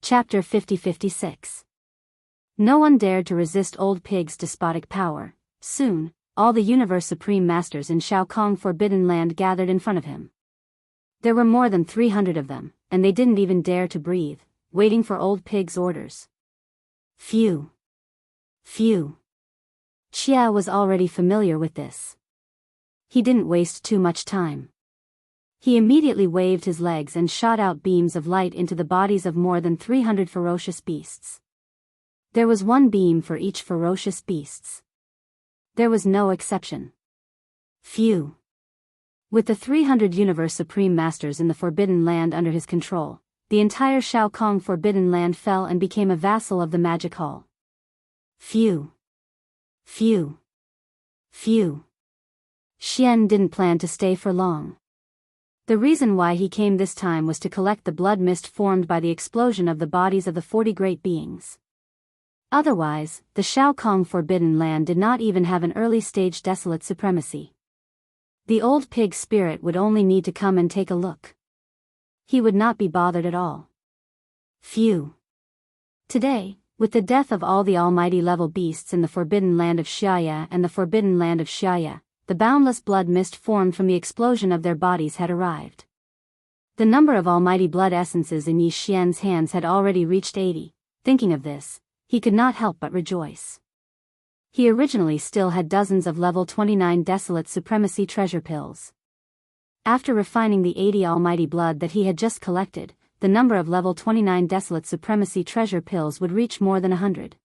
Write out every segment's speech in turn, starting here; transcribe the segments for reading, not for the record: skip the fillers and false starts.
Chapter 50-56. No one dared to resist Old Pig's despotic power. Soon, all the Universe Supreme Masters in Shao Kong Forbidden Land gathered in front of him. There were more than 300 of them, and they didn't even dare to breathe, waiting for Old Pig's orders. Phew. Phew. Xia was already familiar with this. He didn't waste too much time. He immediately waved his legs and shot out beams of light into the bodies of more than 300 ferocious beasts. There was one beam for each ferocious beasts. There was no exception. Phew. With the 300 Universe Supreme Masters in the Forbidden Land under his control, the entire Shao Kong Forbidden Land fell and became a vassal of the Magic Hall. Phew. Phew. Phew. Xian didn't plan to stay for long. The reason why he came this time was to collect the blood mist formed by the explosion of the bodies of the 40 great beings. Otherwise, the Shao Kong Forbidden Land did not even have an early-stage desolate supremacy. The Old Pig spirit would only need to come and take a look. He would not be bothered at all. Phew. Today, with the death of all the almighty level beasts in the Forbidden Land of Xiaya and the Forbidden Land of Xiaya, the boundless blood mist formed from the explosion of their bodies had arrived. The number of almighty blood essences in Yi Xian's hands had already reached 80. Thinking of this, he could not help but rejoice. He originally still had dozens of level 29 desolate supremacy treasure pills. After refining the 80 almighty blood that he had just collected, the number of level 29 desolate supremacy treasure pills would reach more than 100.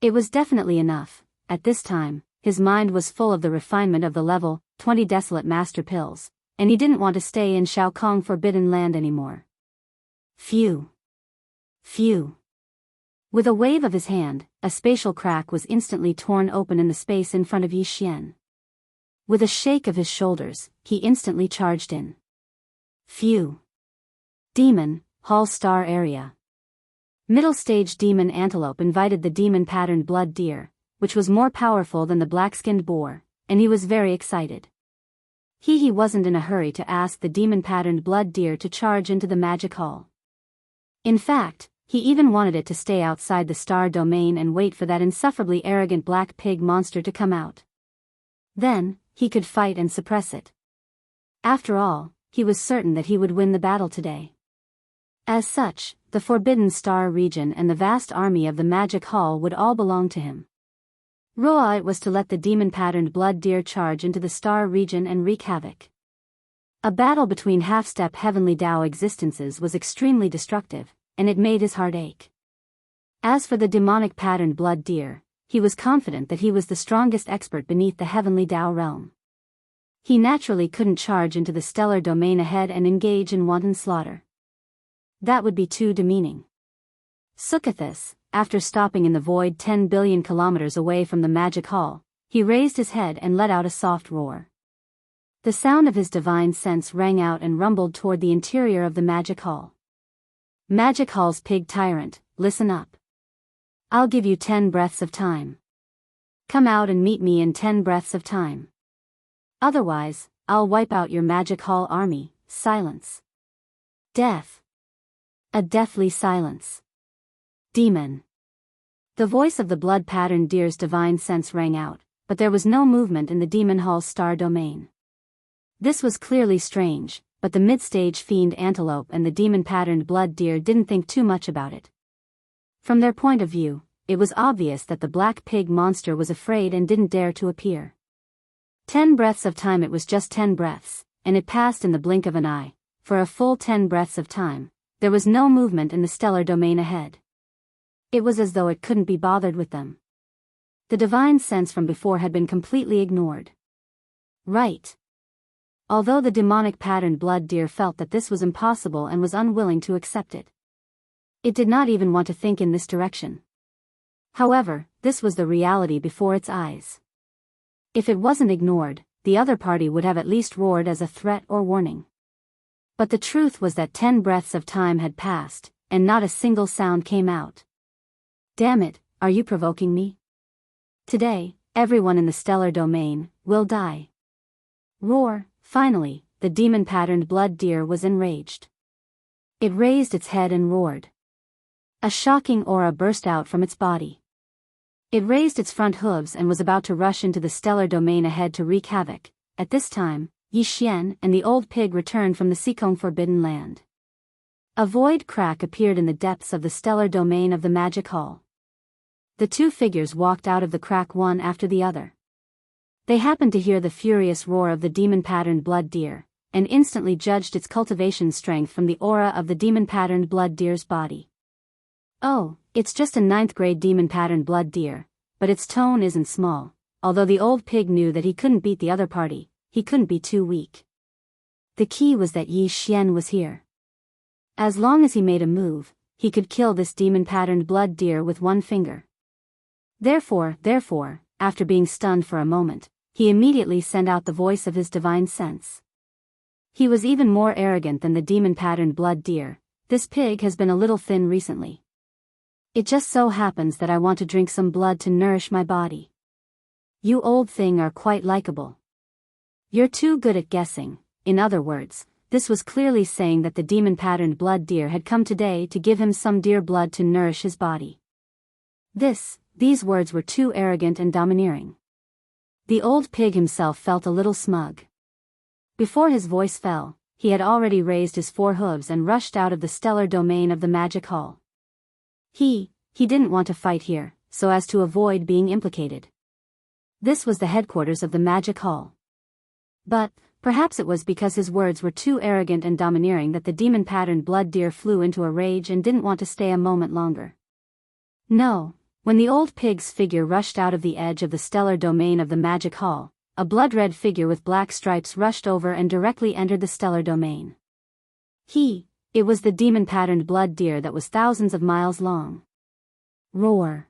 It was definitely enough. At this time, his mind was full of the refinement of the level 20 desolate master pills, and he didn't want to stay in Shao Kong Forbidden Land anymore. Phew. Phew. With a wave of his hand, a spatial crack was instantly torn open in the space in front of Yi Xian. With a shake of his shoulders, he instantly charged in. Phew. Demon, Hall Star Area. Middle Stage Demon Antelope invited the demon-patterned blood deer, which was more powerful than the black-skinned boar, and he was very excited. He wasn't in a hurry to ask the demon-patterned blood deer to charge into the magic hall. In fact, he even wanted it to stay outside the star domain and wait for that insufferably arrogant black pig monster to come out. Then, he could fight and suppress it. After all, he was certain that he would win the battle today. As such, the Forbidden Star region and the vast army of the Magic Hall would all belong to him. It was to let the demon-patterned blood deer charge into the star region and wreak havoc. A battle between half-step heavenly Dao existences was extremely destructive, and it made his heart ache. As for the demonic-patterned blood deer, he was confident that he was the strongest expert beneath the heavenly Dao realm. He naturally couldn't charge into the stellar domain ahead and engage in wanton slaughter. That would be too demeaning. Sukathis, after stopping in the void 10 billion kilometers away from the magic hall, he raised his head and let out a soft roar. The sound of his divine sense rang out and rumbled toward the interior of the magic hall. Magic Hall's pig tyrant, listen up. I'll give you 10 breaths of time. Come out and meet me in 10 breaths of time. Otherwise, I'll wipe out your magic hall army. Silence. Death. A deathly silence. Demon. The voice of the blood-patterned deer's divine sense rang out, but there was no movement in the Demon Hall's star domain. This was clearly strange, but the mid-stage fiend antelope and the demon-patterned blood deer didn't think too much about it. From their point of view, it was obvious that the black pig monster was afraid and didn't dare to appear. 10 breaths of time. It was just 10 breaths, and it passed in the blink of an eye. For a full 10 breaths of time, there was no movement in the stellar domain ahead. It was as though it couldn't be bothered with them. The divine sense from before had been completely ignored. Right. Although the demonic-patterned blood deer felt that this was impossible and was unwilling to accept it. It did not even want to think in this direction. However, this was the reality before its eyes. If it wasn't ignored, the other party would have at least roared as a threat or warning. But the truth was that 10 breaths of time had passed, and not a single sound came out. Damn it, are you provoking me? Today, everyone in the stellar domain will die. Roar. Finally, the demon-patterned blood deer was enraged. It raised its head and roared. A shocking aura burst out from its body. It raised its front hooves and was about to rush into the stellar domain ahead to wreak havoc. At this time, Yi Xian and the old pig returned from the Sikong Forbidden Land. A void crack appeared in the depths of the stellar domain of the magic hall. The two figures walked out of the crack one after the other. They happened to hear the furious roar of the demon-patterned blood deer, and instantly judged its cultivation strength from the aura of the demon-patterned blood deer's body. Oh, it's just a 9th-grade demon-patterned blood deer, but its tone isn't small. Although the old pig knew that he couldn't beat the other party, he couldn't be too weak. The key was that Yi Xian was here. As long as he made a move, he could kill this demon-patterned blood deer with one finger. Therefore, after being stunned for a moment, he immediately sent out the voice of his divine sense. He was even more arrogant than the demon-patterned blood deer. This pig has been a little thin recently. It just so happens that I want to drink some blood to nourish my body. You old thing are quite likable. You're too good at guessing. In other words, this was clearly saying that the demon-patterned blood deer had come today to give him some deer blood to nourish his body. These words were too arrogant and domineering. The old pig himself felt a little smug. Before his voice fell, he had already raised his 4 hooves and rushed out of the stellar domain of the magic hall. He didn't want to fight here, so as to avoid being implicated. This was the headquarters of the magic hall. But, perhaps it was because his words were too arrogant and domineering that the demon-patterned blood deer flew into a rage and didn't want to stay a moment longer. No, when the old pig's figure rushed out of the edge of the stellar domain of the magic hall, a blood-red figure with black stripes rushed over and directly entered the stellar domain. It was the demon-patterned blood deer that was thousands of miles long. Roar.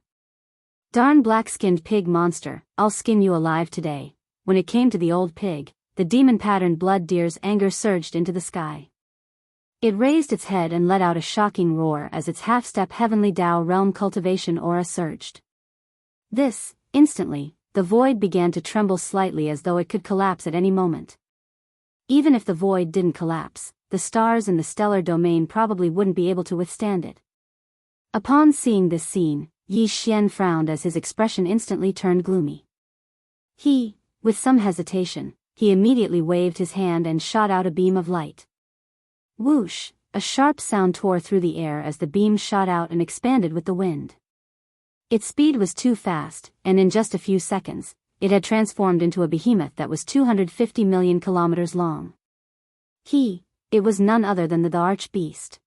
Darn black-skinned pig monster, I'll skin you alive today. When it came to the old pig, the demon-patterned blood deer's anger surged into the sky. It raised its head and let out a shocking roar as its half-step heavenly Dao realm cultivation aura surged. Instantly, the void began to tremble slightly as though it could collapse at any moment. Even if the void didn't collapse, the stars in the stellar domain probably wouldn't be able to withstand it. Upon seeing this scene, Yi Xian frowned as his expression instantly turned gloomy. With some hesitation, he immediately waved his hand and shot out a beam of light. Whoosh! A sharp sound tore through the air as the beam shot out and expanded with the wind. Its speed was too fast, and in just a few seconds, it had transformed into a behemoth that was 250 million kilometers long. It was none other than the Archbeast.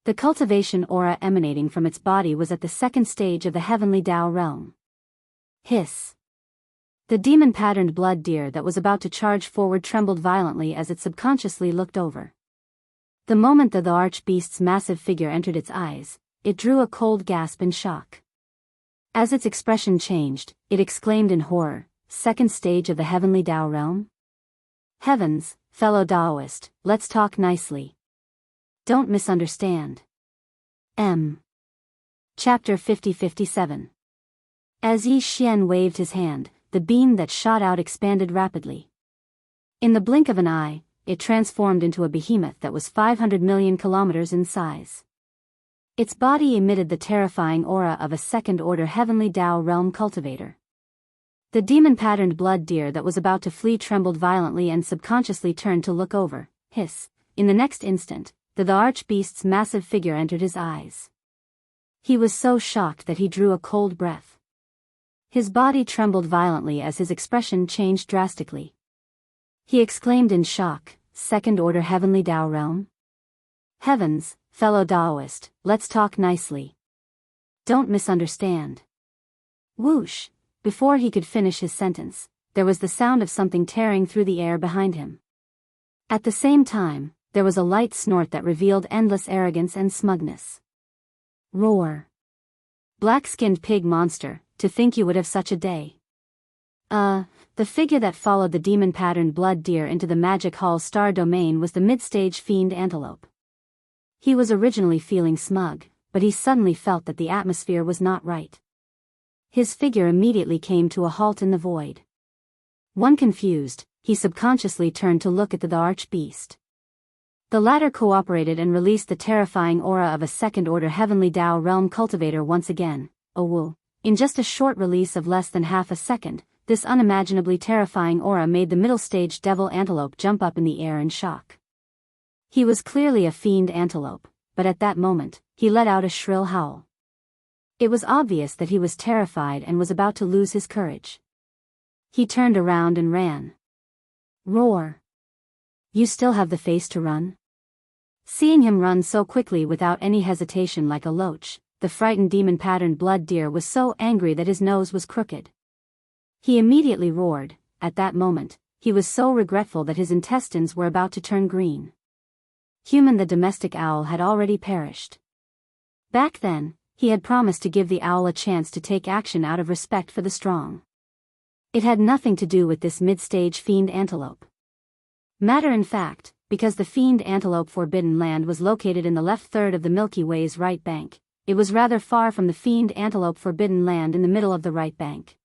The cultivation aura emanating from its body was at the 2nd stage of the heavenly Dao realm. Hiss. The demon-patterned blood deer that was about to charge forward trembled violently as it subconsciously looked over. The moment the Archbeast's massive figure entered its eyes, it drew a cold gasp in shock. As its expression changed, it exclaimed in horror, 2nd stage of the heavenly Dao realm? Heavens, fellow Daoist, let's talk nicely. Don't misunderstand. Chapter 50-57. As Yi Xian waved his hand, the beam that shot out expanded rapidly. In the blink of an eye, it transformed into a behemoth that was 500 million kilometers in size. Its body emitted the terrifying aura of a 2nd-order heavenly Dao realm cultivator. The demon-patterned blood deer that was about to flee trembled violently and subconsciously turned to look over. Hiss. In the next instant, the Archbeast's massive figure entered his eyes. He was so shocked that he drew a cold breath. His body trembled violently as his expression changed drastically. He exclaimed in shock, 2nd-order heavenly Dao realm? Heavens, fellow Daoist, let's talk nicely. Don't misunderstand. Whoosh! Before he could finish his sentence, there was the sound of something tearing through the air behind him. At the same time, there was a light snort that revealed endless arrogance and smugness. Roar. Black-skinned pig monster, to think you would have such a day. The figure that followed the demon-patterned blood deer into the magic hall's star domain was the mid-stage fiend antelope. He was originally feeling smug, but he suddenly felt that the atmosphere was not right. His figure immediately came to a halt in the void. Confused, he subconsciously turned to look at the Archbeast. The latter cooperated and released the terrifying aura of a second-order heavenly Dao realm cultivator once again. Oh woo. In just a short release of less than half a second, this unimaginably terrifying aura made the middle-stage devil antelope jump up in the air in shock. He was clearly a fiend antelope, but at that moment, he let out a shrill howl. It was obvious that he was terrified and was about to lose his courage. He turned around and ran. Roar! You still have the face to run? Seeing him run so quickly without any hesitation like a loach, the frightened demon-patterned blood deer was so angry that his nose was crooked. He immediately roared. At that moment, he was so regretful that his intestines were about to turn green. Human the domestic owl had already perished. Back then, he had promised to give the owl a chance to take action out of respect for the strong. It had nothing to do with this mid-stage fiend antelope. Matter in fact, because the fiend antelope forbidden land was located in the left third of the Milky Way's right bank, it was rather far from the fiend antelope forbidden land in the middle of the right bank.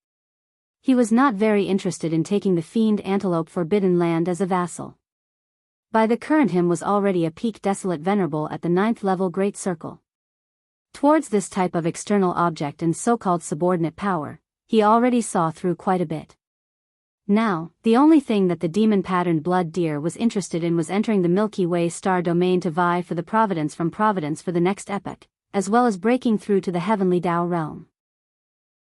He was not very interested in taking the fiend antelope forbidden land as a vassal. By the current him was already a peak desolate venerable at the 9th level great circle. Towards this type of external object and so-called subordinate power, he already saw through quite a bit. Now, the only thing that the demon-patterned blood deer was interested in was entering the Milky Way star domain to vie for the providence from Providence for the next epoch, as well as breaking through to the heavenly Dao realm.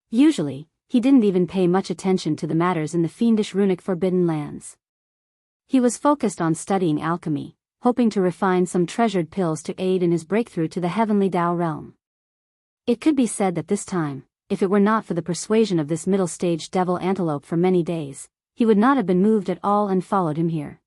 Usually, he didn't even pay much attention to the matters in the fiendish runic forbidden lands. He was focused on studying alchemy, hoping to refine some treasured pills to aid in his breakthrough to the heavenly Dao realm. It could be said that this time, if it were not for the persuasion of this middle-stage devil antelope for many days, he would not have been moved at all and followed him here.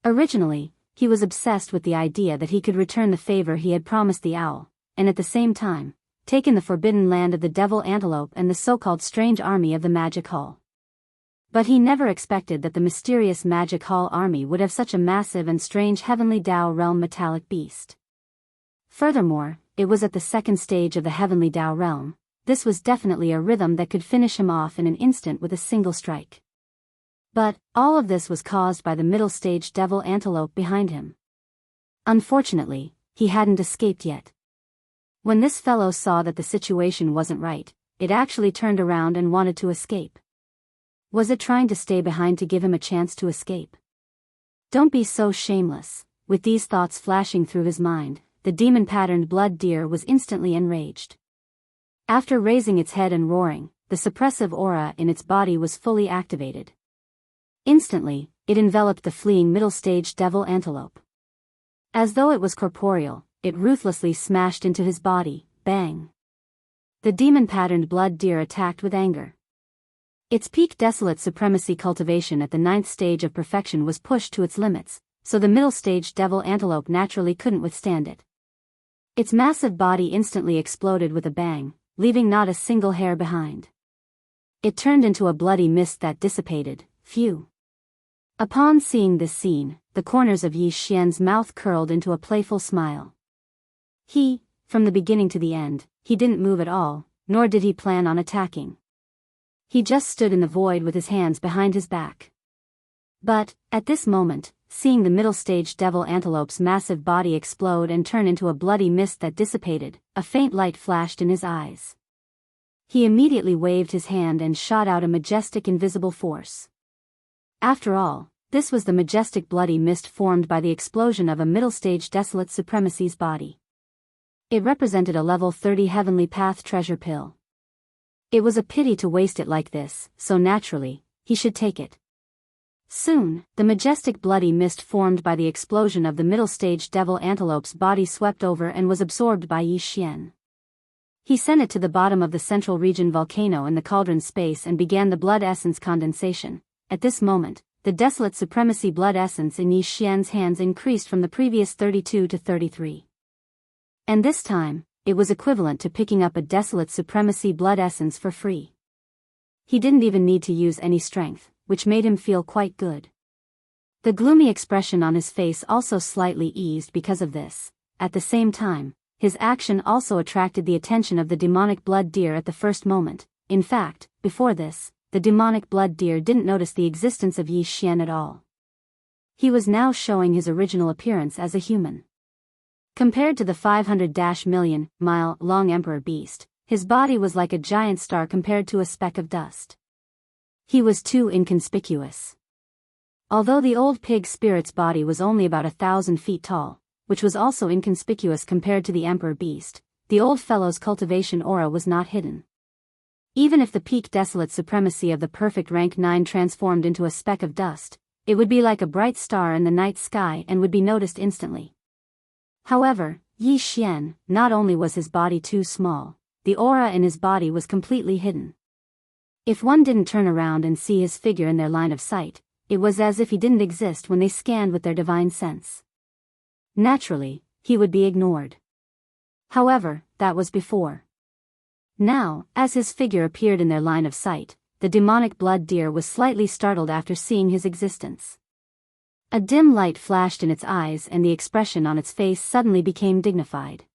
Originally, he was obsessed with the idea that he could return the favor he had promised the owl, and at the same time, take in the forbidden land of the devil antelope and the so-called strange army of the Magic Hall. But he never expected that the mysterious Magic Hall army would have such a massive and strange heavenly Dao realm metallic beast. Furthermore, it was at the second stage of the heavenly Dao realm. This was definitely a rhythm that could finish him off in an instant with a single strike. But, all of this was caused by the middle-stage devil antelope behind him. Unfortunately, he hadn't escaped yet. When this fellow saw that the situation wasn't right, it actually turned around and wanted to escape. Was it trying to stay behind to give him a chance to escape? Don't be so shameless. With these thoughts flashing through his mind, the demon-patterned blood deer was instantly enraged. After raising its head and roaring, the suppressive aura in its body was fully activated. Instantly, it enveloped the fleeing middle-stage devil antelope. As though it was corporeal, it ruthlessly smashed into his body. Bang! The demon-patterned blood deer attacked with anger. Its peak desolate supremacy cultivation at the 9th stage of perfection was pushed to its limits, so the middle-stage devil antelope naturally couldn't withstand it. Its massive body instantly exploded with a bang, leaving not a single hair behind. It turned into a bloody mist that dissipated. Phew! Upon seeing this scene, the corners of Yi Xian's mouth curled into a playful smile. From the beginning to the end, he didn't move at all, nor did he plan on attacking. He just stood in the void with his hands behind his back. But, at this moment, seeing the middle-stage devil antelope's massive body explode and turn into a bloody mist that dissipated, a faint light flashed in his eyes. He immediately waved his hand and shot out a majestic invisible force. After all, this was the majestic bloody mist formed by the explosion of a middle-stage desolate supremacy's body. It represented a level 30 heavenly path treasure pill. It was a pity to waste it like this, so naturally, he should take it. Soon, the majestic bloody mist formed by the explosion of the middle-stage devil antelope's body swept over and was absorbed by Yi Xian. He sent it to the bottom of the central region volcano in the cauldron space and began the blood essence condensation. At this moment, the desolate supremacy blood essence in Yi Xian's hands increased from the previous 32 to 33. And this time, it was equivalent to picking up a desolate supremacy blood essence for free. He didn't even need to use any strength, which made him feel quite good. The gloomy expression on his face also slightly eased because of this. At the same time, his action also attracted the attention of the demonic blood deer at the first moment. In fact, before this, the demonic blood deer didn't notice the existence of Yi Xian at all. He was now showing his original appearance as a human. Compared to the 500-million-mile-long emperor beast, his body was like a giant star compared to a speck of dust. He was too inconspicuous. Although the old pig spirit's body was only about 1,000 feet tall, which was also inconspicuous compared to the emperor beast, the old fellow's cultivation aura was not hidden. Even if the peak desolate supremacy of the perfect rank 9 transformed into a speck of dust, it would be like a bright star in the night sky and would be noticed instantly. However, Yi Xian, not only was his body too small, the aura in his body was completely hidden. If one didn't turn around and see his figure in their line of sight, it was as if he didn't exist when they scanned with their divine sense. Naturally, he would be ignored. However, that was before. Now, as his figure appeared in their line of sight, the demonic blood deer was slightly startled after seeing his existence. A dim light flashed in its eyes and the expression on its face suddenly became dignified.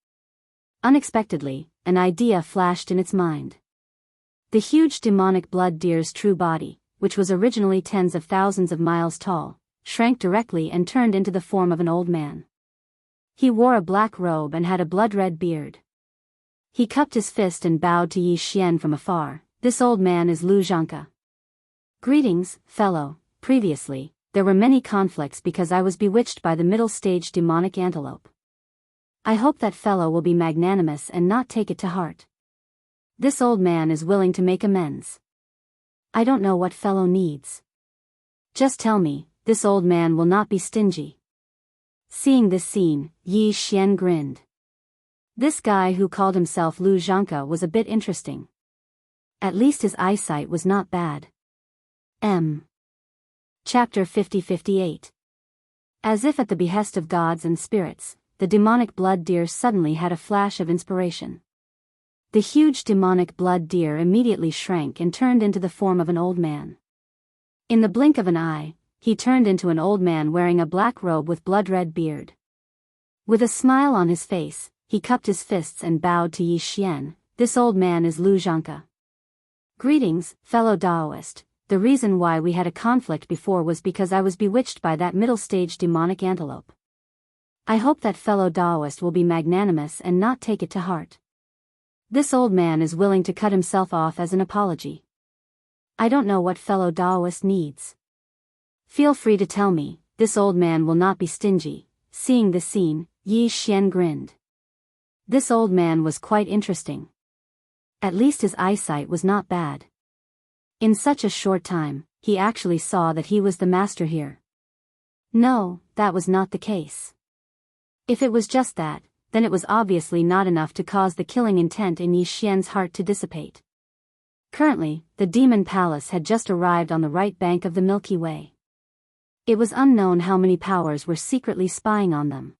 Unexpectedly, an idea flashed in its mind. The huge demonic blood deer's true body, which was originally tens of thousands of miles tall, shrank directly and turned into the form of an old man. He wore a black robe and had a blood-red beard. He cupped his fist and bowed to Yi Xian from afar. This old man is Lu Xianxia. Greetings, fellow. Previously, there were many conflicts because I was bewitched by the middle-stage demonic antelope. I hope that fellow will be magnanimous and not take it to heart. This old man is willing to make amends. I don't know what fellow needs. Just tell me, this old man will not be stingy. Seeing this scene, Yi Xian grinned. This guy who called himself Lu Xianxia was a bit interesting. At least his eyesight was not bad. Chapter 50-58. As if at the behest of gods and spirits, the demonic blood deer suddenly had a flash of inspiration. The huge demonic blood deer immediately shrank and turned into the form of an old man. In the blink of an eye, he turned into an old man wearing a black robe with blood-red beard. With a smile on his face, he cupped his fists and bowed to Yi Xian. This old man is Lu Xianxia. Greetings, fellow Daoist. The reason why we had a conflict before was because I was bewitched by that middle-stage demonic antelope. I hope that fellow Daoist will be magnanimous and not take it to heart. This old man is willing to cut himself off as an apology. I don't know what fellow Daoist needs. Feel free to tell me, this old man will not be stingy. Seeing this scene, Yi Xian grinned. This old man was quite interesting. At least his eyesight was not bad. In such a short time, he actually saw that he was the master here. No, that was not the case. If it was just that, then it was obviously not enough to cause the killing intent in Yi Xian's heart to dissipate. Currently, the demon palace had just arrived on the right bank of the Milky Way. It was unknown how many powers were secretly spying on them.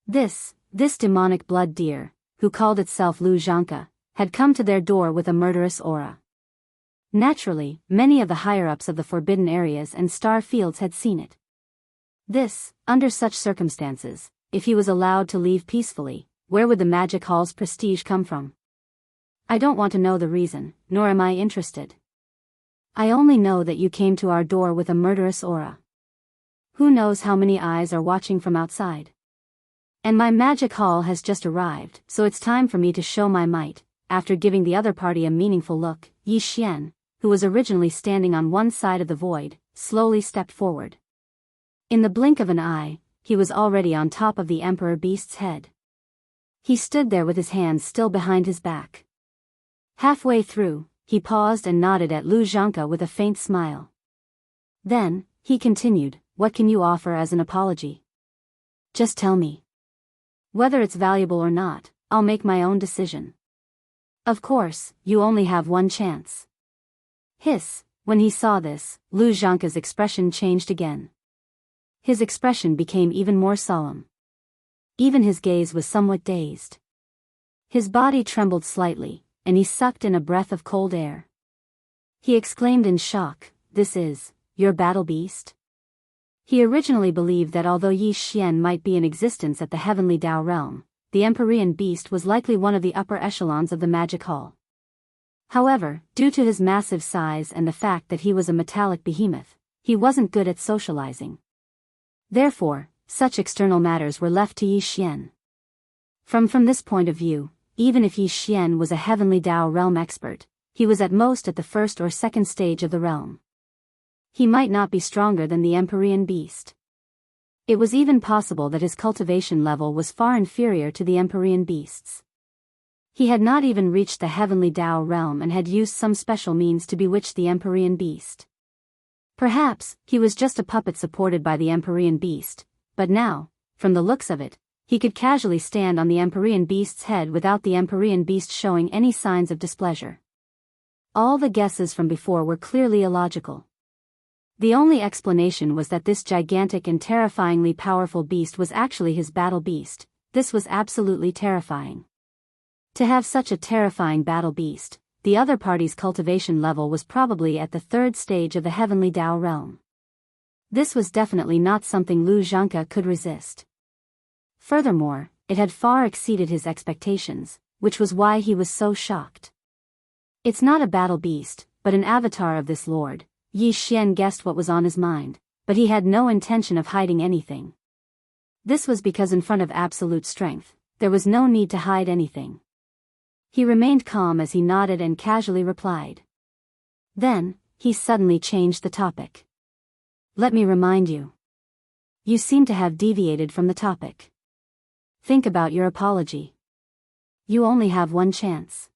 This demonic blood deer, who called itself Lu Xianxia, had come to their door with a murderous aura. Naturally, many of the higher-ups of the forbidden areas and star fields had seen it. Under such circumstances, if he was allowed to leave peacefully, where would the magic hall's prestige come from? I don't want to know the reason, nor am I interested. I only know that you came to our door with a murderous aura. Who knows how many eyes are watching from outside? And my magic hall has just arrived, so it's time for me to show my might. After giving the other party a meaningful look, Yi Xian, who was originally standing on one side of the void, slowly stepped forward. In the blink of an eye, he was already on top of the emperor beast's head. He stood there with his hands still behind his back. Halfway through, he paused and nodded at Lu Xianxia with a faint smile. Then, he continued, "What can you offer as an apology? Just tell me. Whether it's valuable or not, I'll make my own decision. Of course, you only have one chance." Hiss. When he saw this, Lu Xianxia's expression changed again. His expression became even more solemn. Even his gaze was somewhat dazed. His body trembled slightly, and he sucked in a breath of cold air. He exclaimed in shock, "This is your battle beast?" He originally believed that although Yi Xian might be in existence at the heavenly Dao realm, the Empyrean beast was likely one of the upper echelons of the magic hall. However, due to his massive size and the fact that he was a metallic behemoth, he wasn't good at socializing. Therefore, such external matters were left to Yi Xian. From this point of view, even if Yi Xian was a heavenly Dao realm expert, he was at most at the first or second stage of the realm. He might not be stronger than the Empyrean beast. It was even possible that his cultivation level was far inferior to the Empyrean beasts. He had not even reached the heavenly Dao realm and had used some special means to bewitch the Empyrean beast. Perhaps, he was just a puppet supported by the Empyrean beast, but now, from the looks of it, he could casually stand on the Empyrean beast's head without the Empyrean beast showing any signs of displeasure. All the guesses from before were clearly illogical. The only explanation was that this gigantic and terrifyingly powerful beast was actually his battle beast. This was absolutely terrifying. To have such a terrifying battle beast, the other party's cultivation level was probably at the third stage of the heavenly Dao realm. This was definitely not something Lu Xianxia could resist. Furthermore, it had far exceeded his expectations, which was why he was so shocked. It's not a battle beast, but an avatar of this lord. Yi Xian guessed what was on his mind, but he had no intention of hiding anything. This was because in front of absolute strength, there was no need to hide anything. He remained calm as he nodded and casually replied. Then, he suddenly changed the topic. Let me remind you. You seem to have deviated from the topic. Think about your apology. You only have one chance.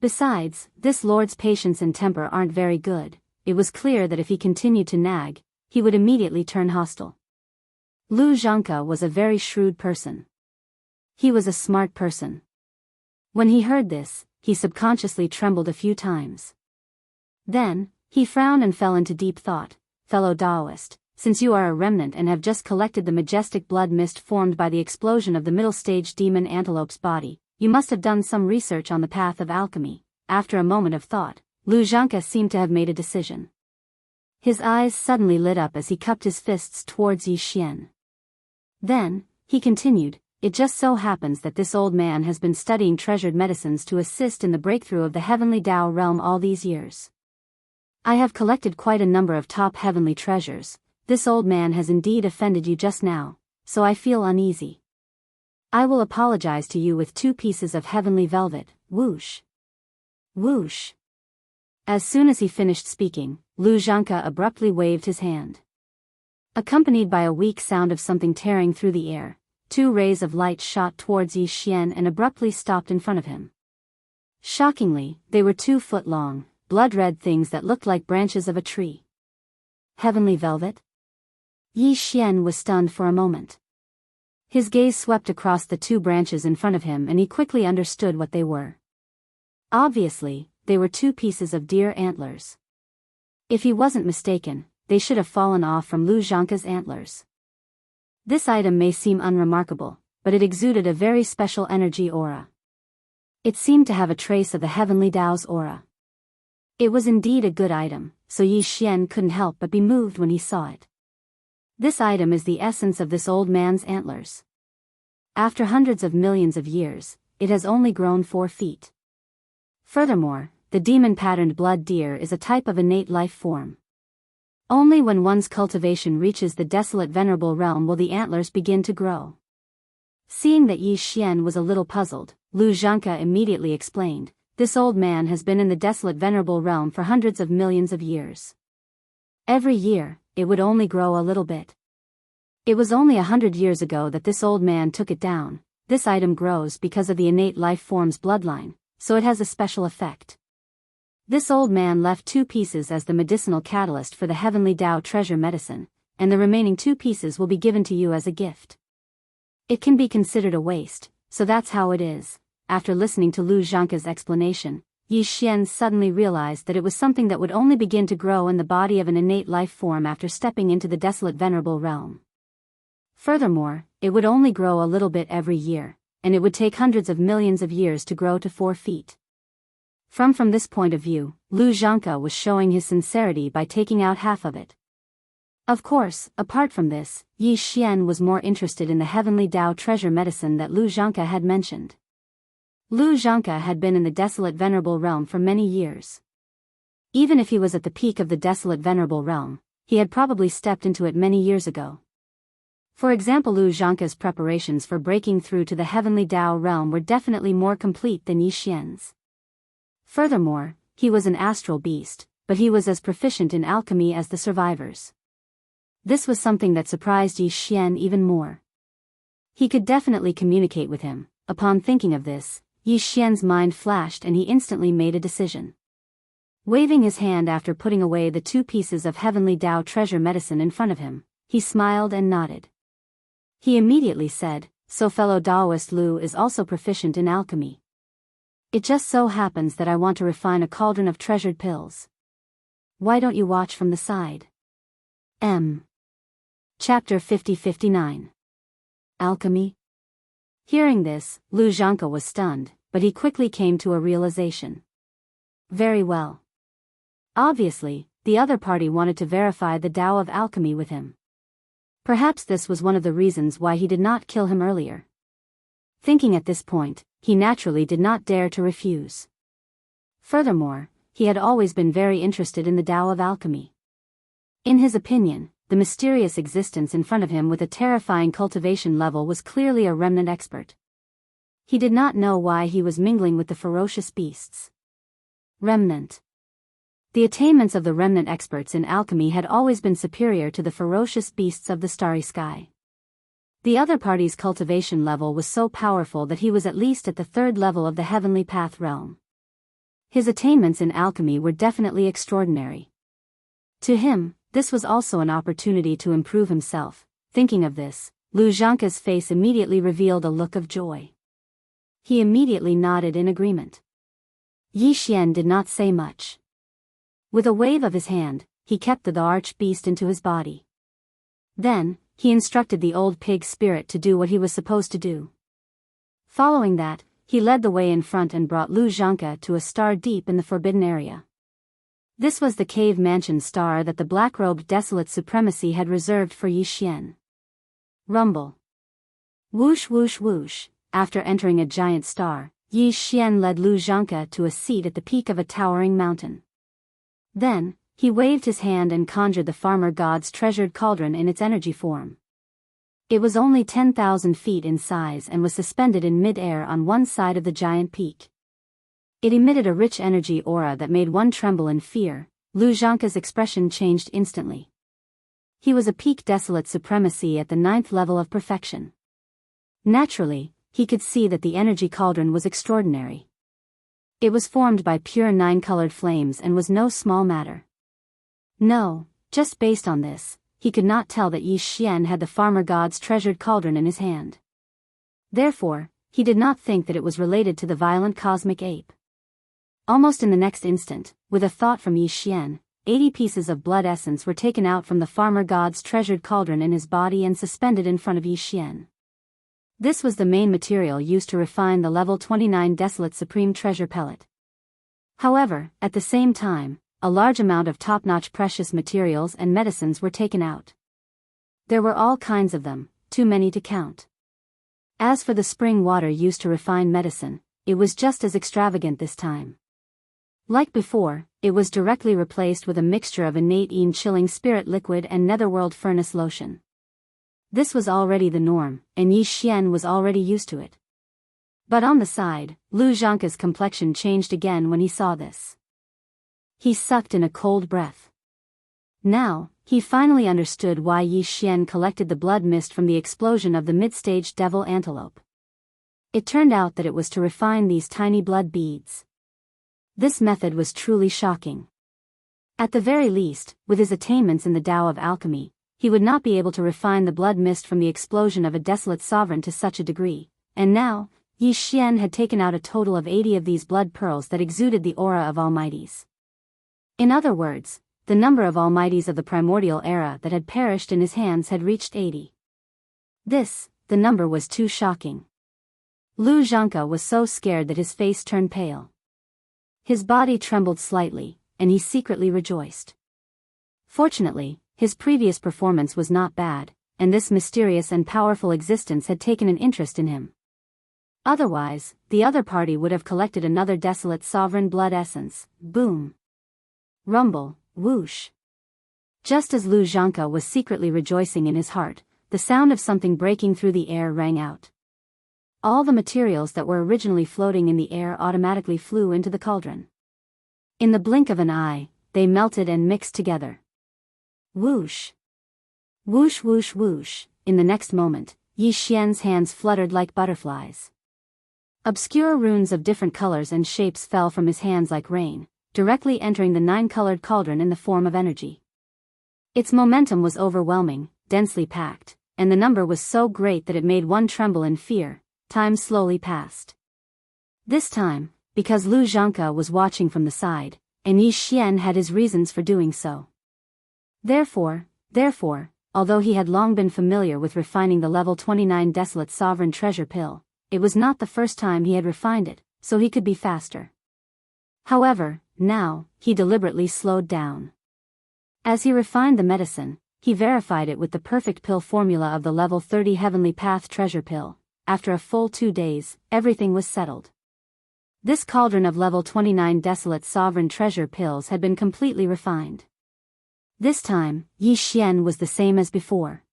Besides, this lord's patience and temper aren't very good. It was clear that if he continued to nag, he would immediately turn hostile. Lu Xianxia was a very shrewd person. He was a smart person. When he heard this, he subconsciously trembled a few times. Then, he frowned and fell into deep thought. Fellow Daoist, since you are a remnant and have just collected the majestic blood mist formed by the explosion of the middle-stage demon antelope's body, you must have done some research on the path of alchemy. After a moment of thought, Lu Xianxia seemed to have made a decision. His eyes suddenly lit up as he cupped his fists towards Yi Xian. Then, he continued, it just so happens that this old man has been studying treasured medicines to assist in the breakthrough of the heavenly Dao realm all these years. I have collected quite a number of top heavenly treasures. This old man has indeed offended you just now, so I feel uneasy. I will apologize to you with 2 pieces of heavenly velvet. Whoosh. Whoosh. As soon as he finished speaking, Lu Xianxia abruptly waved his hand. Accompanied by a weak sound of something tearing through the air, 2 rays of light shot towards Yi Xian and abruptly stopped in front of him. Shockingly, they were 2 foot long, blood-red things that looked like branches of a tree. Heavenly velvet? Yi Xian was stunned for a moment. His gaze swept across the 2 branches in front of him and he quickly understood what they were. Obviously, they were 2 pieces of deer antlers. If he wasn't mistaken, they should have fallen off from Lu Xianxia's antlers. This item may seem unremarkable, but it exuded a very special energy aura. It seemed to have a trace of the heavenly Dao's aura. It was indeed a good item, so Yi Xian couldn't help but be moved when he saw it. This item is the essence of this old man's antlers. After hundreds of millions of years, it has only grown 4 feet. Furthermore, the demon-patterned blood deer is a type of innate life form. Only when one's cultivation reaches the desolate venerable realm will the antlers begin to grow. Seeing that Yi Xian was a little puzzled, Lu Xianxia immediately explained, this old man has been in the desolate venerable realm for hundreds of millions of years. Every year, it would only grow a little bit. It was only 100 years ago that this old man took it down. This item grows because of the innate life form's bloodline, so it has a special effect. This old man left 2 pieces as the medicinal catalyst for the heavenly Dao treasure medicine, and the remaining 2 pieces will be given to you as a gift. It can be considered a waste, so that's how it is. After listening to Lu Xianxia's explanation, Yi Xian suddenly realized that it was something that would only begin to grow in the body of an innate life form after stepping into the desolate venerable realm. Furthermore, it would only grow a little bit every year, and it would take hundreds of millions of years to grow to 4 feet. From this point of view, Lu Xianxia was showing his sincerity by taking out half of it. Of course, apart from this, Yi Xian was more interested in the heavenly Dao treasure medicine that Lu Xianxia had mentioned. Lu Xianxia had been in the desolate venerable realm for many years. Even if he was at the peak of the desolate venerable realm, he had probably stepped into it many years ago. For example, Lu Zhangke's preparations for breaking through to the heavenly Dao realm were definitely more complete than Yi Xian's. Furthermore, he was an astral beast, but he was as proficient in alchemy as the survivors. This was something that surprised Yi Xian even more. He could definitely communicate with him. Upon thinking of this, Yi Xian's mind flashed and he instantly made a decision. Waving his hand after putting away the 2 pieces of heavenly Dao treasure medicine in front of him, he smiled and nodded. He immediately said, "So fellow Daoist Lu is also proficient in alchemy. It just so happens that I want to refine a cauldron of treasured pills. Why don't you watch from the side?" Chapter 50-59. Alchemy? Hearing this, Lu Zhangke was stunned, but he quickly came to a realization. Very well. Obviously, the other party wanted to verify the Tao of alchemy with him. Perhaps this was one of the reasons why he did not kill him earlier. Thinking at this point, he naturally did not dare to refuse. Furthermore, he had always been very interested in the Tao of alchemy. In his opinion, the mysterious existence in front of him with a terrifying cultivation level was clearly a remnant expert. He did not know why he was mingling with the ferocious beasts. Remnant. The attainments of the remnant experts in alchemy had always been superior to the ferocious beasts of the starry sky. The other party's cultivation level was so powerful that he was at least at the 3rd level of the heavenly path realm. His attainments in alchemy were definitely extraordinary. To him, this was also an opportunity to improve himself. Thinking of this, Lu Zhangke's face immediately revealed a look of joy. He immediately nodded in agreement. Yi Xian did not say much. With a wave of his hand, he kept the arch-beast into his body. Then, he instructed the old pig spirit to do what he was supposed to do. Following that, he led the way in front and brought Lu Zhangke to a star deep in the forbidden area. This was the cave mansion star that the black-robed desolate supremacy had reserved for Yi Xian. Rumble. Whoosh whoosh whoosh. After entering a giant star, Yi Xian led Lu Zhangke to a seat at the peak of a towering mountain. Then, he waved his hand and conjured the farmer god's treasured cauldron in its energy form. It was only 10,000 feet in size and was suspended in mid-air on one side of the giant peak. It emitted a rich energy aura that made one tremble in fear. Lu Zhangke's expression changed instantly. He was a peak desolate supremacy at the 9th level of perfection. Naturally, he could see that the energy cauldron was extraordinary. It was formed by pure 9-colored flames and was no small matter. No, just based on this, he could not tell that Yi Xian had the farmer god's treasured cauldron in his hand. Therefore, he did not think that it was related to the violent cosmic ape. Almost in the next instant, with a thought from Yi Xian, 80 pieces of blood essence were taken out from the farmer god's treasured cauldron in his body and suspended in front of Yi Xian. This was the main material used to refine the level 29 desolate supreme treasure pellet. However, at the same time, a large amount of top-notch precious materials and medicines were taken out. There were all kinds of them, too many to count. As for the spring water used to refine medicine, it was just as extravagant this time. Like before, it was directly replaced with a mixture of innate chilling spirit liquid and netherworld furnace lotion. This was already the norm, and Yi Xian was already used to it. But on the side, Lu Zhangke's complexion changed again when he saw this. He sucked in a cold breath. Now, he finally understood why Yi Xian collected the blood mist from the explosion of the mid-stage devil antelope. It turned out that it was to refine these tiny blood beads. This method was truly shocking. At the very least, with his attainments in the Tao of alchemy, he would not be able to refine the blood mist from the explosion of a desolate sovereign to such a degree, and now, Yi Xian had taken out a total of 80 of these blood pearls that exuded the aura of almighties. In other words, the number of almighties of the primordial era that had perished in his hands had reached 80. The number was too shocking. Lu Zhangke was so scared that his face turned pale. His body trembled slightly, and he secretly rejoiced. Fortunately, his previous performance was not bad, and this mysterious and powerful existence had taken an interest in him. Otherwise, the other party would have collected another desolate sovereign blood essence. Boom. Rumble, whoosh. Just as Lu Zhangke was secretly rejoicing in his heart, the sound of something breaking through the air rang out. All the materials that were originally floating in the air automatically flew into the cauldron. In the blink of an eye, they melted and mixed together. Whoosh! Whoosh whoosh whoosh! In the next moment, Yi Xian's hands fluttered like butterflies. Obscure runes of different colors and shapes fell from his hands like rain, directly entering the 9-colored cauldron in the form of energy. Its momentum was overwhelming, densely packed, and the number was so great that it made one tremble in fear. Time slowly passed. This time, because Lu Zhangke was watching from the side, and Yi Xian had his reasons for doing so. Therefore, although he had long been familiar with refining the level 29 Desolate Sovereign Treasure Pill, it was not the first time he had refined it, so he could be faster. However, now, he deliberately slowed down. As he refined the medicine, he verified it with the perfect pill formula of the level 30 Heavenly Path Treasure Pill. After a full 2 days, everything was settled. This cauldron of level 29 Desolate Sovereign Treasure Pills had been completely refined. This time, Yi Xian was the same as before.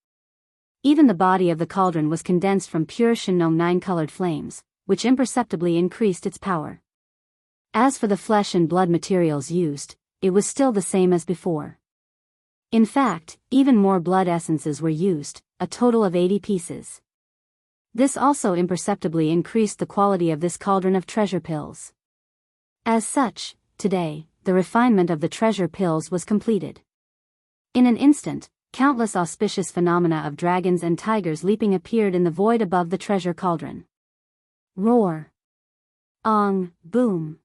Even the body of the cauldron was condensed from pure Shenong 9-colored flames, which imperceptibly increased its power. As for the flesh and blood materials used, it was still the same as before. In fact, even more blood essences were used, a total of 80 pieces. This also imperceptibly increased the quality of this cauldron of treasure pills. As such, today, the refinement of the treasure pills was completed. In an instant, countless auspicious phenomena of dragons and tigers leaping appeared in the void above the treasure cauldron. Roar! Ong! Boom!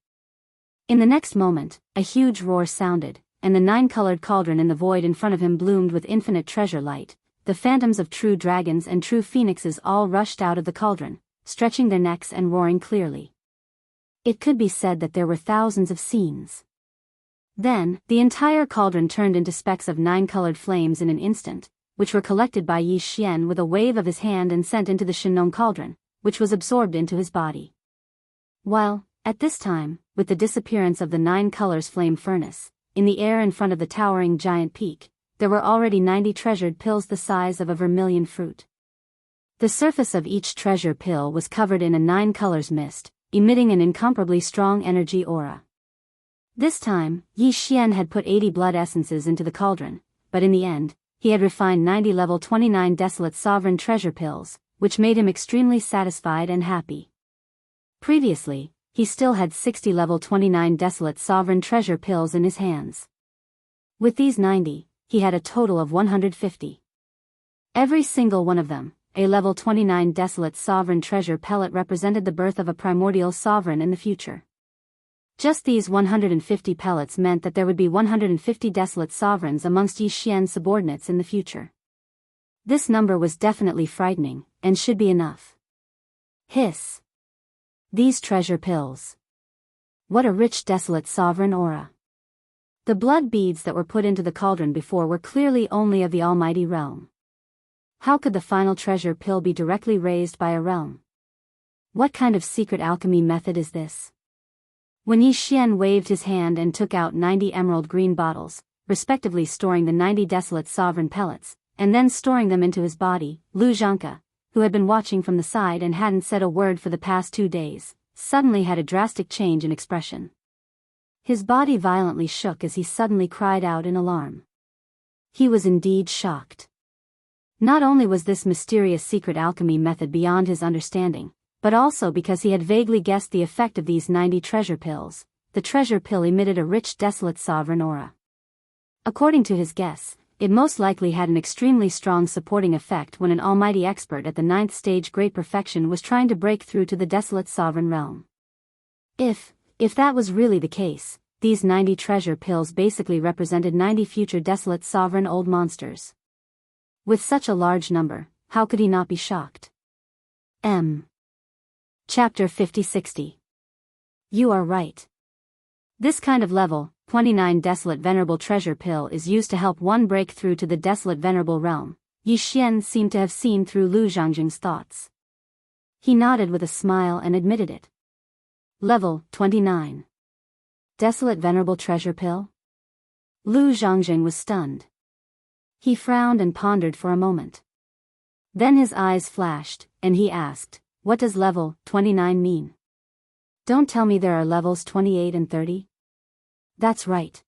In the next moment, a huge roar sounded, and the 9-colored cauldron in the void in front of him bloomed with infinite treasure light. The phantoms of true dragons and true phoenixes all rushed out of the cauldron, stretching their necks and roaring clearly. It could be said that there were thousands of scenes. Then, the entire cauldron turned into specks of 9-colored flames in an instant, which were collected by Yi Xian with a wave of his hand and sent into the Shenong cauldron, which was absorbed into his body. While, at this time, with the disappearance of the 9 colors flame furnace, in the air in front of the towering giant peak, there were already 90 treasured pills the size of a vermilion fruit. The surface of each treasure pill was covered in a 9 colors mist, emitting an incomparably strong energy aura. This time, Yi Xian had put 80 blood essences into the cauldron, but in the end, he had refined 90 level 29 Desolate Sovereign Treasure Pills, which made him extremely satisfied and happy. Previously, he still had 60 level 29 Desolate Sovereign Treasure Pills in his hands. With these 90, he had a total of 150. Every single one of them, a level 29 Desolate Sovereign Treasure Pellet, represented the birth of a primordial sovereign in the future. Just these 150 pellets meant that there would be 150 desolate sovereigns amongst Yi Xian's subordinates in the future. This number was definitely frightening, and should be enough. Hiss! These treasure pills. What a rich desolate sovereign aura. The blood beads that were put into the cauldron before were clearly only of the almighty realm. How could the final treasure pill be directly raised by a realm? What kind of secret alchemy method is this? When Yi Xian waved his hand and took out 90 emerald green bottles, respectively storing the 90 desolate sovereign pellets, and then storing them into his body, Lu Zhangke, who had been watching from the side and hadn't said a word for the past 2 days, suddenly had a drastic change in expression. His body violently shook as he suddenly cried out in alarm. He was indeed shocked. Not only was this mysterious secret alchemy method beyond his understanding, but also because he had vaguely guessed the effect of these 90 treasure pills. The treasure pill emitted a rich desolate sovereign aura. According to his guess, it most likely had an extremely strong supporting effect when an almighty expert at the 9th stage great perfection was trying to break through to the desolate sovereign realm. If that was really the case, these 90 treasure pills basically represented 90 future desolate sovereign old monsters. With such a large number, how could he not be shocked? Chapter 50-60. You are right. This kind of level 29 Desolate Venerable Treasure Pill is used to help one break through to the Desolate Venerable Realm. Yi Xian seemed to have seen through Lu Zhangjing's thoughts. He nodded with a smile and admitted it. Level 29. Desolate Venerable Treasure Pill? Lu Zhangjing was stunned. He frowned and pondered for a moment. Then his eyes flashed, and he asked, "What does level 29 mean? Don't tell me there are levels 28 and 30? That's right.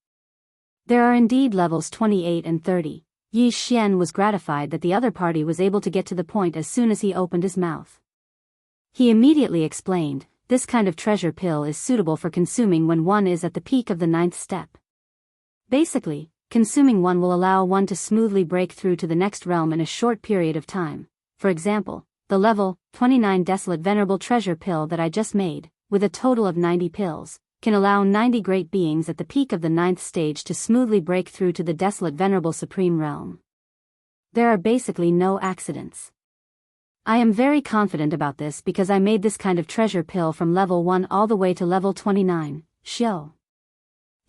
There are indeed levels 28 and 30. Yi Xian was gratified that the other party was able to get to the point as soon as he opened his mouth. He immediately explained, this kind of treasure pill is suitable for consuming when one is at the peak of the 9th step. Basically, consuming one will allow one to smoothly break through to the next realm in a short period of time. For example, the level 29 desolate venerable treasure pill that I just made, with a total of 90 pills, can allow 90 great beings at the peak of the 9th stage to smoothly break through to the desolate venerable supreme realm. There are basically no accidents. I am very confident about this because I made this kind of treasure pill from level 1 all the way to level 29, Xiao.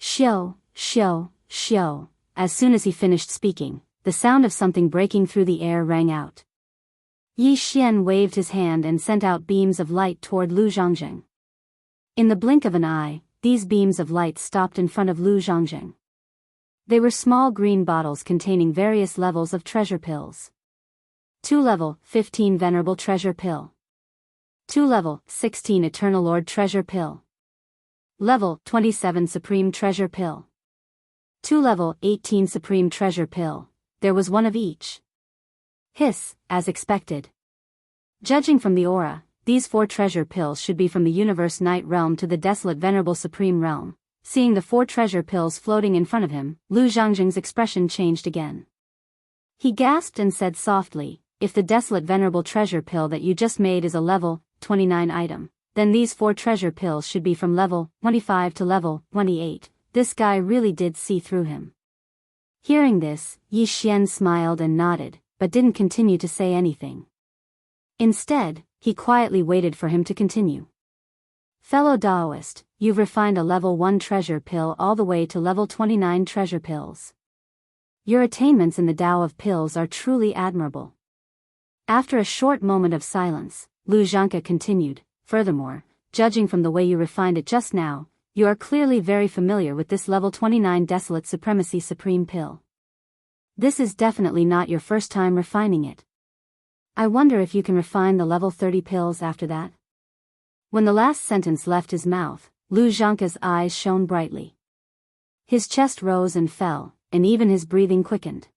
Xiao, Xiao, Xiao. As soon as he finished speaking, the sound of something breaking through the air rang out. Yi Xian waved his hand and sent out beams of light toward Lu Zhangzheng. In the blink of an eye, these beams of light stopped in front of Lu Zhangzheng. They were small green bottles containing various levels of treasure pills. 2 level 15 Venerable Treasure Pill. 2 level 16 Eternal Lord Treasure Pill. Level 27 Supreme Treasure Pill. 2 level 18 Supreme Treasure Pill. There was one of each. Hiss, as expected. Judging from the aura, these 4 treasure pills should be from the Universe Night Realm to the Desolate Venerable Supreme Realm. Seeing the 4 treasure pills floating in front of him, Lu Zhangzheng's expression changed again. He gasped and said softly, if the Desolate Venerable Treasure Pill that you just made is a level 29 item, then these 4 treasure pills should be from level 25 to level 28. This guy really did see through him. Hearing this, Yi Xian smiled and nodded, but didn't continue to say anything. Instead, he quietly waited for him to continue. Fellow Daoist, you've refined a level 1 treasure pill all the way to level 29 treasure pills. Your attainments in the Tao of pills are truly admirable. After a short moment of silence, Lu Zhangke continued, furthermore, judging from the way you refined it just now, you are clearly very familiar with this level 29 Desolate Supremacy Supreme Pill. This is definitely not your first time refining it. I wonder if you can refine the level 30 pills after that? When the last sentence left his mouth, Lu Zhangke's eyes shone brightly. His chest rose and fell, and even his breathing quickened.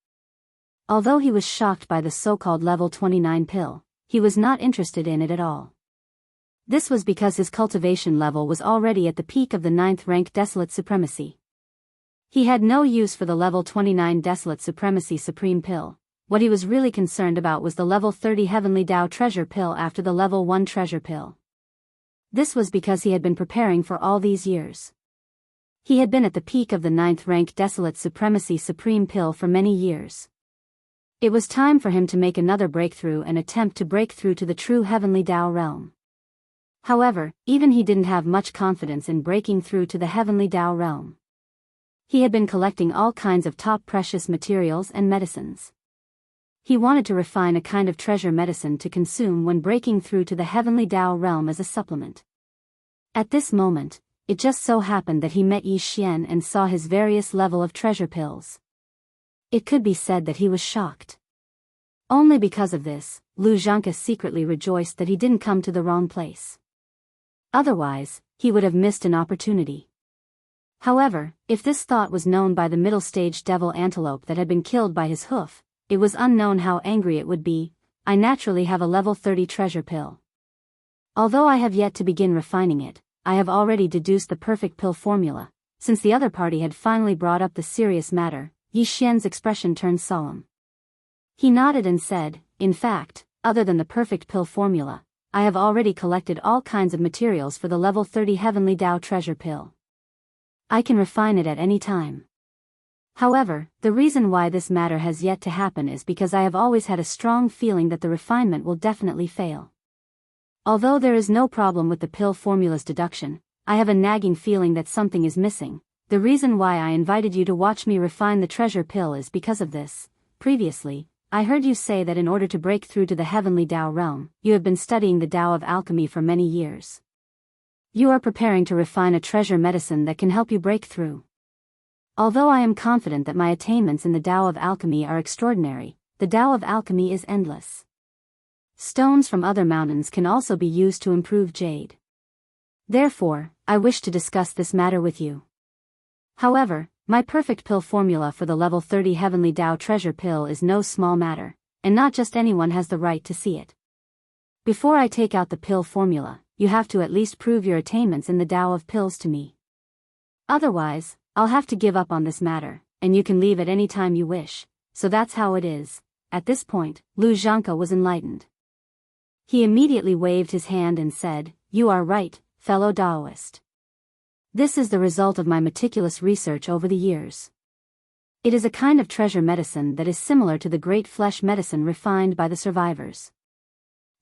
Although he was shocked by the so-called level 29 pill, he was not interested in it at all. This was because his cultivation level was already at the peak of the 9th rank Desolate Supremacy. He had no use for the level 29 Desolate Supremacy Supreme Pill. What he was really concerned about was the level 30 Heavenly Tao Treasure Pill after the level 1 Treasure Pill. This was because he had been preparing for all these years. He had been at the peak of the 9th rank Desolate Supremacy Supreme Pill for many years. It was time for him to make another breakthrough and attempt to break through to the true Heavenly Tao realm. However, even he didn't have much confidence in breaking through to the Heavenly Tao realm. He had been collecting all kinds of top precious materials and medicines. He wanted to refine a kind of treasure medicine to consume when breaking through to the Heavenly Tao realm as a supplement. At this moment, it just so happened that he met Yi Xian and saw his various level of treasure pills. It could be said that he was shocked. Only because of this, Lu Zhangke secretly rejoiced that he didn't come to the wrong place. Otherwise, he would have missed an opportunity. However, if this thought was known by the middle-stage devil antelope that had been killed by his hoof, it was unknown how angry it would be. I naturally have a level 30 treasure pill. Although I have yet to begin refining it, I have already deduced the perfect pill formula. Since the other party had finally brought up the serious matter, Yi Xian's expression turned solemn. He nodded and said, in fact, other than the perfect pill formula, I have already collected all kinds of materials for the level 30 Heavenly Tao treasure pill. I can refine it at any time. However, the reason why this matter has yet to happen is because I have always had a strong feeling that the refinement will definitely fail. Although there is no problem with the pill formula's deduction, I have a nagging feeling that something is missing. The reason why I invited you to watch me refine the treasure pill is because of this. Previously, I heard you say that in order to break through to the Heavenly Tao realm, you have been studying the Tao of alchemy for many years. You are preparing to refine a treasure medicine that can help you break through. Although I am confident that my attainments in the Tao of alchemy are extraordinary, the Tao of alchemy is endless. stones from other mountains can also be used to improve jade. Therefore, I wish to discuss this matter with you. However, my perfect pill formula for the level 30 Heavenly Dao treasure pill is no small matter, and not just anyone has the right to see it. Before I take out the pill formula, you have to at least prove your attainments in the Dao of pills to me. Otherwise, I'll have to give up on this matter, and you can leave at any time you wish, so that's how it is. At this point, Lu Xianxia was enlightened. He immediately waved his hand and said, "You are right, fellow Daoist. This is the result of my meticulous research over the years. It is a kind of treasure medicine that is similar to the great flesh medicine refined by the survivors.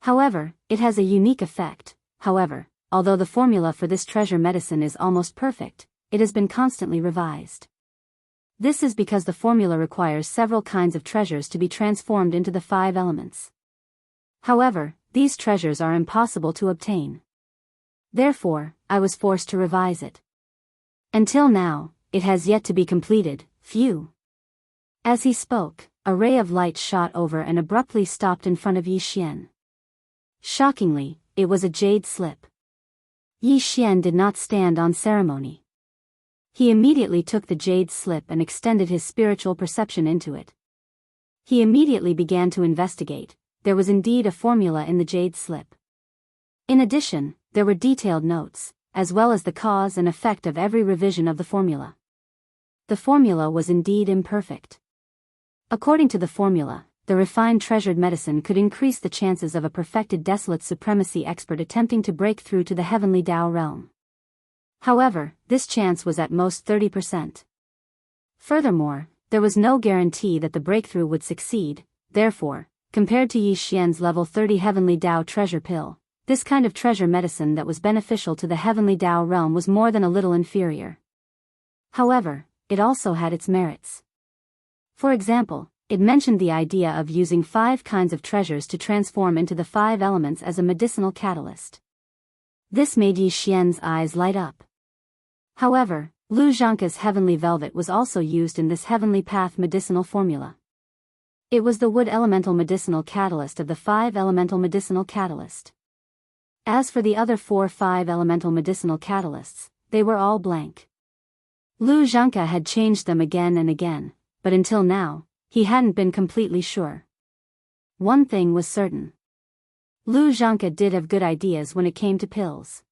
However, it has a unique effect. However, although the formula for this treasure medicine is almost perfect, it has been constantly revised. This is because the formula requires several kinds of treasures to be transformed into the 5 elements. However, these treasures are impossible to obtain. Therefore, I was forced to revise it. Until now, it has yet to be completed. Phew." As he spoke, a ray of light shot over and abruptly stopped in front of Yi Xian. Shockingly, it was a jade slip. Yi Xian did not stand on ceremony. He immediately took the jade slip and extended his spiritual perception into it. He immediately began to investigate. There was indeed a formula in the jade slip. In addition, there were detailed notes, as well as the cause and effect of every revision of the formula. The formula was indeed imperfect. According to the formula, the refined treasured medicine could increase the chances of a perfected desolate supremacy expert attempting to break through to the heavenly Dao realm. However, this chance was at most 30%. Furthermore, there was no guarantee that the breakthrough would succeed. Therefore, compared to Yi Xian's level 30 Heavenly Dao treasure pill, this kind of treasure medicine that was beneficial to the Heavenly Dao realm was more than a little inferior. However, it also had its merits. For example, it mentioned the idea of using 5 kinds of treasures to transform into the 5 elements as a medicinal catalyst. This made Yi Xian's eyes light up. However, Lu Xianxia's heavenly velvet was also used in this heavenly path medicinal formula. It was the wood elemental medicinal catalyst of the 5 elemental medicinal catalyst. As for the other 4-5 elemental medicinal catalysts, they were all blank. Lu Xianxia had changed them again and again, but until now, he hadn't been completely sure. One thing was certain. Lu Xianxia did have good ideas when it came to pills.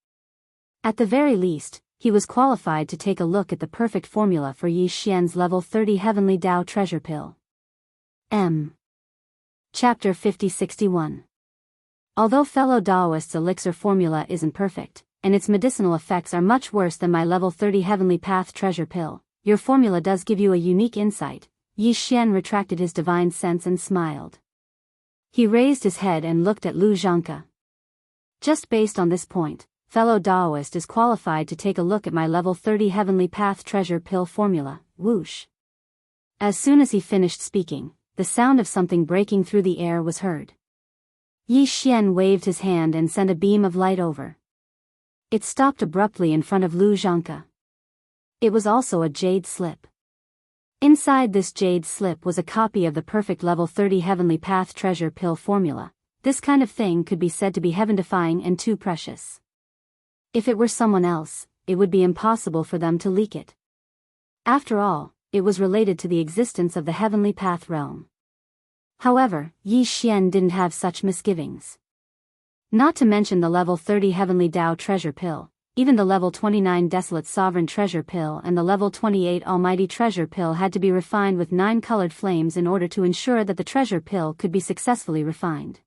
At the very least, he was qualified to take a look at the perfect formula for Yi Xian's level 30 Heavenly Dao treasure pill. Chapter 5061. Although fellow Daoist's elixir formula isn't perfect, and its medicinal effects are much worse than my level 30 Heavenly Path treasure pill, your formula does give you a unique insight. Yi Xian retracted his divine sense and smiled. He raised his head and looked at Lu Xianxia. Just based on this point, fellow Daoist is qualified to take a look at my level 30 Heavenly Path treasure pill formula. Whoosh. As soon as he finished speaking, the sound of something breaking through the air was heard. Yi Xian waved his hand and sent a beam of light over. It stopped abruptly in front of Lu Xianxia. It was also a jade slip. Inside this jade slip was a copy of the perfect level 30 Heavenly Path treasure pill formula. This kind of thing could be said to be heaven-defying and too precious. If it were someone else, it would be impossible for them to leak it. After all, it was related to the existence of the Heavenly Path realm. However, Yi Xian didn't have such misgivings. Not to mention the level 30 Heavenly Dao treasure pill, even the level 29 Desolate Sovereign treasure pill and the level 28 Almighty treasure pill had to be refined with 9 colored flames in order to ensure that the treasure pill could be successfully refined.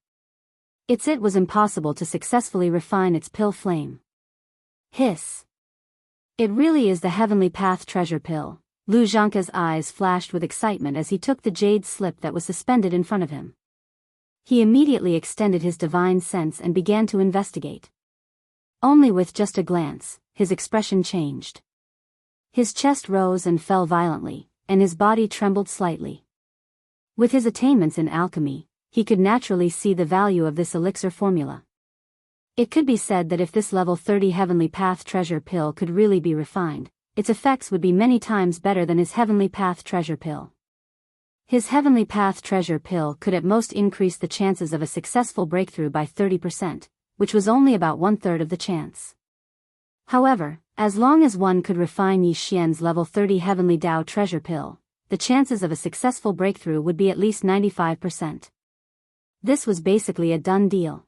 It was impossible to successfully refine its pill flame. Hiss. It really is the Heavenly Path treasure pill. Lu Xianxia's eyes flashed with excitement as he took the jade slip that was suspended in front of him. He immediately extended his divine sense and began to investigate. Only with just a glance, his expression changed. His chest rose and fell violently, and his body trembled slightly. With his attainments in alchemy, he could naturally see the value of this elixir formula. It could be said that if this level 30 Heavenly Path treasure pill could really be refined, its effects would be many times better than his Heavenly Path treasure pill. His Heavenly Path treasure pill could at most increase the chances of a successful breakthrough by 30%, which was only about 1/3 of the chance. However, as long as one could refine Yi Xian's level 30 Heavenly Dao treasure pill, the chances of a successful breakthrough would be at least 95%. This was basically a done deal.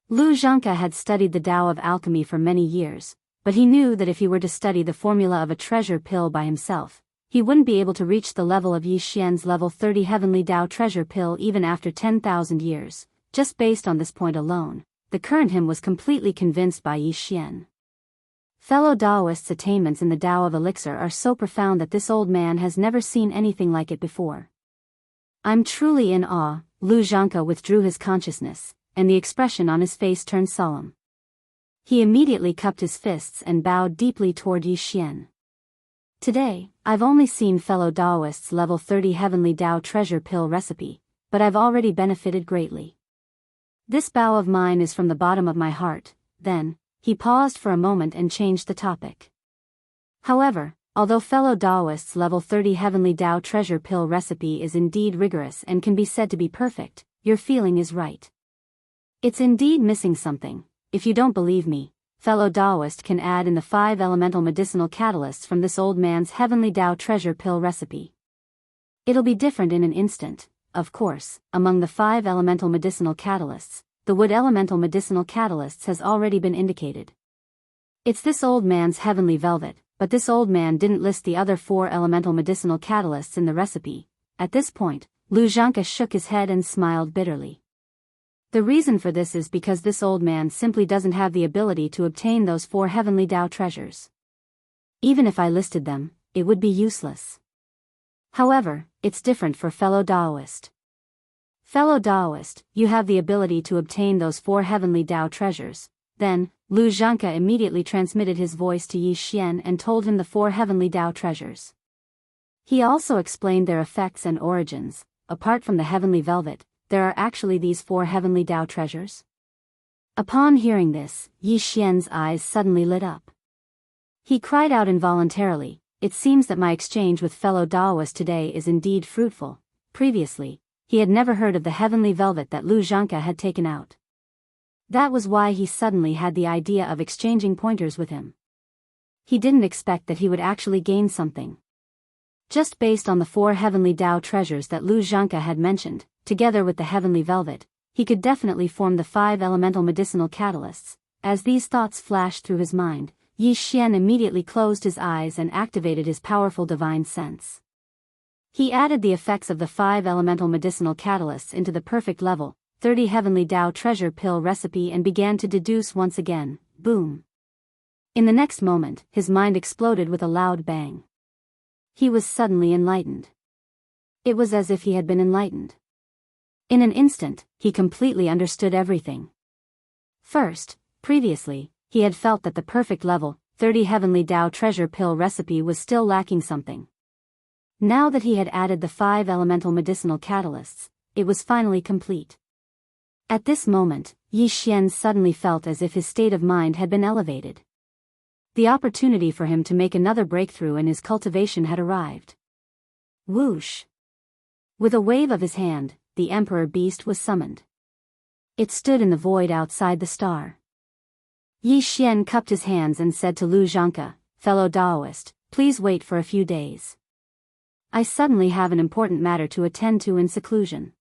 Lu Xianxia had studied the Tao of alchemy for many years, but he knew that if he were to study the formula of a treasure pill by himself, he wouldn't be able to reach the level of Yi Xian's level 30 Heavenly Dao treasure pill even after 10,000 years. Just based on this point alone, the current him was completely convinced by Yi Xian. Fellow Daoist's attainments in the Tao of elixir are so profound that this old man has never seen anything like it before. I'm truly in awe. Lu Xianxia withdrew his consciousness, and the expression on his face turned solemn. He immediately cupped his fists and bowed deeply toward Yi Xian. Today, I've only seen fellow Daoist's level 30 Heavenly Dao treasure pill recipe, but I've already benefited greatly. This bow of mine is from the bottom of my heart. Then, he paused for a moment and changed the topic. However, although fellow Daoist's level 30 Heavenly Dao treasure pill recipe is indeed rigorous and can be said to be perfect, your feeling is right. It's indeed missing something. If you don't believe me, fellow Daoist can add in the 5 elemental medicinal catalysts from this old man's Heavenly Dao treasure pill recipe. It'll be different in an instant. Of course, among the 5 elemental medicinal catalysts, the wood elemental medicinal catalysts has already been indicated. It's this old man's heavenly velvet, but this old man didn't list the other 4 elemental medicinal catalysts in the recipe. At this point, Lu Xianxia shook his head and smiled bitterly. The reason for this is because this old man simply doesn't have the ability to obtain those 4 Heavenly Dao treasures. Even if I listed them, it would be useless. However, it's different for fellow Daoist. Fellow Daoist, you have the ability to obtain those 4 Heavenly Dao treasures. Then, Lu Xianxia immediately transmitted his voice to Yi Xian and told him the 4 Heavenly Dao treasures. He also explained their effects and origins. Apart from the Heavenly Velvet, there are actually these 4 Heavenly Dao treasures. Upon hearing this, Yi Xian's eyes suddenly lit up. He cried out involuntarily, "It seems that my exchange with fellow Daoist today is indeed fruitful." Previously, he had never heard of the Heavenly Velvet that Lu Xianxia had taken out. That was why he suddenly had the idea of exchanging pointers with him. He didn't expect that he would actually gain something. Just based on the 4 Heavenly Dao treasures that Lu Xianxia had mentioned, together with the Heavenly Velvet, he could definitely form the 5 elemental medicinal catalysts. As these thoughts flashed through his mind, Yi Xian immediately closed his eyes and activated his powerful divine sense. He added the effects of the 5 elemental medicinal catalysts into the perfect level 30 Heavenly Dao treasure pill recipe and began to deduce once again. Boom. In the next moment, his mind exploded with a loud bang. He was suddenly enlightened. It was as if he had been enlightened. In an instant, he completely understood everything. First, previously, he had felt that the perfect level 30 Heavenly Dao treasure pill recipe was still lacking something. Now that he had added the 5 elemental medicinal catalysts, it was finally complete. At this moment, Yi Xian suddenly felt as if his state of mind had been elevated. The opportunity for him to make another breakthrough in his cultivation had arrived. Whoosh! With a wave of his hand, the Emperor Beast was summoned. It stood in the void outside the star. Yi Xian cupped his hands and said to Lu Xianxia, "Fellow Daoist, please wait for a few days. I suddenly have an important matter to attend to in seclusion.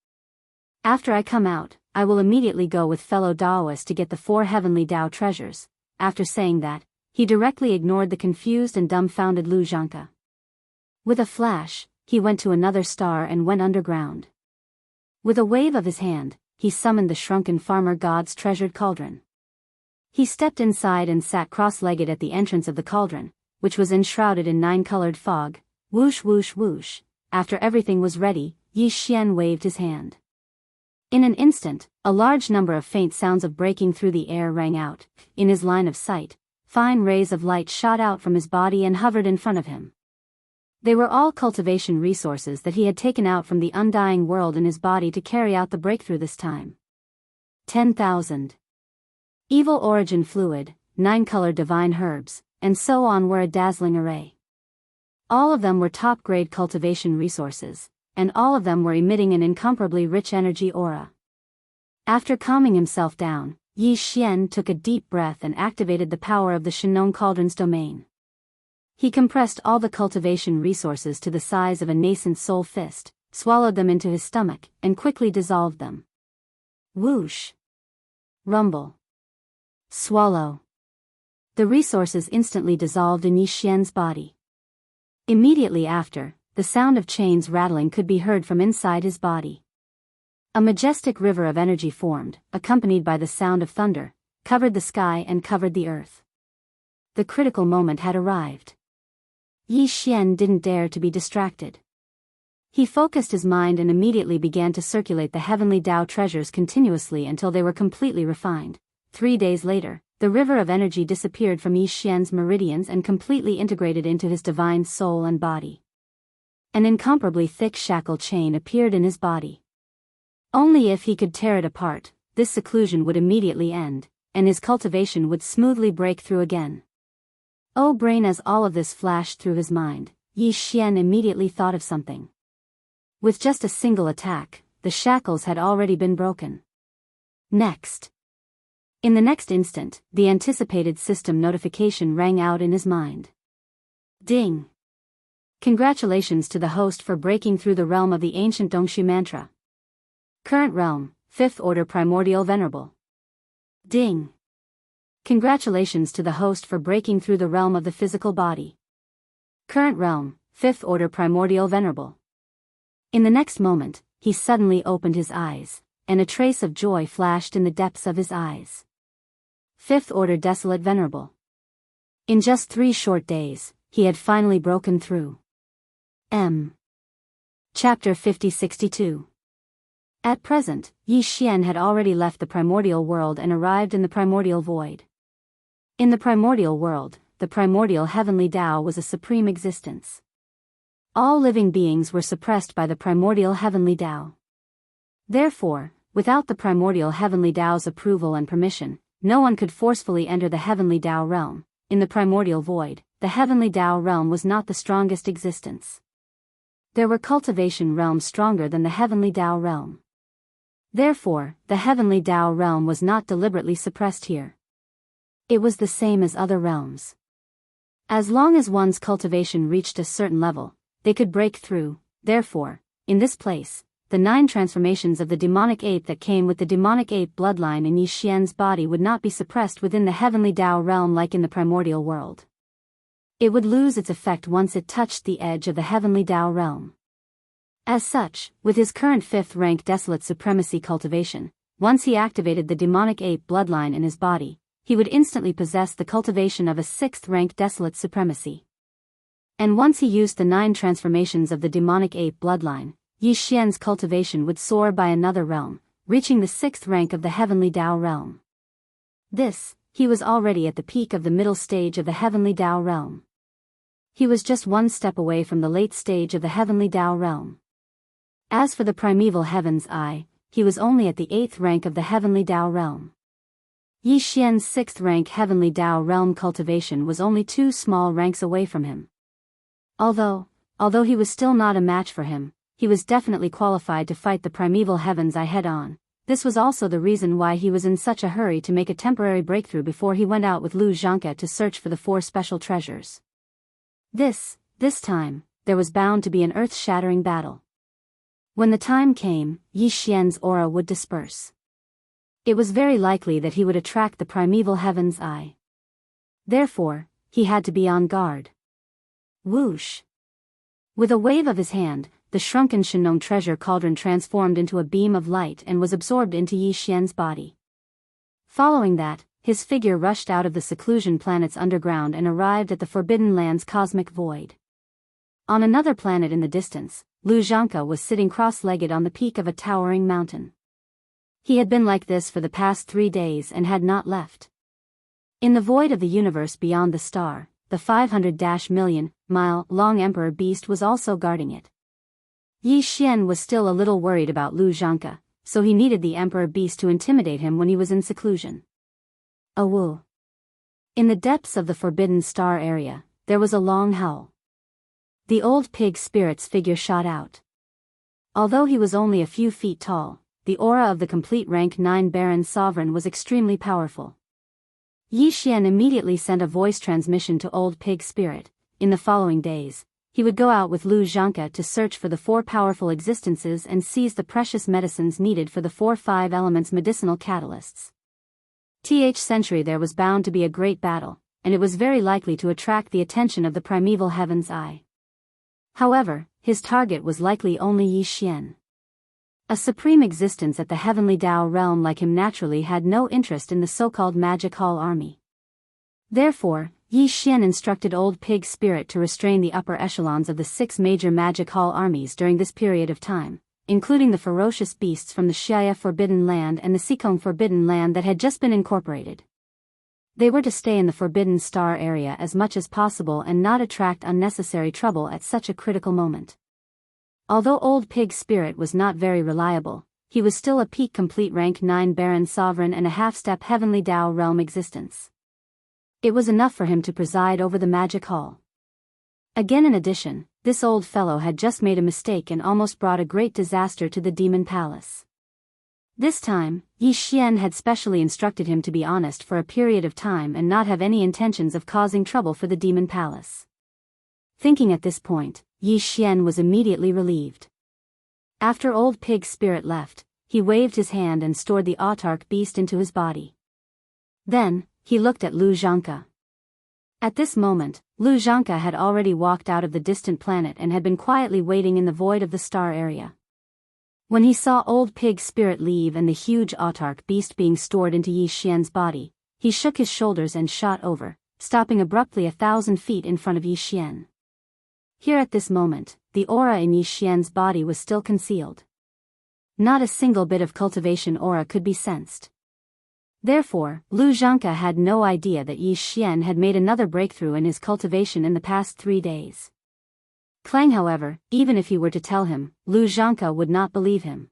After I come out, I will immediately go with fellow Daoist to get the 4 Heavenly Dao treasures." After saying that, he directly ignored the confused and dumbfounded Lu Xianxia. With a flash, he went to another star and went underground. With a wave of his hand, he summoned the shrunken farmer god's treasured cauldron. He stepped inside and sat cross-legged at the entrance of the cauldron, which was enshrouded in 9-colored fog. Whoosh whoosh whoosh. After everything was ready, Yi Xian waved his hand. In an instant, a large number of faint sounds of breaking through the air rang out. In his line of sight, fine rays of light shot out from his body and hovered in front of him. They were all cultivation resources that he had taken out from the undying world in his body to carry out the breakthrough this time. 10,000. Evil origin fluid, 9-colored divine herbs, and so on were a dazzling array. All of them were top-grade cultivation resources. and all of them were emitting an incomparably rich energy aura. After calming himself down, Yi Xian took a deep breath and activated the power of the Shenong Cauldron's domain. He compressed all the cultivation resources to the size of a nascent soul fist, swallowed them into his stomach, and quickly dissolved them. Whoosh! Rumble! Swallow! The resources instantly dissolved in Yi Xian's body. Immediately after, the sound of chains rattling could be heard from inside his body. A majestic river of energy formed, accompanied by the sound of thunder, covered the sky and covered the earth. The critical moment had arrived. Yi Xian didn't dare to be distracted. He focused his mind and immediately began to circulate the heavenly Tao treasures continuously until they were completely refined. 3 days later, the river of energy disappeared from Yi Xian's meridians and completely integrated into his divine soul and body. An incomparably thick shackle chain appeared in his body. Only if he could tear it apart, this seclusion would immediately end, and his cultivation would smoothly break through again. Oh brain! As all of this flashed through his mind, Yi Xian immediately thought of something. With just a single attack, the shackles had already been broken. Next. In the next instant, the anticipated system notification rang out in his mind. Ding! Congratulations to the host for breaking through the realm of the ancient Dongshu mantra. Current realm, 5th Order Primordial Venerable. Ding! Congratulations to the host for breaking through the realm of the physical body. Current realm, 5th Order Primordial Venerable. In the next moment, he suddenly opened his eyes, and a trace of joy flashed in the depths of his eyes. 5th Order Desolate Venerable. In just 3 short days, he had finally broken through. Chapter 5062. At present, Yi Xian had already left the primordial world and arrived in the primordial void. In the primordial world, the primordial heavenly Tao was a supreme existence. All living beings were suppressed by the primordial heavenly Tao. Therefore, without the primordial heavenly Tao's approval and permission, no one could forcefully enter the heavenly Tao realm. In the primordial void, the heavenly Tao realm was not the strongest existence. There were cultivation realms stronger than the heavenly Tao realm. Therefore, the heavenly Tao realm was not deliberately suppressed here. It was the same as other realms. As long as one's cultivation reached a certain level, they could break through. Therefore, in this place, the 9 transformations of the demonic ape that came with the demonic ape bloodline in Yi Xian's body would not be suppressed within the heavenly Tao realm like in the primordial world. It would lose its effect once it touched the edge of the heavenly Tao realm. As such, with his current 5th rank desolate supremacy cultivation, once he activated the demonic ape bloodline in his body, he would instantly possess the cultivation of a 6th rank desolate supremacy. And once he used the 9 transformations of the demonic ape bloodline, Yi Xian's cultivation would soar by another realm, reaching the 6th rank of the heavenly Tao realm. He was already at the peak of the middle stage of the heavenly Tao realm. He was just 1 step away from the late stage of the heavenly Tao realm. As for the primeval heaven's eye, he was only at the 8th rank of the heavenly Tao realm. Yi Xian's 6th rank heavenly Tao realm cultivation was only 2 small ranks away from him. Although he was still not a match for him, he was definitely qualified to fight the primeval heaven's eye head-on. This was also the reason why he was in such a hurry to make a temporary breakthrough before he went out with Wuxia Xianxia to search for the 4 special treasures. This time, there was bound to be an earth-shattering battle. When the time came, Yi Xian's aura would disperse. It was very likely that he would attract the primeval heaven's eye. Therefore, he had to be on guard. Whoosh! With a wave of his hand, the shrunken Shenong treasure cauldron transformed into a beam of light and was absorbed into Yi Xian's body. Following that, his figure rushed out of the seclusion planet's underground and arrived at the Forbidden Land's cosmic void. On another planet in the distance, Wuxia Xianxia was sitting cross-legged on the peak of a towering mountain. He had been like this for the past 3 days and had not left. In the void of the universe beyond the star, the 500-million-mile-long Emperor Beast was also guarding it. Yi Xian was still a little worried about Wuxia Xianxia, so he needed the Emperor Beast to intimidate him when he was in seclusion. Awoo! In the depths of the Forbidden Star area, there was a long howl. The old pig spirit's figure shot out. Although he was only a few feet tall, the aura of the complete rank 9 Baron Sovereign was extremely powerful. Yi Xian immediately sent a voice transmission to Old Pig Spirit. In the following days, he would go out with Lu Zhanke to search for the 4 powerful existences and seize the precious medicines needed for the 4-5 elements medicinal catalysts. Century there was bound to be a great battle, and it was very likely to attract the attention of the primeval Heaven's Eye. However, his target was likely only Yi Xian. A supreme existence at the heavenly Dao realm like him naturally had no interest in the so-called Magic Hall army. Therefore, Yi Xian instructed Old Pig Spirit to restrain the upper echelons of the 6 major Magic Hall armies during this period of time, including the ferocious beasts from the Xia Forbidden Land and the Sikong Forbidden Land that had just been incorporated. They were to stay in the Forbidden Star area as much as possible and not attract unnecessary trouble at such a critical moment. Although Old Pig Spirit was not very reliable, he was still a peak complete rank 9 Baron Sovereign and a half-step Heavenly Dao realm existence. It was enough for him to preside over the Magic Hall. Again, in addition, this old fellow had just made a mistake and almost brought a great disaster to the Demon Palace. This time, Yi Xian had specially instructed him to be honest for a period of time and not have any intentions of causing trouble for the Demon Palace. Thinking at this point, Yi Xian was immediately relieved. After Old Pig Spirit left, he waved his hand and stored the autarch beast into his body. Then, he looked at Lu Zhanke. At this moment, Lu Zhanke had already walked out of the distant planet and had been quietly waiting in the void of the star area. When he saw Old Pig Spirit leave and the huge autarch beast being stored into Yi Xian's body, he shook his shoulders and shot over, stopping abruptly 1,000 feet in front of Yi Xian. Here at this moment, the aura in Yi Xian's body was still concealed. Not a single bit of cultivation aura could be sensed. Therefore, Lu Zhanke had no idea that Yi Xian had made another breakthrough in his cultivation in the past 3 days. Clang, however, even if he were to tell him, Lu Zhanke would not believe him.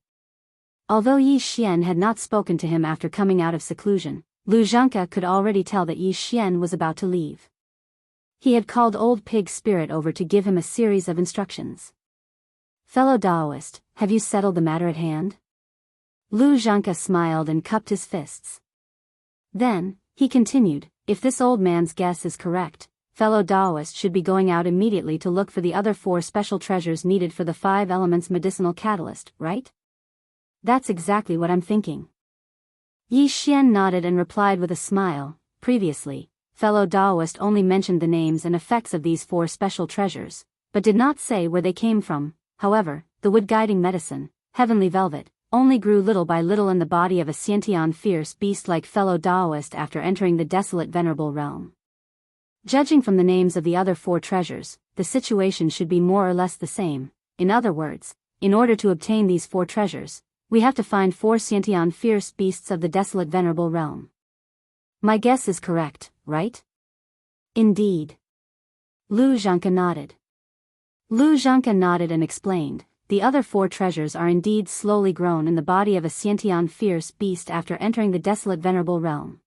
Although Yi Xian had not spoken to him after coming out of seclusion, Lu Zhanke could already tell that Yi Xian was about to leave. He had called Old Pig Spirit over to give him a series of instructions. "Fellow Daoist, have you settled the matter at hand?" Lu Zhanke smiled and cupped his fists. Then, he continued, "If this old man's guess is correct, fellow Daoist should be going out immediately to look for the other 4 special treasures needed for the 5 elements medicinal catalyst, right?" "That's exactly what I'm thinking." Yi Xian nodded and replied with a smile. Previously, fellow Daoist only mentioned the names and effects of these 4 special treasures, but did not say where they came from. However, the wood-guiding medicine, heavenly velvet, only grew little by little in the body of a Xiantian fierce beast like fellow Daoist after entering the desolate venerable realm. Judging from the names of the other 4 treasures, the situation should be more or less the same. In other words, in order to obtain these 4 treasures, we have to find 4 Xiantian fierce beasts of the desolate venerable realm. My guess is correct, right? Indeed. Lu Zhanke nodded. Lu Zhanke nodded and explained, the other 4 treasures are indeed slowly grown in the body of a Xiantian fierce beast after entering the desolate venerable realm.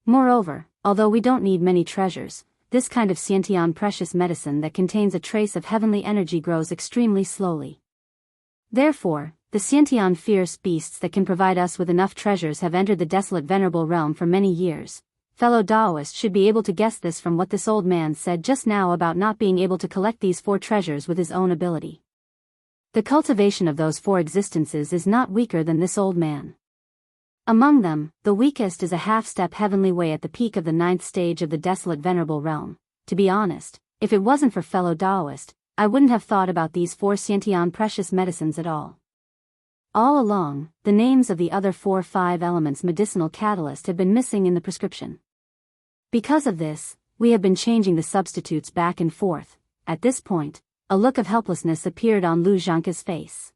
Moreover, although we don't need many treasures, this kind of Xiantian precious medicine that contains a trace of heavenly energy grows extremely slowly. Therefore, the Xiantian fierce beasts that can provide us with enough treasures have entered the desolate venerable realm for many years. Fellow Daoist should be able to guess this from what this old man said just now about not being able to collect these 4 treasures with his own ability. The cultivation of those 4 existences is not weaker than this old man. Among them, the weakest is a half-step heavenly way at the peak of the 9th stage of the desolate venerable realm. To be honest, if it wasn't for fellow Daoist, I wouldn't have thought about these 4 Xiantian precious medicines at all. All along, the names of the other 4-5 elements medicinal catalyst have been missing in the prescription. Because of this, we have been changing the substitutes back and forth. At this point, a look of helplessness appeared on Lu Zhanke's face.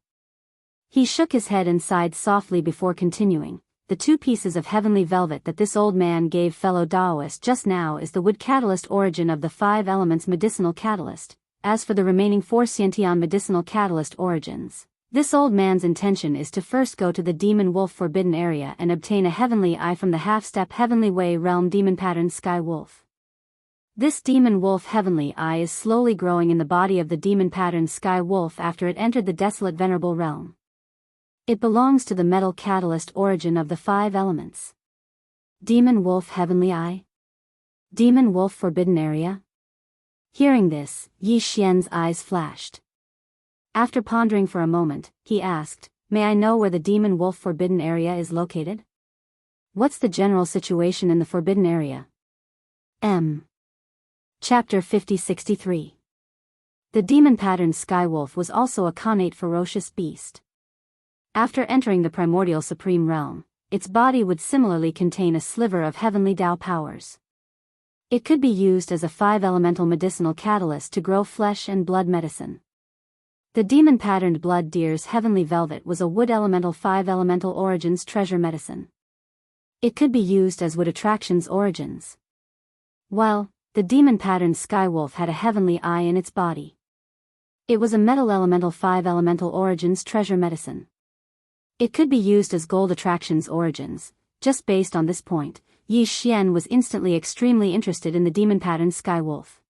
He shook his head and sighed softly before continuing. The 2 pieces of heavenly velvet that this old man gave fellow Daoist just now is the wood catalyst origin of the 5 elements medicinal catalyst. As for the remaining 4 Xiantian medicinal catalyst origins, this old man's intention is to first go to the Demon Wolf Forbidden Area and obtain a heavenly eye from the half-step heavenly way realm demon pattern Sky Wolf. This demon wolf heavenly eye is slowly growing in the body of the demon-patterned sky wolf after it entered the desolate venerable realm. It belongs to the metal catalyst origin of the 5 elements. Demon wolf heavenly eye? Demon wolf forbidden area? Hearing this, Yi Xian's eyes flashed. After pondering for a moment, he asked, "May I know where the demon wolf forbidden area is located? What's the general situation in the forbidden area?" Chapter 5063. The demon-patterned skywolf was also a connate ferocious beast. After entering the primordial supreme realm, its body would similarly contain a sliver of heavenly Tao powers. It could be used as a 5-elemental medicinal catalyst to grow flesh and blood medicine. The demon-patterned blood deer's heavenly velvet was a wood elemental 5-elemental origins treasure medicine. It could be used as wood attractions origins. While the demon-patterned skywolf had a heavenly eye in its body. It was a metal elemental 5-elemental origins treasure medicine. It could be used as gold attractions origins. Just based on this point, Yi Xian was instantly extremely interested in the demon-patterned skywolf.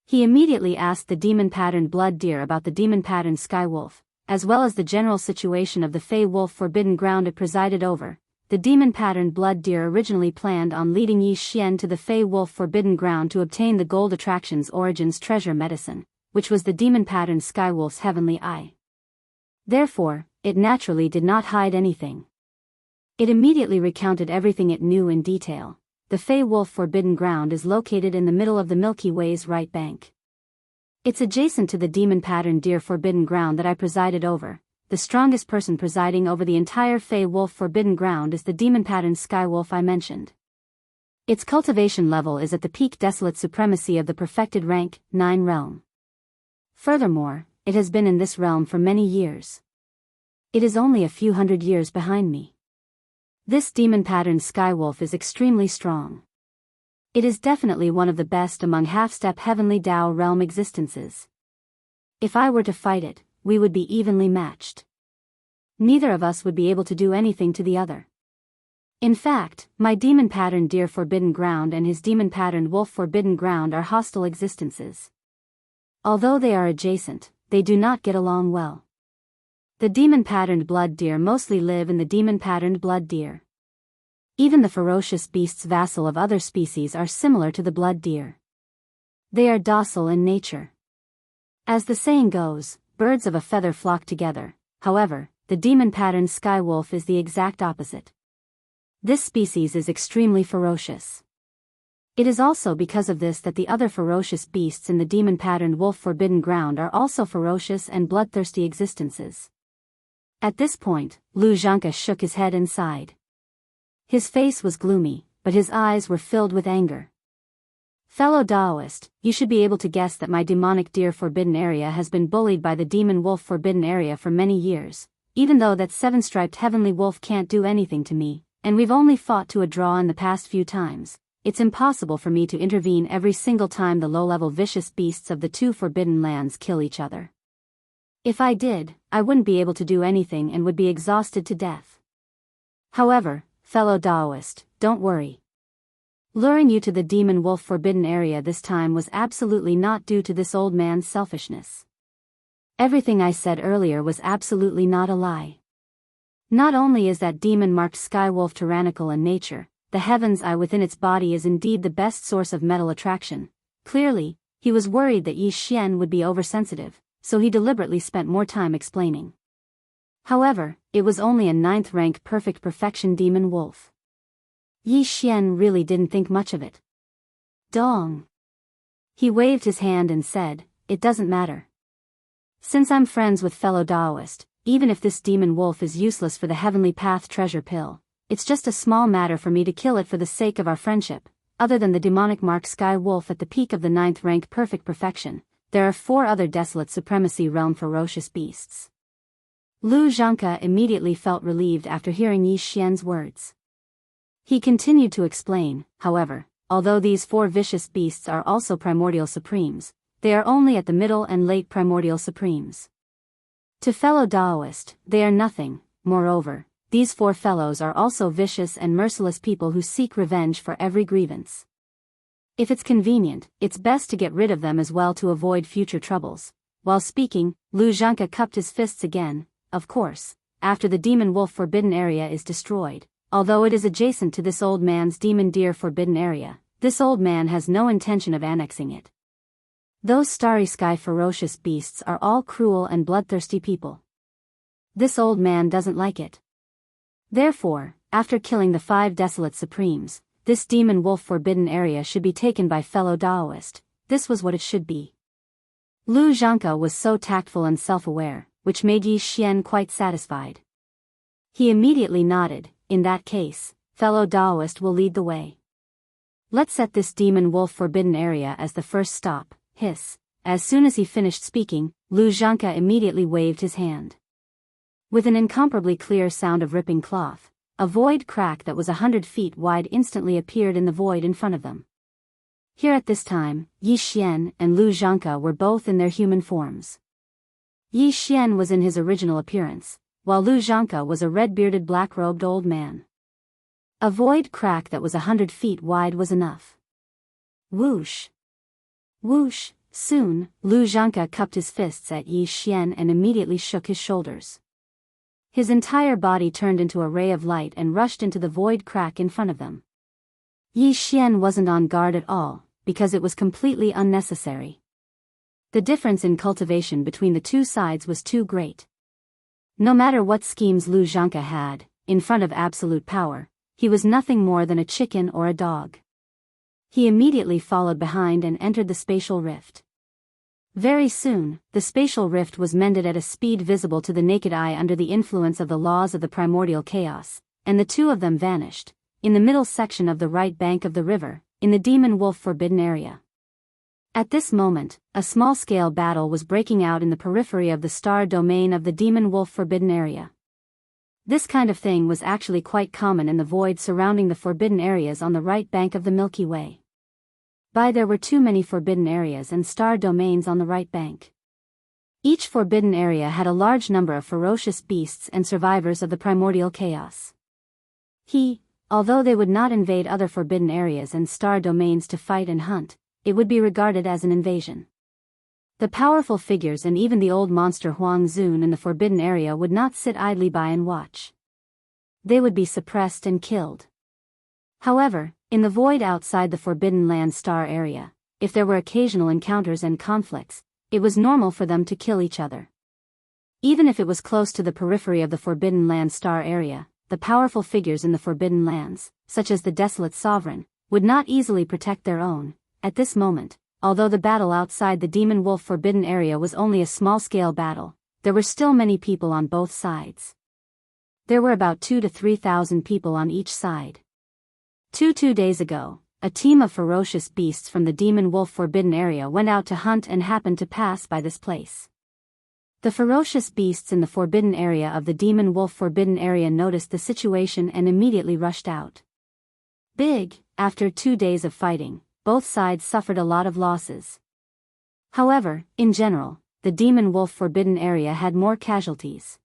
He immediately asked the demon-patterned blood deer about the demon-patterned skywolf, as well as the general situation of the Fey Wolf forbidden ground it presided over. The demon-patterned blood deer originally planned on leading Yi Xian to the Fey Wolf forbidden ground to obtain the gold attractions origins treasure medicine, which was the demon-patterned skywolf's heavenly eye. Therefore, it naturally did not hide anything. It immediately recounted everything it knew in detail. The Fey Wolf forbidden ground is located in the middle of the Milky Way's right bank. It's adjacent to the demon-patterned deer forbidden ground that I presided over. The strongest person presiding over the entire Fey Wolf forbidden ground is the demon-patterned skywolf I mentioned. Its cultivation level is at the peak desolate supremacy of the perfected rank 9 realm. Furthermore, it has been in this realm for many years. It is only a few hundred years behind me. This demon-patterned skywolf is extremely strong. It is definitely one of the best among half-step heavenly Tao realm existences. If I were to fight it, we would be evenly matched. Neither of us would be able to do anything to the other. In fact, my demon-patterned deer forbidden ground and his demon-patterned wolf forbidden ground are hostile existences. Although they are adjacent, they do not get along well. The demon-patterned blood deer mostly live in the demon-patterned blood deer. Even the ferocious beasts vassal of other species are similar to the blood deer. They are docile in nature. As the saying goes, birds of a feather flock together. However, the demon-patterned skywolf is the exact opposite. This species is extremely ferocious. It is also because of this that the other ferocious beasts in the demon-patterned wolf forbidden ground are also ferocious and bloodthirsty existences. At this point, Lu Zhanka shook his head and sighed. His face was gloomy, but his eyes were filled with anger. "Fellow Daoist, you should be able to guess that my demonic deer forbidden area has been bullied by the demon wolf forbidden area for many years, even though that 7-striped heavenly wolf can't do anything to me, and we've only fought to a draw in the past few times. It's impossible for me to intervene every single time the low-level vicious beasts of the 2 forbidden lands kill each other. If I did, I wouldn't be able to do anything and would be exhausted to death. However, fellow Daoist, don't worry. Luring you to the demon wolf forbidden area this time was absolutely not due to this old man's selfishness. Everything I said earlier was absolutely not a lie. Not only is that demon-marked skywolf tyrannical in nature, the heaven's eye within its body is indeed the best source of metal attraction. Clearly, he was worried that Yi Xian would be oversensitive, so he deliberately spent more time explaining. However, it was only a 9th rank perfect perfection demon wolf. Yi Xian really didn't think much of it. Dong. He waved his hand and said, "It doesn't matter. Since I'm friends with fellow Daoist, even if this demon wolf is useless for the heavenly path treasure pill, it's just a small matter for me to kill it for the sake of our friendship. Other than the demonic mark sky wolf at the peak of the 9th rank perfect perfection, there are 4 other desolate supremacy realm ferocious beasts." Lu Zhanka immediately felt relieved after hearing Yi Xian's words. He continued to explain, however, although these 4 vicious beasts are also primordial supremes, they are only at the middle and late primordial supremes. To fellow Daoist, they are nothing. Moreover, these 4 fellows are also vicious and merciless people who seek revenge for every grievance. If it's convenient, it's best to get rid of them as well to avoid future troubles. While speaking, Lu Xianxia cupped his fists again, of course, after the demon wolf forbidden area is destroyed. Although it is adjacent to this old man's demon deer forbidden area, this old man has no intention of annexing it. Those starry sky ferocious beasts are all cruel and bloodthirsty people. This old man doesn't like it. Therefore, after killing the 5 desolate supremes, this demon wolf forbidden area should be taken by fellow Daoist. This was what it should be. Lu Xianxia was so tactful and self-aware, which made Yi Xian quite satisfied. He immediately nodded. In that case, fellow Daoist will lead the way. Let's set this demon wolf forbidden area as the first stop. Hiss. As soon as he finished speaking, Lu Xianxia immediately waved his hand. With an incomparably clear sound of ripping cloth, a void crack that was 100 feet wide instantly appeared in the void in front of them. Here at this time, Yi Xian and Lu Xianxia were both in their human forms. Yi Xian was in his original appearance, while Lu Xianxia was a red-bearded black-robed old man. A void crack that was 100 feet wide was enough. Whoosh! Whoosh! Soon, Lu Xianxia cupped his fists at Yi Xian and immediately shook his shoulders. His entire body turned into a ray of light and rushed into the void crack in front of them. Yi Xian wasn't on guard at all, because it was completely unnecessary. The difference in cultivation between the two sides was too great. No matter what schemes Lu Xianxia had, in front of absolute power, he was nothing more than a chicken or a dog. He immediately followed behind and entered the spatial rift. Very soon, the spatial rift was mended at a speed visible to the naked eye under the influence of the laws of the primordial chaos, and the two of them vanished, in the middle section of the right bank of the river, in the demon wolf forbidden area. At this moment, a small-scale battle was breaking out in the periphery of the star domain of the demon wolf forbidden area. This kind of thing was actually quite common in the void surrounding the forbidden areas on the right bank of the Milky Way. There were too many forbidden areas and star domains on the right bank. Each forbidden area had a large number of ferocious beasts and survivors of the primordial chaos. Although they would not invade other forbidden areas and star domains to fight and hunt, it would be regarded as an invasion. The powerful figures and even the old monster Huang Zun in the forbidden area would not sit idly by and watch. They would be suppressed and killed. However, in the void outside the Forbidden Land star area, if there were occasional encounters and conflicts, it was normal for them to kill each other. Even if it was close to the periphery of the Forbidden Land star area, the powerful figures in the Forbidden Lands, such as the Desolate Sovereign, would not easily protect their own. At this moment, although the battle outside the Demon Wolf Forbidden Area was only a small-scale battle, there were still many people on both sides. There were about 2,000 to 3,000 people on each side. 2 days ago, a team of ferocious beasts from the Demon Wolf Forbidden Area went out to hunt and happened to pass by this place. The ferocious beasts in the Forbidden Area of the Demon Wolf Forbidden Area noticed the situation and immediately rushed out. After 2 days of fighting, both sides suffered a lot of losses. However, in general, the Demon Wolf Forbidden Area had more casualties.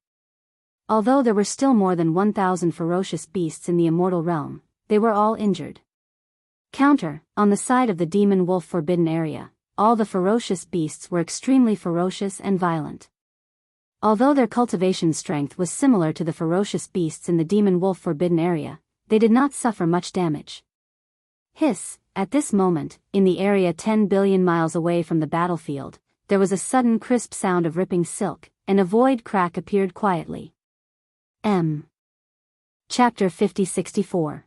Although there were still more than 1,000 ferocious beasts in the Immortal Realm, they were all injured. On the side of the Demon Wolf Forbidden Area, all the ferocious beasts were extremely ferocious and violent. Although their cultivation strength was similar to the ferocious beasts in the Demon Wolf Forbidden Area, they did not suffer much damage. At this moment, in the area 10 billion miles away from the battlefield, there was a sudden crisp sound of ripping silk, and a void crack appeared quietly. Chapter 5064.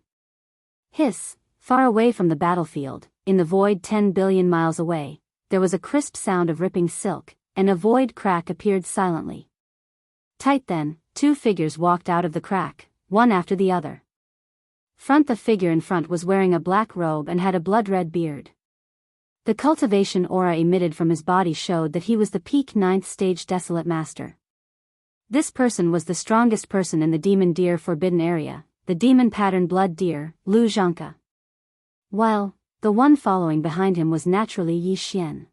Far away from the battlefield, in the void 10 billion miles away, there was a crisp sound of ripping silk, and a void crack appeared silently. Then, 2 figures walked out of the crack, one after the other. The figure in front was wearing a black robe and had a blood-red beard. The cultivation aura emitted from his body showed that he was the peak 9th stage Desolate Master. This person was the strongest person in the Demon Deer Forbidden Area, the Demon Pattern Blood Deer, Lu Xianxia. While, the one following behind him was naturally Yi Xian.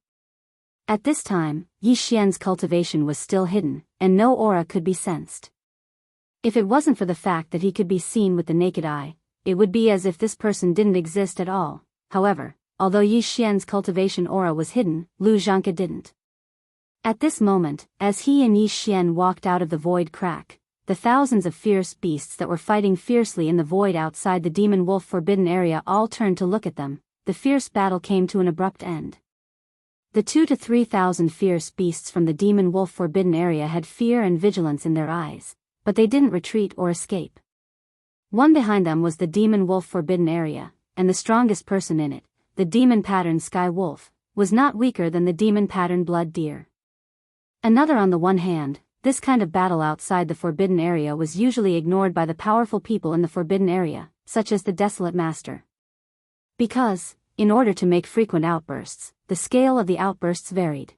At this time, Yi Xian's cultivation was still hidden, and no aura could be sensed. If it wasn't for the fact that he could be seen with the naked eye, it would be as if this person didn't exist at all. However, although Yi Xian's cultivation aura was hidden, Lu Zhanke didn't. At this moment, as he and Yi Xian walked out of the void crack, the thousands of fierce beasts that were fighting fiercely in the void outside the demon wolf forbidden area all turned to look at them. The fierce battle came to an abrupt end. The 2,000 to 3,000 fierce beasts from the demon wolf forbidden area had fear and vigilance in their eyes, but they didn't retreat or escape. One behind them was the demon wolf forbidden area, and the strongest person in it, the demon pattern sky wolf, was not weaker than the demon pattern blood deer. Another on the one hand, this kind of battle outside the forbidden area was usually ignored by the powerful people in the forbidden area, such as the Desolate Master. Because, in order to make frequent outbursts, the scale of the outbursts varied.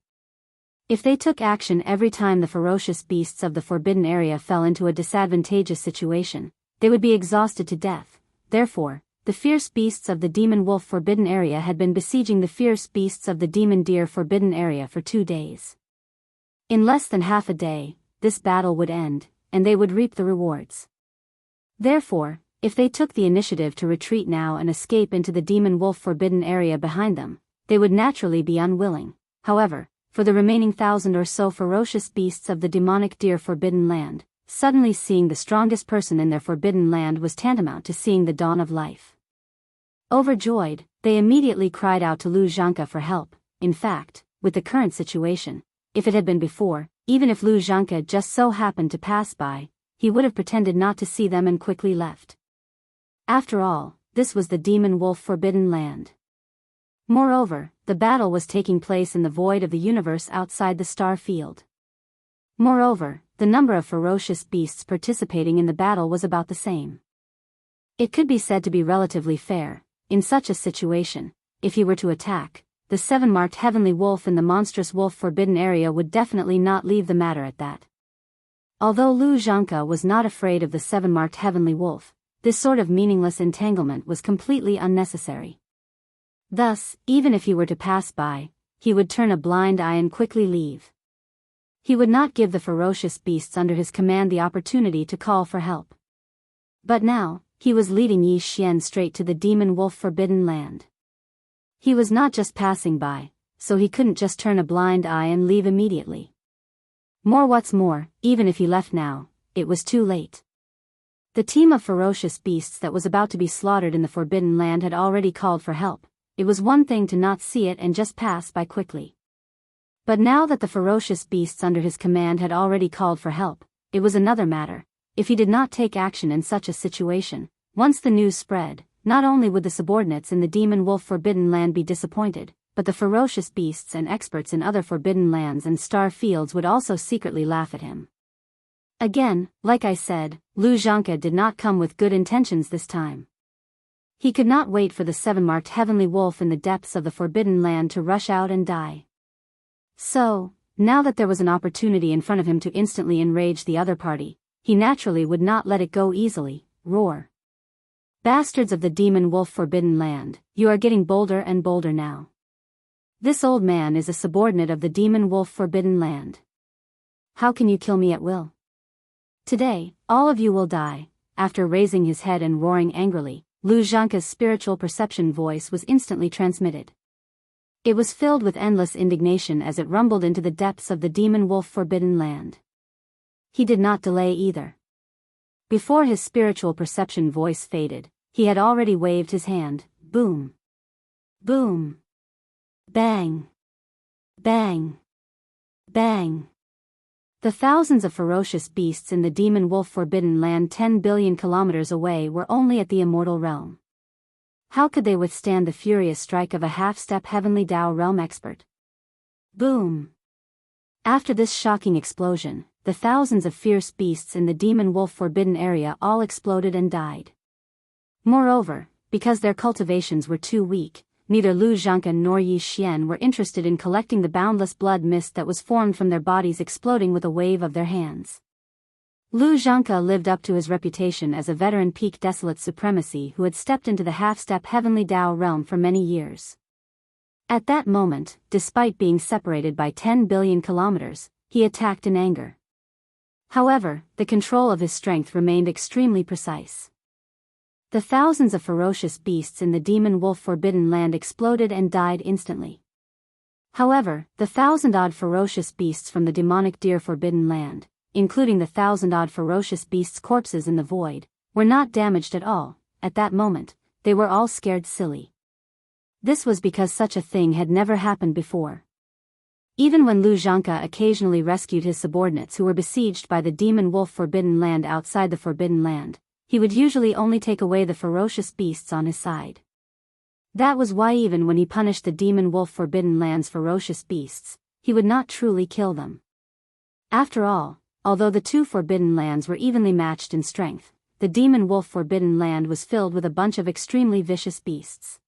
If they took action every time the ferocious beasts of the forbidden area fell into a disadvantageous situation, they would be exhausted to death. Therefore, the fierce beasts of the demon wolf forbidden area had been besieging the fierce beasts of the demon deer forbidden area for 2 days. In less than half a day, this battle would end, and they would reap the rewards. Therefore, if they took the initiative to retreat now and escape into the demon wolf forbidden area behind them, they would naturally be unwilling. However, for the remaining 1,000 or so ferocious beasts of the demonic deer forbidden land, suddenly seeing the strongest person in their forbidden land was tantamount to seeing the dawn of life. Overjoyed, they immediately cried out to Lu Zhanke for help. In fact, with the current situation, if it had been before, even if Lu Zhanke just so happened to pass by, he would have pretended not to see them and quickly left. After all, this was the demon wolf forbidden land. Moreover, the battle was taking place in the void of the universe outside the star field. Moreover, the number of ferocious beasts participating in the battle was about the same. It could be said to be relatively fair. In such a situation, if he were to attack, the 7-marked heavenly wolf in the monstrous wolf forbidden area would definitely not leave the matter at that. Although Lu Zhanke was not afraid of the 7-marked heavenly wolf, this sort of meaningless entanglement was completely unnecessary. Thus, even if he were to pass by, he would turn a blind eye and quickly leave. He would not give the ferocious beasts under his command the opportunity to call for help. But now, he was leading Yi Xian straight to the demon wolf forbidden land. He was not just passing by, so he couldn't just turn a blind eye and leave immediately. What's more, even if he left now, it was too late. The team of ferocious beasts that was about to be slaughtered in the forbidden land had already called for help. It was one thing to not see it and just pass by quickly. But now that the ferocious beasts under his command had already called for help, it was another matter. If he did not take action in such a situation, once the news spread, not only would the subordinates in the demon wolf forbidden land be disappointed, but the ferocious beasts and experts in other forbidden lands and star fields would also secretly laugh at him. Again, like I said, Lu Zhanke did not come with good intentions this time. He could not wait for the 7-marked heavenly wolf in the depths of the forbidden land to rush out and die. So, now that there was an opportunity in front of him to instantly enrage the other party, he naturally would not let it go easily. Roar. Bastards of the demon wolf forbidden land, you are getting bolder and bolder now. This old man is a subordinate of the demon wolf forbidden land. How can you kill me at will? Today, all of you will die. After raising his head and roaring angrily, Lu Zhanke's spiritual perception voice was instantly transmitted. It was filled with endless indignation as it rumbled into the depths of the demon wolf forbidden land. He did not delay either. Before his spiritual perception voice faded, he had already waved his hand. Boom. Boom. Bang. Bang. Bang. The thousands of ferocious beasts in the demon wolf forbidden land 10 billion kilometers away were only at the immortal realm. How could they withstand the furious strike of a half-step heavenly Dao realm expert? Boom. After this shocking explosion, the thousands of fierce beasts in the demon wolf forbidden area all exploded and died. Moreover, because their cultivations were too weak, neither Lu Zhanke nor Yi Xian were interested in collecting the boundless blood mist that was formed from their bodies exploding with a wave of their hands. Lu Zhanke lived up to his reputation as a veteran peak desolate supremacy who had stepped into the half-step heavenly Dao realm for many years. At that moment, despite being separated by 10 billion kilometers, he attacked in anger. However, the control of his strength remained extremely precise. The thousands of ferocious beasts in the demon wolf forbidden land exploded and died instantly. However, the 1,000-odd ferocious beasts from the demonic deer forbidden land, including the 1,000-odd ferocious beasts' corpses in the void, were not damaged at all. At that moment, they were all scared silly. This was because such a thing had never happened before. Even when Lu Zhanka occasionally rescued his subordinates who were besieged by the demon wolf forbidden land outside the forbidden land, he would usually only take away the ferocious beasts on his side. That was why even when he punished the demon wolf forbidden land's ferocious beasts, he would not truly kill them. After all, although the two forbidden lands were evenly matched in strength, the demon wolf forbidden land was filled with a bunch of extremely vicious beasts.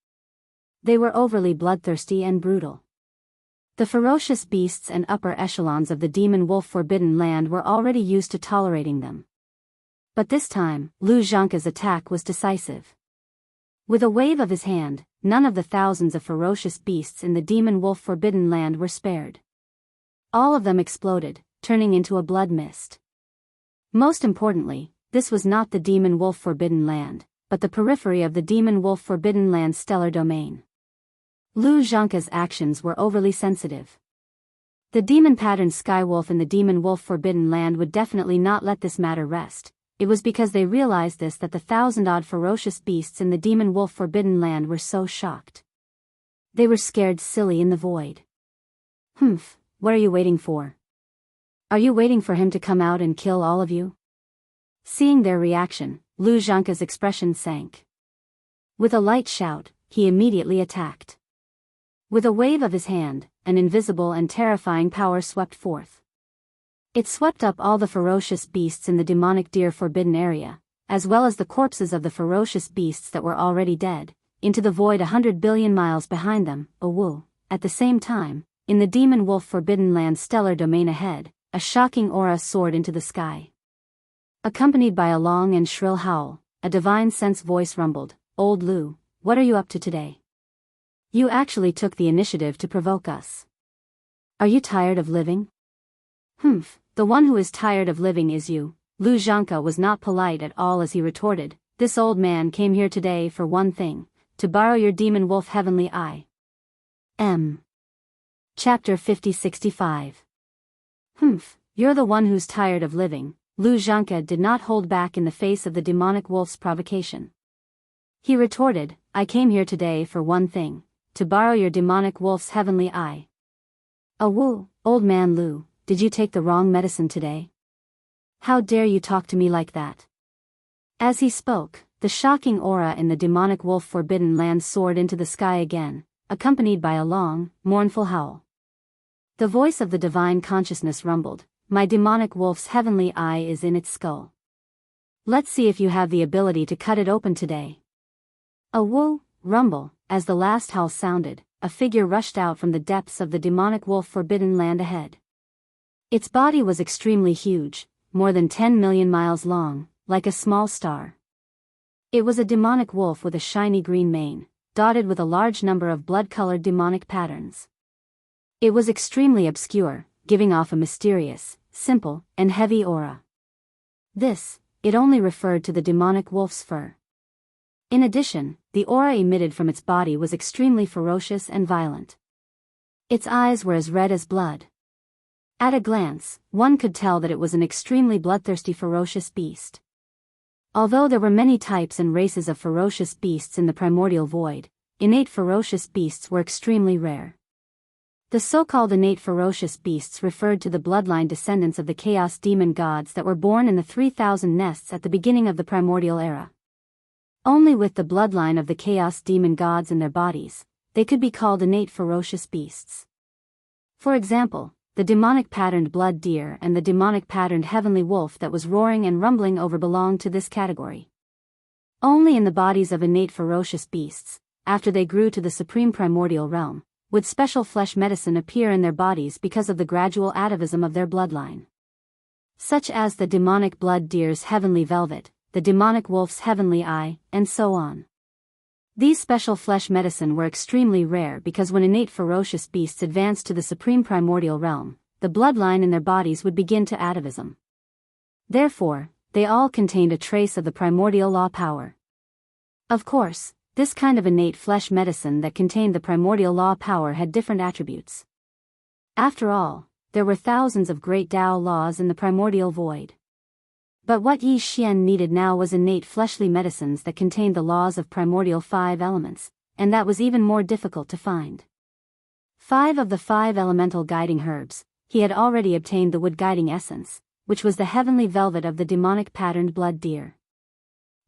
They were overly bloodthirsty and brutal. The ferocious beasts and upper echelons of the demon wolf forbidden land were already used to tolerating them. But this time, Lu Zhanka's attack was decisive. With a wave of his hand, none of the thousands of ferocious beasts in the demon wolf forbidden land were spared. All of them exploded, turning into a blood mist. Most importantly, this was not the demon wolf forbidden land, but the periphery of the demon wolf forbidden land's stellar domain. Lu Zhanka's actions were overly sensitive. The demon-patterned skywolf in the demon wolf forbidden land would definitely not let this matter rest. It was because they realized this that the 1,000-odd ferocious beasts in the demon wolf forbidden land were so shocked. They were scared silly in the void. What are you waiting for? Are you waiting for him to come out and kill all of you? Seeing their reaction, Lu Zhanka's expression sank. With a light shout, he immediately attacked. With a wave of his hand, an invisible and terrifying power swept forth. It swept up all the ferocious beasts in the demonic deer forbidden area, as well as the corpses of the ferocious beasts that were already dead, into the void 100 billion miles behind them. At the same time, in the demon wolf forbidden land's stellar domain ahead, a shocking aura soared into the sky. Accompanied by a long and shrill howl, a divine sense voice rumbled, "Old Lu, what are you up to today? You actually took the initiative to provoke us. Are you tired of living?" The one who is tired of living is you. Lu Zhanka was not polite at all as he retorted, "This old man came here today for one thing, to borrow your demon wolf heavenly eye." Chapter 5065. You're the one who's tired of living. Lu Zhanka did not hold back in the face of the demonic wolf's provocation. He retorted, "I came here today for one thing, to borrow your demonic wolf's heavenly eye." Old man Lu, did you take the wrong medicine today? How dare you talk to me like that? As he spoke, the shocking aura in the demonic wolf forbidden land soared into the sky again, accompanied by a long, mournful howl. The voice of the divine consciousness rumbled, "My demonic wolf's heavenly eye is in its skull. Let's see if you have the ability to cut it open today." Rumble, as the last howl sounded, a figure rushed out from the depths of the demonic wolf forbidden land ahead. Its body was extremely huge, more than 10 million miles long, like a small star. It was a demonic wolf with a shiny green mane, dotted with a large number of blood-colored demonic patterns. It was extremely obscure, giving off a mysterious, simple, and heavy aura. It only referred to the demonic wolf's fur. In addition, the aura emitted from its body was extremely ferocious and violent. Its eyes were as red as blood. At a glance, one could tell that it was an extremely bloodthirsty ferocious beast. Although there were many types and races of ferocious beasts in the primordial void, innate ferocious beasts were extremely rare. The so-called innate ferocious beasts referred to the bloodline descendants of the chaos demon gods that were born in the 3,000 nests at the beginning of the primordial era. Only with the bloodline of the chaos demon gods in their bodies, they could be called innate ferocious beasts. For example, the demonic patterned blood deer and the demonic patterned heavenly wolf that was roaring and rumbling over belonged to this category. Only in the bodies of innate ferocious beasts, after they grew to the supreme primordial realm, would special flesh medicine appear in their bodies because of the gradual atavism of their bloodline. Such as the demonic blood deer's heavenly velvet, the demonic wolf's heavenly eye, and so on. These special flesh medicine were extremely rare because when innate ferocious beasts advanced to the supreme primordial realm, the bloodline in their bodies would begin to atavism. Therefore, they all contained a trace of the primordial law power. Of course, this kind of innate flesh medicine that contained the primordial law power had different attributes. After all, there were thousands of great Tao laws in the primordial void. But what Yi Xian needed now was innate fleshly medicines that contained the laws of primordial 5 elements, and that was even more difficult to find. 5 of the 5 elemental guiding herbs, he had already obtained the wood guiding essence, which was the heavenly velvet of the demonic patterned blood deer.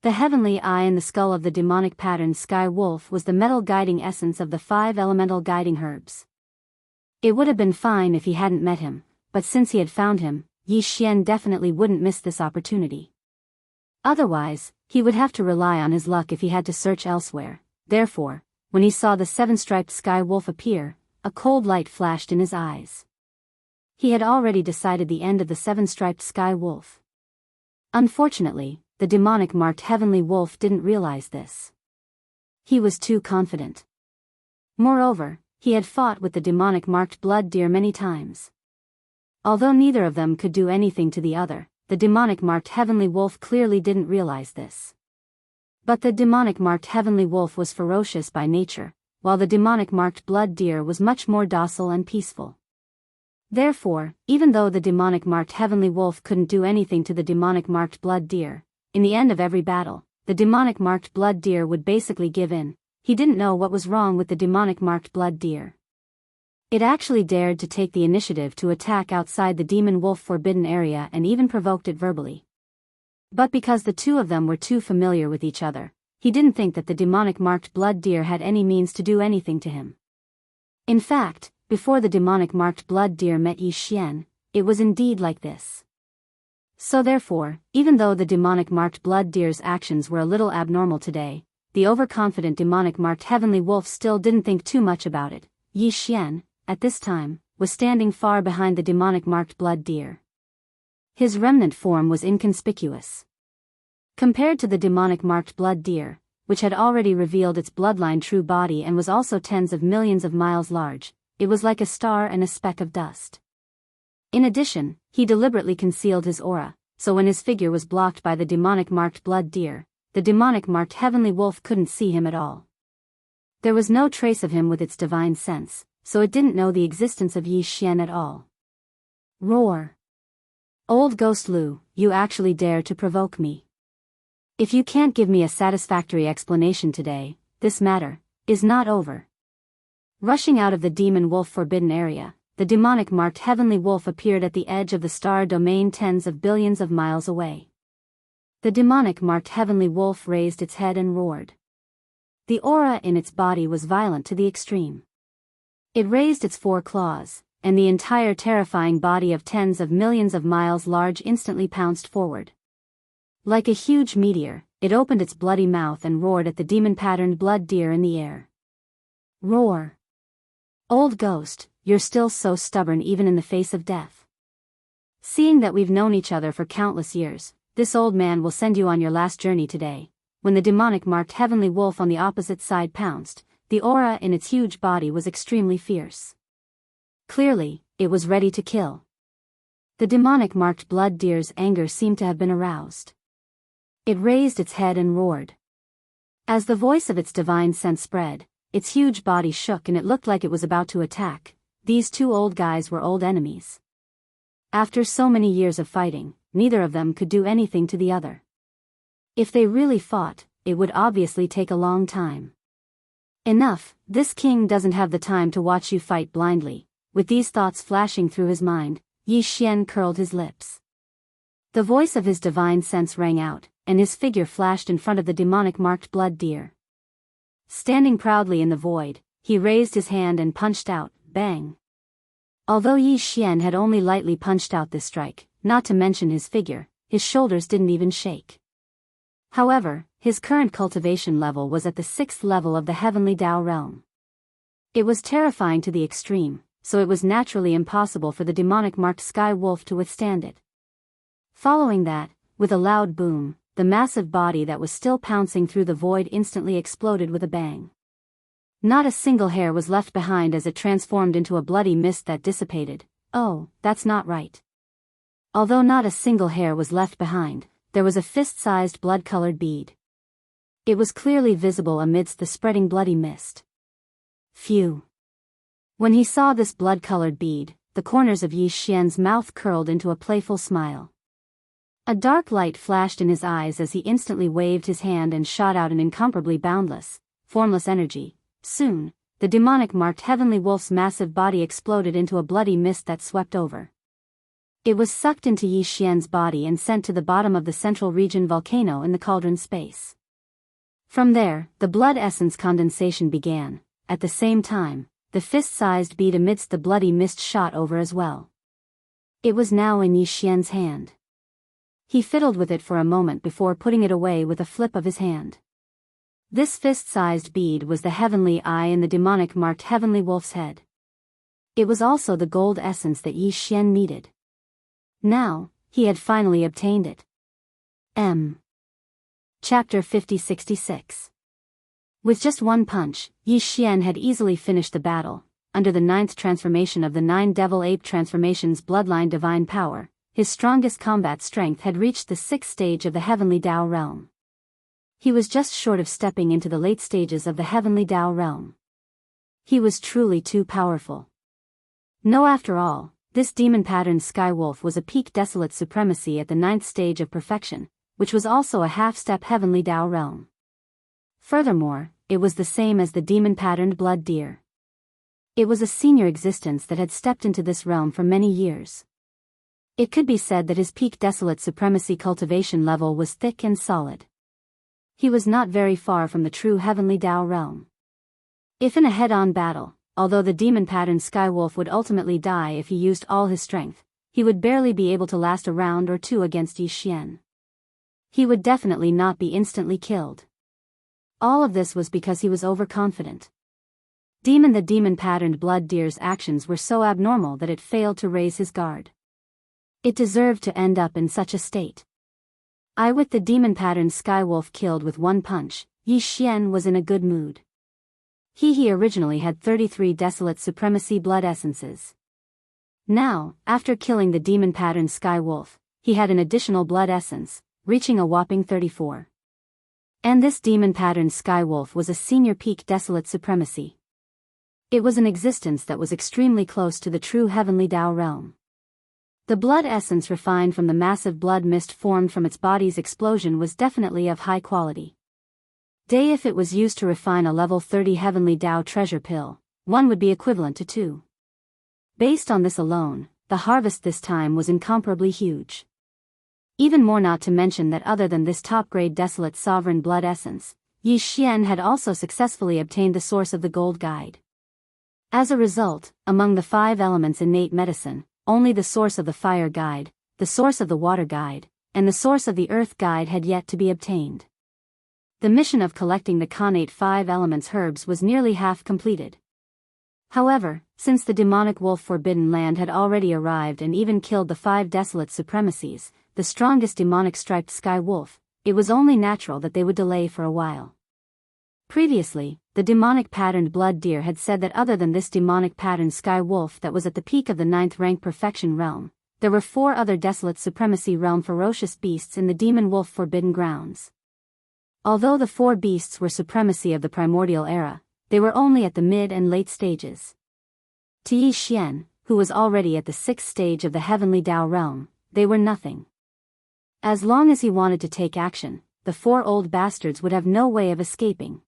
The heavenly eye in the skull of the demonic patterned sky wolf was the metal guiding essence of the 5 elemental guiding herbs. It would have been fine if he hadn't met him, but since he had found him, Yi Xian definitely wouldn't miss this opportunity. Otherwise, he would have to rely on his luck if he had to search elsewhere. Therefore, when he saw the 7-striped sky wolf appear, a cold light flashed in his eyes. He had already decided the end of the 7-striped sky wolf. Unfortunately, the demonic marked heavenly wolf didn't realize this. He was too confident. Moreover, he had fought with the demonic marked blood deer many times. Although neither of them could do anything to the other, the demonic marked heavenly wolf clearly didn't realize this. But the demonic marked heavenly wolf was ferocious by nature, while the demonic marked blood deer was much more docile and peaceful. Therefore, even though the demonic marked heavenly wolf couldn't do anything to the demonic marked blood deer, in the end of every battle, the demonic marked blood deer would basically give in. He didn't know what was wrong with the demonic marked blood deer. It actually dared to take the initiative to attack outside the demon wolf forbidden area and even provoked it verbally. But because the two of them were too familiar with each other, he didn't think that the demonic marked blood deer had any means to do anything to him. In fact, before the demonic marked blood deer met Yi Xian, it was indeed like this. So therefore, even though the demonic marked blood deer's actions were a little abnormal today, the overconfident demonic marked heavenly wolf still didn't think too much about it. Yi Xian, at this time, was standing far behind the demonic marked blood deer. His remnant form was inconspicuous. Compared to the demonic marked blood deer, which had already revealed its bloodline true body and was also tens of millions of miles large, it was like a star and a speck of dust. In addition, he deliberately concealed his aura, so when his figure was blocked by the demonic marked blood deer, the demonic marked heavenly wolf couldn't see him at all. There was no trace of him with its divine sense, so it didn't know the existence of Yi Xian at all. Roar! Old Ghost Lu, you actually dare to provoke me. If you can't give me a satisfactory explanation today, this matter is not over. Rushing out of the demon wolf forbidden area, the demonic marked heavenly wolf appeared at the edge of the star domain tens of billions of miles away. The demonic marked heavenly wolf raised its head and roared. The aura in its body was violent to the extreme. It raised its 4 claws, and the entire terrifying body of tens of millions of miles large instantly pounced forward. Like a huge meteor, it opened its bloody mouth and roared at the demon-patterned blood deer in the air. Roar! Old ghost, you're still so stubborn even in the face of death. Seeing that we've known each other for countless years, this old man will send you on your last journey today. When the demonic marked heavenly wolf on the opposite side pounced, the aura in its huge body was extremely fierce. Clearly, it was ready to kill. The demonic marked blood deer's anger seemed to have been aroused. It raised its head and roared. As the voice of its divine sense spread, its huge body shook and it looked like it was about to attack. These two old guys were old enemies. After so many years of fighting, neither of them could do anything to the other. If they really fought, it would obviously take a long time. Enough, this king doesn't have the time to watch you fight blindly. With these thoughts flashing through his mind, Yi Xian curled his lips. The voice of his divine sense rang out, and his figure flashed in front of the demonic marked blood deer. Standing proudly in the void, he raised his hand and punched out, bang. Although Yi Xian had only lightly punched out this strike, not to mention his figure, his shoulders didn't even shake. However, his current cultivation level was at the 6th level of the heavenly Tao realm. It was terrifying to the extreme, so it was naturally impossible for the demonic marked sky wolf to withstand it. Following that, with a loud boom, the massive body that was still pouncing through the void instantly exploded with a bang. Not a single hair was left behind as it transformed into a bloody mist that dissipated. Oh, that's not right. Although not a single hair was left behind, there was a fist-sized blood-colored bead. It was clearly visible amidst the spreading bloody mist. Phew. When he saw this blood-colored bead, the corners of Yi Xian's mouth curled into a playful smile. A dark light flashed in his eyes as he instantly waved his hand and shot out an incomparably boundless, formless energy. Soon, the demonic-marked heavenly wolf's massive body exploded into a bloody mist that swept over. It was sucked into Yi Xian's body and sent to the bottom of the central region volcano in the cauldron space. From there, the blood essence condensation began. At the same time, the fist-sized bead amidst the bloody mist shot over as well. It was now in Yi Xian's hand. He fiddled with it for a moment before putting it away with a flip of his hand. This fist-sized bead was the heavenly eye in the demonic-marked heavenly wolf's head. It was also the gold essence that Yi Xian needed. Now, he had finally obtained it. Chapter 5066. With just one punch, Yi Xian had easily finished the battle. Under the 9th transformation of the 9 Devil Ape Transformation's bloodline divine power, his strongest combat strength had reached the 6th stage of the Heavenly Dao realm. He was just short of stepping into the late stages of the Heavenly Dao realm. He was truly too powerful. No, after all, this demon-patterned sky wolf was a peak desolate supremacy at the 9th stage of perfection, which was also a half-step Heavenly Dao realm. Furthermore, it was the same as the demon-patterned blood deer. It was a senior existence that had stepped into this realm for many years. It could be said that his peak desolate supremacy cultivation level was thick and solid. He was not very far from the true Heavenly Dao realm. If in a head-on battle, although the demon-patterned skywolf would ultimately die if he used all his strength, he would barely be able to last a round or two against Yi Xian. He would definitely not be instantly killed. All of this was because he was overconfident. The demon-patterned blood deer's actions were so abnormal that it failed to raise his guard. It deserved to end up in such a state. With the demon-patterned skywolf killed with one punch, Yi Xian was in a good mood. He originally had 33 desolate supremacy blood essences. Now, after killing the demon-patterned skywolf, he had an additional blood essence, reaching a whopping 34. And this demon-patterned skywolf was a senior peak desolate supremacy. It was an existence that was extremely close to the true Heavenly Dao realm. The blood essence refined from the massive blood mist formed from its body's explosion was definitely of high quality. If it was used to refine a level 30 Heavenly Dao treasure pill, one would be equivalent to 2. Based on this alone, the harvest this time was incomparably huge. Even more, not to mention that other than this top-grade desolate sovereign blood essence, Yi Xian had also successfully obtained the source of the gold guide. As a result, among the 5 elements innate medicine, only the source of the fire guide, the source of the water guide, and the source of the earth guide had yet to be obtained. The mission of collecting the connate 5 elements herbs was nearly half completed. However, since the demonic wolf Forbidden Land had already arrived and even killed the 5 desolate supremacies, the strongest demonic striped sky wolf, it was only natural that they would delay for a while. Previously, the demonic patterned blood deer had said that other than this demonic patterned sky wolf that was at the peak of the 9th rank perfection realm, there were 4 other desolate supremacy realm ferocious beasts in the demon wolf forbidden grounds. Although the 4 beasts were supremacy of the primordial era, they were only at the mid and late stages. To Yi Xian, who was already at the 6th stage of the Heavenly Dao realm, they were nothing. As long as he wanted to take action, the 4 old bastards would have no way of escaping.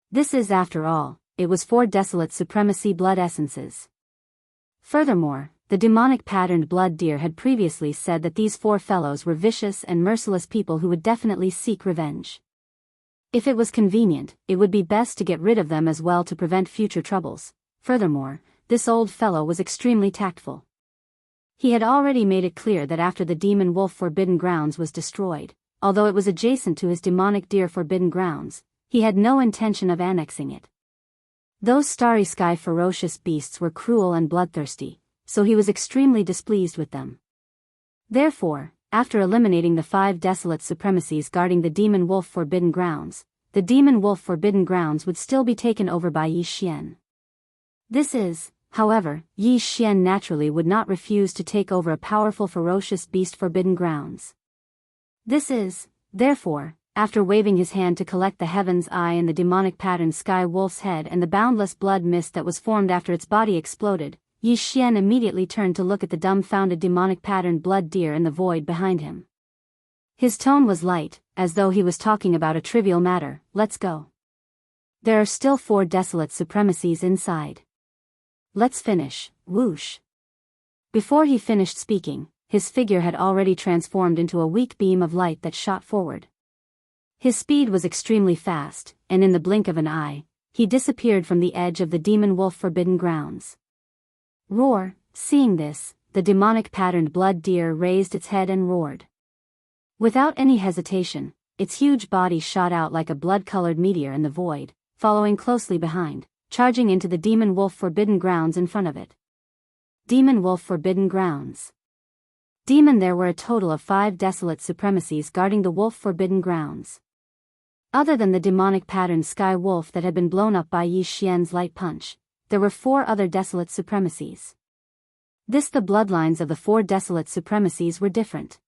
This is, after all, it was 4 desolate supremacy blood essences. Furthermore, the demonic patterned blood deer had previously said that these 4 fellows were vicious and merciless people who would definitely seek revenge. If it was convenient, it would be best to get rid of them as well to prevent future troubles. Furthermore, this old fellow was extremely tactful. He had already made it clear that after the demon wolf forbidden grounds was destroyed, although it was adjacent to his demonic deer forbidden grounds, he had no intention of annexing it. Those starry sky ferocious beasts were cruel and bloodthirsty, so he was extremely displeased with them. Therefore, after eliminating the 5 desolate supremacies guarding the demon wolf forbidden grounds, the demon wolf forbidden grounds would still be taken over by Yi Xian. However, Yi Xian naturally would not refuse to take over a powerful ferocious beast forbidden grounds. Therefore, after waving his hand to collect the heaven's eye and the demonic patterned sky wolf's head and the boundless blood mist that was formed after its body exploded, Yi Xian immediately turned to look at the dumbfounded demonic patterned blood deer in the void behind him. His tone was light, as though he was talking about a trivial matter. Let's go. There are still 4 desolate supremacies inside. Let's finish. Whoosh. Before he finished speaking, his figure had already transformed into a weak beam of light that shot forward. His speed was extremely fast, and in the blink of an eye, he disappeared from the edge of the demon wolf forbidden grounds. Roar. Seeing this, the demonic patterned blood deer raised its head and roared. Without any hesitation, its huge body shot out like a blood-colored meteor in the void, following closely behind, charging into the demon wolf forbidden grounds in front of it. Demon wolf forbidden grounds. There were a total of 5 desolate supremacies guarding the wolf forbidden grounds. Other than the demonic patterned sky wolf that had been blown up by Yi Xian's light punch, there were 4 other desolate supremacies. The bloodlines of the 4 desolate supremacies were different.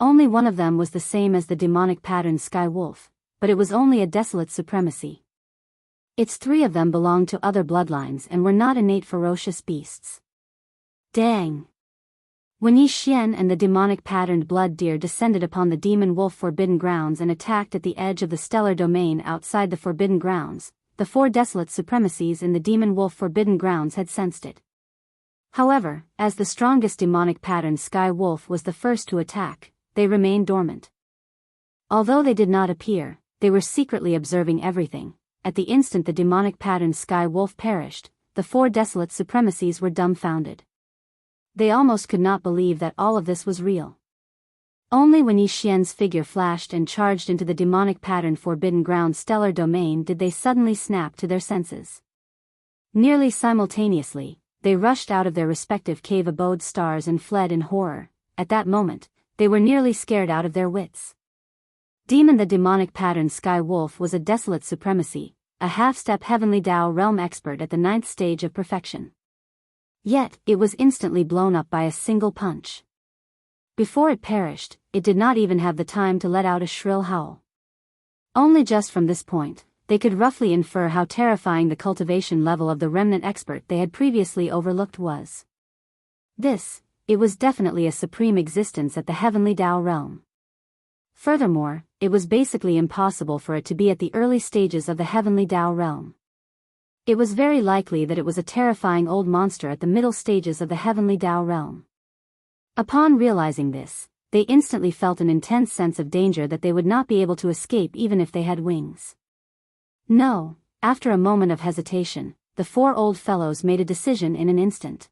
Only one of them was the same as the demonic patterned sky wolf, but it was only a desolate supremacy. Its 3 of them belonged to other bloodlines and were not innate ferocious beasts. Dang! When Yi Xian and the demonic patterned blood deer descended upon the demon wolf forbidden grounds and attacked at the edge of the stellar domain outside the forbidden grounds, the 4 desolate supremacies in the demon wolf forbidden grounds had sensed it. However, as the strongest demonic patterned sky wolf was the first to attack, they remained dormant. Although they did not appear, they were secretly observing everything. At the instant the demonic patterned sky wolf perished, the 4 desolate supremacies were dumbfounded. They almost could not believe that all of this was real. Only when Yi Xian's figure flashed and charged into the demonic patterned forbidden ground stellar domain did they suddenly snap to their senses. Nearly simultaneously, they rushed out of their respective cave abode stars and fled in horror. At that moment, they were nearly scared out of their wits. The demonic patterned sky wolf was a desolate supremacy, a half-step heavenly Dao realm expert at the 9th stage of perfection. Yet, it was instantly blown up by a single punch. Before it perished, it did not even have the time to let out a shrill howl. Only just from this point, they could roughly infer how terrifying the cultivation level of the remnant expert they had previously overlooked was. It was definitely a supreme existence at the heavenly Dao realm. Furthermore, it was basically impossible for it to be at the early stages of the heavenly Dao realm. It was very likely that it was a terrifying old monster at the middle stages of the heavenly Dao realm. Upon realizing this, they instantly felt an intense sense of danger that they would not be able to escape even if they had wings. No, after a moment of hesitation, the 4 old fellows made a decision in an instant.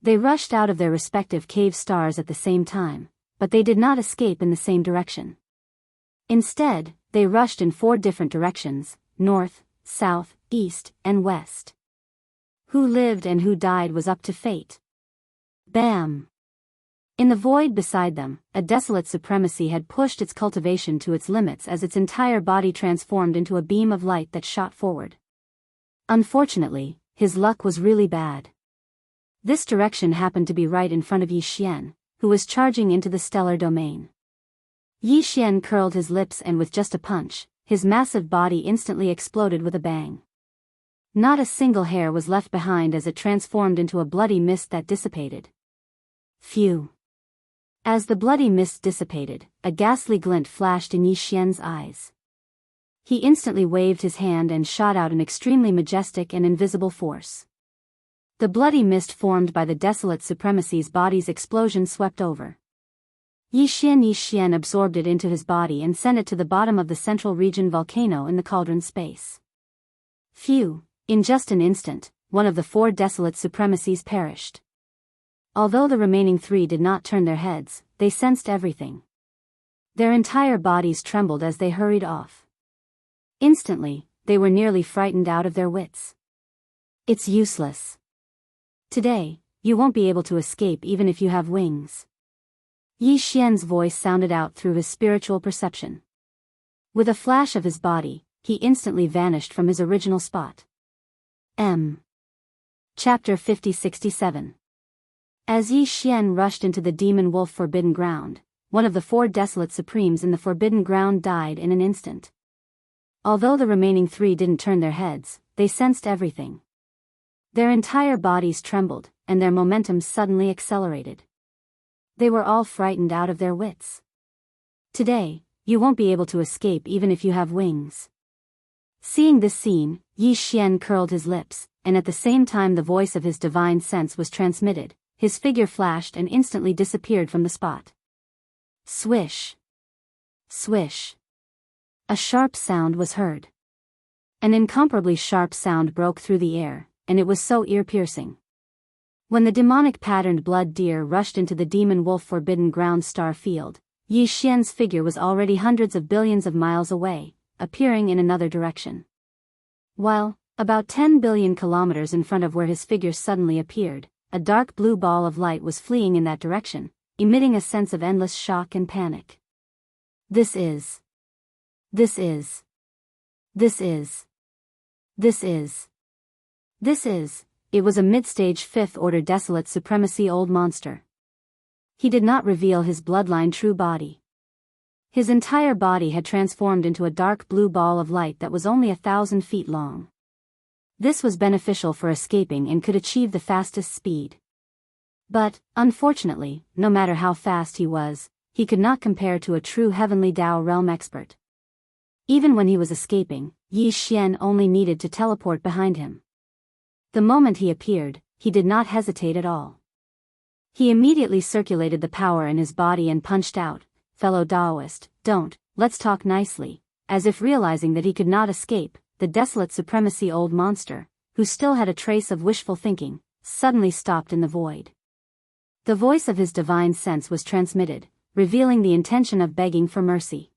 They rushed out of their respective cave stars at the same time, but they did not escape in the same direction. Instead, they rushed in 4 different directions: north, south, east, and west. Who lived and who died was up to fate. Bam! In the void beside them, a desolate supremacy had pushed its cultivation to its limits as its entire body transformed into a beam of light that shot forward. Unfortunately, his luck was really bad. This direction happened to be right in front of Yi Xian, who was charging into the stellar domain. Yi Xian curled his lips and with just a punch, his massive body instantly exploded with a bang. Not a single hair was left behind as it transformed into a bloody mist that dissipated. Phew! As the bloody mist dissipated, a ghastly glint flashed in Yi Xian's eyes. He instantly waved his hand and shot out an extremely majestic and invisible force. The bloody mist formed by the desolate supremacy's body's explosion swept over. Yi Xian absorbed it into his body and sent it to the bottom of the central region volcano in the cauldron space. Phew! In just an instant, one of the 4 desolate supremacies perished. Although the remaining 3 did not turn their heads, they sensed everything. Their entire bodies trembled as they hurried off. Instantly, they were nearly frightened out of their wits. It's useless. Today, you won't be able to escape even if you have wings. Yi Xian's voice sounded out through his spiritual perception. With a flash of his body, he instantly vanished from his original spot. Chapter 50-67. As Yi Xian rushed into the demon wolf forbidden ground, one of the 4 desolate supremes in the Forbidden Ground died in an instant. Although the remaining 3 didn't turn their heads, they sensed everything. Their entire bodies trembled, and their momentum suddenly accelerated. They were all frightened out of their wits. Today, you won't be able to escape even if you have wings. Seeing this scene, Yi Xian curled his lips, and at the same time the voice of his divine sense was transmitted, his figure flashed and instantly disappeared from the spot. Swish! Swish! A sharp sound was heard. An incomparably sharp sound broke through the air, and it was so ear-piercing. When the demonic patterned blood deer rushed into the demon wolf Forbidden Ground star field, Yi Xian's figure was already hundreds of billions of miles away, appearing in another direction. While, about 10 billion kilometers in front of where his figure suddenly appeared, a dark blue ball of light was fleeing in that direction, emitting a sense of endless shock and panic. This is. It was a mid-stage 5th-order desolate supremacy old monster. He did not reveal his bloodline true body. His entire body had transformed into a dark blue ball of light that was only 1,000 feet long. This was beneficial for escaping and could achieve the fastest speed. But, unfortunately, no matter how fast he was, he could not compare to a true heavenly Dao realm expert. Even when he was escaping, Yi Xian only needed to teleport behind him. The moment he appeared, he did not hesitate at all. He immediately circulated the power in his body and punched out, "Fellow Daoist, let's talk nicely," as if realizing that he could not escape. The desolate supremacy old monster, who still had a trace of wishful thinking, suddenly stopped in the void. The voice of his divine sense was transmitted, revealing the intention of begging for mercy.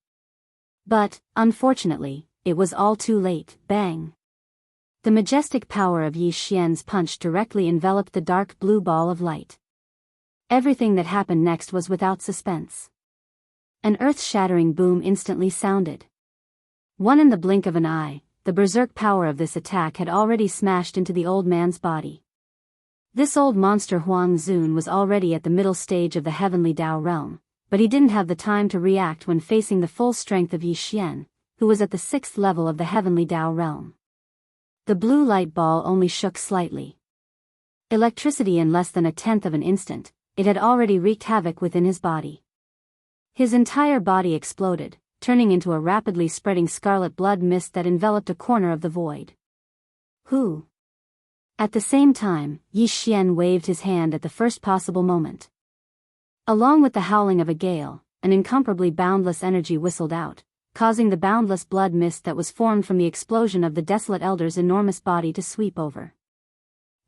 But, unfortunately, it was all too late. Bang! The majestic power of Yi Xian's punch directly enveloped the dark blue ball of light. Everything that happened next was without suspense. An earth-shattering boom instantly sounded. In the blink of an eye, the berserk power of this attack had already smashed into the old man's body. This old monster Huang Zun was already at the middle stage of the heavenly Dao realm, but he didn't have the time to react when facing the full strength of Yi Xian, who was at the 6th level of the heavenly Dao realm. The blue light ball only shook slightly. Electricity in less than 1/10 of an instant, it had already wreaked havoc within his body. His entire body exploded, turning into a rapidly spreading scarlet blood mist that enveloped a corner of the void. Who? At the same time, Yi Xian waved his hand at the first possible moment. Along with the howling of a gale, an incomparably boundless energy whistled out, causing the boundless blood mist that was formed from the explosion of the desolate elder's enormous body to sweep over.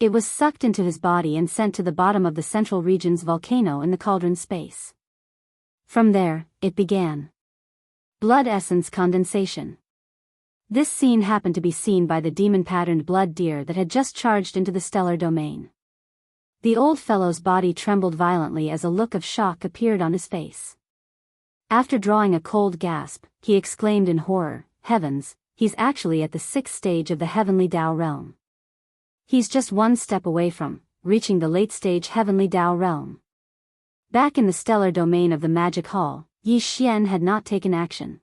It was sucked into his body and sent to the bottom of the central region's volcano in the cauldron space. From there, it began. Blood essence condensation. This scene happened to be seen by the demon-patterned blood deer that had just charged into the stellar domain. The old fellow's body trembled violently as a look of shock appeared on his face. After drawing a cold gasp, he exclaimed in horror, "Heavens, he's actually at the 6th stage of the heavenly Dao realm. He's just one step away from reaching the late-stage heavenly Dao realm." Back in the stellar domain of the magic hall, Yi Xian had not taken action.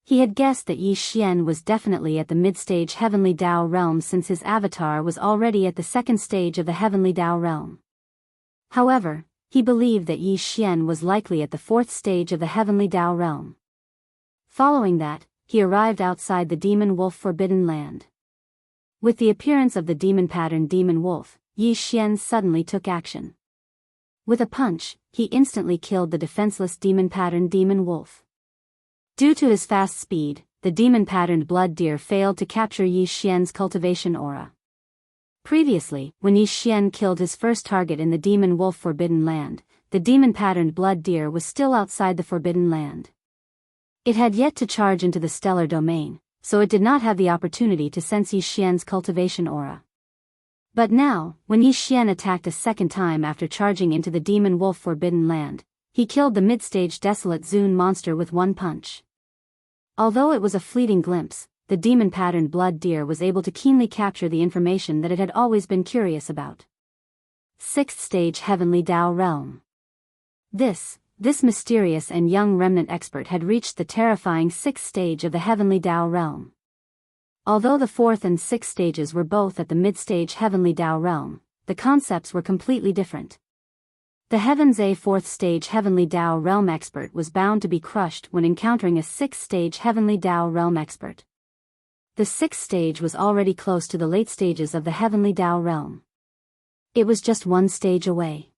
He had guessed that Yi Xian was definitely at the mid-stage heavenly Dao realm since his avatar was already at the 2nd stage of the heavenly Dao realm. However, he believed that Yi Xian was likely at the 4th stage of the heavenly Dao realm. Following that, he arrived outside the demon wolf forbidden land. With the appearance of the demon-patterned demon wolf, Yi Xian suddenly took action. With a punch, he instantly killed the defenseless demon-patterned demon wolf. Due to his fast speed, the demon-patterned blood deer failed to capture Yi Xian's cultivation aura. Previously, when Yi Xian killed his first target in the demon wolf forbidden land, the demon-patterned blood deer was still outside the forbidden land. It had yet to charge into the stellar domain, so it did not have the opportunity to sense Yi Xian's cultivation aura. But now, when Yi Xian attacked a second time after charging into the demon wolf forbidden land, he killed the mid-stage desolate Zun monster with one punch. Although it was a fleeting glimpse, the demon-patterned blood deer was able to keenly capture the information that it had always been curious about. 6th stage heavenly Dao realm. This This mysterious and young remnant expert had reached the terrifying 6th stage of the heavenly Tao realm. Although the 4th and 6th stages were both at the mid-stage heavenly Tao realm, the concepts were completely different. The Heavens A 4th stage heavenly Tao realm expert was bound to be crushed when encountering a 6th stage heavenly Tao realm expert. The 6th stage was already close to the late stages of the heavenly Tao realm. It was just one stage away.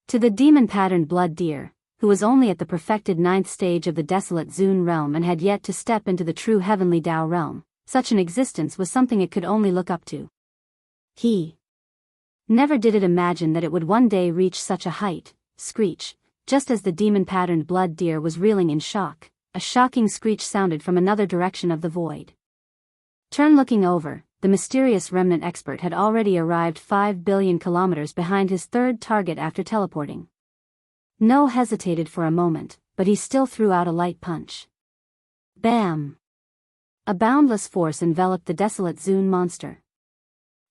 To the demon-patterned blood deer, who was only at the perfected 9th stage of the desolate Zun realm and had yet to step into the true heavenly Tao realm, such an existence was something it could only look up to. He never did it imagine that it would one day reach such a height. Screech. Just as the demon-patterned blood deer was reeling in shock, a shocking screech sounded from another direction of the void. Looking over, the mysterious remnant expert had already arrived 5 billion kilometers behind his third target after teleporting. No hesitated for a moment, but he still threw out a light punch. Bam! A boundless force enveloped the desolate Zun monster.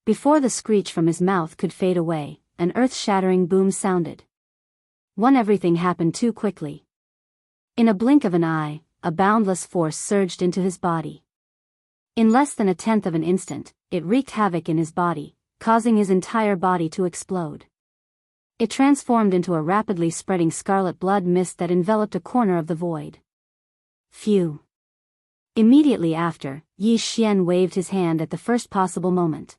Before the screech from his mouth could fade away, an earth-shattering boom sounded. Everything happened too quickly. In a blink of an eye, a boundless force surged into his body. In less than a tenth of an instant, it wreaked havoc in his body, causing his entire body to explode. It transformed into a rapidly spreading scarlet blood mist that enveloped a corner of the void. Phew! Immediately after, Yi Xian waved his hand at the first possible moment.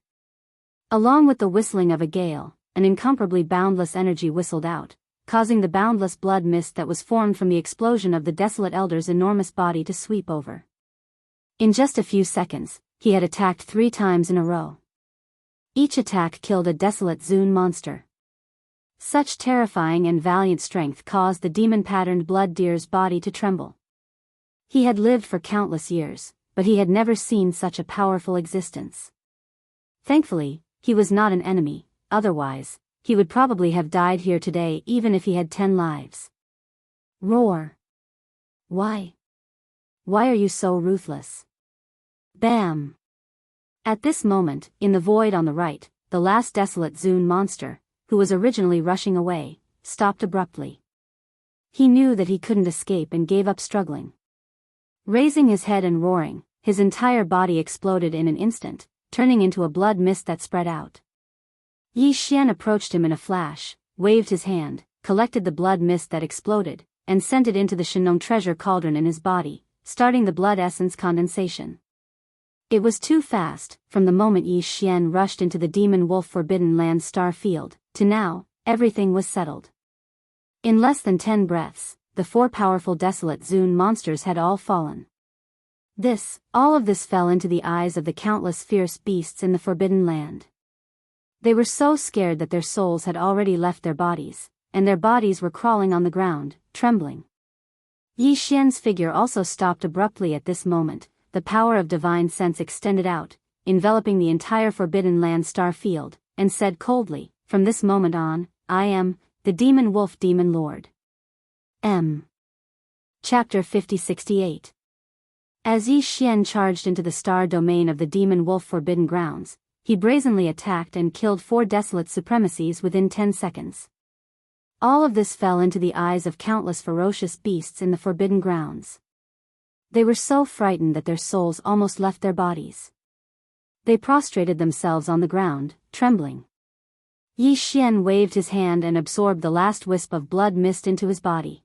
Along with the whistling of a gale, an incomparably boundless energy whistled out, causing the boundless blood mist that was formed from the explosion of the desolate elder's enormous body to sweep over. In just a few seconds, he had attacked 3 times in a row. Each attack killed a desolate Zun monster. Such terrifying and valiant strength caused the demon-patterned blood deer's body to tremble. He had lived for countless years, but he had never seen such a powerful existence. Thankfully, he was not an enemy, otherwise, he would probably have died here today even if he had 10 lives. Roar! Why? Why are you so ruthless? Bam! At this moment, in the void on the right, the last desolate Zun monster, who was originally rushing away, stopped abruptly. He knew that he couldn't escape and gave up struggling. Raising his head and roaring, his entire body exploded in an instant, turning into a blood mist that spread out. Yi Xian approached him in a flash, waved his hand, collected the blood mist that exploded, and sent it into the Shenong treasure cauldron in his body, starting the blood essence condensation. It was too fast. From the moment Yi Xian rushed into the Demon Wolf Forbidden Land star field, to now, everything was settled. In less than 10 breaths, the 4 powerful desolate Zun monsters had all fallen. All of this fell into the eyes of the countless fierce beasts in the Forbidden Land. They were so scared that their souls had already left their bodies, and their bodies were crawling on the ground, trembling. Yi Xian's figure also stopped abruptly at this moment. The power of divine sense extended out, enveloping the entire Forbidden Land star field, and said coldly, "From this moment on, I am, the Demon Wolf Demon Lord." Chapter 5068. As Yi Xian charged into the star domain of the Demon Wolf Forbidden Grounds, he brazenly attacked and killed 4 desolate supremacies within 10 seconds. All of this fell into the eyes of countless ferocious beasts in the Forbidden Grounds. They were so frightened that their souls almost left their bodies. They prostrated themselves on the ground, trembling. Yi Xian waved his hand and absorbed the last wisp of blood mist into his body.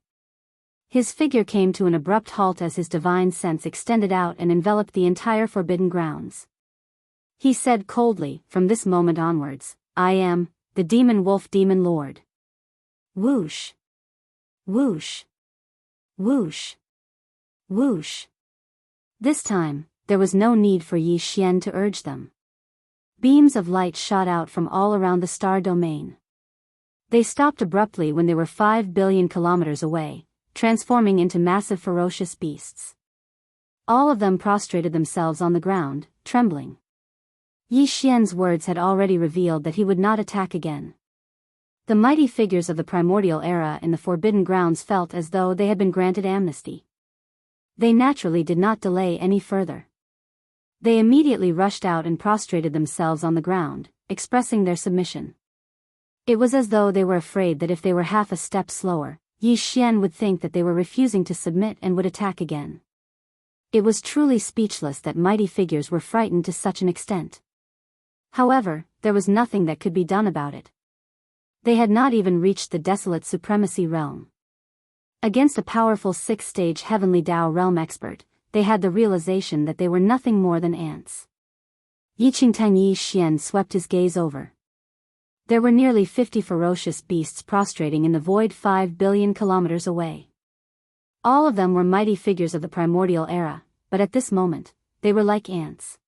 His figure came to an abrupt halt as his divine sense extended out and enveloped the entire Forbidden Grounds. He said coldly, "From this moment onwards, I am, the Demon Wolf Demon Lord." Whoosh! Whoosh! Whoosh! Whoosh! This time, there was no need for Yi Xian to urge them. Beams of light shot out from all around the star domain. They stopped abruptly when they were 5 billion kilometers away, transforming into massive ferocious beasts. All of them prostrated themselves on the ground, trembling. Yi Xian's words had already revealed that he would not attack again. The mighty figures of the primordial era in the Forbidden Grounds felt as though they had been granted amnesty. They naturally did not delay any further. They immediately rushed out and prostrated themselves on the ground, expressing their submission. It was as though they were afraid that if they were half a step slower, Yi Xian would think that they were refusing to submit and would attack again. It was truly speechless that mighty figures were frightened to such an extent. However, there was nothing that could be done about it. They had not even reached the desolate supremacy realm. Against a powerful sixth-stage heavenly Dao realm expert, they had the realization that they were nothing more than ants. Yi Xian swept his gaze over. There were nearly 50 ferocious beasts prostrating in the void 5 billion kilometers away. All of them were mighty figures of the primordial era, but at this moment, they were like ants.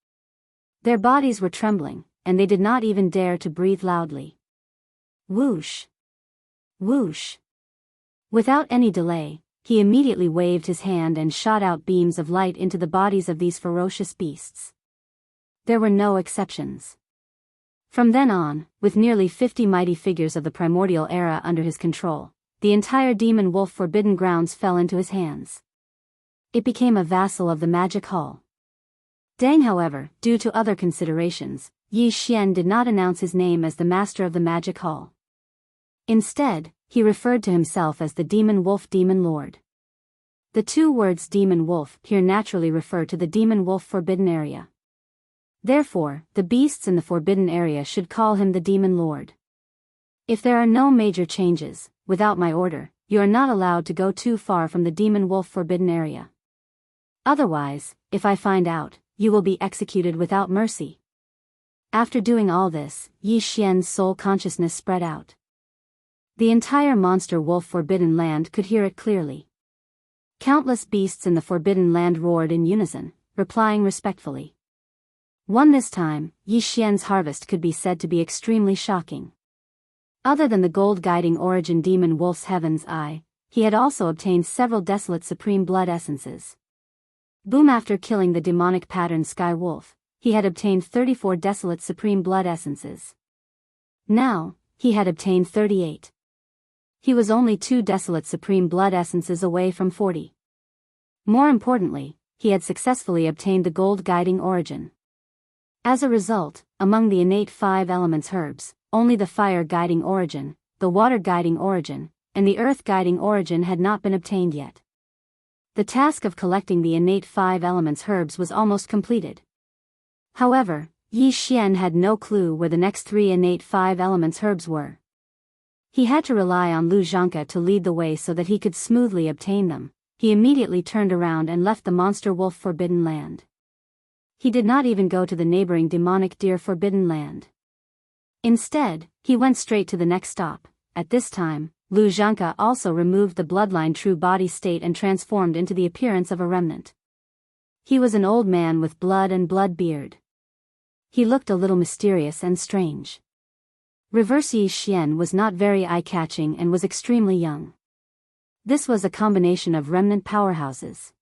Their bodies were trembling, and they did not even dare to breathe loudly. Whoosh! Whoosh! Without any delay, he immediately waved his hand and shot out beams of light into the bodies of these ferocious beasts. There were no exceptions. From then on, with nearly 50 mighty figures of the primordial era under his control, the entire demon wolf forbidden grounds fell into his hands. It became a vassal of the magic hall. Deng, however, due to other considerations, Yi Xian did not announce his name as the master of the magic hall. Instead, he referred to himself as the demon wolf demon lord. The two words demon wolf here naturally refer to the demon wolf forbidden area. Therefore, the beasts in the forbidden area should call him the demon lord. If there are no major changes, without my order, you are not allowed to go too far from the demon wolf forbidden area. Otherwise, if I find out, you will be executed without mercy. After doing all this, Yi Xian's soul consciousness spread out. The entire monster wolf forbidden land could hear it clearly. Countless beasts in the forbidden land roared in unison, replying respectfully. This time, Yi Xian's harvest could be said to be extremely shocking. Other than the gold guiding origin demon wolf's heaven's eye, he had also obtained several desolate supreme blood essences. Boom! After killing the demonic pattern sky wolf, he had obtained 34 desolate supreme blood essences. Now, he had obtained 38. He was only 2 desolate supreme blood essences away from 40. More importantly, he had successfully obtained the gold guiding origin. As a result, among the innate 5 elements herbs, only the fire guiding origin, the water guiding origin, and the earth guiding origin had not been obtained yet. The task of collecting the innate 5 elements herbs was almost completed. However, Yi Xian had no clue where the next 3 innate 5 elements herbs were. He had to rely on Lu Zhanke to lead the way so that he could smoothly obtain them. He immediately turned around and left the monster wolf forbidden land. He did not even go to the neighboring demonic deer forbidden land. Instead, he went straight to the next stop. At this time, Lu Zhanke also removed the bloodline true body state and transformed into the appearance of a remnant. He was an old man with blood and blood beard. He looked a little mysterious and strange. Reverse Yi Xian was not very eye-catching and was extremely young. This was a combination of remnant powerhouses.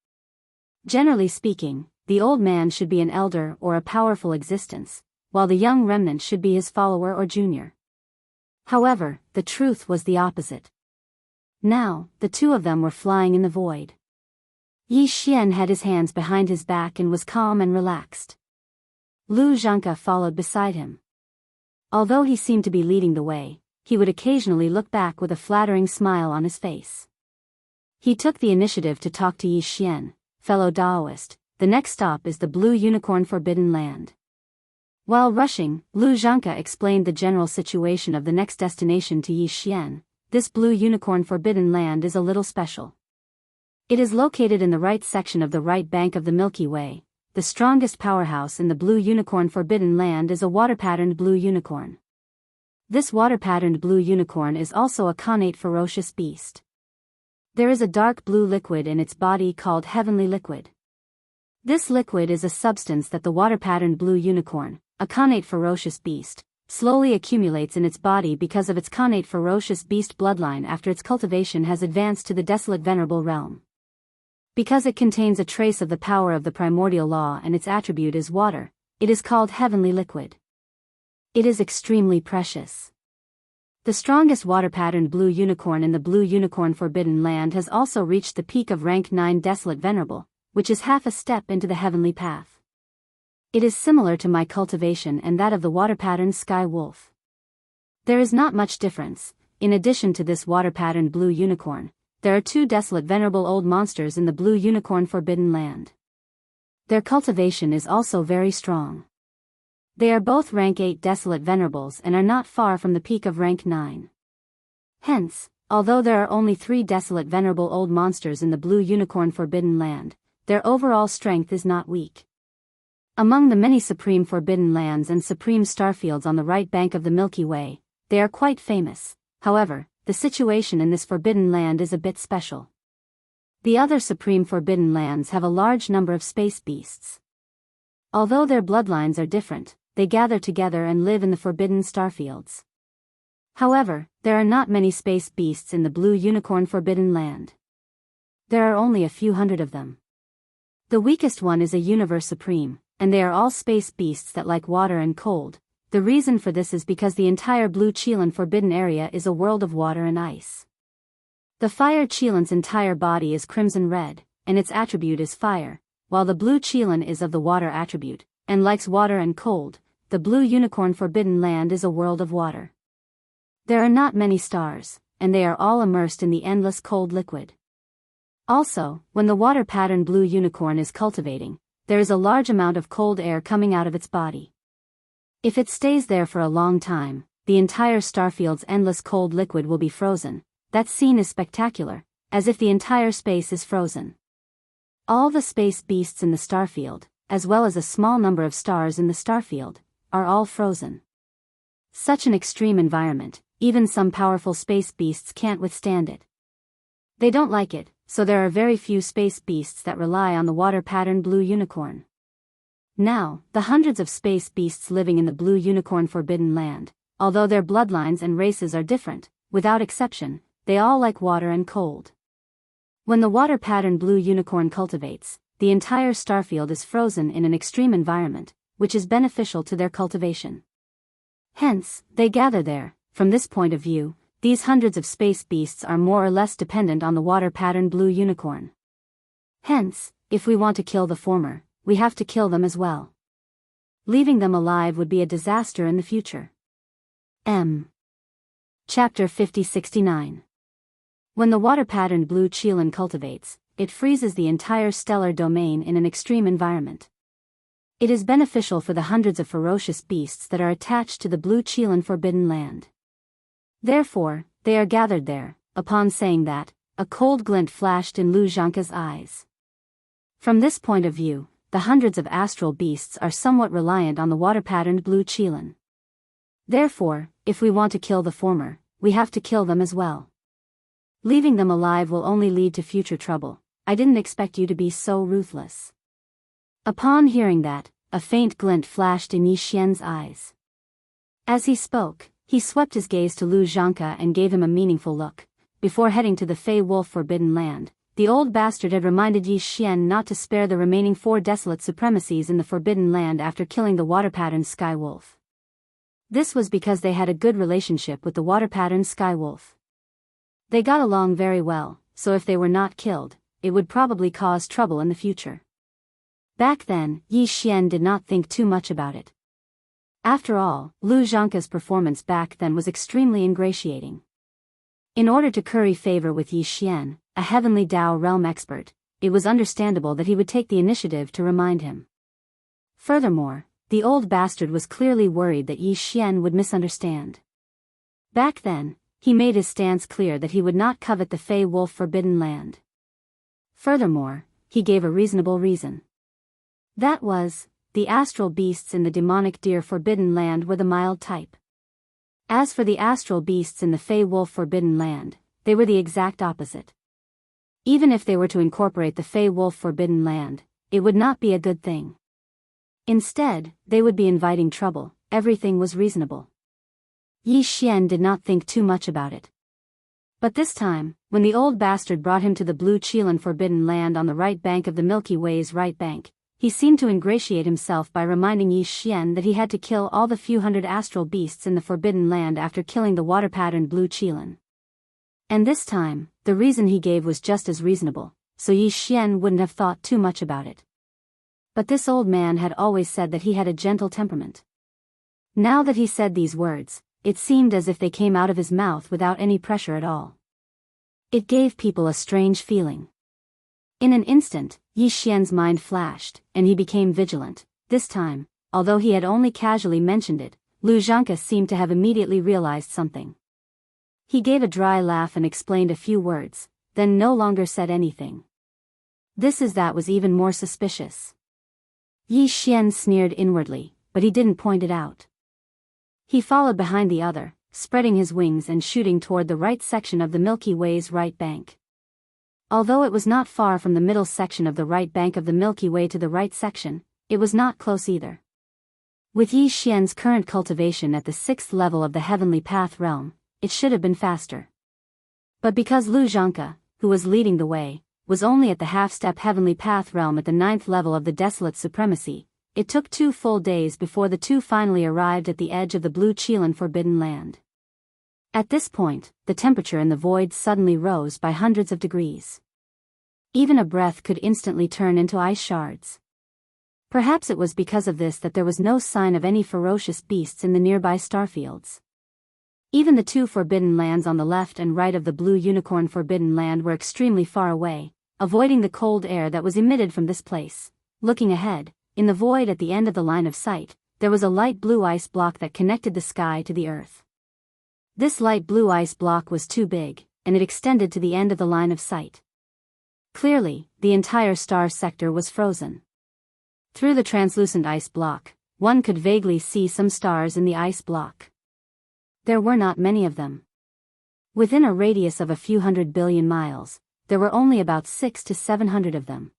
Generally speaking, the old man should be an elder or a powerful existence, while the young remnant should be his follower or junior. However, the truth was the opposite. Now, the two of them were flying in the void. Yi Xian had his hands behind his back and was calm and relaxed. Lu Zhanke followed beside him. Although he seemed to be leading the way, he would occasionally look back with a flattering smile on his face. He took the initiative to talk to Yi Xian. Fellow Daoist, the next stop is the Blue Unicorn Forbidden Land. While rushing, Lu Zhanke explained the general situation of the next destination to Yi Xian. This Blue Unicorn Forbidden Land is a little special. It is located in the right section of the right bank of the Milky Way. The strongest powerhouse in the Blue Unicorn Forbidden Land is a water-patterned blue unicorn. This water-patterned blue unicorn is also a connate ferocious beast. There is a dark blue liquid in its body called heavenly liquid. This liquid is a substance that the water-patterned blue unicorn, a connate ferocious beast, slowly accumulates in its body because of its connate ferocious beast bloodline after its cultivation has advanced to the desolate venerable realm. Because it contains a trace of the power of the primordial law and its attribute is water, it is called heavenly liquid. It is extremely precious. The strongest water-patterned blue unicorn in the Blue Unicorn Forbidden Land has also reached the peak of rank 9 Desolate Venerable, which is half a step into the heavenly path. It is similar to my cultivation and that of the water-patterned Sky Wolf. There is not much difference. In addition to this water-patterned blue unicorn, there are two desolate venerable old monsters in the Blue Unicorn Forbidden Land. Their cultivation is also very strong. They are both rank 8 desolate venerables and are not far from the peak of rank 9. Hence, although there are only 3 desolate venerable old monsters in the Blue Unicorn Forbidden Land, their overall strength is not weak. Among the many supreme forbidden lands and supreme starfields on the right bank of the Milky Way, they are quite famous. However, the situation in this forbidden land is a bit special. The other supreme forbidden lands have a large number of space beasts. Although their bloodlines are different, they gather together and live in the forbidden starfields. However, there are not many space beasts in the Blue Unicorn Forbidden Land. There are only a few hundred of them. The weakest one is a universe supreme, and they are all space beasts that like water and cold. The reason for this is because the entire Blue Chelan Forbidden Area is a world of water and ice. The Fire Chelan's entire body is crimson red, and its attribute is fire, while the Blue Chelan is of the water attribute, and likes water and cold. The Blue Unicorn Forbidden Land is a world of water. There are not many stars, and they are all immersed in the endless cold liquid. Also, when the water-patterned Blue Unicorn is cultivating, there is a large amount of cold air coming out of its body. If it stays there for a long time, the entire starfield's endless cold liquid will be frozen. That scene is spectacular, as if the entire space is frozen. All the space beasts in the starfield, as well as a small number of stars in the starfield, are all frozen. Such an extreme environment, even some powerful space beasts can't withstand it. They don't like it, so there are very few space beasts that rely on the water-patterned Blue Unicorn. Now, the hundreds of space beasts living in the Blue Unicorn Forbidden Land, although their bloodlines and races are different, without exception, they all like water and cold. When the water-patterned Blue Unicorn cultivates, the entire starfield is frozen in an extreme environment, which is beneficial to their cultivation. Hence, they gather there. From this point of view, these hundreds of space beasts are more or less dependent on the water-patterned Blue Unicorn. Hence, if we want to kill the former, we have to kill them as well. Leaving them alive would be a disaster in the future. Chapter 5069. When the water-patterned Blue Chelan cultivates, it freezes the entire stellar domain in an extreme environment. It is beneficial for the hundreds of ferocious beasts that are attached to the Blue Chelan Forbidden Land. Therefore, they are gathered there. Upon saying that, a cold glint flashed in Lu Zhanka's eyes. From this point of view, the hundreds of astral beasts are somewhat reliant on the water-patterned Blue Chelan. Therefore, if we want to kill the former, we have to kill them as well. Leaving them alive will only lead to future trouble. I didn't expect you to be so ruthless. Upon hearing that, a faint glint flashed in Yi Xian's eyes. As he spoke, he swept his gaze to Lu Zhanka and gave him a meaningful look. Before heading to the Fey Wolf Forbidden Land, the old bastard had reminded Yi Xian not to spare the remaining 4 desolate supremacies in the Forbidden Land after killing the water-patterned Sky Wolf. This was because they had a good relationship with the water-patterned Sky Wolf. They got along very well, so if they were not killed, it would probably cause trouble in the future. Back then, Yi Xian did not think too much about it. After all, Lu Zhanka's performance back then was extremely ingratiating. In order to curry favor with Yi Xian, a heavenly Dao realm expert, it was understandable that he would take the initiative to remind him. Furthermore, the old bastard was clearly worried that Yi Xian would misunderstand. Back then, he made his stance clear that he would not covet the Fey Wolf Forbidden Land. Furthermore, he gave a reasonable reason. That was, the astral beasts in the demonic deer Forbidden Land were the mild type. As for the astral beasts in the Fey Wolf Forbidden Land, they were the exact opposite. Even if they were to incorporate the Fey Wolf Forbidden Land, it would not be a good thing. Instead, they would be inviting trouble. Everything was reasonable. Yi Xian did not think too much about it. But this time, when the old bastard brought him to the Blue Chelan Forbidden Land on the right bank of the Milky Way's right bank, he seemed to ingratiate himself by reminding Yi Xian that he had to kill all the few hundred astral beasts in the Forbidden Land after killing the water-patterned Blue Chelan. And this time, the reason he gave was just as reasonable, so Yi Xian wouldn't have thought too much about it. But this old man had always said that he had a gentle temperament. Now that he said these words, it seemed as if they came out of his mouth without any pressure at all. It gave people a strange feeling. In an instant, Yi Xian's mind flashed, and he became vigilant. This time, although he had only casually mentioned it, Lu Zhanke seemed to have immediately realized something. He gave a dry laugh and explained a few words, then no longer said anything. That was even more suspicious. Yi Xian sneered inwardly, but he didn't point it out. He followed behind the other, spreading his wings and shooting toward the right section of the Milky Way's right bank. Although it was not far from the middle section of the right bank of the Milky Way to the right section, it was not close either. With Yi Xian's current cultivation at the 6th level of the Heavenly Path realm, it should have been faster. But because Lu Zhanke, who was leading the way, was only at the half-step Heavenly Path realm at the 9th level of the Desolate Supremacy, it took 2 full days before the two finally arrived at the edge of the Blue Qilan Forbidden Land. At this point, the temperature in the void suddenly rose by hundreds of degrees. Even a breath could instantly turn into ice shards. Perhaps it was because of this that there was no sign of any ferocious beasts in the nearby starfields. Even the two forbidden lands on the left and right of the Blue Unicorn Forbidden Land were extremely far away, avoiding the cold air that was emitted from this place. Looking ahead, in the void at the end of the line of sight, there was a light blue ice block that connected the sky to the earth. This light blue ice block was too big, and it extended to the end of the line of sight. Clearly, the entire star sector was frozen. Through the translucent ice block, one could vaguely see some stars in the ice block. There were not many of them. Within a radius of a few 100 billion miles, there were only about 600 to 700 of them.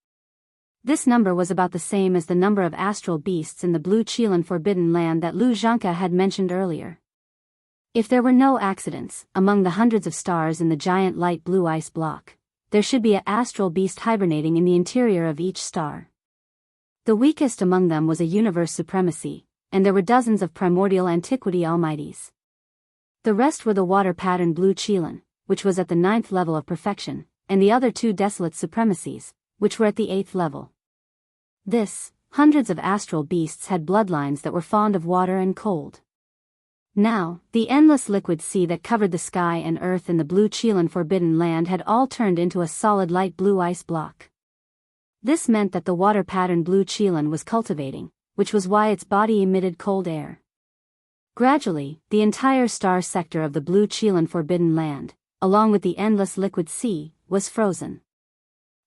This number was about the same as the number of astral beasts in the Blue Qilan Forbidden Land that Lu Zhanke had mentioned earlier. If there were no accidents among the hundreds of stars in the giant light blue ice block, there should be an astral beast hibernating in the interior of each star. The weakest among them was a universe supremacy, and there were dozens of primordial antiquity almighties. The rest were the water-patterned Blue Qilan, which was at the 9th level of perfection, and the other two desolate supremacies, which were at the 8th level. Hundreds of astral beasts had bloodlines that were fond of water and cold. Now, the endless liquid sea that covered the sky and earth in the Blue Qilan Forbidden Land had all turned into a solid light blue ice block. This meant that the water-patterned Blue Qilan was cultivating, which was why its body emitted cold air. Gradually, the entire star sector of the Blue Qilan Forbidden Land, along with the endless liquid sea, was frozen.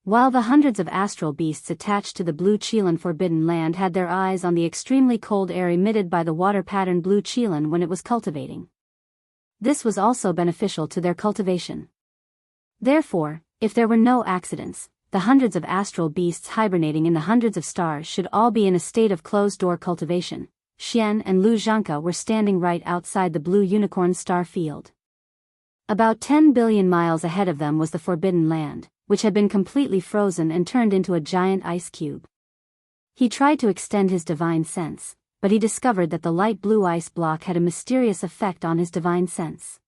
While the hundreds of astral beasts attached to the Blue Qilan Forbidden Land had their eyes on the extremely cold air emitted by the water-patterned Blue Qilan when it was cultivating. This was also beneficial to their cultivation. Therefore, if there were no accidents, the hundreds of astral beasts hibernating in the hundreds of stars should all be in a state of closed-door cultivation. Xian and Lu Zhanke were standing right outside the Blue Unicorn star field. About 10 billion miles ahead of them was the Forbidden Land, which had been completely frozen and turned into a giant ice cube. He tried to extend his divine sense, but he discovered that the light blue ice block had a mysterious effect on his divine sense.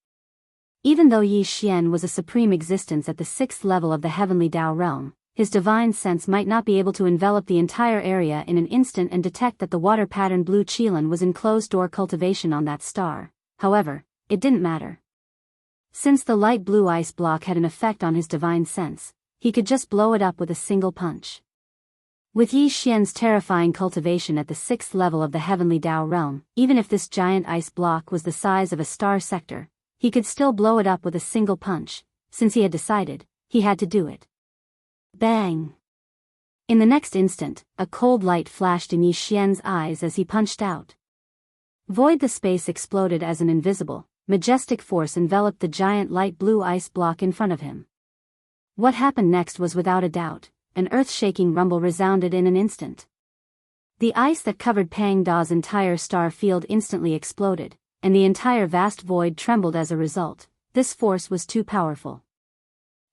Even though Yi Xian was a supreme existence at the 6th level of the heavenly Tao realm, his divine sense might not be able to envelop the entire area in an instant and detect that the water-patterned Blue Qilan was in closed-door cultivation on that star. However, it didn't matter. Since the light blue ice block had an effect on his divine sense, he could just blow it up with a single punch. With Yi Xian's terrifying cultivation at the 6th level of the heavenly Tao realm, even if this giant ice block was the size of a star sector, he could still blow it up with a single punch. Since he had decided, he had to do it. Bang! In the next instant, a cold light flashed in Yi Xian's eyes as he punched out. The space exploded as an invisible, majestic force enveloped the giant light blue ice block in front of him. What happened next was without a doubt, an earth-shaking rumble resounded in an instant. The ice that covered Pang Da's entire star field instantly exploded, and the entire vast void trembled as a result. This force was too powerful.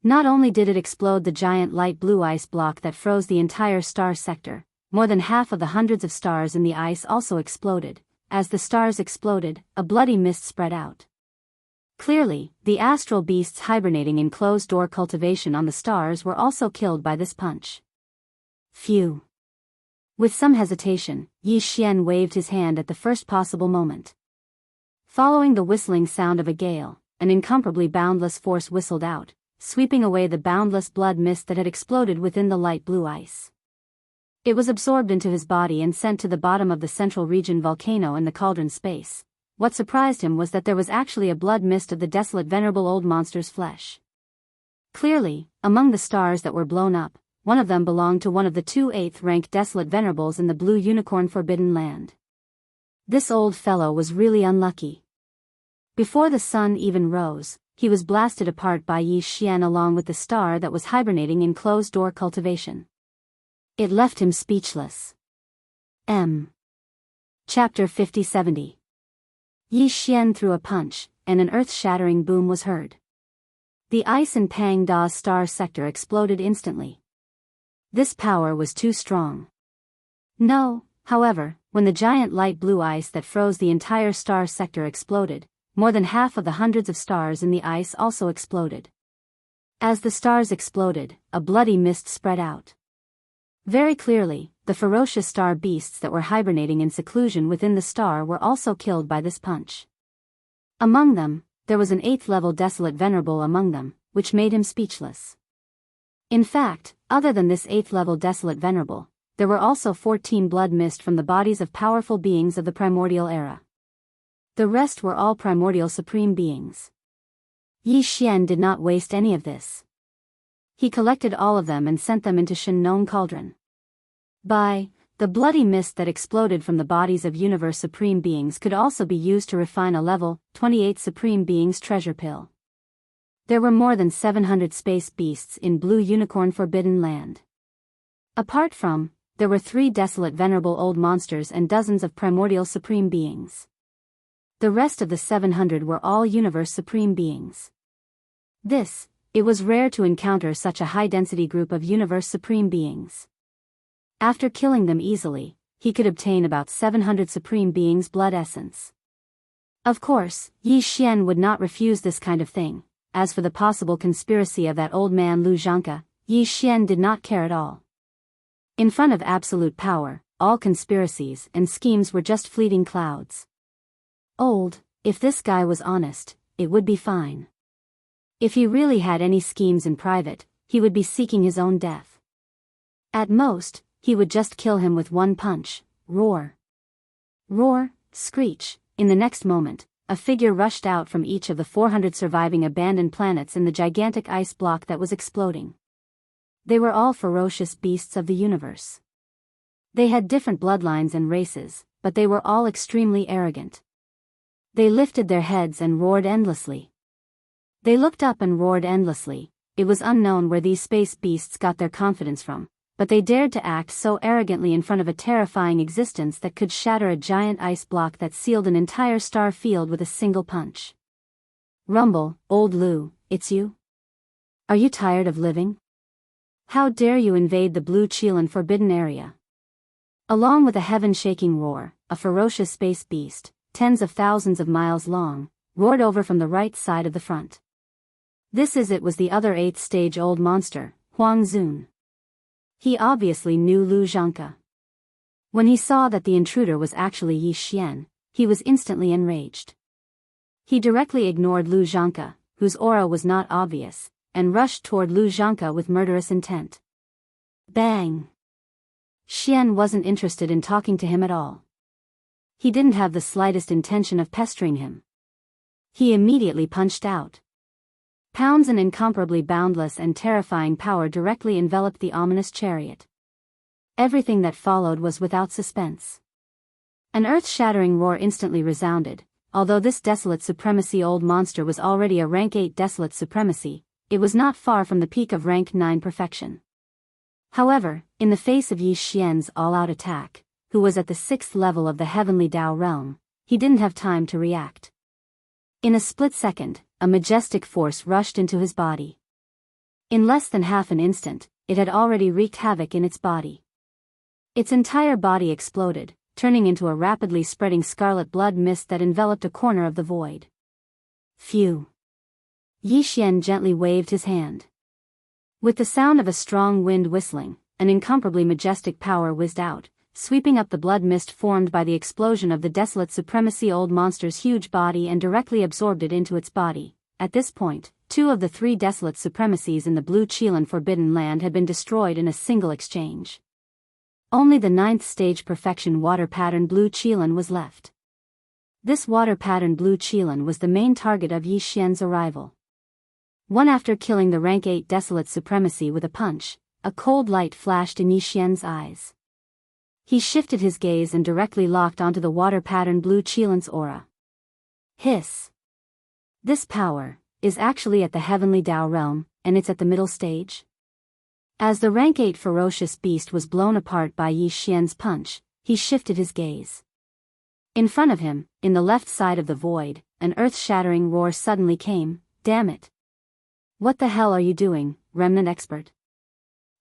Not only did it explode the giant light blue ice block that froze the entire star sector, more than half of the hundreds of stars in the ice also exploded. As the stars exploded, a bloody mist spread out. Clearly, the astral beasts hibernating in closed-door cultivation on the stars were also killed by this punch. Phew! With some hesitation, Yi Xian waved his hand at the first possible moment. Following the whistling sound of a gale, an incomparably boundless force whistled out, sweeping away the boundless blood mist that had exploded within the light blue ice. It was absorbed into his body and sent to the bottom of the central region volcano in the cauldron space. What surprised him was that there was actually a blood mist of the desolate venerable old monster's flesh. Clearly, among the stars that were blown up, one of them belonged to one of the 2 8th-ranked desolate venerables in the Blue Unicorn Forbidden Land. This old fellow was really unlucky. Before the sun even rose, he was blasted apart by Yi Xian along with the star that was hibernating in closed-door cultivation. It left him speechless. Chapter 50-70. Yi Xian threw a punch, and an earth-shattering boom was heard. The ice in Pang Da's star sector exploded instantly. This power was too strong. No, however, when the giant light blue ice that froze the entire star sector exploded, more than half of the hundreds of stars in the ice also exploded. As the stars exploded, a bloody mist spread out. Very clearly, the ferocious star beasts that were hibernating in seclusion within the star were also killed by this punch. Among them, there was an 8th-level desolate venerable among them, which made him speechless. In fact, other than this 8th-level desolate venerable, there were also 14 blood mist from the bodies of powerful beings of the primordial era. The rest were all primordial supreme beings. Yi Xian did not waste any of this. He collected all of them and sent them into Shenong Cauldron. The bloody mist that exploded from the bodies of universe supreme beings could also be used to refine a level 28 supreme beings treasure pill. There were more than 700 space beasts in Blue Unicorn Forbidden Land. Apart from, there were 3 desolate venerable old monsters and dozens of primordial supreme beings. The rest of the 700 were all universe supreme beings. It was rare to encounter such a high-density group of universe supreme beings. After killing them easily, he could obtain about 700 supreme beings' blood essence. Of course, Yi Xian would not refuse this kind of thing. As for the possible conspiracy of that old man Lu Zhangke, Yi Xian did not care at all. In front of absolute power, all conspiracies and schemes were just fleeting clouds. If this guy was honest, it would be fine. If he really had any schemes in private, he would be seeking his own death. At most, he would just kill him with one punch. Roar. Roar, screech. In the next moment, a figure rushed out from each of the 400 surviving abandoned planets in the gigantic ice block that was exploding. They were all ferocious beasts of the universe. They had different bloodlines and races, but they were all extremely arrogant. They lifted their heads and roared endlessly. They looked up and roared endlessly. It was unknown where these space beasts got their confidence from, but they dared to act so arrogantly in front of a terrifying existence that could shatter a giant ice block that sealed an entire star field with a single punch. Rumble, old Lu, it's you? Are you tired of living? How dare you invade the Blue Chilan Forbidden Area? Along with a heaven-shaking roar, a ferocious space beast, tens of thousands of miles long, roared over from the right side of the front. This was the other 8th-stage old monster, Huang Zun. He obviously knew Lu Zhangke. When he saw that the intruder was actually Yi Xian, he was instantly enraged. He directly ignored Lu Zhangke, whose aura was not obvious, and rushed toward Lu Zhangke with murderous intent. Bang! Xian wasn't interested in talking to him at all. He didn't have the slightest intention of pestering him. He immediately punched out. Pounds and incomparably boundless and terrifying power directly enveloped the ominous chariot. Everything that followed was without suspense. An earth-shattering roar instantly resounded. Although this desolate supremacy old monster was already a rank 8 desolate supremacy, it was not far from the peak of rank 9 perfection. However, in the face of Yi Xian's all-out attack, who was at the 6th level of the heavenly Dao realm, he didn't have time to react. In a split second, a majestic force rushed into his body. In less than half an instant, it had already wreaked havoc in its body. Its entire body exploded, turning into a rapidly spreading scarlet blood mist that enveloped a corner of the void. Phew! Yi Xian gently waved his hand. With the sound of a strong wind whistling, an incomparably majestic power whizzed out, sweeping up the blood mist formed by the explosion of the desolate supremacy old monster's huge body and directly absorbed it into its body, at this point, 2 of the 3 desolate supremacies in the Blue Qilan Forbidden Land had been destroyed in a single exchange. Only the 9th stage perfection water pattern Blue Qilan was left. This water pattern Blue Qilan was the main target of Yi Xian's arrival. One after killing the rank 8 desolate supremacy with a punch, a cold light flashed in Yi Xian's eyes. He shifted his gaze and directly locked onto the water pattern Blue Qilan's aura. Hiss. This power is actually at the heavenly Dao realm, and it's at the middle stage. As the rank 8 ferocious beast was blown apart by Yi Xian's punch, he shifted his gaze. In front of him, in the left side of the void, an earth-shattering roar suddenly came. Damn it. What the hell are you doing, remnant expert?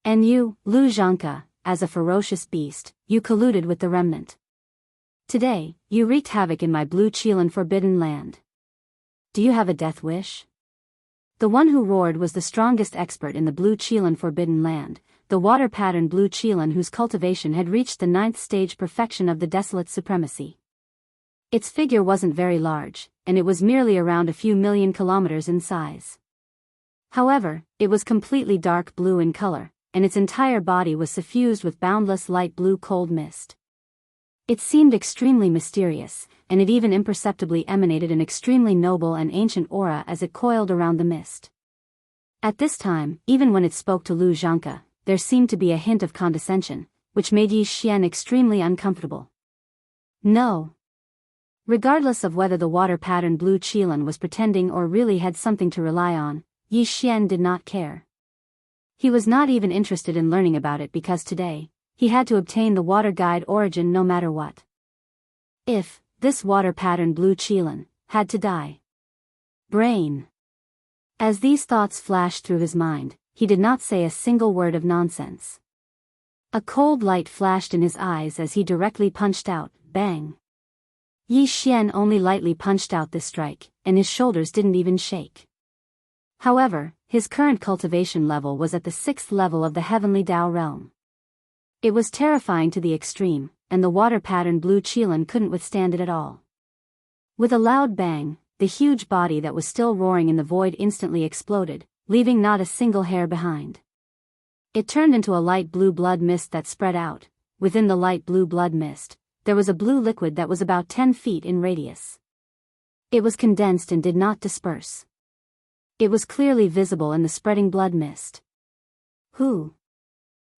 And you, Lu Zhanke, as a ferocious beast, you colluded with the remnant. Today, you wreaked havoc in my Blue Qilan Forbidden Land. Do you have a death wish? The one who roared was the strongest expert in the Blue Qilan Forbidden Land, the water pattern Blue Qilan whose cultivation had reached the 9th stage perfection of the desolate supremacy. Its figure wasn't very large, and it was merely around a few million kilometers in size. However, it was completely dark blue in color, and its entire body was suffused with boundless light blue cold mist. It seemed extremely mysterious, and it even imperceptibly emanated an extremely noble and ancient aura as it coiled around the mist. At this time, even when it spoke to Lu Zhanke, there seemed to be a hint of condescension, which made Yi Xian extremely uncomfortable. No. Regardless of whether the water pattern Blue Qilan was pretending or really had something to rely on, Yi Xian did not care. He was not even interested in learning about it because today, he had to obtain the water guide origin no matter what. If this water pattern Blue Qilan had to die. Brain. As these thoughts flashed through his mind, he did not say a single word of nonsense. A cold light flashed in his eyes as he directly punched out, bang. Yi Xian only lightly punched out this strike, and his shoulders didn't even shake. However, his current cultivation level was at the 6th level of the heavenly Dao realm. It was terrifying to the extreme, and the water pattern Blue Qilan couldn't withstand it at all. With a loud bang, the huge body that was still roaring in the void instantly exploded, leaving not a single hair behind. It turned into a light blue blood mist that spread out. Within the light blue blood mist, there was a blue liquid that was about 10 feet in radius. It was condensed and did not disperse. It was clearly visible in the spreading blood mist. Who?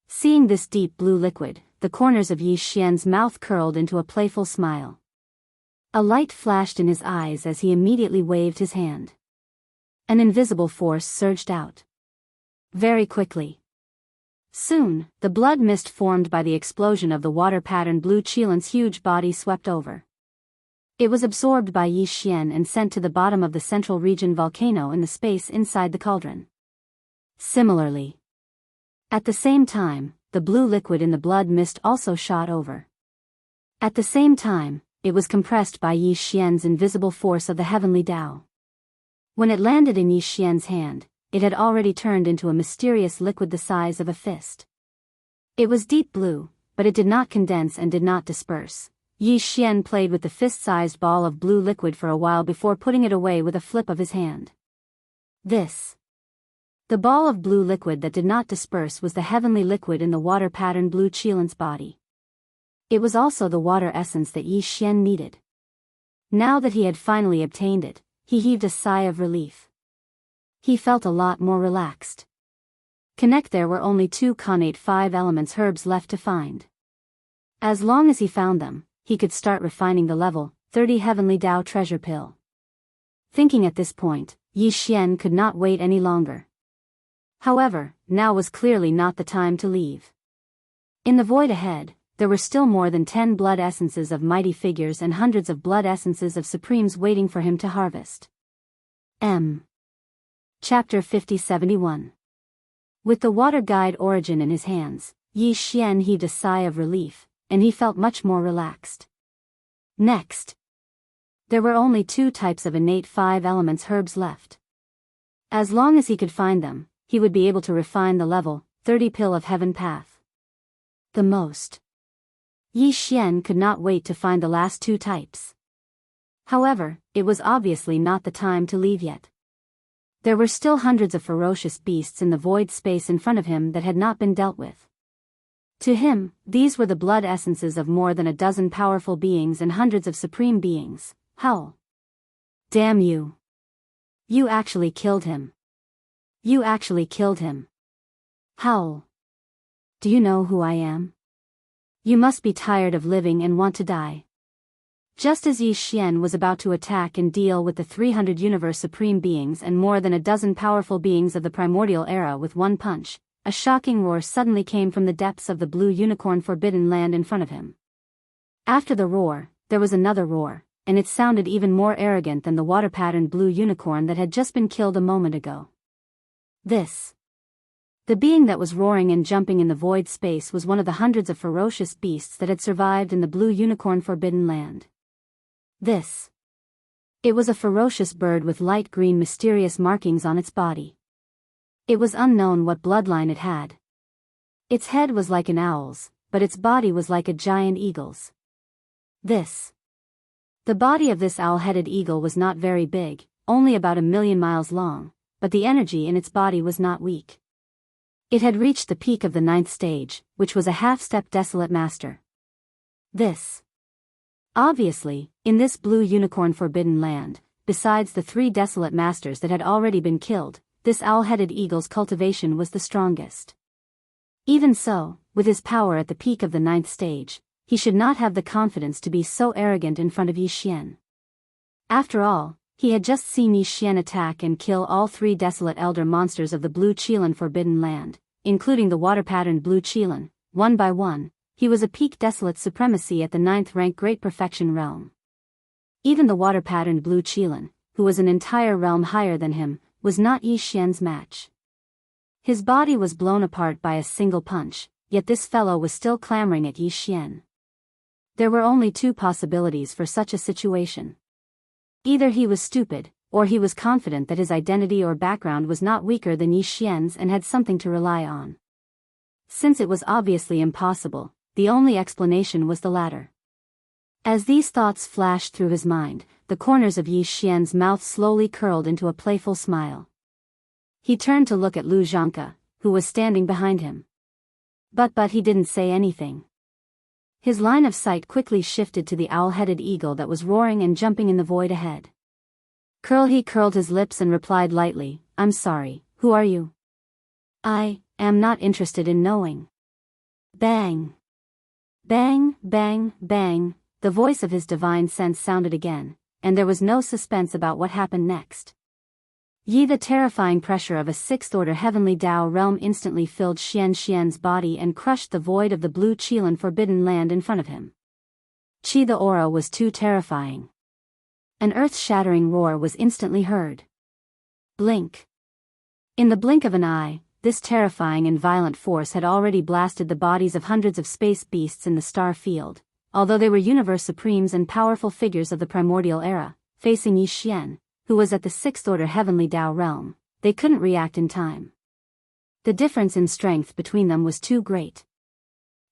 Seeing this deep blue liquid, the corners of Yi Xian's mouth curled into a playful smile. A light flashed in his eyes as he immediately waved his hand. An invisible force surged out. Very quickly. Soon, the blood mist formed by the explosion of the water pattern Blue Qilan's huge body swept over. It was absorbed by Yi Xian and sent to the bottom of the central region volcano in the space inside the cauldron. Similarly. At the same time, the blue liquid in the blood mist also shot over. At the same time, it was compressed by Yi Xian's invisible force of the heavenly Dao. When it landed in Yi Xian's hand, it had already turned into a mysterious liquid the size of a fist. It was deep blue, but it did not condense and did not disperse. Yi Xian played with the fist-sized ball of blue liquid for a while before putting it away with a flip of his hand. The ball of blue liquid that did not disperse was the heavenly liquid in the water pattern Blue Qilan's body. It was also the water essence that Yi Xian needed. Now that he had finally obtained it, he heaved a sigh of relief. He felt a lot more relaxed. There were only 2 connate 5 elements herbs left to find. As long as he found them, he could start refining the level 30 heavenly Dao treasure pill. Thinking at this point, Yi Xian could not wait any longer. However, now was clearly not the time to leave. In the void ahead, there were still more than 10 blood essences of mighty figures and hundreds of blood essences of supremes waiting for him to harvest. Chapter 5071. With the water guide origin in his hands, Yi Xian heaved a sigh of relief, and he felt much more relaxed. Next. There were only 2 types of innate 5 elements herbs left. As long as he could find them, he would be able to refine the level 30 pill of heaven path. The most. Yi Xian could not wait to find the last 2 types. However, it was obviously not the time to leave yet. There were still hundreds of ferocious beasts in the void space in front of him that had not been dealt with. To him, these were the blood essences of more than a dozen powerful beings and hundreds of supreme beings. Howl. Damn you. You actually killed him. You actually killed him. Howl. Do you know who I am? You must be tired of living and want to die. Just as Yi Xian was about to attack and deal with the 300 universe supreme beings and more than a dozen powerful beings of the primordial era with one punch, a shocking roar suddenly came from the depths of the blue unicorn forbidden land in front of him. After the roar, there was another roar, and it sounded even more arrogant than the water-patterned blue unicorn that had just been killed a moment ago. The being that was roaring and jumping in the void space was one of the hundreds of ferocious beasts that had survived in the blue unicorn forbidden land. It was a ferocious bird with light green mysterious markings on its body. It was unknown what bloodline it had. Its head was like an owl's, but its body was like a giant eagle's. The body of this owl-headed eagle was not very big, only about 1,000,000 miles long, but the energy in its body was not weak. It had reached the peak of the 9th stage, which was a half-step desolate master. Obviously, in this blue unicorn forbidden land, besides the 3 desolate masters that had already been killed, this owl-headed eagle's cultivation was the strongest. Even so, with his power at the peak of the 9th stage, he should not have the confidence to be so arrogant in front of Yi Xian. After all, he had just seen Yi Xian attack and kill all 3 desolate elder monsters of the blue Qilin forbidden land, including the water-patterned blue Qilin, one by one. He was a peak desolate supremacy at the 9th rank Great Perfection realm. Even the water-patterned blue Qilin, who was an entire realm higher than him, was not Yi Xian's match. His body was blown apart by a single punch, yet this fellow was still clamoring at Yi Xian. There were only 2 possibilities for such a situation. Either he was stupid, or he was confident that his identity or background was not weaker than Yi Xian's and had something to rely on. Since it was obviously impossible, the only explanation was the latter. As these thoughts flashed through his mind, the corners of Yi Xian's mouth slowly curled into a playful smile. He turned to look at Lu Zhangke, who was standing behind him. But he didn't say anything. His line of sight quickly shifted to the owl-headed eagle that was roaring and jumping in the void ahead. He curled his lips and replied lightly, "I'm sorry, who are you?" "I am not interested in knowing." Bang! Bang, bang, bang, the voice of his divine sense sounded again, and there was no suspense about what happened next. The terrifying pressure of a 6th-order heavenly Dao realm instantly filled Xian's body and crushed the void of the blue Qilin forbidden land in front of him. The aura was too terrifying. An earth-shattering roar was instantly heard. Blink. In the blink of an eye, this terrifying and violent force had already blasted the bodies of hundreds of space beasts in the star field, although they were universe supremes and powerful figures of the primordial era, facing Yi Xian, who was at the 6th-order heavenly Dao realm. They couldn't react in time. The difference in strength between them was too great.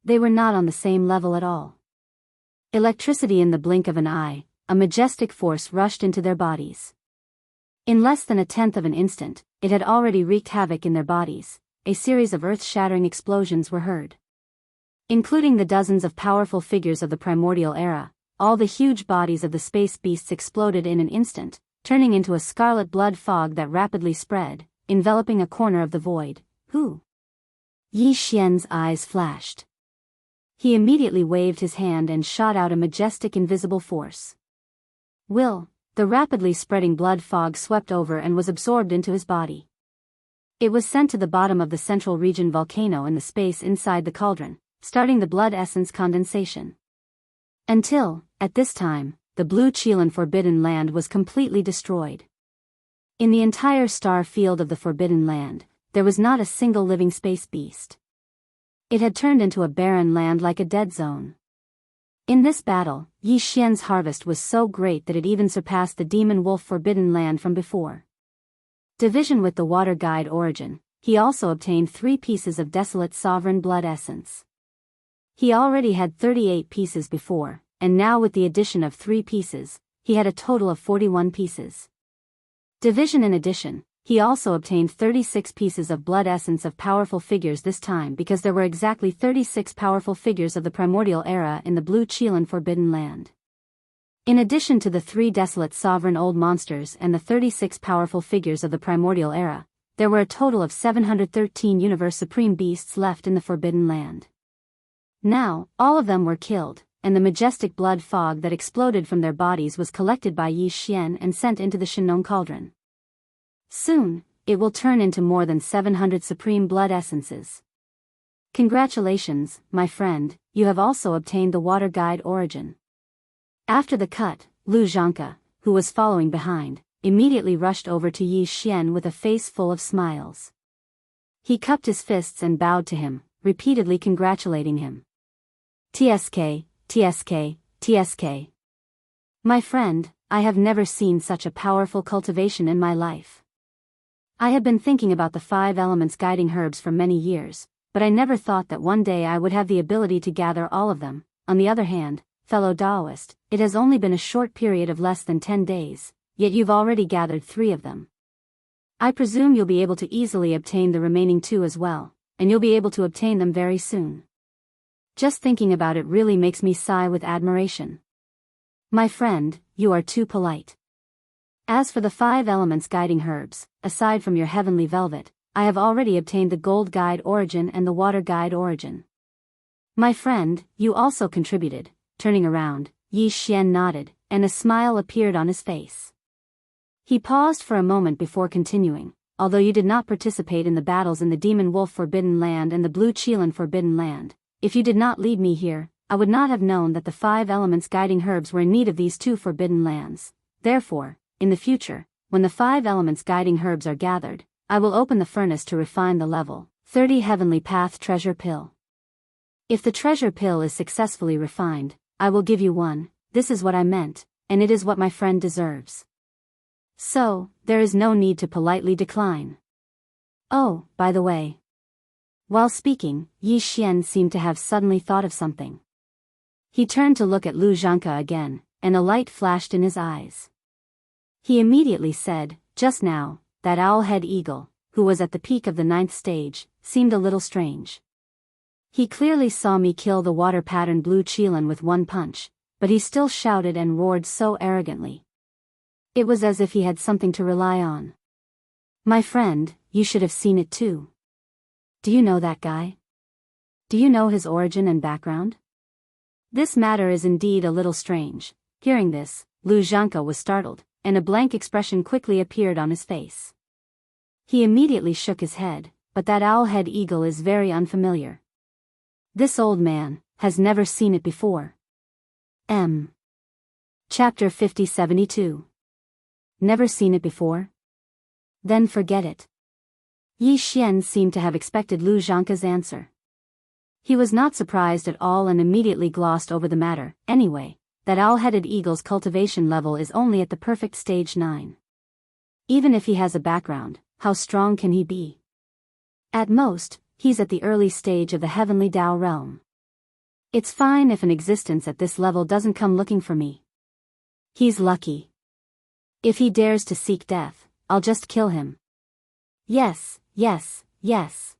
They were not on the same level at all. Electricity in the blink of an eye, a majestic force rushed into their bodies. In less than 1/10 of an instant, it had already wreaked havoc in their bodies. A series of earth-shattering explosions were heard. Including the dozens of powerful figures of the primordial era, all the huge bodies of the space beasts exploded in an instant, turning into a scarlet blood fog that rapidly spread, enveloping a corner of the void. Who? Yi Xian's eyes flashed. He immediately waved his hand and shot out a majestic invisible force. The rapidly spreading blood fog swept over and was absorbed into his body. It was sent to the bottom of the central region volcano in the space inside the cauldron, starting the blood essence condensation. Until, at this time, the blue Qilin forbidden land was completely destroyed. In the entire star field of the forbidden land, there was not a single living space beast. It had turned into a barren land like a dead zone. In this battle, Yi Xian's harvest was so great that it even surpassed the demon wolf forbidden land from before. Division with the water guide origin, he also obtained 3 pieces of desolate sovereign blood essence. He already had 38 pieces before, and now with the addition of 3 pieces, he had a total of 41 pieces. Division in addition, he also obtained 36 pieces of blood essence of powerful figures this time because there were exactly 36 powerful figures of the primordial era in the Blue Qilan Forbidden Land. In addition to the 3 desolate sovereign old monsters and the 36 powerful figures of the primordial era, there were a total of 713 universe supreme beasts left in the Forbidden Land. Now, all of them were killed, and the majestic blood fog that exploded from their bodies was collected by Yi Xian and sent into the Shinong Cauldron. Soon, it will turn into more than 700 supreme blood essences. Congratulations, my friend, you have also obtained the water guide origin. After the cut, Lu Xianxia, who was following behind, immediately rushed over to Yi Xian with a face full of smiles. He cupped his fists and bowed to him, repeatedly congratulating him. TSK, TSK, TSK. My friend, I have never seen such a powerful cultivation in my life. I had been thinking about the 5 elements guiding herbs for many years, but I never thought that one day I would have the ability to gather all of them. On the other hand, fellow Daoist, it has only been a short period of less than 10 days, yet you've already gathered 3 of them. I presume you'll be able to easily obtain the remaining 2 as well, and you'll be able to obtain them very soon. Just thinking about it really makes me sigh with admiration. My friend, you are too polite. As for the 5 elements guiding herbs, aside from your heavenly velvet, I have already obtained the gold guide origin and the water guide origin. My friend, you also contributed. Turning around, Yi Xian nodded, and a smile appeared on his face. He paused for a moment before continuing. Although you did not participate in the battles in the Demon Wolf Forbidden Land and the Blue Qilan Forbidden Land, if you did not lead me here, I would not have known that the 5 elements guiding herbs were in need of these 2 forbidden lands. Therefore, in the future, when the 5 elements guiding herbs are gathered, I will open the furnace to refine the level 30 Heavenly Path Treasure Pill. If the treasure pill is successfully refined, I will give you one. This is what I meant, and it is what my friend deserves. So, there is no need to politely decline. Oh, by the way. While speaking, Yi Xian seemed to have suddenly thought of something. He turned to look at Lu Xianxia again, and a light flashed in his eyes. He immediately said, just now, that owl-head eagle, who was at the peak of the 9th stage, seemed a little strange. He clearly saw me kill the water-patterned Blue Qilan with one punch, but he still shouted and roared so arrogantly. It was as if he had something to rely on. My friend, you should have seen it too. Do you know that guy? Do you know his origin and background? This matter is indeed a little strange. Hearing this, Lu Xianxia was startled, and a blank expression quickly appeared on his face. He immediately shook his head, but that owl-head eagle is very unfamiliar. This old man has never seen it before. Chapter 5072. Never seen it before? Then forget it. Yi Xian seemed to have expected Lu Xianxia's answer. He was not surprised at all and immediately glossed over the matter. Anyway, that owl-headed eagle's cultivation level is only at the perfect stage 9. Even if he has a background, how strong can he be? At most, he's at the early stage of the heavenly Dao realm. It's fine if an existence at this level doesn't come looking for me. He's lucky. If he dares to seek death, I'll just kill him. Yes, yes, yes.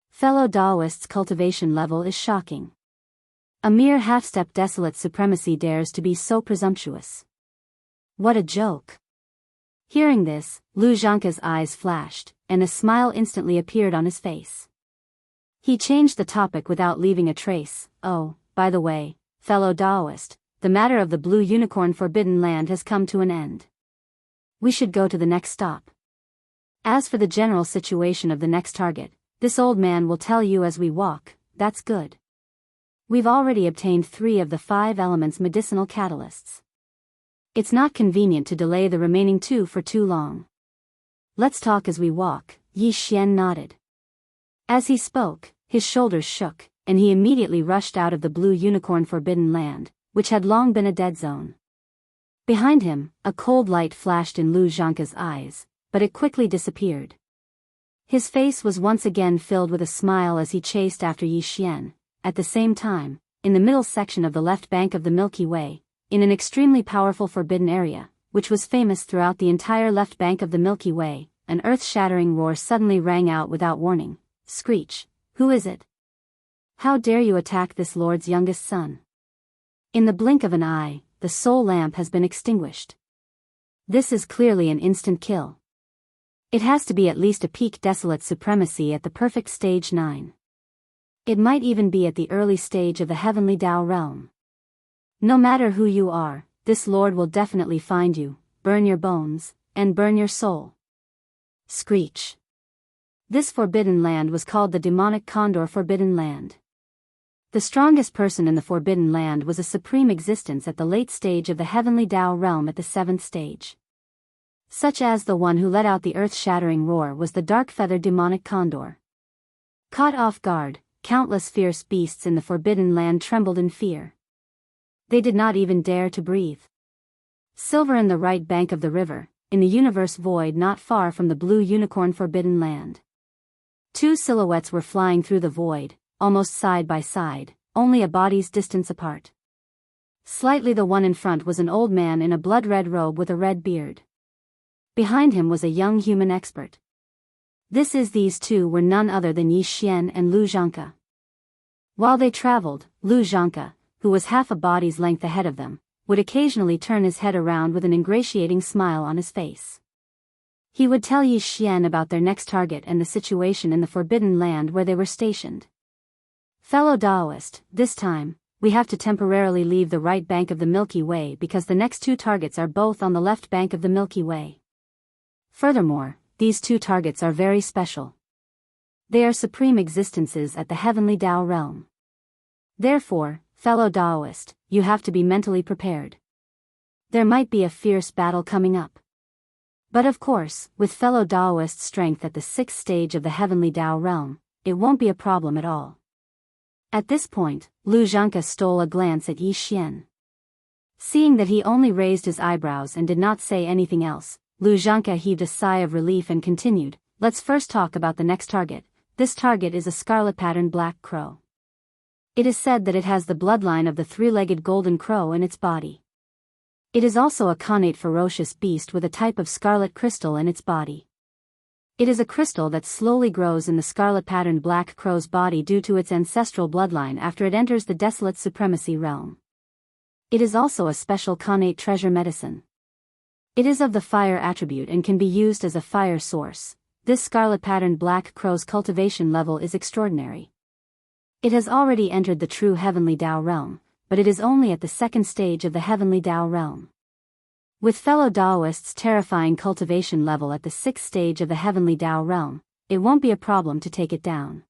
Fellow Daoist's cultivation level is shocking. A mere half-step desolate supremacy dares to be so presumptuous. What a joke. Hearing this, Lu Xianxia's eyes flashed, and a smile instantly appeared on his face. He changed the topic without leaving a trace. Oh, by the way, fellow Daoist, the matter of the Blue Unicorn Forbidden Land has come to an end. We should go to the next stop. As for the general situation of the next target, this old man will tell you as we walk. That's good. We've already obtained 3 of the 5 elements medicinal catalysts. It's not convenient to delay the remaining 2 for too long. Let's talk as we walk. Yi Xian nodded. As he spoke, his shoulders shook, and he immediately rushed out of the Blue Unicorn Forbidden Land, which had long been a dead zone. Behind him, a cold light flashed in Lu Xianxia's eyes, but it quickly disappeared. His face was once again filled with a smile as he chased after Yi Xian. At the same time, in the middle section of the left bank of the Milky Way, in an extremely powerful forbidden area, which was famous throughout the entire left bank of the Milky Way, an earth-shattering roar suddenly rang out without warning. Screech, who is it? How dare you attack this lord's youngest son? In the blink of an eye, the soul lamp has been extinguished. This is clearly an instant kill. It has to be at least a peak desolate supremacy at the perfect stage 9. It might even be at the early stage of the heavenly Tao realm. No matter who you are, this lord will definitely find you, burn your bones, and burn your soul. Screech. This forbidden land was called the demonic condor forbidden land. The strongest person in the forbidden land was a supreme existence at the late stage of the heavenly Tao realm at the 7th stage. Such as the one who let out the earth-shattering roar was the dark-feathered demonic condor. Caught off guard, countless fierce beasts in the forbidden land trembled in fear. They did not even dare to breathe. Silver in the right bank of the river, in the universe void not far from the blue unicorn forbidden land. 2 silhouettes were flying through the void, almost side by side, only a body's distance apart. Slightly the one in front was an old man in a blood-red robe with a red beard. Behind him was a young human expert. These two were none other than Yi Xian and Lu Zhanke. While they traveled, Lu Zhanke, who was half a body's length ahead of them, would occasionally turn his head around with an ingratiating smile on his face. He would tell Yi Xian about their next target and the situation in the forbidden land where they were stationed. Fellow Daoist, this time, we have to temporarily leave the right bank of the Milky Way because the next 2 targets are both on the left bank of the Milky Way. Furthermore, these 2 targets are very special. They are supreme existences at the heavenly Tao realm. Therefore, fellow Daoist, you have to be mentally prepared. There might be a fierce battle coming up. But of course, with fellow Daoist strength at the 6th stage of the heavenly Tao realm, it won't be a problem at all. At this point, Lu Zhanke stole a glance at Yi Xian. Seeing that he only raised his eyebrows and did not say anything else, Lu Zhanke heaved a sigh of relief and continued, let's first talk about the next target. This target is a scarlet-patterned black crow. It is said that it has the bloodline of the 3-legged golden crow in its body. It is also a connate ferocious beast with a type of scarlet crystal in its body. It is a crystal that slowly grows in the scarlet-patterned black crow's body due to its ancestral bloodline after it enters the desolate supremacy realm. It is also a special connate treasure medicine. It is of the fire attribute and can be used as a fire source. This scarlet-patterned black crow's cultivation level is extraordinary. It has already entered the true heavenly Tao realm, but it is only at the 2nd stage of the heavenly Tao realm. With fellow Daoists' terrifying cultivation level at the 6th stage of the heavenly Tao realm, it won't be a problem to take it down.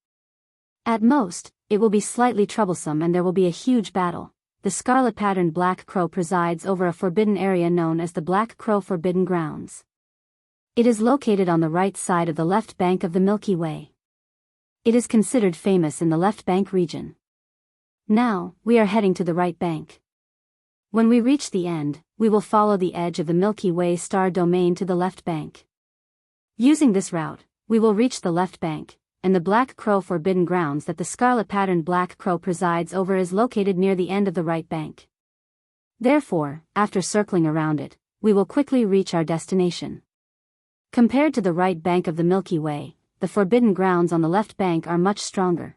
At most, it will be slightly troublesome and there will be a huge battle. The scarlet-patterned black crow presides over a forbidden area known as the Black Crow Forbidden Grounds. It is located on the right side of the left bank of the Milky Way. It is considered famous in the left bank region. Now, we are heading to the right bank. When we reach the end, we will follow the edge of the Milky Way star domain to the left bank. Using this route, we will reach the left bank, and the Black Crow Forbidden Grounds that the scarlet-patterned black crow presides over is located near the end of the right bank. Therefore, after circling around it, we will quickly reach our destination. Compared to the right bank of the Milky Way, the Forbidden Grounds on the left bank are much stronger.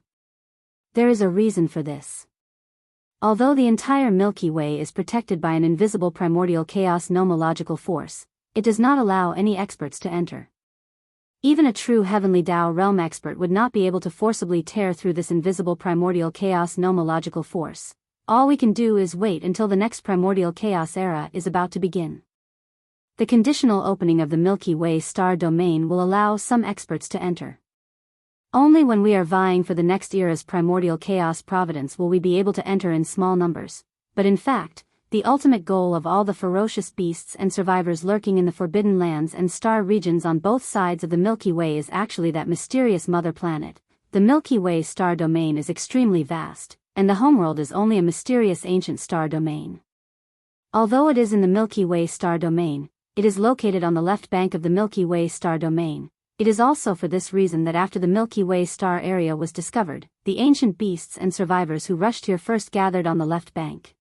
There is a reason for this. Although the entire Milky Way is protected by an invisible primordial chaos nomological force, it does not allow any experts to enter. Even a true heavenly Tao realm expert would not be able to forcibly tear through this invisible primordial chaos nomological force. All we can do is wait until the next primordial chaos era is about to begin. The conditional opening of the Milky Way star domain will allow some experts to enter. Only when we are vying for the next era's primordial chaos providence will we be able to enter in small numbers, but in fact, the ultimate goal of all the ferocious beasts and survivors lurking in the forbidden lands and star regions on both sides of the Milky Way is actually that mysterious mother planet. The Milky Way star domain is extremely vast, and the homeworld is only a mysterious ancient star domain. Although it is in the Milky Way star domain, it is located on the left bank of the Milky Way star domain. It is also for this reason that after the Milky Way star area was discovered, the ancient beasts and survivors who rushed here first gathered on the left bank.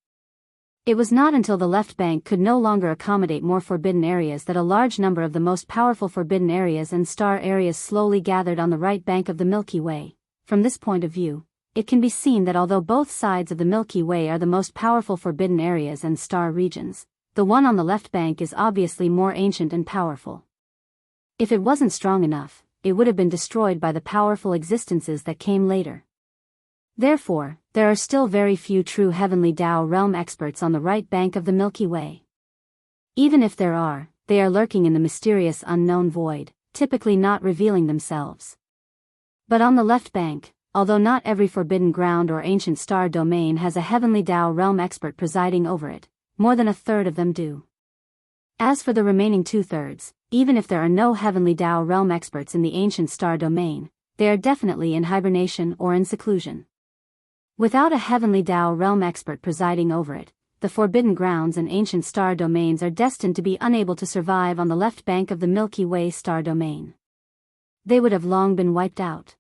It was not until the left bank could no longer accommodate more forbidden areas that a large number of the most powerful forbidden areas and star areas slowly gathered on the right bank of the Milky Way. From this point of view, it can be seen that although both sides of the Milky Way are the most powerful forbidden areas and star regions, the one on the left bank is obviously more ancient and powerful. If it wasn't strong enough, it would have been destroyed by the powerful existences that came later. Therefore, there are still very few true heavenly Tao realm experts on the right bank of the Milky Way. Even if there are, they are lurking in the mysterious unknown void, typically not revealing themselves. But on the left bank, although not every forbidden ground or ancient star domain has a heavenly Tao realm expert presiding over it, more than a third of them do. As for the remaining 2/3, even if there are no heavenly Tao realm experts in the ancient star domain, they are definitely in hibernation or in seclusion. Without a heavenly Tao realm expert presiding over it, the forbidden grounds and ancient star domains are destined to be unable to survive on the left bank of the Milky Way star domain. They would have long been wiped out.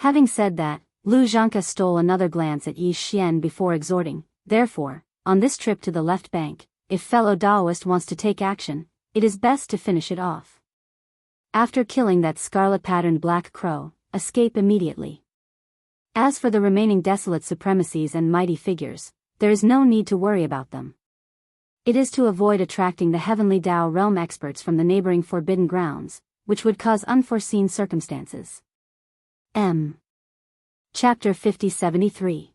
Having said that, Lu Xianxia stole another glance at Yi Xian before exhorting, therefore, on this trip to the left bank, if fellow Daoist wants to take action, it is best to finish it off. After killing that scarlet-patterned black crow, escape immediately. As for the remaining desolate supremacies and mighty figures, there is no need to worry about them. It is to avoid attracting the heavenly Tao realm experts from the neighboring forbidden grounds, which would cause unforeseen circumstances. Chapter 5073.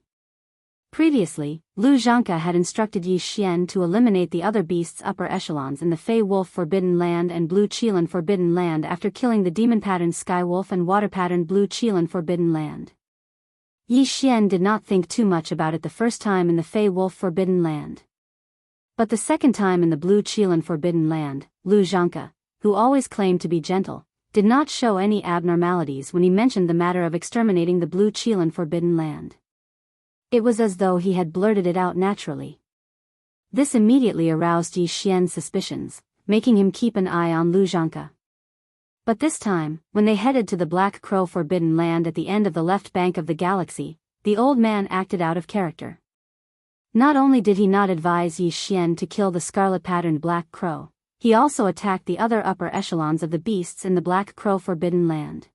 Previously, Lu Xianxia had instructed Yi Xian to eliminate the other beasts' upper echelons in the Fey Wolf Forbidden Land and Blue Qilin Forbidden Land after killing the demon-patterned Sky Wolf and water-patterned Blue Qilin Forbidden Land. Yi Xian did not think too much about it the first time in the Fey Wolf Forbidden Land. But the second time in the Blue Qilin Forbidden Land, Lu Xianxia, who always claimed to be gentle, did not show any abnormalities when he mentioned the matter of exterminating the Blue Qilin Forbidden Land. It was as though he had blurted it out naturally. This immediately aroused Yi Xian's suspicions, making him keep an eye on Lu Xianxia. But this time, when they headed to the Black Crow Forbidden Land at the end of the left bank of the galaxy, the old man acted out of character. Not only did he not advise Yi Xian to kill the scarlet-patterned Black Crow, he also attacked the other upper echelons of the beasts in the Black Crow Forbidden Land.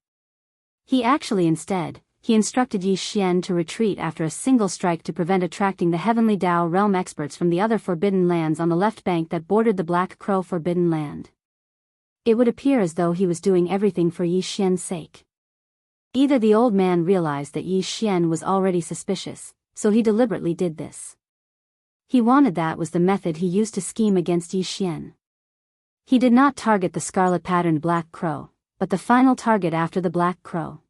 He instructed Yi Xian to retreat after a single strike to prevent attracting the heavenly Tao realm experts from the other forbidden lands on the left bank that bordered the Black Crow Forbidden Land. It would appear as though he was doing everything for Yi Xian's sake. Either the old man realized that Yi Xian was already suspicious, so he deliberately did this. He wanted that was the method he used to scheme against Yi Xian. He did not target the scarlet-patterned Black Crow, but the final target after the Black Crow.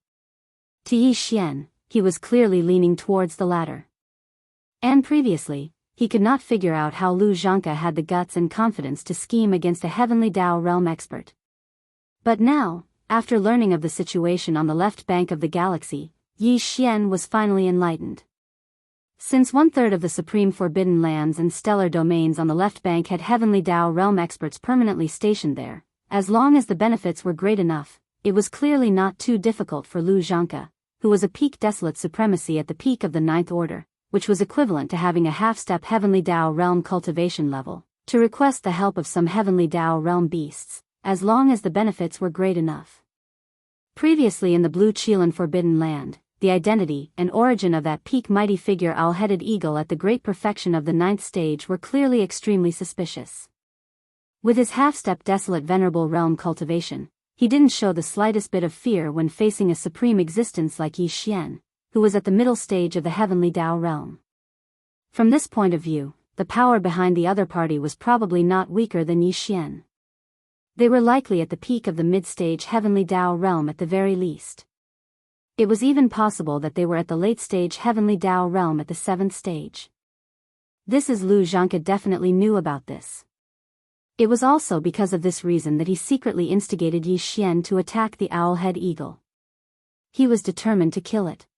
To Yi Xian, he was clearly leaning towards the latter. And previously, he could not figure out how Lu Xianxia had the guts and confidence to scheme against a heavenly Tao realm expert. But now, after learning of the situation on the left bank of the galaxy, Yi Xian was finally enlightened. Since 1/3 of the supreme forbidden lands and stellar domains on the left bank had heavenly Tao realm experts permanently stationed there, as long as the benefits were great enough, it was clearly not too difficult for Lu Xianxia, who was a peak desolate supremacy at the peak of the 9th order, which was equivalent to having a half-step heavenly Tao realm cultivation level, to request the help of some heavenly Tao realm beasts, as long as the benefits were great enough. Previously in the Blue Qilin Forbidden Land, the identity and origin of that peak mighty figure owl-headed eagle at the great perfection of the 9th stage were clearly extremely suspicious. With his half-step desolate venerable realm cultivation, he didn't show the slightest bit of fear when facing a supreme existence like Yi Xian, who was at the middle stage of the heavenly Tao realm. From this point of view, the power behind the other party was probably not weaker than Yi Xian. They were likely at the peak of the mid-stage heavenly Tao realm at the very least. It was even possible that they were at the late-stage heavenly Tao realm at the 7th stage. This is Lu Xianxia definitely knew about this. It was also because of this reason that he secretly instigated Yi Xian to attack the owl-head eagle. He was determined to kill it.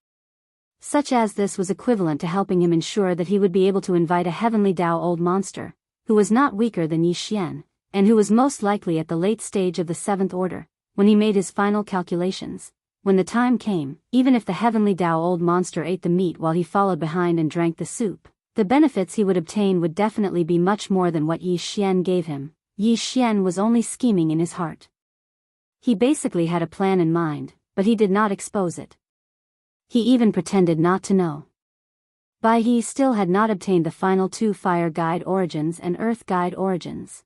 Such as this was equivalent to helping him ensure that he would be able to invite a heavenly Tao old monster, who was not weaker than Yi Xian, and who was most likely at the late stage of the 7th order, when he made his final calculations. When the time came, even if the heavenly Tao old monster ate the meat while he followed behind and drank the soup, The benefits he would obtain would definitely be much more than what Yi Xian gave him. Yi Xian was only scheming in his heart. He basically had a plan in mind, but he did not expose it. He even pretended not to know. He still had not obtained the final 2 Fire Guide Origins and Earth Guide Origins.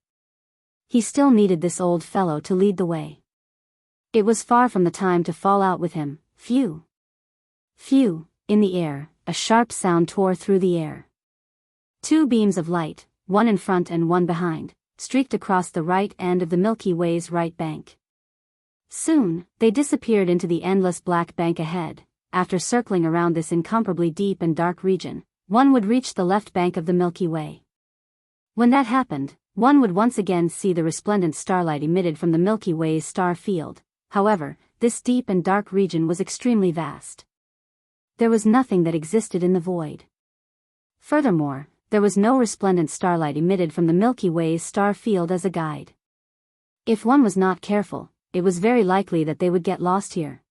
He still needed this old fellow to lead the way. It was far from the time to fall out with him. Phew! Phew! In the air, a sharp sound tore through the air. 2 beams of light, one in front and one behind, streaked across the right end of the Milky Way's right bank. Soon, they disappeared into the endless black bank ahead. After circling around this incomparably deep and dark region, one would reach the left bank of the Milky Way. When that happened, one would once again see the resplendent starlight emitted from the Milky Way's star field. However, this deep and dark region was extremely vast. There was nothing that existed in the void. Furthermore, there was no resplendent starlight emitted from the Milky Way's star field as a guide. If one was not careful, it was very likely that they would get lost here.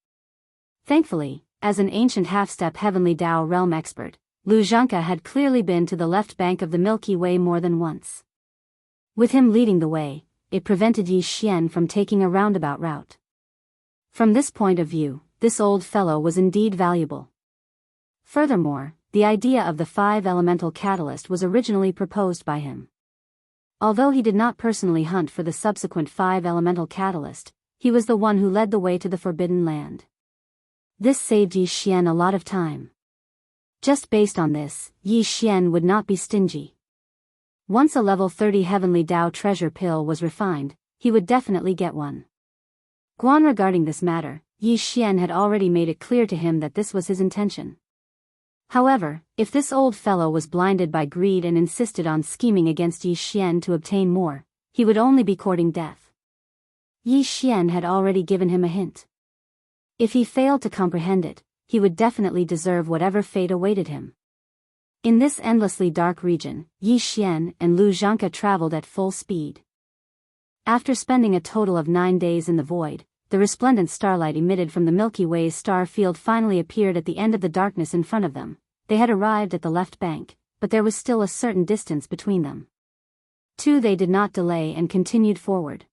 Thankfully, as an ancient half-step heavenly Tao realm expert, Lu Xianxia had clearly been to the left bank of the Milky Way more than once. With him leading the way, it prevented Yi Xian from taking a roundabout route. From this point of view, this old fellow was indeed valuable. Furthermore, the idea of the 5 elemental catalyst was originally proposed by him. Although he did not personally hunt for the subsequent 5 elemental catalyst, he was the one who led the way to the Forbidden Land. This saved Yi Xian a lot of time. Just based on this, Yi Xian would not be stingy. Once a level 30 Heavenly Tao treasure pill was refined, he would definitely get one. Regarding this matter, Yi Xian had already made it clear to him that this was his intention. However, if this old fellow was blinded by greed and insisted on scheming against Yi Xian to obtain more, he would only be courting death. Yi Xian had already given him a hint. If he failed to comprehend it, he would definitely deserve whatever fate awaited him. In this endlessly dark region, Yi Xian and Lu Xianxia traveled at full speed. After spending a total of 9 days in the void, the resplendent starlight emitted from the Milky Way's star field finally appeared at the end of the darkness in front of them. They had arrived at the left bank, but there was still a certain distance between them. They did not delay and continued forward.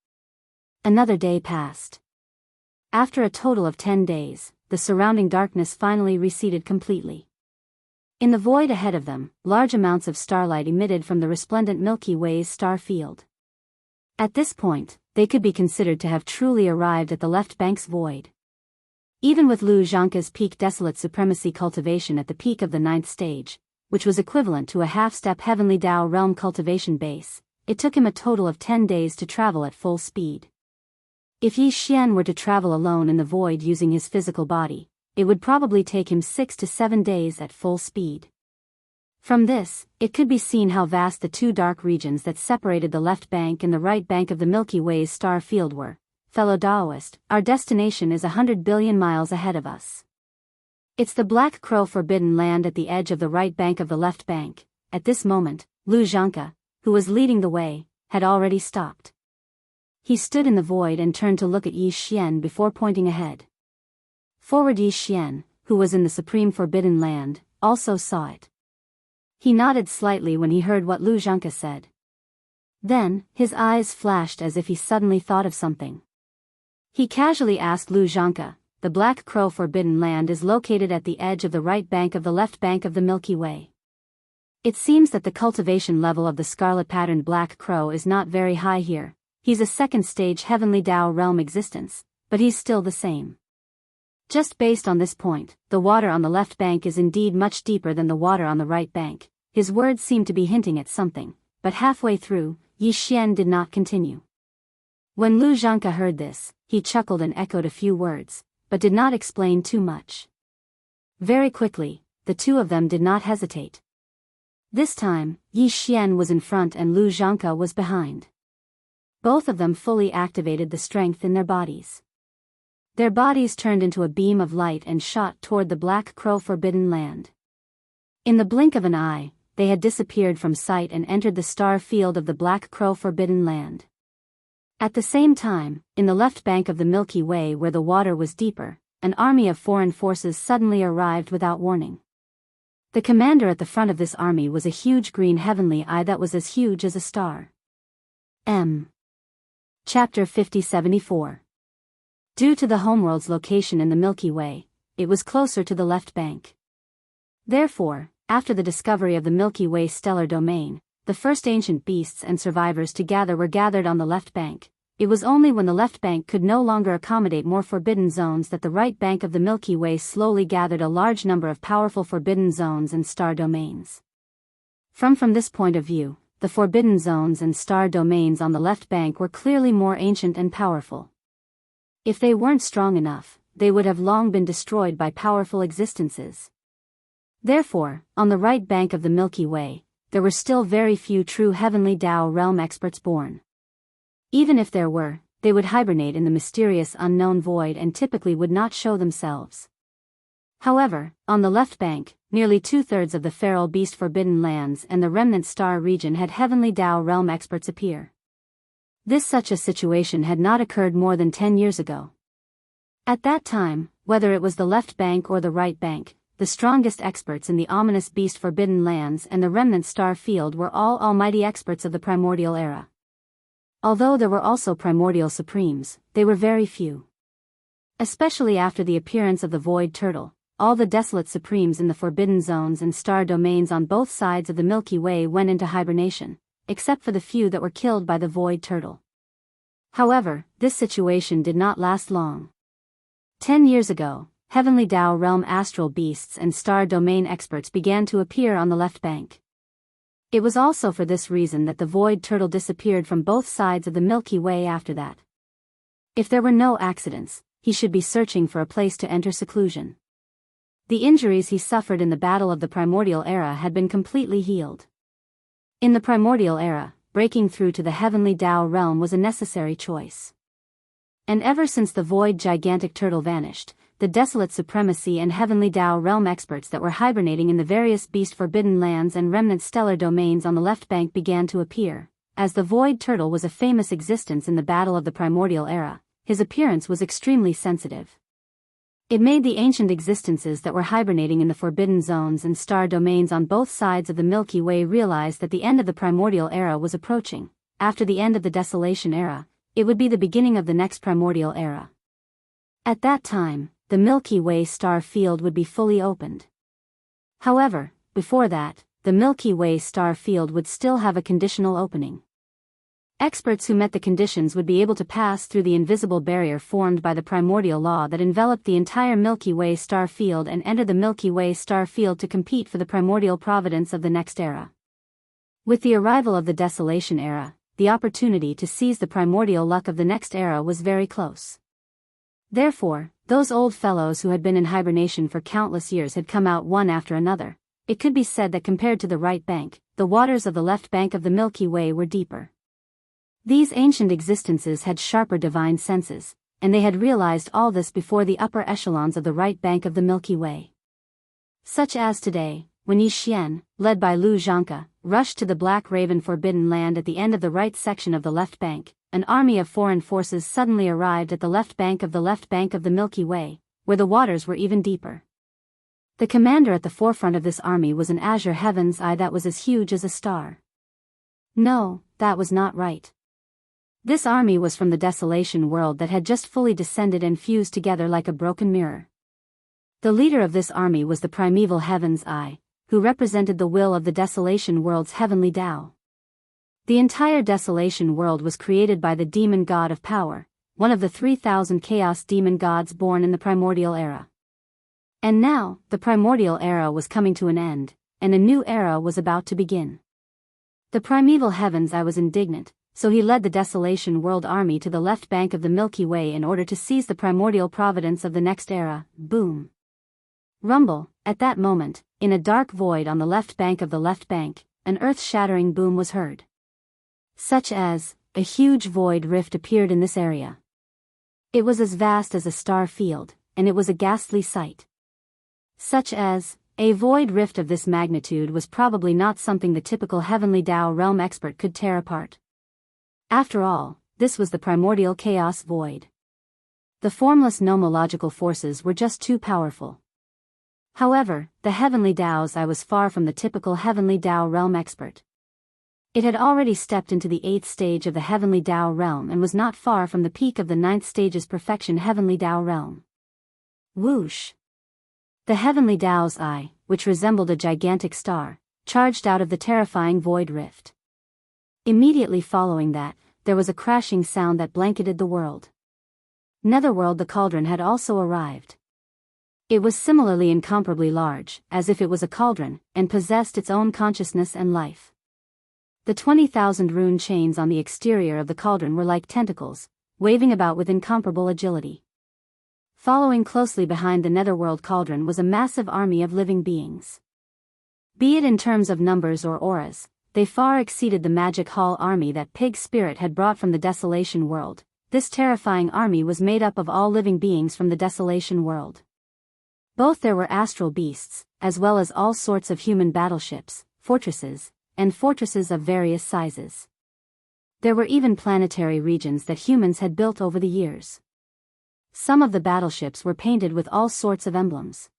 Another day passed. After a total of 10 days, the surrounding darkness finally receded completely. In the void ahead of them, large amounts of starlight emitted from the resplendent Milky Way's star field. At this point, they could be considered to have truly arrived at the left bank's void. Even with Lu Xianxia's peak desolate supremacy cultivation at the peak of the 9th stage, which was equivalent to a half-step heavenly Tao realm cultivation base, it took him a total of 10 days to travel at full speed. If Yi Xian were to travel alone in the void using his physical body, it would probably take him 6 to 7 days at full speed. From this, it could be seen how vast the 2 dark regions that separated the left bank and the right bank of the Milky Way's star field were. Fellow Daoist, our destination is 100 billion miles ahead of us. It's the Black Crow Forbidden Land at the edge of the right bank of the left bank. At this moment, Lu Xianxia, who was leading the way, had already stopped. He stood in the void and turned to look at Yi Xian before pointing ahead. Forward Yi Xian, who was in the Supreme Forbidden Land, also saw it. He nodded slightly when he heard what Lu Xianxia said. Then, his eyes flashed as if he suddenly thought of something. He casually asked Lu Xianxia, "The Black Crow Forbidden Land is located at the edge of the right bank of the left bank of the Milky Way. It seems that the cultivation level of the scarlet-patterned Black Crow is not very high here. He's a second-stage heavenly Tao realm existence, but he's still the same. Just based on this point, the water on the left bank is indeed much deeper than the water on the right bank." His words seemed to be hinting at something, but halfway through, Yi Xian did not continue. When Lu Xianxia heard this, he chuckled and echoed a few words, but did not explain too much. Very quickly, the 2 of them did not hesitate. This time, Yi Xian was in front and Lu Xianxia was behind. Both of them fully activated the strength in their bodies. Their bodies turned into a beam of light and shot toward the Black Crow Forbidden Land. In the blink of an eye, they had disappeared from sight and entered the star field of the Black Crow Forbidden Land. At the same time, in the left bank of the Milky Way where the water was deeper, an army of foreign forces suddenly arrived without warning. The commander at the front of this army was a huge green heavenly eye that was as huge as a star. Chapter 5074. Due to the homeworld's location in the Milky Way, it was closer to the left bank. Therefore, after the discovery of the Milky Way stellar domain, the first ancient beasts and survivors to gather were gathered on the left bank. It was only when the left bank could no longer accommodate more forbidden zones that the right bank of the Milky Way slowly gathered a large number of powerful forbidden zones and star domains. From this point of view, the forbidden zones and star domains on the left bank were clearly more ancient and powerful. If they weren't strong enough, they would have long been destroyed by powerful existences. Therefore, on the right bank of the Milky Way, there were still very few true heavenly Tao realm experts born. Even if there were, they would hibernate in the mysterious unknown void and typically would not show themselves. However, on the left bank, nearly 2/3 of the feral beast forbidden lands and the remnant star region had heavenly Tao realm experts appear. Such a situation had not occurred more than 10 years ago. At that time, whether it was the left bank or the right bank, the strongest experts in the ominous beast forbidden lands and the remnant star field were all almighty experts of the primordial era. Although there were also primordial supremes, they were very few. Especially after the appearance of the void turtle, all the desolate supremes in the forbidden zones and star domains on both sides of the Milky Way went into hibernation, except for the few that were killed by the void turtle. However, this situation did not last long. 10 years ago, heavenly Tao realm astral beasts and star domain experts began to appear on the left bank. It was also for this reason that the void turtle disappeared from both sides of the Milky Way after that. If there were no accidents, he should be searching for a place to enter seclusion. The injuries he suffered in the battle of the primordial era had been completely healed. In the primordial era, breaking through to the heavenly Tao realm was a necessary choice. And ever since the void gigantic turtle vanished, the desolate supremacy and heavenly Tao realm experts that were hibernating in the various beast forbidden lands and remnant stellar domains on the left bank began to appear. As the void turtle was a famous existence in the battle of the primordial era, his appearance was extremely sensitive. It made the ancient existences that were hibernating in the forbidden zones and star domains on both sides of the Milky Way realize that the end of the primordial era was approaching. After the end of the desolation era, it would be the beginning of the next primordial era. At that time, the Milky Way star field would be fully opened. However, before that, the Milky Way star field would still have a conditional opening. Experts who met the conditions would be able to pass through the invisible barrier formed by the primordial law that enveloped the entire Milky Way star field and enter the Milky Way star field to compete for the primordial providence of the next era. With the arrival of the desolation era, the opportunity to seize the primordial luck of the next era was very close. Therefore, those old fellows who had been in hibernation for countless years had come out one after another. It could be said that compared to the right bank, the waters of the left bank of the Milky Way were deeper. These ancient existences had sharper divine senses, and they had realized all this before the upper echelons of the right bank of the Milky Way. Such as today, when Yi Xian, led by Lu Zhangke, rushed to the Black Raven forbidden land at the end of the right section of the left bank, an army of foreign forces suddenly arrived at the left bank of the Milky Way, where the waters were even deeper. The commander at the forefront of this army was an azure heaven's eye that was as huge as a star. No, that was not right. This army was from the desolation world that had just fully descended and fused together like a broken mirror. The leader of this army was the primeval heaven's eye, who represented the will of the desolation world's heavenly Tao. The entire desolation world was created by the demon god of power, one of the 3,000 chaos demon gods born in the primordial era. And now, the primordial era was coming to an end, and a new era was about to begin. The primeval heaven's eye was indignant, so he led the desolation world army to the left bank of the Milky Way in order to seize the primordial providence of the next era. Boom. Rumble. At that moment, in a dark void on the left bank of the left bank, an earth-shattering boom was heard. Such as, a huge void rift appeared in this area. It was as vast as a star field, and it was a ghastly sight. Such as, a void rift of this magnitude was probably not something the typical heavenly Tao realm expert could tear apart. After all, this was the primordial chaos void. The formless nomological forces were just too powerful. However, the Heavenly Dao's eye was far from the typical Heavenly Dao realm expert. It had already stepped into the 8th stage of the Heavenly Dao realm and was not far from the peak of the 9th stage's perfection Heavenly Dao realm. Whoosh! The Heavenly Dao's eye, which resembled a gigantic star, charged out of the terrifying void rift. Immediately following that, there was a crashing sound that blanketed the world. Netherworld the cauldron had also arrived. It was similarly incomparably large, as if it was a cauldron, and possessed its own consciousness and life. The 20,000 rune chains on the exterior of the cauldron were like tentacles, waving about with incomparable agility. Following closely behind the Netherworld cauldron was a massive army of living beings. Be it in terms of numbers or auras, they far exceeded the Magic Hall army that Pig Spirit had brought from the Desolation World. This terrifying army was made up of all living beings from the Desolation World. Both there were astral beasts, as well as all sorts of human battleships, fortresses, and fortresses of various sizes. There were even planetary regions that humans had built over the years. Some of the battleships were painted with all sorts of emblems.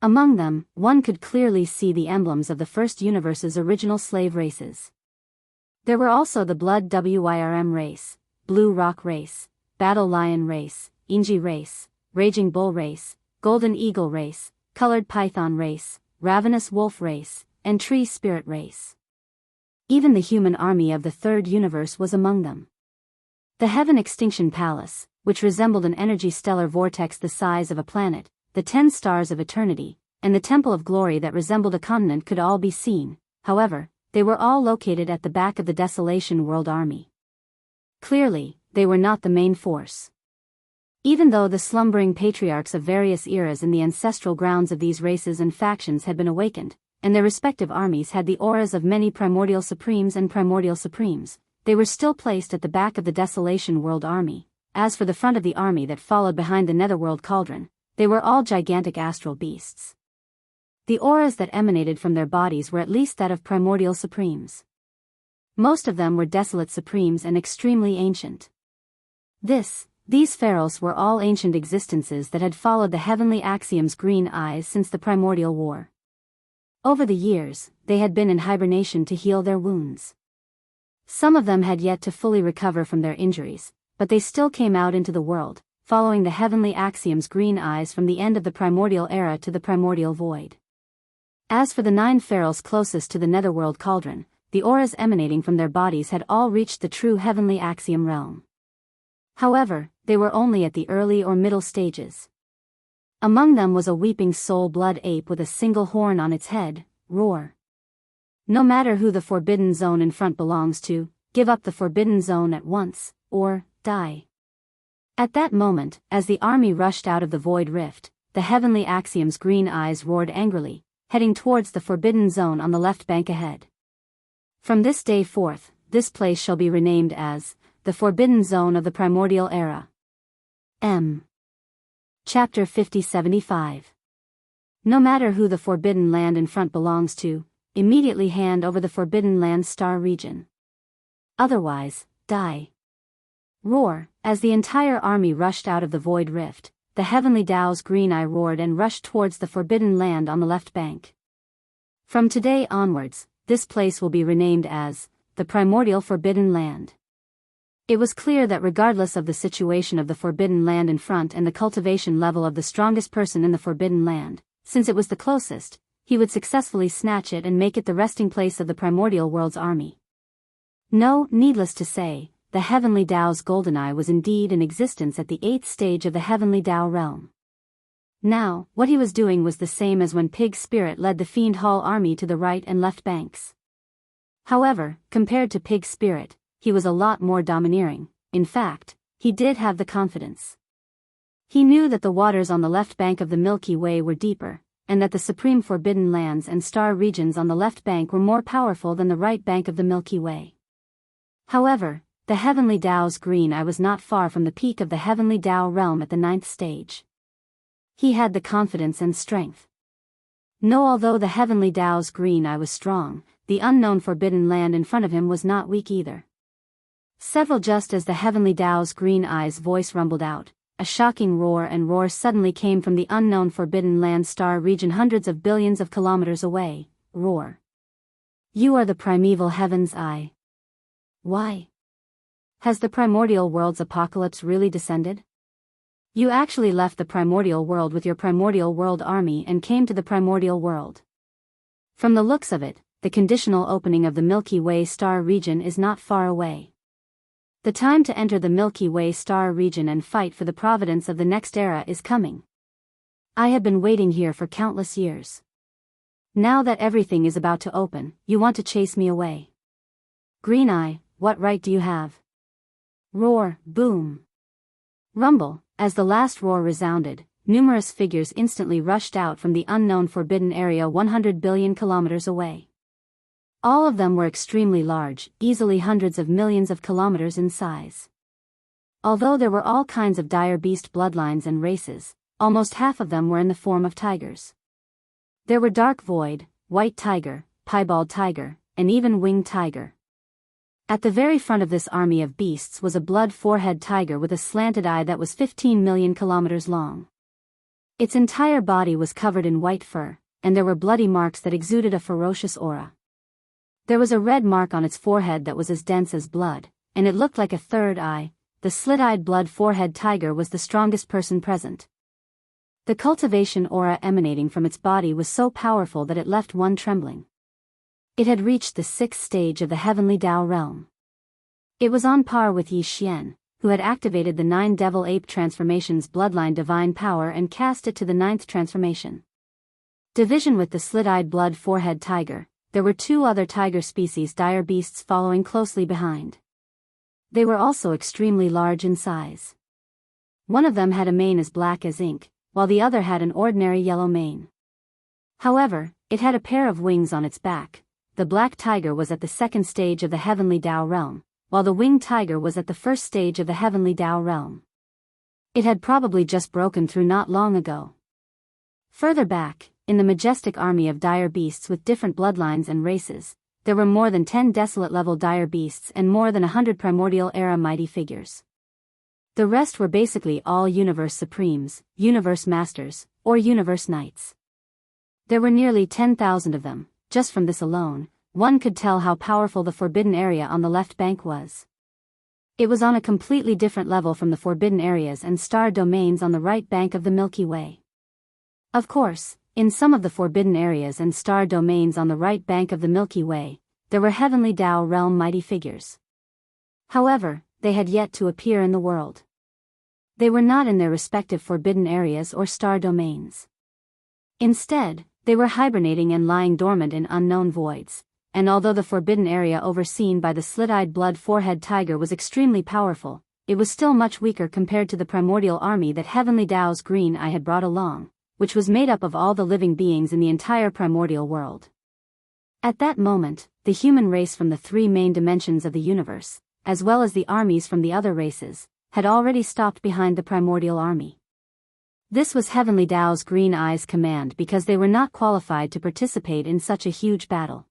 Among them, one could clearly see the emblems of the first universe's original slave races. There were also the Blood Wyrm race, Blue Rock race, Battle Lion race, Inji race, Raging Bull race, Golden Eagle race, Colored Python race, Ravenous Wolf race, and Tree Spirit race. Even the human army of the Third Universe was among them. The Heaven Extinction Palace, which resembled an energy stellar vortex the size of a planet, the 10 Stars of Eternity, and the Temple of Glory that resembled a continent could all be seen. However, they were all located at the back of the Desolation World army. Clearly, they were not the main force. Even though the slumbering patriarchs of various eras in the ancestral grounds of these races and factions had been awakened, and their respective armies had the auras of many primordial supremes and primordial supremes, they were still placed at the back of the Desolation World army. As for the front of the army that followed behind the Netherworld cauldron, they were all gigantic astral beasts. The auras that emanated from their bodies were at least that of primordial supremes. Most of them were desolate supremes and extremely ancient. These pharaohs were all ancient existences that had followed the heavenly axiom's green eyes since the primordial war. Over the years, they had been in hibernation to heal their wounds. Some of them had yet to fully recover from their injuries, but they still came out into the world, following the heavenly axiom's green eyes from the end of the primordial era to the primordial void. As for the 9 pharaohs closest to the Netherworld cauldron, the auras emanating from their bodies had all reached the true heavenly axiom realm. However, they were only at the early or middle stages. Among them was a weeping soul blood ape with a single horn on its head, Roar. No matter who the forbidden zone in front belongs to, give up the forbidden zone at once, or die. At that moment, as the army rushed out of the void rift, the heavenly axiom's green eyes roared angrily, heading towards the forbidden zone on the left bank ahead. From this day forth, this place shall be renamed as the Forbidden Zone of the Primordial Era. Chapter 5075. No matter who the Forbidden Land in front belongs to, immediately hand over the Forbidden Land star region. Otherwise, die. Roar. As the entire army rushed out of the void rift, the heavenly Dao's green eye roared and rushed towards the Forbidden Land on the left bank. From today onwards, this place will be renamed as the Primordial Forbidden Land. It was clear that regardless of the situation of the Forbidden Land in front and the cultivation level of the strongest person in the Forbidden Land, since it was the closest, he would successfully snatch it and make it the resting place of the Primordial World's army. No, needless to say, the Heavenly Dao's golden eye was indeed in existence at the 8th stage of the Heavenly Dao realm. Now, what he was doing was the same as when Pig Spirit led the Fiend Hall army to the right and left banks. However, compared to Pig Spirit, he was a lot more domineering. In fact, he did have the confidence. He knew that the waters on the left bank of the Milky Way were deeper, and that the supreme forbidden lands and star regions on the left bank were more powerful than the right bank of the Milky Way. However, the Heavenly Dao's green eye was not far from the peak of the Heavenly Dao realm at the 9th stage. He had the confidence and strength. No, although the Heavenly Dao's green eye was strong, the unknown forbidden land in front of him was not weak either. Just as the Heavenly Dao's green eye's voice rumbled out, a shocking roar and roar suddenly came from the unknown Forbidden Land star region hundreds of billions of kilometers away. Roar. You are the primeval heaven's eye. Why? Has the primordial world's apocalypse really descended? You actually left the primordial world with your primordial world army and came to the primordial world. From the looks of it, the conditional opening of the Milky Way star region is not far away. The time to enter the Milky Way star region and fight for the providence of the next era is coming. I have been waiting here for countless years. Now that everything is about to open, you want to chase me away. Green Eye, what right do you have? Roar, boom. Rumble, as the last roar resounded, numerous figures instantly rushed out from the unknown forbidden area 100 billion kilometers away. All of them were extremely large, easily hundreds of millions of kilometers in size. Although there were all kinds of dire beast bloodlines and races, almost half of them were in the form of tigers. There were dark void, white tiger, piebald tiger, and even winged tiger. At the very front of this army of beasts was a blood four-head tiger with a slanted eye that was 15 million kilometers long. Its entire body was covered in white fur, and there were bloody marks that exuded a ferocious aura. There was a red mark on its forehead that was as dense as blood, and it looked like a third eye. The slit-eyed blood four-head tiger was the strongest person present. The cultivation aura emanating from its body was so powerful that it left one trembling. It had reached the 6th stage of the heavenly Dao realm. It was on par with Yi Xian, who had activated the 9 devil ape transformations bloodline divine power and cast it to the 9th transformation. Division with the slit-eyed blood four-head tiger, there were 2 other tiger species dire beasts following closely behind. They were also extremely large in size. One of them had a mane as black as ink, while the other had an ordinary yellow mane. However, it had a pair of wings on its back. The black tiger was at the 2nd stage of the heavenly Dao realm, while the winged tiger was at the 1st stage of the heavenly Dao realm. It had probably just broken through not long ago. Further back, in the majestic army of dire beasts with different bloodlines and races, there were more than 10 desolate-level dire beasts and more than 100 primordial-era mighty figures. The rest were basically all Universe Supremes, Universe Masters, or Universe Knights. There were nearly 10,000 of them. Just from this alone, one could tell how powerful the forbidden area on the left bank was. It was on a completely different level from the forbidden areas and star domains on the right bank of the Milky Way. Of course, in some of the forbidden areas and star domains on the right bank of the Milky Way, there were heavenly Dao realm mighty figures. However, they had yet to appear in the world. They were not in their respective forbidden areas or star domains. Instead, they were hibernating and lying dormant in unknown voids, and although the forbidden area overseen by the slit-eyed blood four-head tiger was extremely powerful, it was still much weaker compared to the primordial army that Heavenly Dao's green eye had brought along, which was made up of all the living beings in the entire primordial world. At that moment, the human race from the 3 main dimensions of the universe, as well as the armies from the other races, had already stopped behind the primordial army. This was Heavenly Dao's green eye's command because they were not qualified to participate in such a huge battle.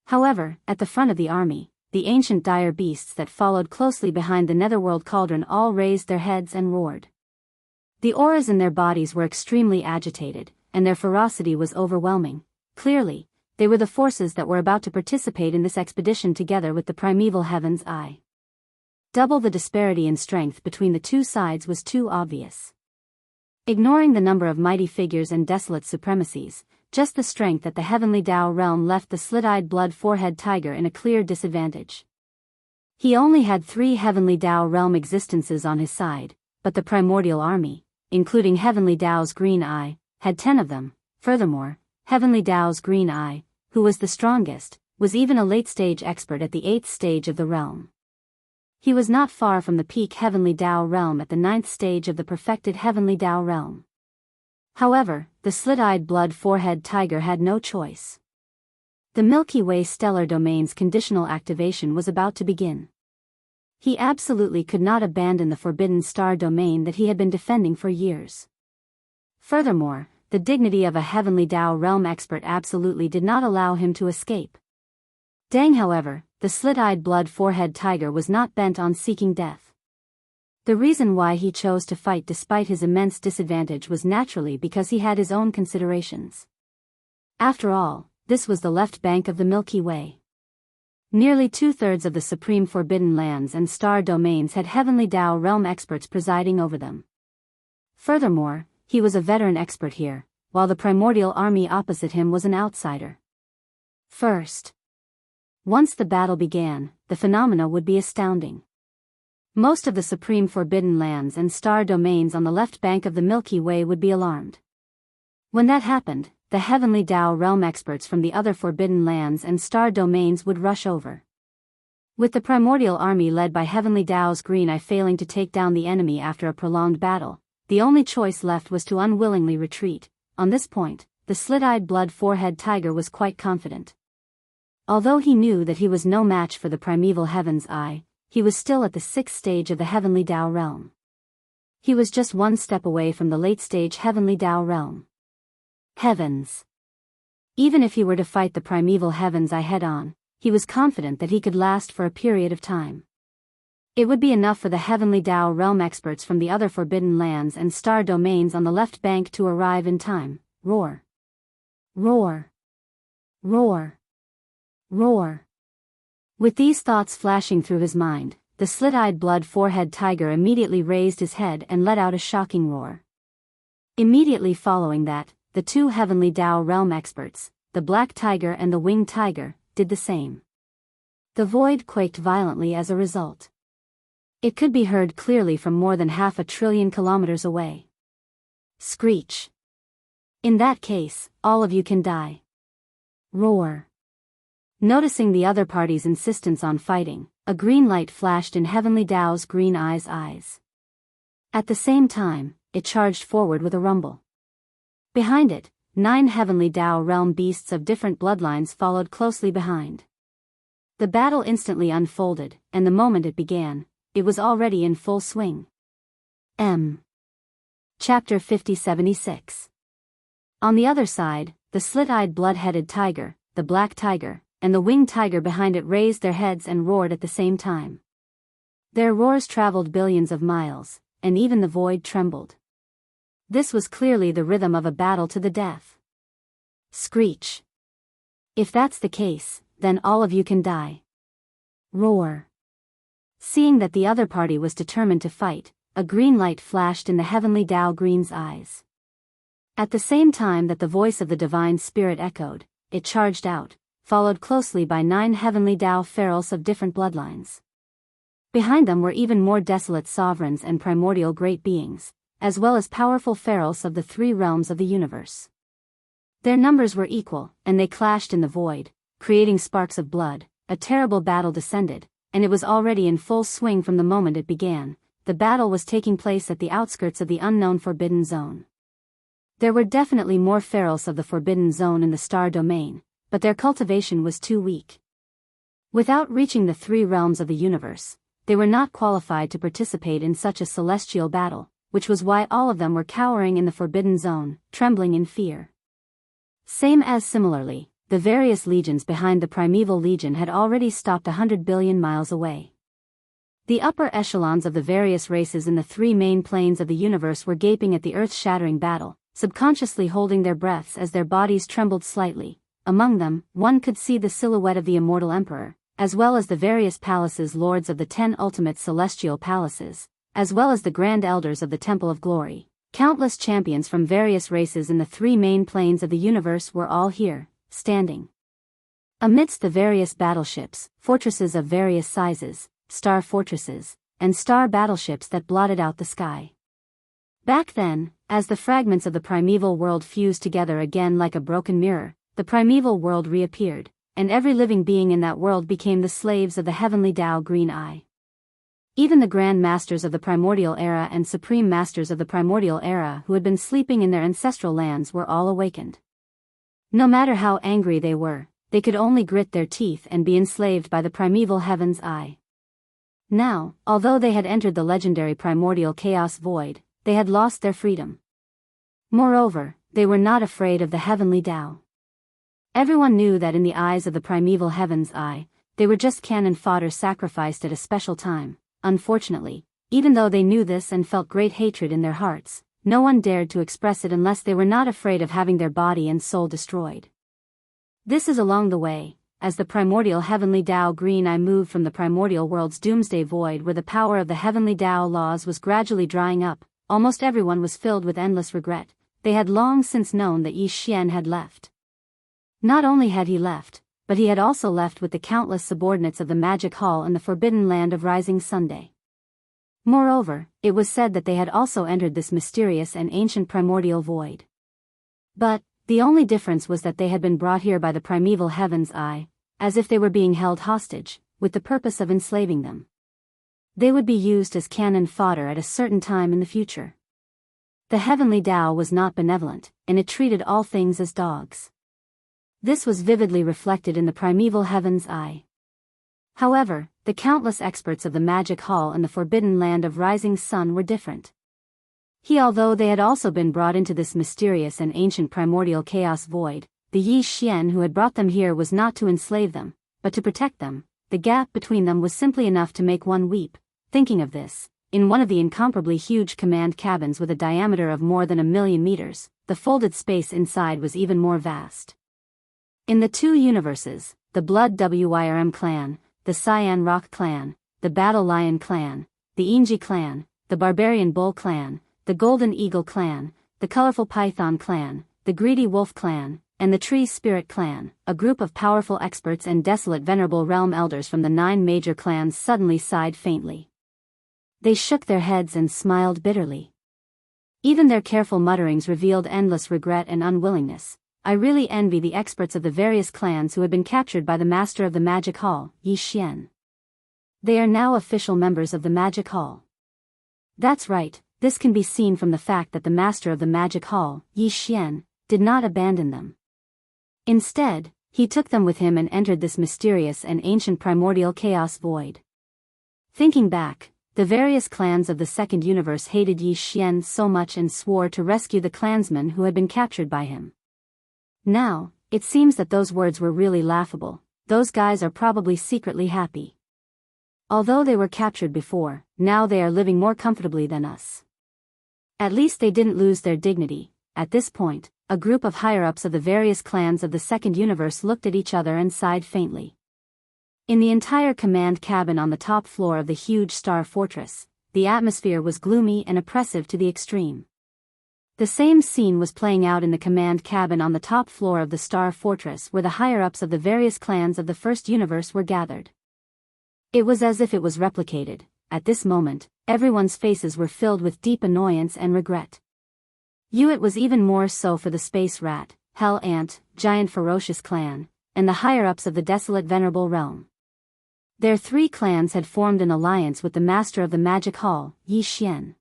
However, at the front of the army, the ancient dire beasts that followed closely behind the netherworld cauldron all raised their heads and roared. The auras in their bodies were extremely agitated, and their ferocity was overwhelming. Clearly, they were the forces that were about to participate in this expedition together with the primeval heaven's eye. Double the disparity in strength between the 2 sides was too obvious. Ignoring the number of mighty figures and desolate supremacies, just the strength at the heavenly Dao realm left the slit-eyed blood four-head tiger in a clear disadvantage. He only had 3 heavenly Dao realm existences on his side, but the primordial army, including Heavenly Dao's green eye, had 10 of them. Furthermore, Heavenly Dao's green eye, who was the strongest, was even a late-stage expert at the 8th stage of the realm. He was not far from the peak Heavenly Dao realm at the 9th stage of the perfected Heavenly Dao realm. However, the slit-eyed blood four-head tiger had no choice. The Milky Way stellar domain's conditional activation was about to begin. He absolutely could not abandon the forbidden star domain that he had been defending for years. Furthermore, the dignity of a Heavenly Dao realm expert absolutely did not allow him to escape. Dang, however, the slit-eyed blood four-head tiger was not bent on seeking death. The reason why he chose to fight despite his immense disadvantage was naturally because he had his own considerations. After all, this was the left bank of the Milky Way. Nearly 2/3 of the supreme forbidden lands and star domains had heavenly Dao realm experts presiding over them. Furthermore, he was a veteran expert here, while the primordial army opposite him was an outsider. First, once the battle began, the phenomena would be astounding. Most of the supreme forbidden lands and star domains on the left bank of the Milky Way would be alarmed. When that happened, the heavenly Dao realm experts from the other forbidden lands and star domains would rush over. With the primordial army led by heavenly Dao's green eye failing to take down the enemy after a prolonged battle, the only choice left was to unwillingly retreat. On this point, the slit-eyed blood-forehead tiger was quite confident. Although he knew that he was no match for the primeval heaven's eye, he was still at the 6th stage of the heavenly Dao realm. He was just one step away from the late-stage heavenly Dao realm. Heavens! Even if he were to fight the primeval heaven's eye head-on, he was confident that he could last for a period of time. It would be enough for the heavenly Dao realm experts from the other forbidden lands and star domains on the left bank to arrive in time. Roar! Roar! Roar! Roar! With these thoughts flashing through his mind, the slit-eyed blood-forehead tiger immediately raised his head and let out a shocking roar. Immediately following that, the two heavenly Dao realm experts, the black tiger and the winged tiger, did the same. The void quaked violently as a result. It could be heard clearly from more than 500 billion kilometers away. Screech! In that case, all of you can die. Roar! Noticing the other party's insistence on fighting, a green light flashed in heavenly Dao's green eyes. At the same time, it charged forward with a rumble. Behind it, 9 heavenly Dao realm beasts of different bloodlines followed closely behind. The battle instantly unfolded, and the moment it began, it was already in full swing. Chapter 5076. On the other side, the slit-eyed blood-headed tiger, the black tiger, and the winged tiger behind it raised their heads and roared at the same time. Their roars traveled billions of miles, and even the void trembled. This was clearly the rhythm of a battle to the death. Screech! If that's the case, then all of you can die. Roar! Seeing that the other party was determined to fight, a green light flashed in the heavenly Dao green's eyes. At the same time that the voice of the divine spirit echoed, it charged out, followed closely by 9 heavenly Dao ferals of different bloodlines. Behind them were even more desolate sovereigns and primordial great beings, as well as powerful ferals of the 3 realms of the universe. Their numbers were equal, and they clashed in the void, creating sparks of blood. A terrible battle descended, and it was already in full swing from the moment it began. The battle was taking place at the outskirts of the unknown Forbidden Zone. There were definitely more ferals of the Forbidden Zone in the star domain, but their cultivation was too weak. Without reaching the 3 realms of the universe, they were not qualified to participate in such a celestial battle, which was why all of them were cowering in the Forbidden Zone, trembling in fear. Similarly, the various legions behind the Primeval Legion had already stopped 100 billion miles away. The upper echelons of the various races in the 3 main planes of the universe were gaping at the earth-shattering battle, subconsciously holding their breaths as their bodies trembled slightly. Among them, one could see the silhouette of the immortal emperor, as well as the various palaces lords of the 10 ultimate celestial palaces, as well as the grand elders of the Temple of Glory. Countless champions from various races in the 3 main planes of the universe were all here, standing. Amidst the various battleships, fortresses of various sizes, star fortresses, and star battleships that blotted out the sky. Back then, as the fragments of the primeval world fused together again like a broken mirror, the primeval world reappeared, and every living being in that world became the slaves of the heavenly Dao Green Eye. Even the Grand Masters of the Primordial Era and Supreme Masters of the Primordial Era who had been sleeping in their ancestral lands were all awakened. No matter how angry they were, they could only grit their teeth and be enslaved by the primeval Heaven's Eye. Now, although they had entered the legendary primordial chaos void, they had lost their freedom. Moreover, they were not afraid of the heavenly Dao. Everyone knew that in the eyes of the primeval Heaven's Eye, they were just cannon fodder sacrificed at a special time. Unfortunately, even though they knew this and felt great hatred in their hearts, no one dared to express it unless they were not afraid of having their body and soul destroyed. This is along the way, as the primordial heavenly Tao Green Eye moved from the primordial world's doomsday void where the power of the heavenly Tao laws was gradually drying up. Almost everyone was filled with endless regret. They had long since known that Yi Xian had left. Not only had he left, but he had also left with the countless subordinates of the magic hall in the forbidden land of Rising Sunday. Moreover, it was said that they had also entered this mysterious and ancient primordial void. But the only difference was that they had been brought here by the primeval Heaven's Eye, as if they were being held hostage, with the purpose of enslaving them. They would be used as cannon fodder at a certain time in the future. The heavenly Tao was not benevolent, and it treated all things as dogs. This was vividly reflected in the primeval Heaven's Eye. However, the countless experts of the magic hall and the forbidden land of Rising Sun were different. Although they had also been brought into this mysterious and ancient primordial chaos void, the Yi Xian who had brought them here was not to enslave them, but to protect them. The gap between them was simply enough to make one weep. Thinking of this, in one of the incomparably huge command cabins with a diameter of more than 1,000,000 meters, the folded space inside was even more vast. In the two universes, the Blood Wyrm clan, the Cyan Rock clan, the Battle Lion clan, the Inji clan, the Barbarian Bull clan, the Golden Eagle clan, the Colorful Python clan, the Greedy Wolf clan, and the Tree Spirit clan, a group of powerful experts and desolate venerable realm elders from the 9 major clans suddenly sighed faintly. They shook their heads and smiled bitterly. Even their careful mutterings revealed endless regret and unwillingness. I really envy the experts of the various clans who had been captured by the master of the magic hall, Yi Xian. They are now official members of the magic hall. That's right, this can be seen from the fact that the master of the magic hall, Yi Xian, did not abandon them. Instead, he took them with him and entered this mysterious and ancient primordial chaos void. Thinking back, the various clans of the second universe hated Yi Xian so much and swore to rescue the clansmen who had been captured by him. Now, it seems that those words were really laughable. Those guys are probably secretly happy. Although they were captured before, now they are living more comfortably than us. At least they didn't lose their dignity. At this point, a group of higher-ups of the various clans of the second universe looked at each other and sighed faintly. In the entire command cabin on the top floor of the huge star fortress, the atmosphere was gloomy and oppressive to the extreme. The same scene was playing out in the command cabin on the top floor of the star fortress where the higher-ups of the various clans of the first universe were gathered. It was as if it was replicated. At this moment, everyone's faces were filled with deep annoyance and regret. It was even more so for the Space Rat, Hell Ant, Giant Ferocious clan, and the higher-ups of the desolate Venerable realm. Their 3 clans had formed an alliance with the master of the magic hall, Yi Xian.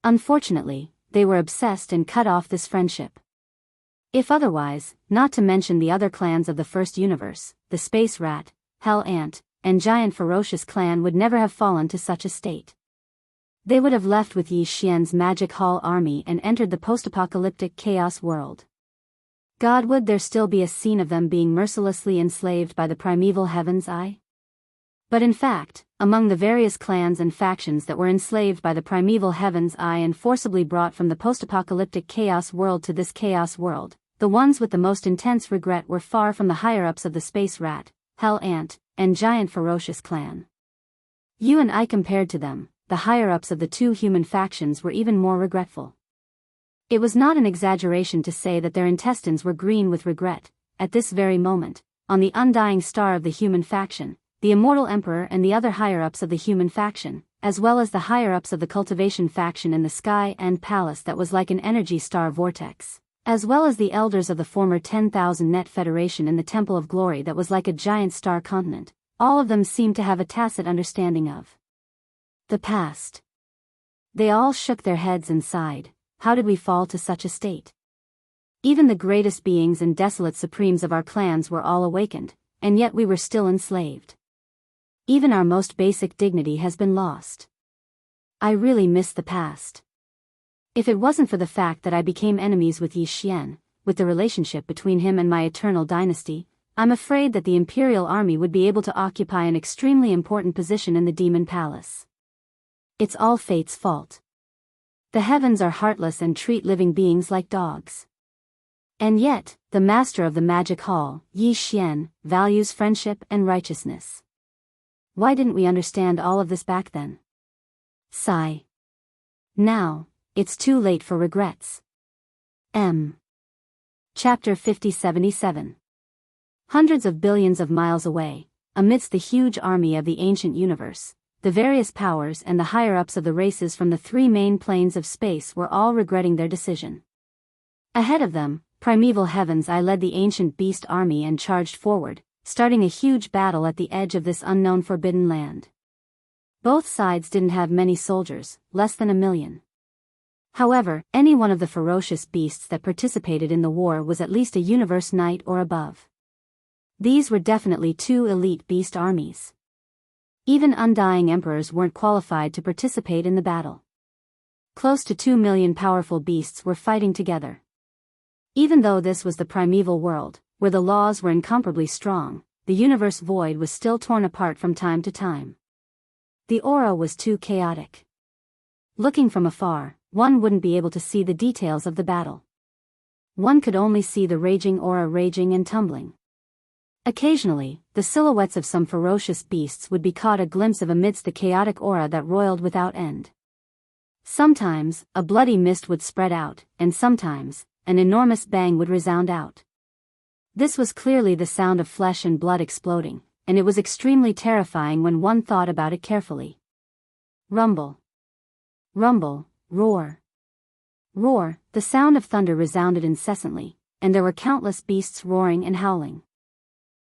Unfortunately, they were obsessed and cut off this friendship. If otherwise, not to mention the other clans of the first universe, the Space Rat, Hell Ant, and Giant Ferocious clan would never have fallen to such a state. They would have left with Yi Xian's magic hall army and entered the post-apocalyptic chaos world. God, would there still be a scene of them being mercilessly enslaved by the primeval Heaven's Eye? But in fact, among the various clans and factions that were enslaved by the primeval Heaven's Eye and forcibly brought from the post-apocalyptic chaos world to this chaos world, the ones with the most intense regret were far from the higher-ups of the Space Rat, Hell Ant, and Giant Ferocious clan. You and I compared to them, the higher-ups of the 2 human factions were even more regretful. It was not an exaggeration to say that their intestines were green with regret. At this very moment, on the undying star of the human faction, the immortal emperor and the other higher-ups of the human faction, as well as the higher-ups of the cultivation faction in the sky and palace that was like an energy star vortex, as well as the elders of the former 10,000 net federation in the Temple of Glory that was like a giant star continent, all of them seemed to have a tacit understanding of the past. They all shook their heads and sighed. How did we fall to such a state? Even the greatest beings and desolate supremes of our clans were all awakened, and yet we were still enslaved. Even our most basic dignity has been lost. I really miss the past. If it wasn't for the fact that I became enemies with Yi Xian, with the relationship between him and my eternal dynasty, I'm afraid that the Imperial Army would be able to occupy an extremely important position in the Demon Palace. It's all fate's fault. The heavens are heartless and treat living beings like dogs. And yet, the master of the magic hall, Yi Xian, values friendship and righteousness. Why didn't we understand all of this back then? Sigh. Now, it's too late for regrets. Chapter 5077. Hundreds of billions of miles away, amidst the huge army of the ancient universe, the various powers and the higher-ups of the races from the three main planes of space were all regretting their decision. Ahead of them, primeval heavens I led the ancient beast army and charged forward, starting a huge battle at the edge of this unknown forbidden land. Both sides didn't have many soldiers, less than 1 million. However, any one of the ferocious beasts that participated in the war was at least a universe knight or above. These were definitely 2 elite beast armies. Even undying emperors weren't qualified to participate in the battle. Close to 2 million powerful beasts were fighting together. Even though this was the primeval world, where the laws were incomparably strong, the universe void was still torn apart from time to time. The aura was too chaotic. Looking from afar, one wouldn't be able to see the details of the battle. One could only see the raging aura raging and tumbling. Occasionally, the silhouettes of some ferocious beasts would be caught a glimpse of amidst the chaotic aura that roiled without end. Sometimes, a bloody mist would spread out, and sometimes, an enormous bang would resound out. This was clearly the sound of flesh and blood exploding, and it was extremely terrifying when one thought about it carefully. Rumble. Rumble, roar. Roar, the sound of thunder resounded incessantly, and there were countless beasts roaring and howling.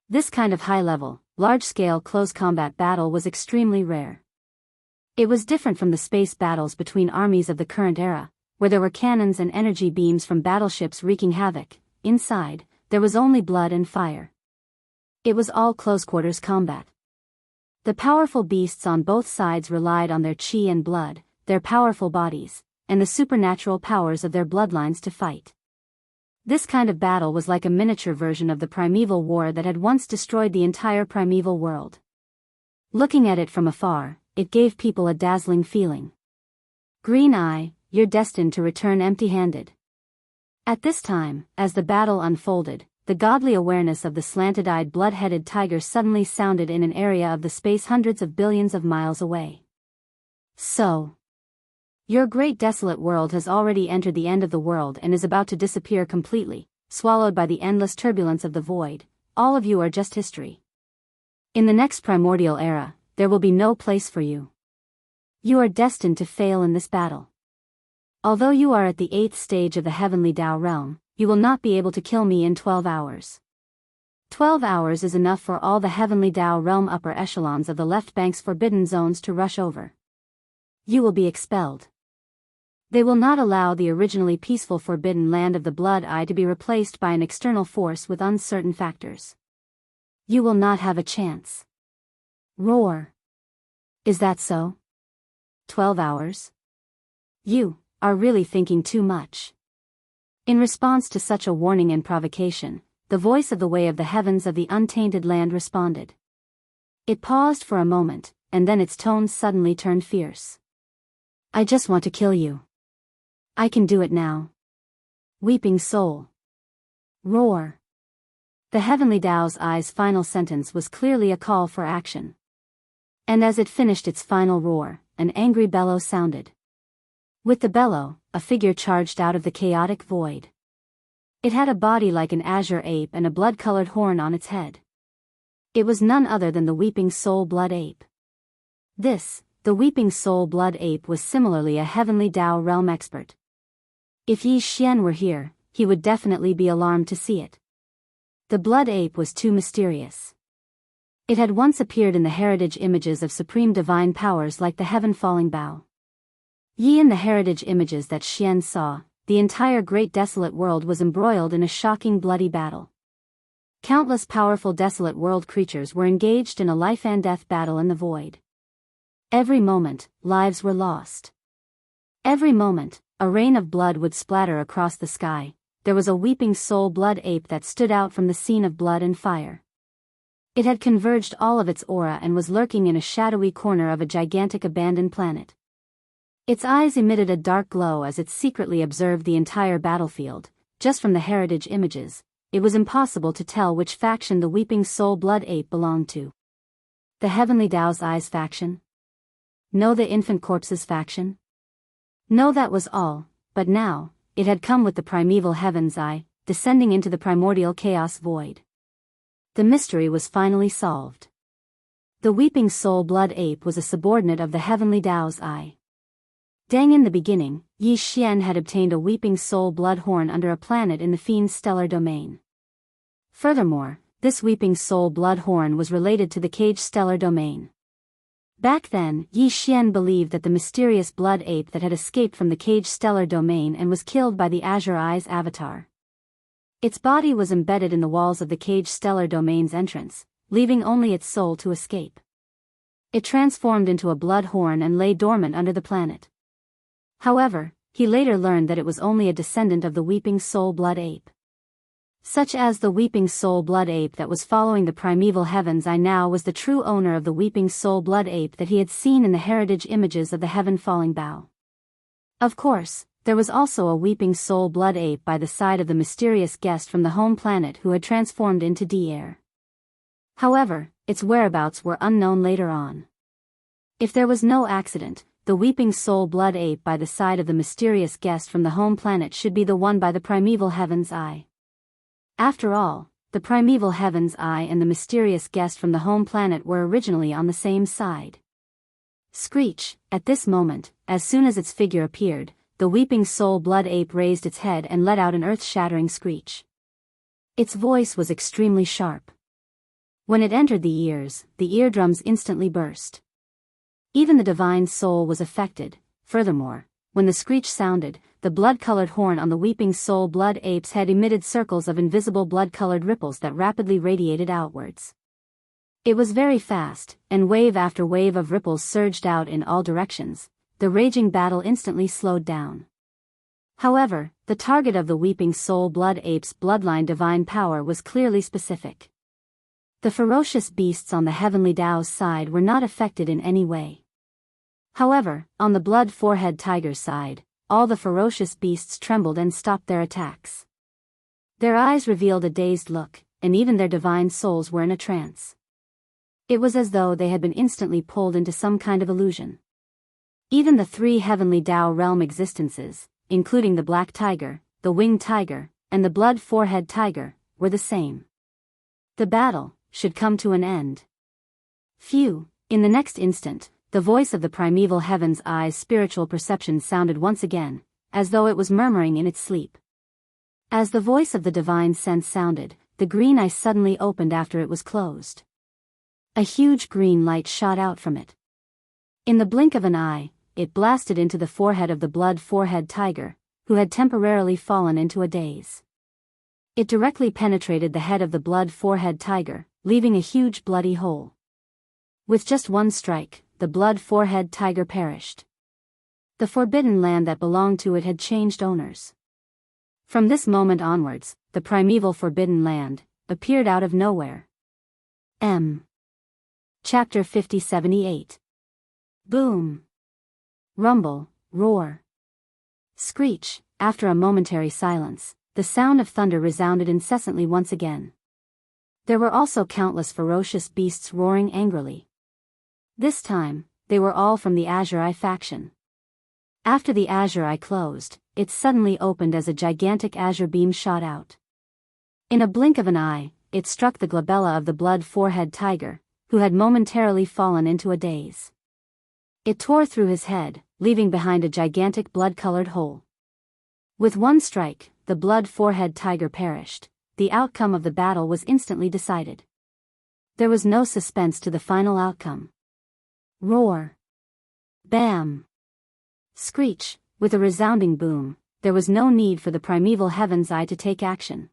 This kind of high-level, large-scale close combat battle was extremely rare. It was different from the space battles between armies of the current era, where there were cannons and energy beams from battleships wreaking havoc. Inside, there was only blood and fire. It was all close-quarters combat. The powerful beasts on both sides relied on their chi and blood, their powerful bodies, and the supernatural powers of their bloodlines to fight. This kind of battle was like a miniature version of the primeval war that had once destroyed the entire primeval world. Looking at it from afar, it gave people a dazzling feeling. Green Eye, you're destined to return empty-handed. At this time, as the battle unfolded, the godly awareness of the slanted-eyed blood-headed tiger suddenly sounded in an area of the space hundreds of billions of miles away. So, your great desolate world has already entered the end of the world and is about to disappear completely, swallowed by the endless turbulence of the void. All of you are just history. In the next primordial era, there will be no place for you. You are destined to fail in this battle. Although you are at the 8th stage of the heavenly Dao realm, you will not be able to kill me in 12 hours. 12 hours is enough for all the heavenly Dao realm upper echelons of the left bank's forbidden zones to rush over. You will be expelled. They will not allow the originally peaceful forbidden land of the Blood Eye to be replaced by an external force with uncertain factors. You will not have a chance. Roar. Is that so? 12 hours? You are really thinking too much. In response to such a warning and provocation, the voice of the way of the heavens of the untainted land responded. It paused for a moment, and then its tones suddenly turned fierce. I just want to kill you. I can do it now. Weeping soul. Roar. The heavenly Dao's eye's final sentence was clearly a call for action. And as it finished its final roar, an angry bellow sounded. With the bellow, a figure charged out of the chaotic void. It had a body like an azure ape and a blood-colored horn on its head. It was none other than the Weeping Soul Blood Ape. The Weeping Soul Blood Ape was similarly a heavenly Dao realm expert. If Yi Xian were here, he would definitely be alarmed to see it. The Blood Ape was too mysterious. It had once appeared in the heritage images of supreme divine powers like the heaven-falling bow. In the heritage images that Xian saw, the entire great desolate world was embroiled in a shocking bloody battle. Countless powerful desolate world creatures were engaged in a life-and-death battle in the void. Every moment, lives were lost. Every moment, a rain of blood would splatter across the sky. There was a Weeping Soul Blood Ape that stood out from the scene of blood and fire. It had converged all of its aura and was lurking in a shadowy corner of a gigantic abandoned planet. Its eyes emitted a dark glow as it secretly observed the entire battlefield. Just from the heritage images, it was impossible to tell which faction the Weeping Soul Blood Ape belonged to. The Heavenly Dao's Eyes faction? No, the Infant Corpses faction? No, that was all, but now, it had come with the primeval Heaven's Eye, descending into the primordial chaos void. The mystery was finally solved. The Weeping Soul Blood Ape was a subordinate of the Heavenly Dao's Eye. Dang, in the beginning, Yi Xian had obtained a Weeping Soul Blood Horn under a planet in the Fiend's stellar domain. Furthermore, this Weeping Soul Blood Horn was related to the Cage stellar domain. Back then, Yi Xian believed that the mysterious blood ape that had escaped from the Cage stellar domain and was killed by the Azure Eyes avatar. Its body was embedded in the walls of the Cage stellar domain's entrance, leaving only its soul to escape. It transformed into a blood horn and lay dormant under the planet. However, he later learned that it was only a descendant of the Weeping Soul Blood Ape. Such as the Weeping Soul Blood Ape that was following the primeval Heaven's Eye now was the true owner of the Weeping Soul Blood Ape that he had seen in the heritage images of the Heaven Falling Bow. Of course, there was also a Weeping Soul Blood Ape by the side of the mysterious guest from the home planet who had transformed into D-Air. However, its whereabouts were unknown later on. If there was no accident, the Weeping Soul Blood Ape by the side of the mysterious guest from the home planet should be the one by the primeval Heaven's Eye. After all, the primeval Heaven's Eye and the mysterious guest from the home planet were originally on the same side. Screech, at this moment, as soon as its figure appeared, the Weeping Soul Blood Ape raised its head and let out an earth-shattering screech. Its voice was extremely sharp. When it entered the ears, the eardrums instantly burst. Even the divine soul was affected. Furthermore, when the screech sounded, the blood-colored horn on the Weeping Soul Blood Ape's head emitted circles of invisible blood-colored ripples that rapidly radiated outwards. It was very fast, and wave after wave of ripples surged out in all directions. The raging battle instantly slowed down. However, the target of the Weeping Soul Blood Ape's bloodline divine power was clearly specific. The ferocious beasts on the Heavenly Dao's side were not affected in any way. However, on the Blood Forehead Tiger's side, all the ferocious beasts trembled and stopped their attacks. Their eyes revealed a dazed look, and even their divine souls were in a trance. It was as though they had been instantly pulled into some kind of illusion. Even the three Heavenly Dao realm existences, including the Black Tiger, the Winged Tiger, and the Blood Forehead Tiger, were the same. The battle should come to an end. Phew! In the next instant, the voice of the primeval Heaven's Eye's spiritual perception sounded once again, as though it was murmuring in its sleep. As the voice of the divine sense sounded, the green eye suddenly opened after it was closed. A huge green light shot out from it. In the blink of an eye, it blasted into the forehead of the Blood Forehead Tiger, who had temporarily fallen into a daze. It directly penetrated the head of the Blood Forehead Tiger, leaving a huge bloody hole. With just one strike, the Blood Forehead Tiger perished. The forbidden land that belonged to it had changed owners. From this moment onwards, the primeval forbidden land appeared out of nowhere. Chapter 5078. Boom. Rumble, roar. Screech. After a momentary silence, the sound of thunder resounded incessantly once again. There were also countless ferocious beasts roaring angrily. This time, they were all from the Azure Eye faction. After the Azure Eye closed, it suddenly opened as a gigantic azure beam shot out. In a blink of an eye, it struck the glabella of the Blood Forehead Tiger, who had momentarily fallen into a daze. It tore through his head, leaving behind a gigantic blood-colored hole. With one strike, the Blood Forehead Tiger perished. The outcome of the battle was instantly decided. There was no suspense to the final outcome. Roar. Bam. Screech. With a resounding boom, there was no need for the primeval Heaven's Eye to take action.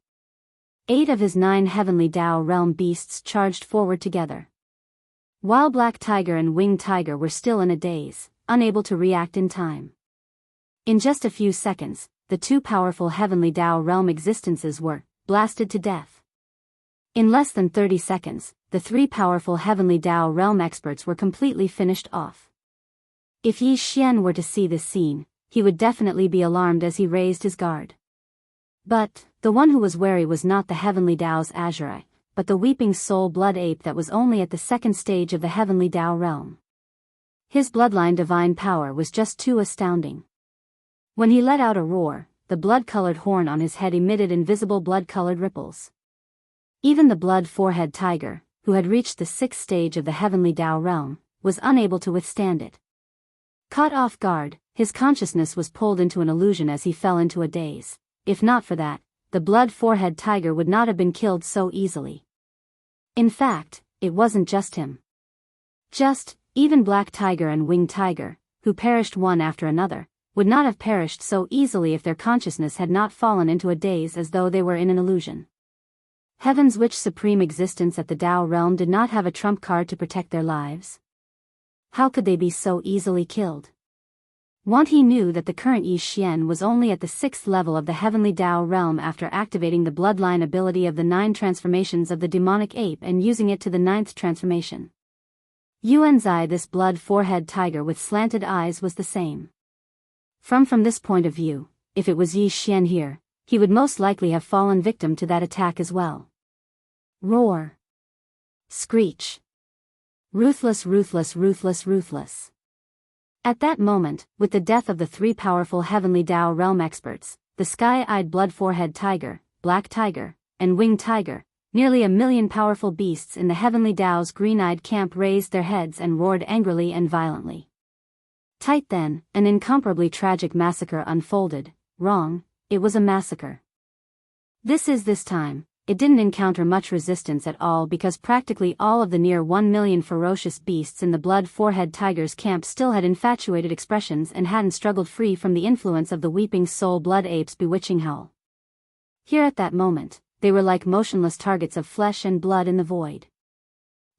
8 of his 9 Heavenly Dao realm beasts charged forward together. While Black Tiger and Winged Tiger were still in a daze, unable to react in time. In just a few seconds, the 2 powerful Heavenly Dao realm existences were blasted to death. In less than 30 seconds, the 3 powerful Heavenly Dao realm experts were completely finished off. If Yi Xian were to see this scene, he would definitely be alarmed as he raised his guard. But the one who was wary was not the heavenly Dao's azure, but the weeping soul blood ape that was only at the second stage of the heavenly Dao realm. His bloodline divine power was just too astounding. When he let out a roar, the blood-colored horn on his head emitted invisible blood-colored ripples. Even the blood forehead tiger, who had reached the sixth stage of the heavenly Dao realm, was unable to withstand it. Caught off guard, his consciousness was pulled into an illusion as he fell into a daze. If not for that, the blood forehead tiger would not have been killed so easily. In fact, it wasn't just him. Even Black Tiger and Winged Tiger, who perished one after another, would not have perished so easily if their consciousness had not fallen into a daze as though they were in an illusion. Heaven's which supreme existence at the Dao realm did not have a trump card to protect their lives. How could they be so easily killed? He knew that the current Yi Xian was only at the 6th level of the heavenly Dao realm after activating the bloodline ability of the 9 transformations of the demonic ape and using it to the 9th transformation. Yuanzai, this blood forehead tiger with slanted eyes, was the same. From this point of view, if it was Yi Xian here, he would most likely have fallen victim to that attack as well. Roar. Screech. Ruthless, ruthless, ruthless, ruthless. At that moment, with the death of the 3 powerful heavenly Dao realm experts, the sky-eyed blood forehead tiger, Black Tiger, and Winged Tiger, nearly 1,000,000 powerful beasts in the heavenly Dao's green-eyed camp raised their heads and roared angrily and violently. Tight then, an incomparably tragic massacre unfolded. Wrong, it was a massacre. This time, it didn't encounter much resistance at all because practically all of the near 1,000,000 ferocious beasts in the blood forehead tiger's camp still had infatuated expressions and hadn't struggled free from the influence of the weeping soul blood ape's bewitching howl. Here at that moment, they were like motionless targets of flesh and blood in the void.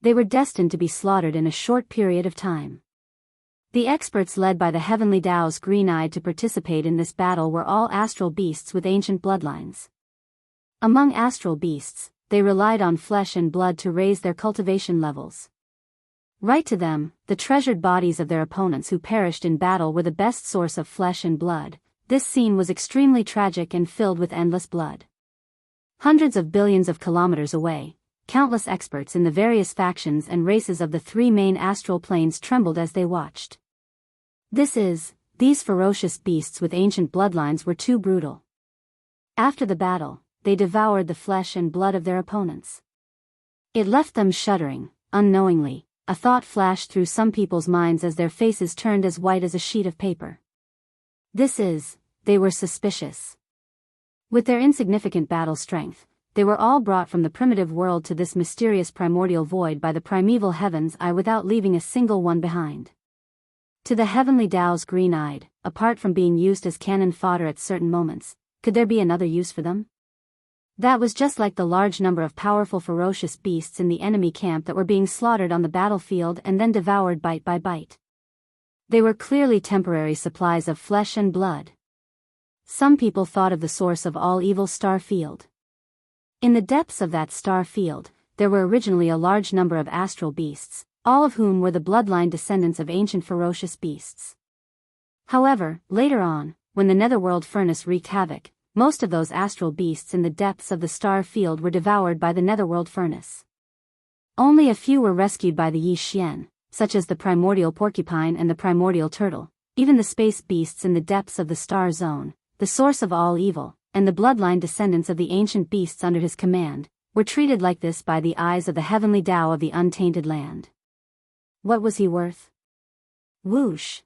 They were destined to be slaughtered in a short period of time. The experts led by the heavenly Dao's green-eyed to participate in this battle were all astral beasts with ancient bloodlines. Among astral beasts, they relied on flesh and blood to raise their cultivation levels. Right to them, the treasured bodies of their opponents who perished in battle were the best source of flesh and blood. This scene was extremely tragic and filled with endless blood. Hundreds of billions of kilometers away, countless experts in the various factions and races of the 3 main astral planes trembled as they watched. These ferocious beasts with ancient bloodlines were too brutal. After the battle, they devoured the flesh and blood of their opponents. It left them shuddering. Unknowingly, a thought flashed through some people's minds as their faces turned as white as a sheet of paper. They were suspicious. With their insignificant battle strength, they were all brought from the primitive world to this mysterious primordial void by the primeval heaven's eye without leaving a single one behind. To the heavenly Dao's green-eyed, apart from being used as cannon fodder at certain moments, could there be another use for them? That was just like the large number of powerful ferocious beasts in the enemy camp that were being slaughtered on the battlefield and then devoured bite by bite. They were clearly temporary supplies of flesh and blood. Some people thought of the source of all evil star field. In the depths of that star field, there were originally a large number of astral beasts, all of whom were the bloodline descendants of ancient ferocious beasts. However, later on, when the netherworld furnace wreaked havoc, most of those astral beasts in the depths of the star field were devoured by the netherworld furnace. Only a few were rescued by the Yi Xian, such as the primordial porcupine and the primordial turtle. Even the space beasts in the depths of the star zone, the source of all evil, and the bloodline descendants of the ancient beasts under his command, were treated like this by the eyes of the heavenly Dao of the untainted land. What was he worth? Whoosh!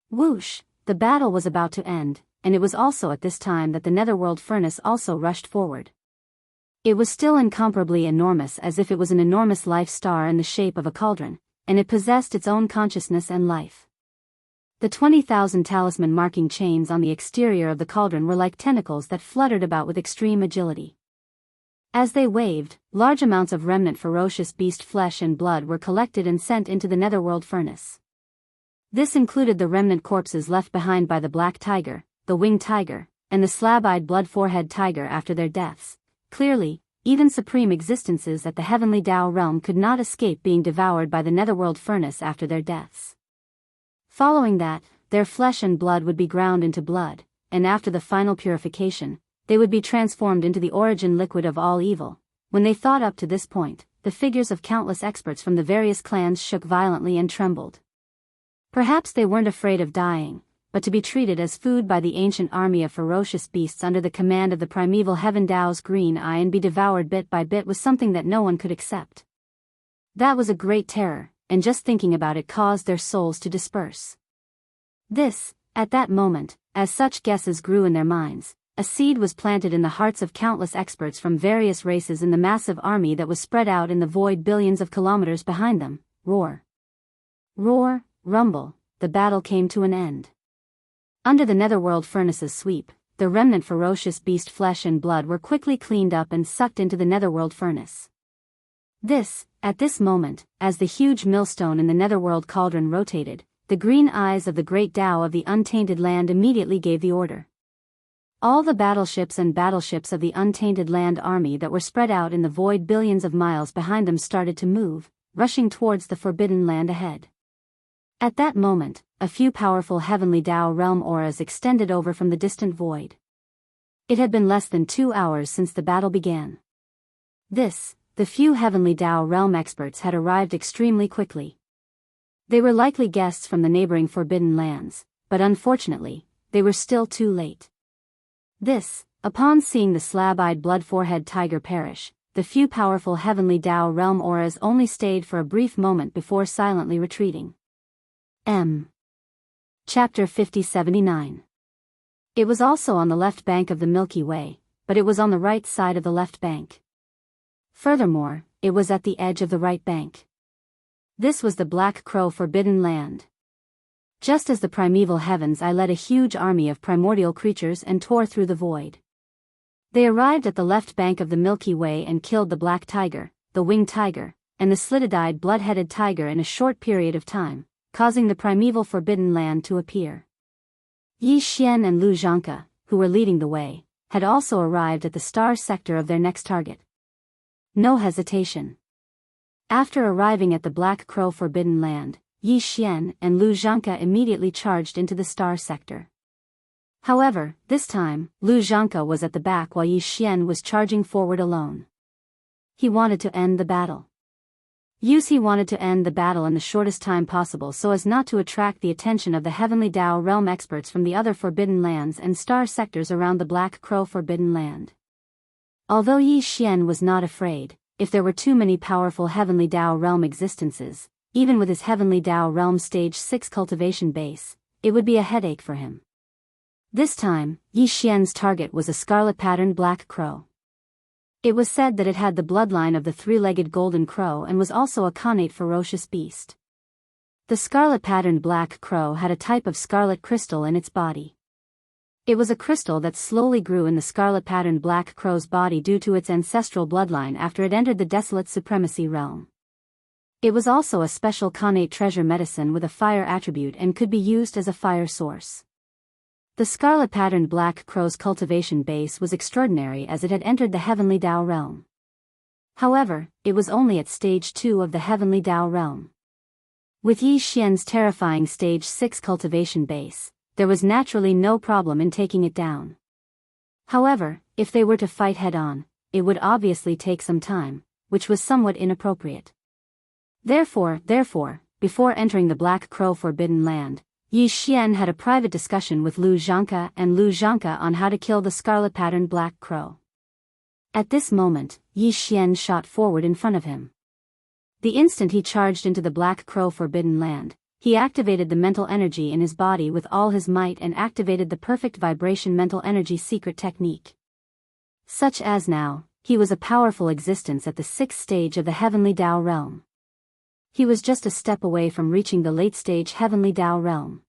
Whoosh! The battle was about to end, and it was also at this time that the netherworld furnace also rushed forward. It was still incomparably enormous, as if it was an enormous life star in the shape of a cauldron, and it possessed its own consciousness and life. The 20,000 talisman marking chains on the exterior of the cauldron were like tentacles that fluttered about with extreme agility. As they waved, large amounts of remnant ferocious beast flesh and blood were collected and sent into the netherworld furnace. This included the remnant corpses left behind by the Black Tiger, the Winged Tiger, and the slab-eyed blood forehead tiger after their deaths. Clearly, even supreme existences at the heavenly Dao realm could not escape being devoured by the netherworld furnace after their deaths. Following that, their flesh and blood would be ground into blood, and after the final purification, they would be transformed into the origin liquid of all evil. When they thought up to this point, the figures of countless experts from the various clans shook violently and trembled. Perhaps they weren't afraid of dying, but to be treated as food by the ancient army of ferocious beasts under the command of the primeval Heaven Dao's green eye and be devoured bit by bit was something that no one could accept. That was a great terror, and just thinking about it caused their souls to disperse. At that moment, as such guesses grew in their minds, a seed was planted in the hearts of countless experts from various races in the massive army that was spread out in the void billions of kilometers behind them. Roar. Roar, rumble, the battle came to an end. Under the netherworld furnace's sweep, the remnant ferocious beast flesh and blood were quickly cleaned up and sucked into the netherworld furnace. At this moment, as the huge millstone in the netherworld cauldron rotated, the green eyes of the great Tao of the untainted land immediately gave the order. All the battleships and battleships of the untainted land army that were spread out in the void billions of miles behind them started to move, rushing towards the forbidden land ahead. At that moment, a few powerful heavenly Tao realm auras extended over from the distant void. It had been less than 2 hours since the battle began. The few heavenly Tao realm experts had arrived extremely quickly. They were likely guests from the neighboring forbidden lands, but unfortunately, they were still too late. Upon seeing the slab-eyed blood-forehead tiger perish, the few powerful heavenly Tao realm auras only stayed for a brief moment before silently retreating. Chapter 5079. It was also on the left bank of the Milky Way, but it was on the right side of the left bank. Furthermore, it was at the edge of the right bank. This was the Black Crow Forbidden Land. Just as the primeval heavens, I led a huge army of primordial creatures and tore through the void. They arrived at the left bank of the Milky Way and killed the black tiger, the winged tiger, and the slit-eyed blood-headed tiger in a short period of time, causing the primeval forbidden land to appear. Yi Xian and Lu Zhanke, who were leading the way, had also arrived at the star sector of their next target. No hesitation. After arriving at the Black Crow Forbidden Land, Yi Xian and Lu Zhanke immediately charged into the star sector. However, this time, Lu Zhanke was at the back while Yi Xian was charging forward alone. He wanted to end the battle. He wanted to end the battle in the shortest time possible so as not to attract the attention of the Heavenly Tao realm experts from the other forbidden lands and star sectors around the Black Crow Forbidden Land. Although Yi Xian was not afraid, if there were too many powerful Heavenly Tao realm existences, even with his Heavenly Tao realm stage 6 cultivation base, it would be a headache for him. This time, Yi Xian's target was a scarlet-patterned black crow. It was said that it had the bloodline of the three-legged golden crow and was also a connate ferocious beast. The scarlet-patterned black crow had a type of scarlet crystal in its body. It was a crystal that slowly grew in the scarlet-patterned black crow's body due to its ancestral bloodline after it entered the desolate supremacy realm. It was also a special connate treasure medicine with a fire attribute and could be used as a fire source. The scarlet-patterned black crow's cultivation base was extraordinary as it had entered the Heavenly Tao realm. However, it was only at stage 2 of the Heavenly Tao realm. With Yi Xian's terrifying stage 6 cultivation base, there was naturally no problem in taking it down. However, if they were to fight head-on, it would obviously take some time, which was somewhat inappropriate. Therefore, before entering the Black Crow Forbidden Land, Yi Xian had a private discussion with Lu Zhanke and Lu Zhanke on how to kill the scarlet-patterned black crow. At this moment, Yi Xian shot forward in front of him. The instant he charged into the Black Crow Forbidden Land, he activated the mental energy in his body with all his might and activated the perfect vibration mental energy secret technique. Such as now, he was a powerful existence at the 6th stage of the Heavenly Tao realm. He was just a step away from reaching the late-stage Heavenly Tao realm.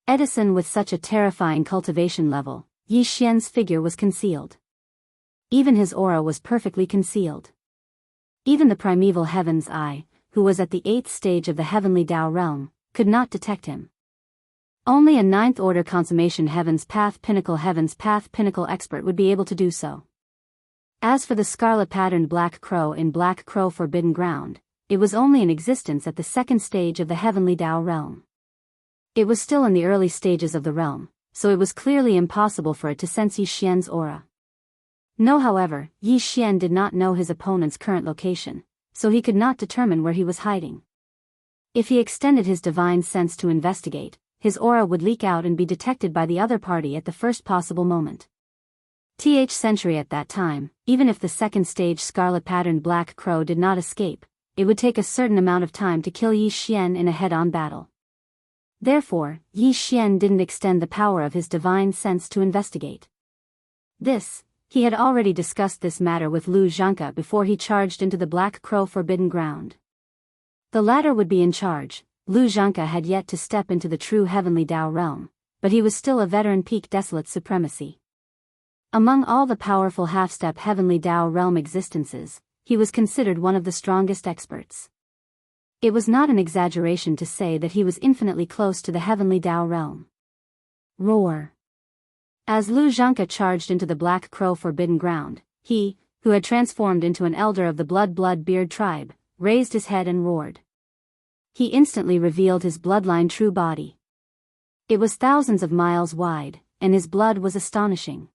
Edison with such a terrifying cultivation level, Yi Xian's figure was concealed. Even his aura was perfectly concealed. Even the primeval Heaven's Eye, who was at the 8th stage of the Heavenly Tao realm, could not detect him. Only a 9th-order consummation Heaven's Path Pinnacle expert would be able to do so. As for the scarlet-patterned black crow in Black Crow Forbidden Ground, it was only in existence at the 2nd stage of the Heavenly Tao realm. It was still in the early stages of the realm, so it was clearly impossible for it to sense Yi Xian's aura. No, however, Yi Xian did not know his opponent's current location, so he could not determine where he was hiding. If he extended his divine sense to investigate, his aura would leak out and be detected by the other party at the first possible moment. Century at that time, even if the second stage scarlet-patterned black crow did not escape, it would take a certain amount of time to kill Yi Xian in a head-on battle. Therefore, Yi Xian didn't extend the power of his divine sense to investigate. He had already discussed this matter with Lu Zhanke before he charged into the Black Crow Forbidden Ground. The latter would be in charge. Lu Zhanke had yet to step into the true heavenly Dao realm, but he was still a veteran peak desolate supremacy. Among all the powerful half-step heavenly Dao realm existences, he was considered one of the strongest experts. It was not an exaggeration to say that he was infinitely close to the heavenly Dao realm. Roar! As Lu Zhanke charged into the Black Crow Forbidden Ground, he, who had transformed into an elder of the Blood-Beard tribe, raised his head and roared. He instantly revealed his bloodline true body. It was thousands of miles wide, and his blood was astonishing.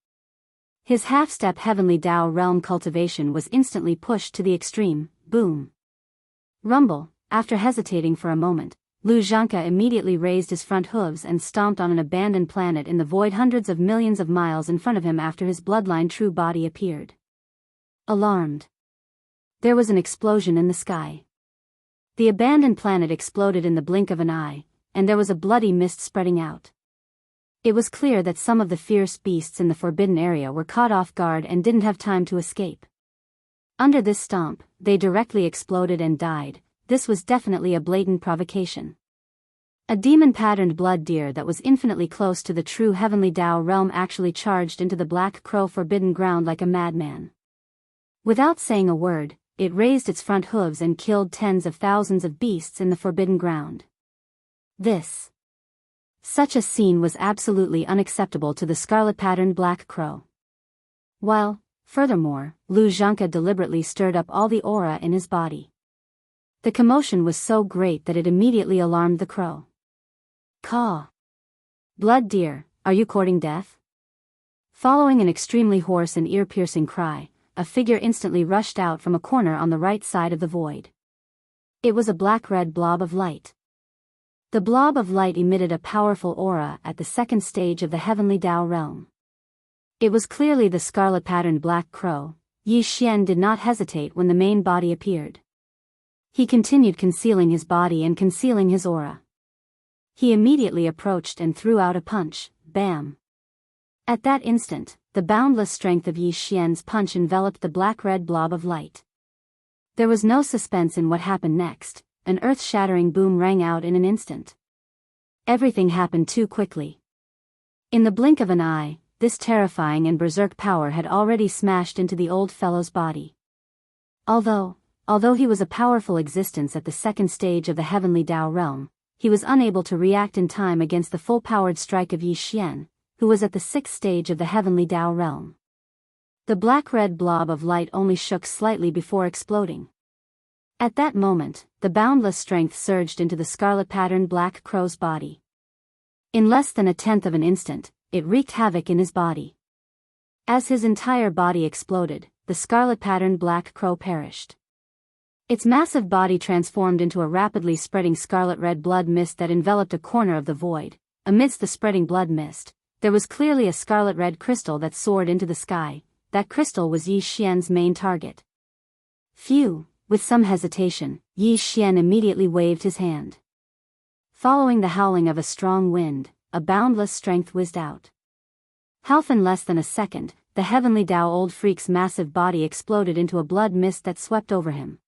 His half-step heavenly Dao realm cultivation was instantly pushed to the extreme. Boom! Rumble. After hesitating for a moment, Lu Zhanke immediately raised his front hooves and stomped on an abandoned planet in the void hundreds of millions of miles in front of him after his bloodline true body appeared. Alarmed. There was an explosion in the sky. The abandoned planet exploded in the blink of an eye, and there was a bloody mist spreading out. It was clear that some of the fierce beasts in the forbidden area were caught off guard and didn't have time to escape. Under this stomp, they directly exploded and died. This was definitely a blatant provocation. A demon-patterned blood deer that was infinitely close to the true heavenly Dao realm actually charged into the Black Crow Forbidden Ground like a madman. Without saying a word, it raised its front hooves and killed tens of thousands of beasts in the Forbidden Ground. Such a scene was absolutely unacceptable to the scarlet-patterned black crow. While, furthermore, Lu Zhanke deliberately stirred up all the aura in his body. The commotion was so great that it immediately alarmed the crow. Caw! Blood deer, are you courting death? Following an extremely hoarse and ear-piercing cry, a figure instantly rushed out from a corner on the right side of the void. It was a black-red blob of light. The blob of light emitted a powerful aura at the second stage of the heavenly Dao realm. It was clearly the scarlet-patterned black crow. Yi Xian did not hesitate when the main body appeared. He continued concealing his body and concealing his aura. He immediately approached and threw out a punch. Bam! At that instant, the boundless strength of Yi Xian's punch enveloped the black-red blob of light. There was no suspense in what happened next. An earth-shattering boom rang out in an instant. Everything happened too quickly. In the blink of an eye, this terrifying and berserk power had already smashed into the old fellow's body. Although he was a powerful existence at the second stage of the heavenly Dao realm, he was unable to react in time against the full-powered strike of Yi Xian, who was at the sixth stage of the heavenly Dao realm. The black-red blob of light only shook slightly before exploding. At that moment, the boundless strength surged into the scarlet-patterned black crow's body. In less than a tenth of an instant, it wreaked havoc in his body. As his entire body exploded, the scarlet-patterned black crow perished. Its massive body transformed into a rapidly spreading scarlet-red blood mist that enveloped a corner of the void. Amidst the spreading blood mist, there was clearly a scarlet-red crystal that soared into the sky. That crystal was Yi Xian's main target. Phew! With some hesitation, Yi Xian immediately waved his hand. Following the howling of a strong wind, a boundless strength whizzed out. Half in less than a second, the heavenly Dao old freak's massive body exploded into a blood mist that swept over him.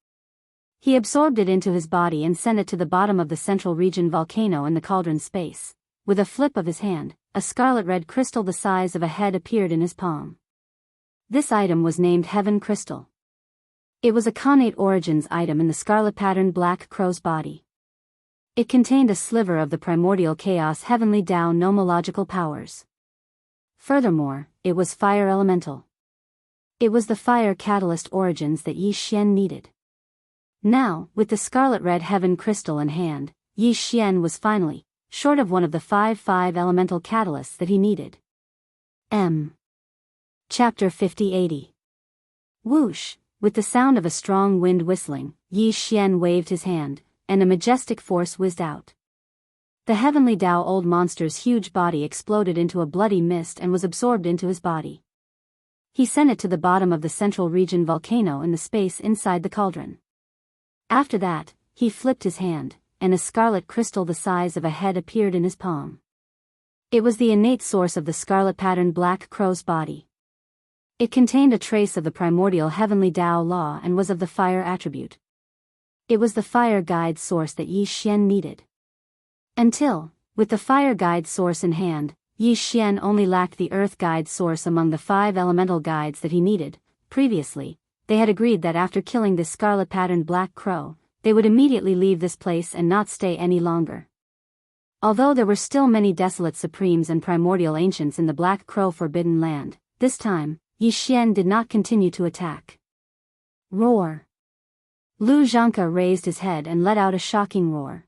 He absorbed it into his body and sent it to the bottom of the central region volcano in the cauldron space. With a flip of his hand, a scarlet-red crystal the size of a head appeared in his palm. This item was named Heaven Crystal. It was a connate origins item in the scarlet-patterned black crow's body. It contained a sliver of the primordial chaos heavenly Dao nomological powers. Furthermore, it was fire elemental. It was the fire catalyst origins that Yi Xian needed. Now, with the scarlet-red heaven crystal in hand, Yi Xian was finally short of one of the 5 elemental catalysts that he needed. Chapter 50-80. Whoosh! With the sound of a strong wind whistling, Yi Xian waved his hand, and a majestic force whizzed out. The heavenly Dao old monster's huge body exploded into a bloody mist and was absorbed into his body. He sent it to the bottom of the central region volcano in the space inside the cauldron. After that, he flipped his hand, and a scarlet crystal the size of a head appeared in his palm. It was the innate source of the scarlet-patterned black crow's body. It contained a trace of the primordial heavenly Dao law and was of the fire attribute. It was the fire guide source that Yi Xian needed. Until, with the fire guide source in hand, Yi Xian only lacked the earth guide source among the 5 elemental guides that he needed. Previously, they had agreed that after killing this scarlet-patterned black crow, they would immediately leave this place and not stay any longer. Although there were still many desolate supremes and primordial ancients in the Black Crow Forbidden Land, this time, Yi Xian did not continue to attack. Roar! Lu Zhanka raised his head and let out a shocking roar.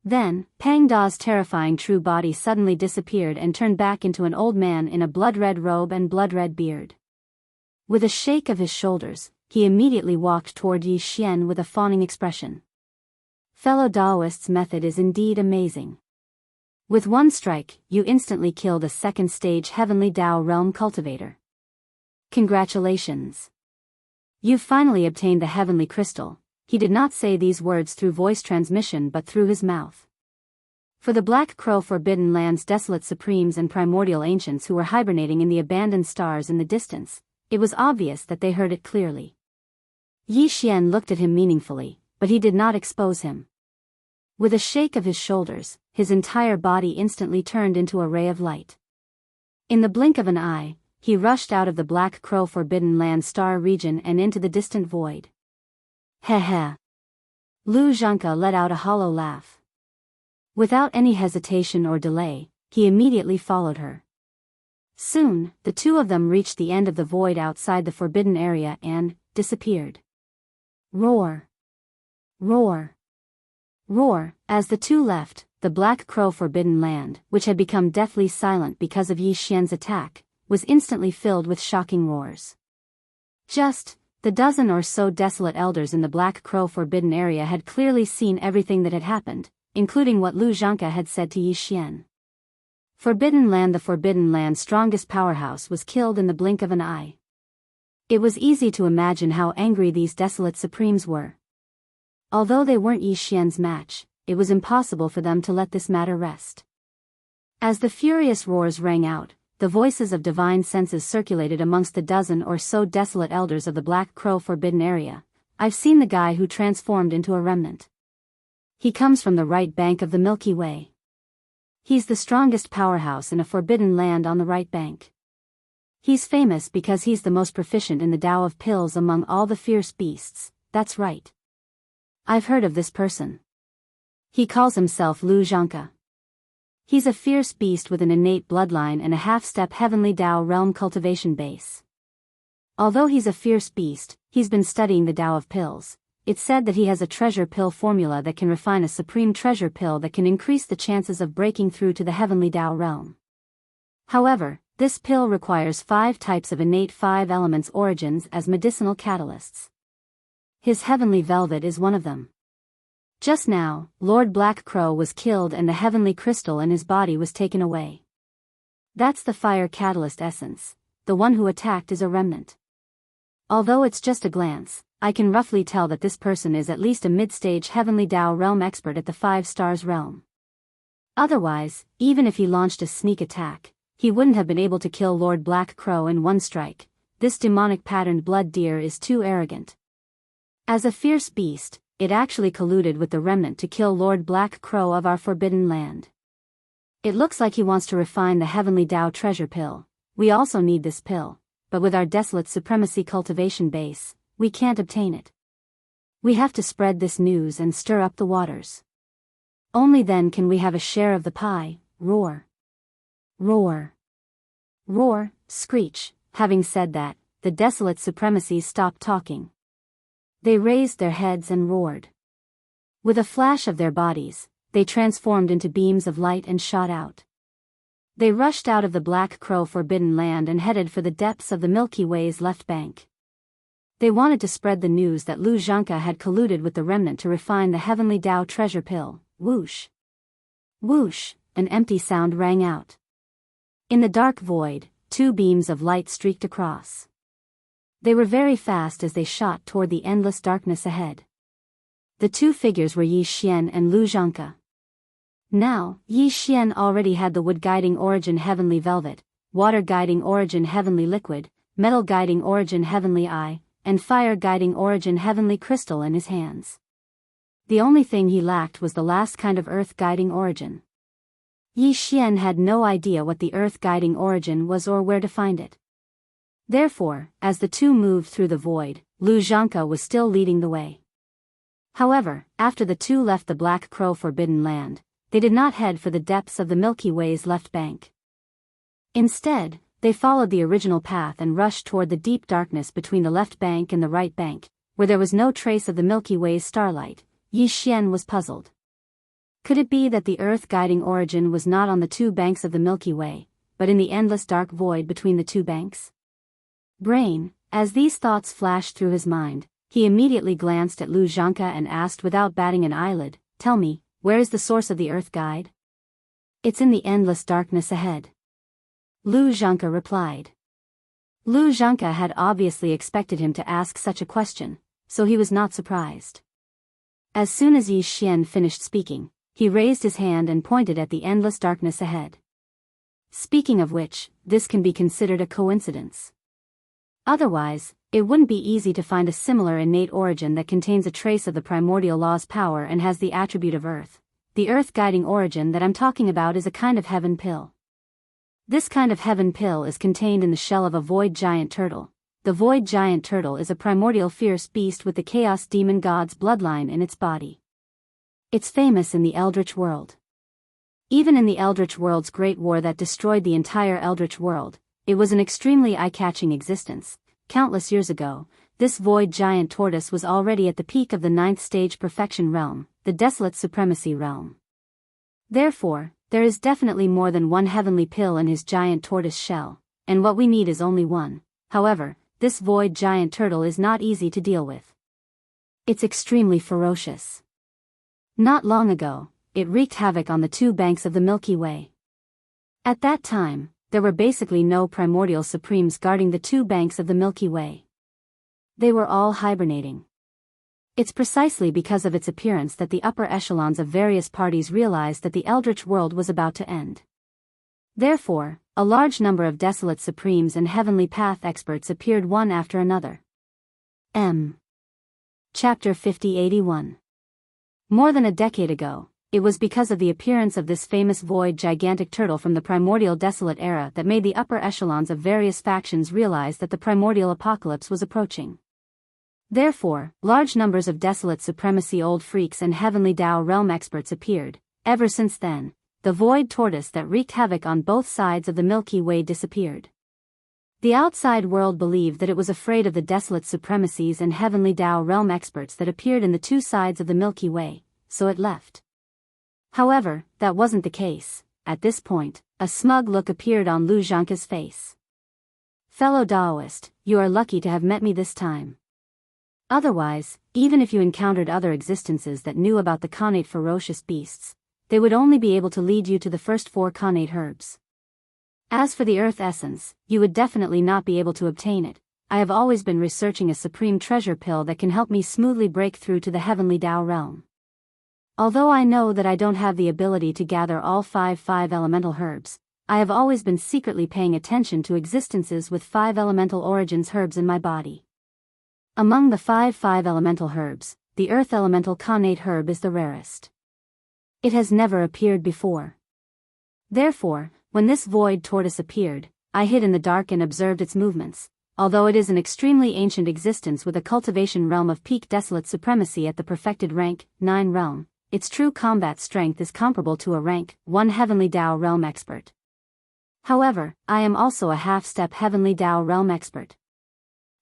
Then, Pang Da's terrifying true body suddenly disappeared and turned back into an old man in a blood-red robe and blood-red beard. With a shake of his shoulders, he immediately walked toward Yi Xian with a fawning expression. Fellow Daoist's method is indeed amazing. With one strike, you instantly killed a second-stage Heavenly Dao Realm cultivator. Congratulations! You've finally obtained the Heavenly Crystal. He did not say these words through voice transmission but through his mouth. For the Black Crow Forbidden Land's desolate supremes and primordial ancients who were hibernating in the abandoned stars in the distance, it was obvious that they heard it clearly. Yi Xian looked at him meaningfully, but he did not expose him. With a shake of his shoulders, his entire body instantly turned into a ray of light. In the blink of an eye, he rushed out of the Black Crow Forbidden Land star region and into the distant void. Heh heh. Lu Zhanka let out a hollow laugh. Without any hesitation or delay, he immediately followed her. Soon, the two of them reached the end of the void outside the forbidden area and disappeared. Roar! Roar! Roar! As the two left, the Black Crow Forbidden Land, which had become deathly silent because of Yi Xian's attack, was instantly filled with shocking roars. The dozen or so desolate elders in the Black Crow Forbidden area had clearly seen everything that had happened, including what Lu Zhanka had said to Yi Xian. Forbidden Land, the Forbidden Land's strongest powerhouse, was killed in the blink of an eye. It was easy to imagine how angry these desolate supremes were. Although they weren't Yi Xian's match, it was impossible for them to let this matter rest. As the furious roars rang out, the voices of divine senses circulated amongst the dozen or so desolate elders of the Black Crow Forbidden area. I've seen the guy who transformed into a remnant. He comes from the right bank of the Milky Way. He's the strongest powerhouse in a forbidden land on the right bank. He's famous because he's the most proficient in the Tao of pills among all the fierce beasts. That's right. I've heard of this person. He calls himself Lu Zhanka. He's a fierce beast with an innate bloodline and a half-step Heavenly Dao Realm cultivation base. Although he's a fierce beast, he's been studying the Tao of pills. It's said that he has a treasure pill formula that can refine a supreme treasure pill that can increase the chances of breaking through to the Heavenly Dao Realm. However, this pill requires 5 types of innate 5 elements origins as medicinal catalysts. His Heavenly Velvet is one of them. Just now, Lord Black Crow was killed and the heavenly crystal in his body was taken away. That's the fire catalyst essence. The one who attacked is a remnant. Although it's just a glance, I can roughly tell that this person is at least a mid-stage Heavenly Dao Realm expert at the 5 stars realm. Otherwise, even if he launched a sneak attack, he wouldn't have been able to kill Lord Black Crow in one strike. This demonic patterned blood deer is too arrogant. As a fierce beast, it actually colluded with the remnant to kill Lord Black Crow of our forbidden land. It looks like he wants to refine the Heavenly Dao treasure pill. We also need this pill, but with our desolate supremacy cultivation base, we can't obtain it. We have to spread this news and stir up the waters. Only then can we have a share of the pie. Roar. Roar. Roar, screech. Having said that, the desolate supremacies stopped talking. They raised their heads and roared. With a flash of their bodies, they transformed into beams of light and shot out. They rushed out of the Black Crow Forbidden Land and headed for the depths of the Milky Way's left bank. They wanted to spread the news that Lu Xianxia had colluded with the remnant to refine the heavenly Tao treasure pill. Whoosh! Whoosh! An empty sound rang out. In the dark void, two beams of light streaked across. They were very fast as they shot toward the endless darkness ahead. The two figures were Yi Xian and Lu Xianxia. Now, Yi Xian already had the wood-guiding origin heavenly velvet, water-guiding origin heavenly liquid, metal-guiding origin heavenly eye, and fire-guiding origin heavenly crystal in his hands. The only thing he lacked was the last kind of earth-guiding origin. Yi Xian had no idea what the earth-guiding origin was or where to find it. Therefore, as the two moved through the void, Lu Xianxia was still leading the way. However, after the two left the Black Crow Forbidden Land, they did not head for the depths of the Milky Way's left bank. Instead, they followed the original path and rushed toward the deep darkness between the left bank and the right bank, where there was no trace of the Milky Way's starlight. Yi Xian was puzzled. Could it be that the earth-guiding origin was not on the two banks of the Milky Way, but in the endless dark void between the two banks? Brain, as these thoughts flashed through his mind, he immediately glanced at Lu Xianxia and asked without batting an eyelid, "Tell me, where is the source of the earth guide?" "It's in the endless darkness ahead," Lu Xianxia replied. Lu Xianxia had obviously expected him to ask such a question, so he was not surprised. As soon as Yi Xian finished speaking, he raised his hand and pointed at the endless darkness ahead. Speaking of which, this can be considered a coincidence. Otherwise, it wouldn't be easy to find a similar innate origin that contains a trace of the primordial law's power and has the attribute of earth. The earth-guiding origin that I'm talking about is a kind of heaven pill. This kind of heaven pill is contained in the shell of a void giant turtle. The void giant turtle is a primordial fierce beast with the chaos demon god's bloodline in its body. It's famous in the Eldritch world. Even in the Eldritch world's great war that destroyed the entire Eldritch world, it was an extremely eye-catching existence. Countless years ago, this void giant tortoise was already at the peak of the 9th stage perfection realm, the desolate supremacy realm. Therefore, there is definitely more than one heavenly pill in his giant tortoise shell, and what we need is only one. However, this void giant turtle is not easy to deal with. It's extremely ferocious. Not long ago, it wreaked havoc on the two banks of the Milky Way. At that time, there were basically no primordial supremes guarding the two banks of the Milky Way. They were all hibernating. It's precisely because of its appearance that the upper echelons of various parties realized that the Eldritch world was about to end. Therefore, a large number of desolate supremes and heavenly path experts appeared one after another. Chapter 5081. More than a decade ago, it was because of the appearance of this famous void gigantic turtle from the primordial desolate era that made the upper echelons of various factions realize that the primordial apocalypse was approaching. Therefore, large numbers of desolate supremacy old freaks and heavenly Tao realm experts appeared. Ever since then, the void tortoise that wreaked havoc on both sides of the Milky Way disappeared. The outside world believed that it was afraid of the desolate supremacies and heavenly Tao realm experts that appeared in the two sides of the Milky Way, so it left. However, that wasn't the case. At this point, a smug look appeared on Lu Xianxia's face. "Fellow Daoist, you are lucky to have met me this time. Otherwise, even if you encountered other existences that knew about the connate ferocious beasts, they would only be able to lead you to the first 4 connate herbs. As for the earth essence, you would definitely not be able to obtain it. I have always been researching a supreme treasure pill that can help me smoothly break through to the heavenly Tao realm. Although I know that I don't have the ability to gather all 5 elemental herbs, I have always been secretly paying attention to existences with 5 elemental origins herbs in my body. Among the 5 elemental herbs, the earth elemental connate herb is the rarest. It has never appeared before. Therefore, when this void tortoise appeared, I hid in the dark and observed its movements. Although it is an extremely ancient existence with a cultivation realm of peak desolate supremacy at the perfected rank 9 realm, its true combat strength is comparable to a rank 1 heavenly Tao realm expert. However, I am also a half-step heavenly Tao realm expert.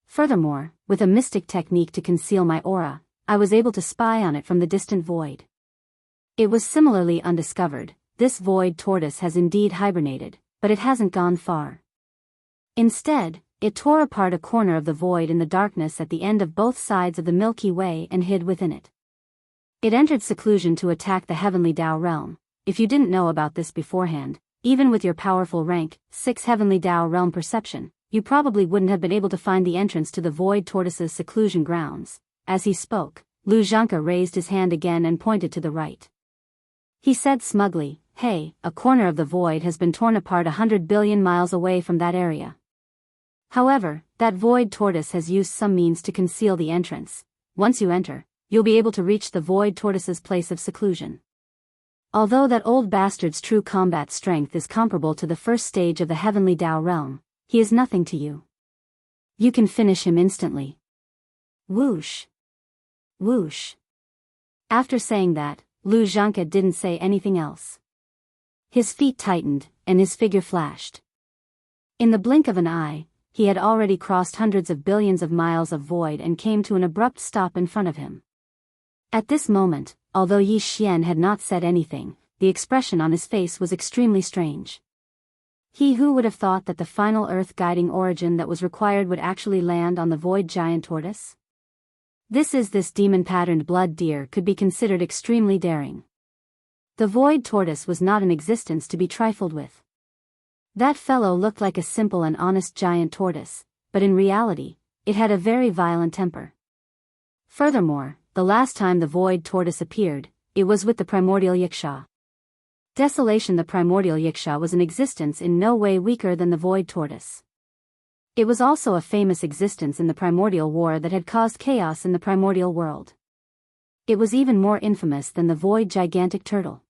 Furthermore, with a mystic technique to conceal my aura, I was able to spy on it from the distant void. It was similarly undiscovered. This void tortoise has indeed hibernated, but it hasn't gone far. Instead, it tore apart a corner of the void in the darkness at the end of both sides of the Milky Way and hid within it. It entered seclusion to attack the heavenly Tao realm. If you didn't know about this beforehand, even with your powerful rank 6 heavenly Tao realm perception, you probably wouldn't have been able to find the entrance to the void tortoise's seclusion grounds. As he spoke, Lu Xianxia raised his hand again and pointed to the right. He said smugly, "Hey, a corner of the void has been torn apart 100 billion miles away from that area." However, that void tortoise has used some means to conceal the entrance. Once you enter, you'll be able to reach the void tortoise's place of seclusion. Although that old bastard's true combat strength is comparable to the first stage of the heavenly Tao realm, he is nothing to you. You can finish him instantly. Whoosh. Whoosh. After saying that, Lu Xianxia didn't say anything else. His feet tightened, and his figure flashed. In the blink of an eye, he had already crossed hundreds of billions of miles of void and came to an abrupt stop in front of him. At this moment, although Yi Xian had not said anything, the expression on his face was extremely strange. Who would have thought that the final earth-guiding origin that was required would actually land on the void giant tortoise? This demon-patterned blood deer could be considered extremely daring. The void tortoise was not an existence to be trifled with. That fellow looked like a simple and honest giant tortoise, but in reality, it had a very violent temper. Furthermore, the last time the void tortoise appeared, it was with the primordial Yiksha. Desolation. The primordial Yiksha was an existence in no way weaker than the void tortoise. It was also a famous existence in the primordial war that had caused chaos in the primordial world. It was even more infamous than the void gigantic turtle.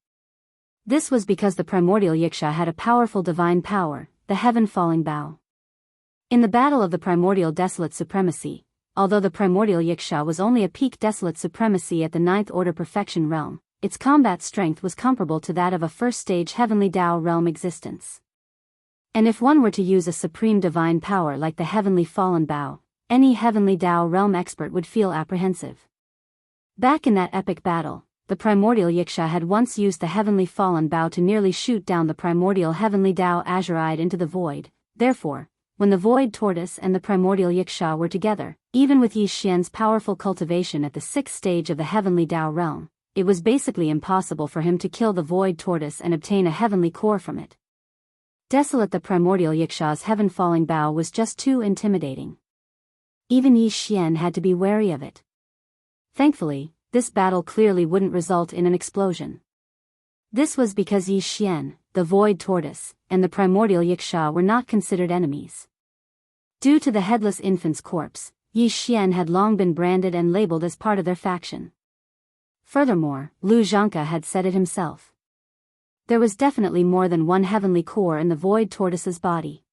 This was because the primordial Yiksha had a powerful divine power, the heaven-falling bow. In the battle of the primordial desolate supremacy, although the primordial Yiksha was only a peak desolate supremacy at the 9th order perfection realm, its combat strength was comparable to that of a first-stage heavenly Tao realm existence. And if one were to use a supreme divine power like the heavenly fallen bow, any heavenly Tao realm expert would feel apprehensive. Back in that epic battle, the primordial Yiksha had once used the heavenly fallen bow to nearly shoot down the primordial heavenly Tao azurite into the void. Therefore, when the void tortoise and the primordial Yiksha were together, even with Yi Xian's powerful cultivation at the 6th stage of the heavenly Tao realm, it was basically impossible for him to kill the void tortoise and obtain a heavenly core from it. Desolate. The primordial Yiksha's heaven-falling bow was just too intimidating. Even Yi Xian had to be wary of it. Thankfully, this battle clearly wouldn't result in an explosion. This was because Yi Xian, the void tortoise, and the primordial Yiksha were not considered enemies. Due to the headless infant's corpse, Yi Xian had long been branded and labeled as part of their faction. Furthermore, Lu Xianxia had said it himself. There was definitely more than one heavenly core in the void tortoise's body.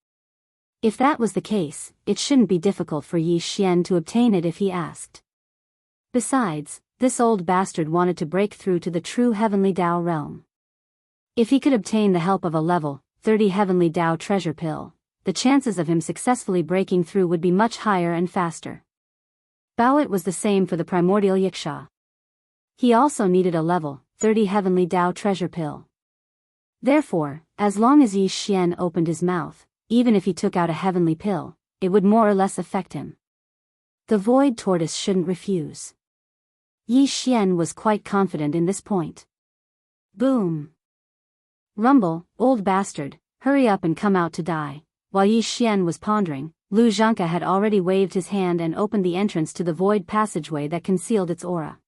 If that was the case, it shouldn't be difficult for Yi Xian to obtain it if he asked. Besides, this old bastard wanted to break through to the true heavenly Tao realm. If he could obtain the help of a level 30 heavenly Tao treasure pill, the chances of him successfully breaking through would be much higher and faster. It was the same for the primordial Yiksha. He also needed a level 30 heavenly Tao treasure pill. Therefore, as long as Yi Xian opened his mouth, even if he took out a heavenly pill, it would more or less affect him. The void tortoise shouldn't refuse. Yi Xian was quite confident in this point. Boom! Rumble, old bastard, hurry up and come out to die. While Yi Xian was pondering, Lu Xianxia had already waved his hand and opened the entrance to the void passageway that concealed its aura.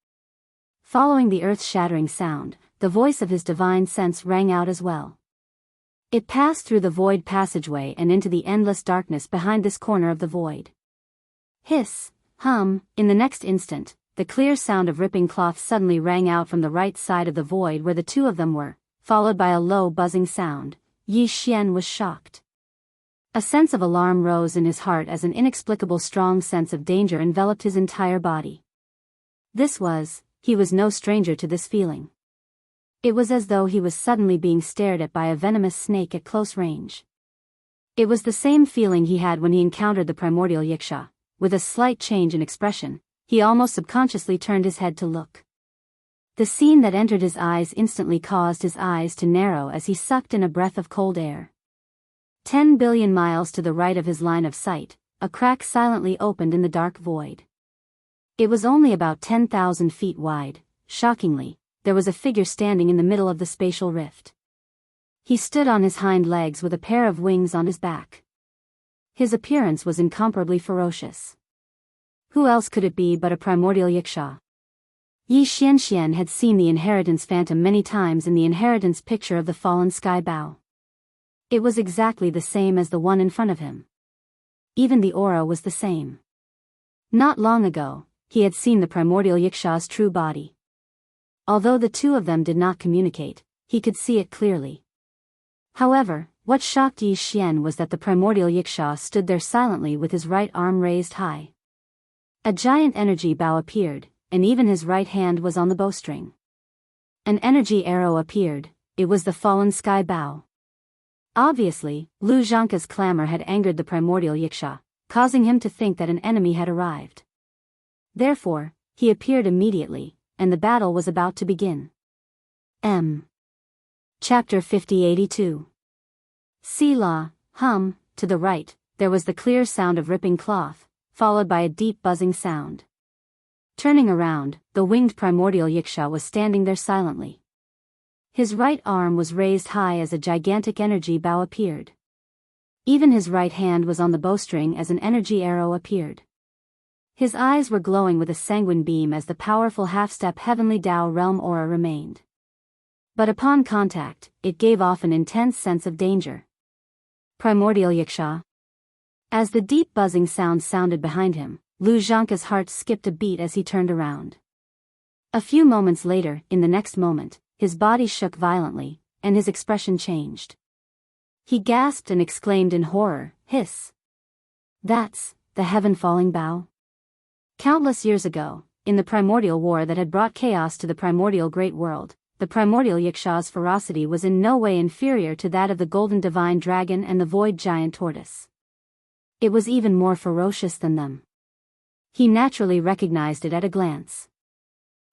Following the earth-shattering sound, the voice of his divine sense rang out as well. It passed through the void passageway and into the endless darkness behind this corner of the void. Hiss, hum, in the next instant, the clear sound of ripping cloth suddenly rang out from the right side of the void where the two of them were, followed by a low buzzing sound. Yi Xian was shocked. A sense of alarm rose in his heart as an inexplicable strong sense of danger enveloped his entire body. He was no stranger to this feeling. It was as though he was suddenly being stared at by a venomous snake at close range. It was the same feeling he had when he encountered the primordial Yiksha. With a slight change in expression, he almost subconsciously turned his head to look. The scene that entered his eyes instantly caused his eyes to narrow as he sucked in a breath of cold air. 10 billion miles to the right of his line of sight, a crack silently opened in the dark void. It was only about 10,000 feet wide. Shockingly, there was a figure standing in the middle of the spatial rift. He stood on his hind legs with a pair of wings on his back. His appearance was incomparably ferocious. Who else could it be but a primordial Yiksha? Xianxia had seen the inheritance phantom many times in the inheritance picture of the fallen sky bow. It was exactly the same as the one in front of him. Even the aura was the same. Not long ago, he had seen the primordial Yiksha's true body. Although the two of them did not communicate, he could see it clearly. However, what shocked Yi Xian was that the primordial Yiksha stood there silently with his right arm raised high. A giant energy bow appeared, and even his right hand was on the bowstring. An energy arrow appeared. It was the fallen sky bow. Obviously, Lu Zhangke's clamor had angered the primordial Yiksha, causing him to think that an enemy had arrived. Therefore, he appeared immediately, and the battle was about to begin. Chapter 5082. Selah, to the right, there was the clear sound of ripping cloth, followed by a deep buzzing sound. Turning around, the winged primordial Yiksha was standing there silently. His right arm was raised high as a gigantic energy bow appeared. Even his right hand was on the bowstring as an energy arrow appeared. His eyes were glowing with a sanguine beam as the powerful half-step heavenly Tao realm aura remained. But upon contact, it gave off an intense sense of danger. Primordial Yiksha. As the deep buzzing sound sounded behind him, Lu Zhangke's heart skipped a beat as he turned around. A few moments later, in the next moment, his body shook violently, and his expression changed. He gasped and exclaimed in horror, "Hiss! That's the heaven-falling bow." Countless years ago, in the primordial war that had brought chaos to the primordial great world, the primordial Yiksha's ferocity was in no way inferior to that of the golden divine dragon and the void giant tortoise. It was even more ferocious than them. He naturally recognized it at a glance.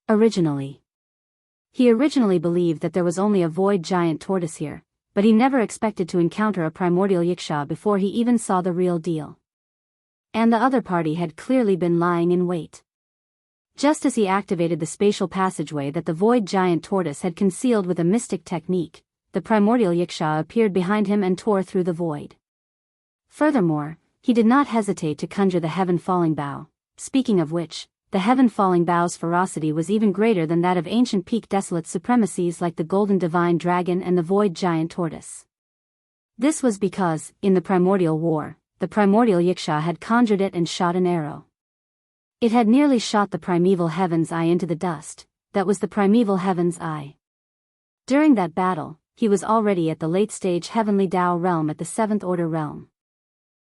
He originally believed that there was only a void giant tortoise here, but he never expected to encounter a primordial Yiksha before he even saw the real deal. And the other party had clearly been lying in wait. Just as he activated the spatial passageway that the void giant tortoise had concealed with a mystic technique, the primordial Yiksha appeared behind him and tore through the void. Furthermore, he did not hesitate to conjure the heaven-falling bow. Speaking of which, the heaven-falling bow's ferocity was even greater than that of ancient peak desolate supremacies like the golden divine dragon and the void giant tortoise. This was because, in the primordial war, the primordial Yiksha had conjured it and shot an arrow. It had nearly shot the primeval heaven's eye into the dust. That was the primeval heaven's eye. During that battle, he was already at the late-stage heavenly Tao realm at the 7th order realm.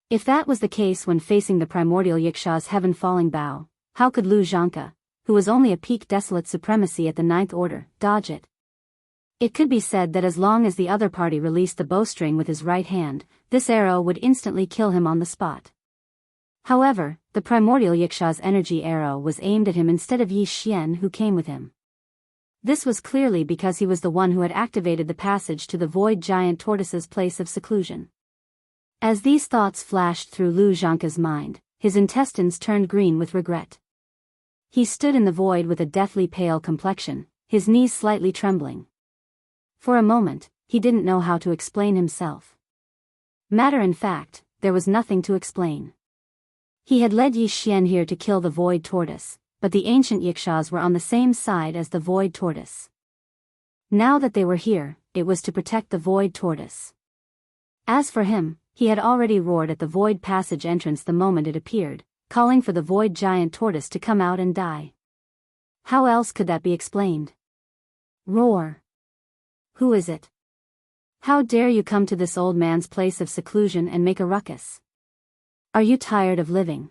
If that was the case when facing the primordial Yiksha's heaven-falling bow, how could Lu Zhangke, who was only a peak desolate supremacy at the 9th order, dodge it? It could be said that as long as the other party released the bowstring with his right hand, this arrow would instantly kill him on the spot. However, the primordial Yiksha's energy arrow was aimed at him instead of Yi Xian, who came with him. This was clearly because he was the one who had activated the passage to the void giant tortoise's place of seclusion. As these thoughts flashed through Lu Zhangke's mind, his intestines turned green with regret. He stood in the void with a deathly pale complexion, his knees slightly trembling. For a moment, he didn't know how to explain himself. Matter in fact, there was nothing to explain. He had led Yi Xian here to kill the void tortoise, but the ancient Yikshas were on the same side as the void tortoise. Now that they were here, it was to protect the void tortoise. As for him, he had already roared at the void passage entrance the moment it appeared, calling for the void giant tortoise to come out and die. How else could that be explained? Roar! Who is it? How dare you come to this old man's place of seclusion and make a ruckus? Are you tired of living?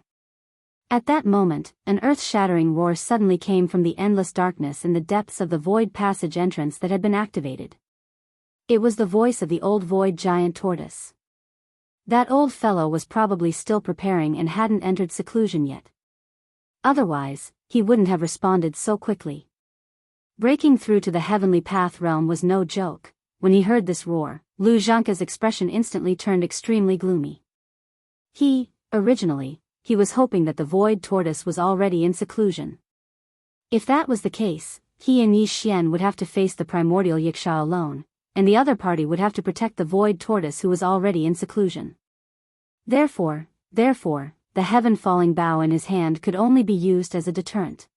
At that moment, an earth-shattering roar suddenly came from the endless darkness in the depths of the void passage entrance that had been activated. It was the voice of the old void giant tortoise. That old fellow was probably still preparing and hadn't entered seclusion yet. Otherwise, he wouldn't have responded so quickly. Breaking through to the heavenly path realm was no joke. When he heard this roar, Lu Zhanka's expression instantly turned extremely gloomy. Originally, he was hoping that the void tortoise was already in seclusion. If that was the case, he and Yi Xian would have to face the primordial Yiksha alone, and the other party would have to protect the void tortoise who was already in seclusion. Therefore, the heaven-falling bow in his hand could only be used as a deterrent.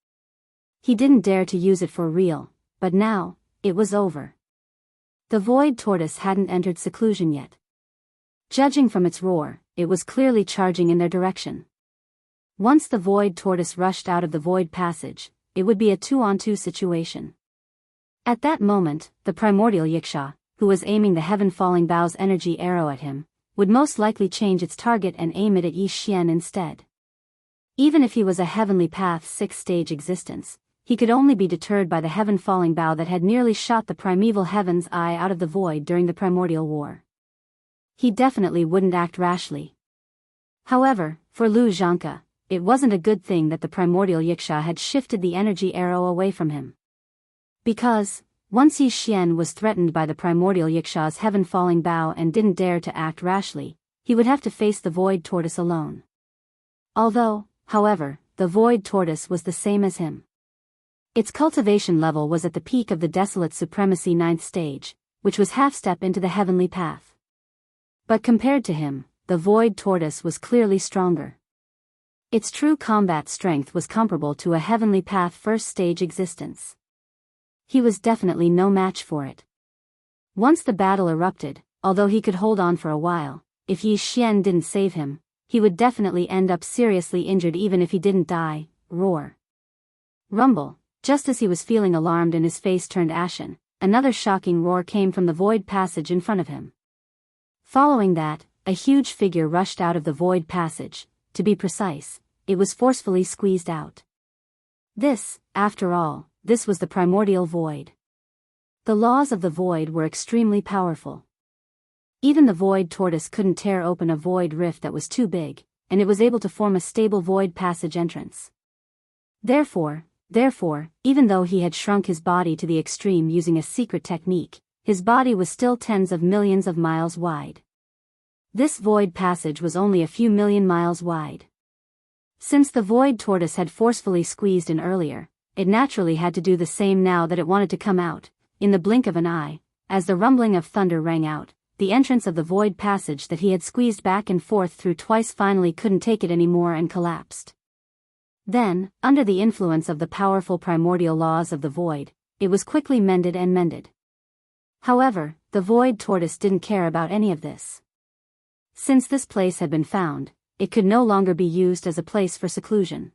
He didn't dare to use it for real, but now, it was over. The void tortoise hadn't entered seclusion yet. Judging from its roar, it was clearly charging in their direction. Once the void tortoise rushed out of the void passage, it would be a 2-on-2 situation. At that moment, the primordial Yiksha, who was aiming the heaven-falling bow's energy arrow at him, would most likely change its target and aim it at Yi Xian instead. Even if he was a heavenly path 6th-stage existence, he could only be deterred by the heaven-falling bow that had nearly shot the primeval heaven's eye out of the void during the primordial war. He definitely wouldn't act rashly. However, for Lu Zhanka, it wasn't a good thing that the primordial Yiksha had shifted the energy arrow away from him. Because, once Yi Xian was threatened by the primordial Yiksha's heaven-falling bow and didn't dare to act rashly, he would have to face the void tortoise alone. Although, however, the void tortoise was the same as him. Its cultivation level was at the peak of the desolate supremacy 9th stage, which was half-step into the heavenly path. But compared to him, the void tortoise was clearly stronger. Its true combat strength was comparable to a heavenly path 1st stage existence. He was definitely no match for it. Once the battle erupted, although he could hold on for a while, if Yi Xian didn't save him, he would definitely end up seriously injured even if he didn't die. Roar. Rumble. Just as he was feeling alarmed and his face turned ashen, another shocking roar came from the void passage in front of him. Following that, a huge figure rushed out of the void passage. To be precise, it was forcefully squeezed out. This, after all, this was the primordial void. The laws of the void were extremely powerful. Even the void tortoise couldn't tear open a void rift that was too big, and it was able to form a stable void passage entrance. Therefore, even though he had shrunk his body to the extreme using a secret technique, his body was still tens of millions of miles wide. This void passage was only a few million miles wide. Since the void tortoise had forcefully squeezed in earlier, it naturally had to do the same now that it wanted to come out. In the blink of an eye, as the rumbling of thunder rang out, the entrance of the void passage that he had squeezed back and forth through twice finally couldn't take it anymore and collapsed. Then, under the influence of the powerful primordial laws of the void, it was quickly mended and mended. However, the void tortoise didn't care about any of this. Since this place had been found, it could no longer be used as a place for seclusion.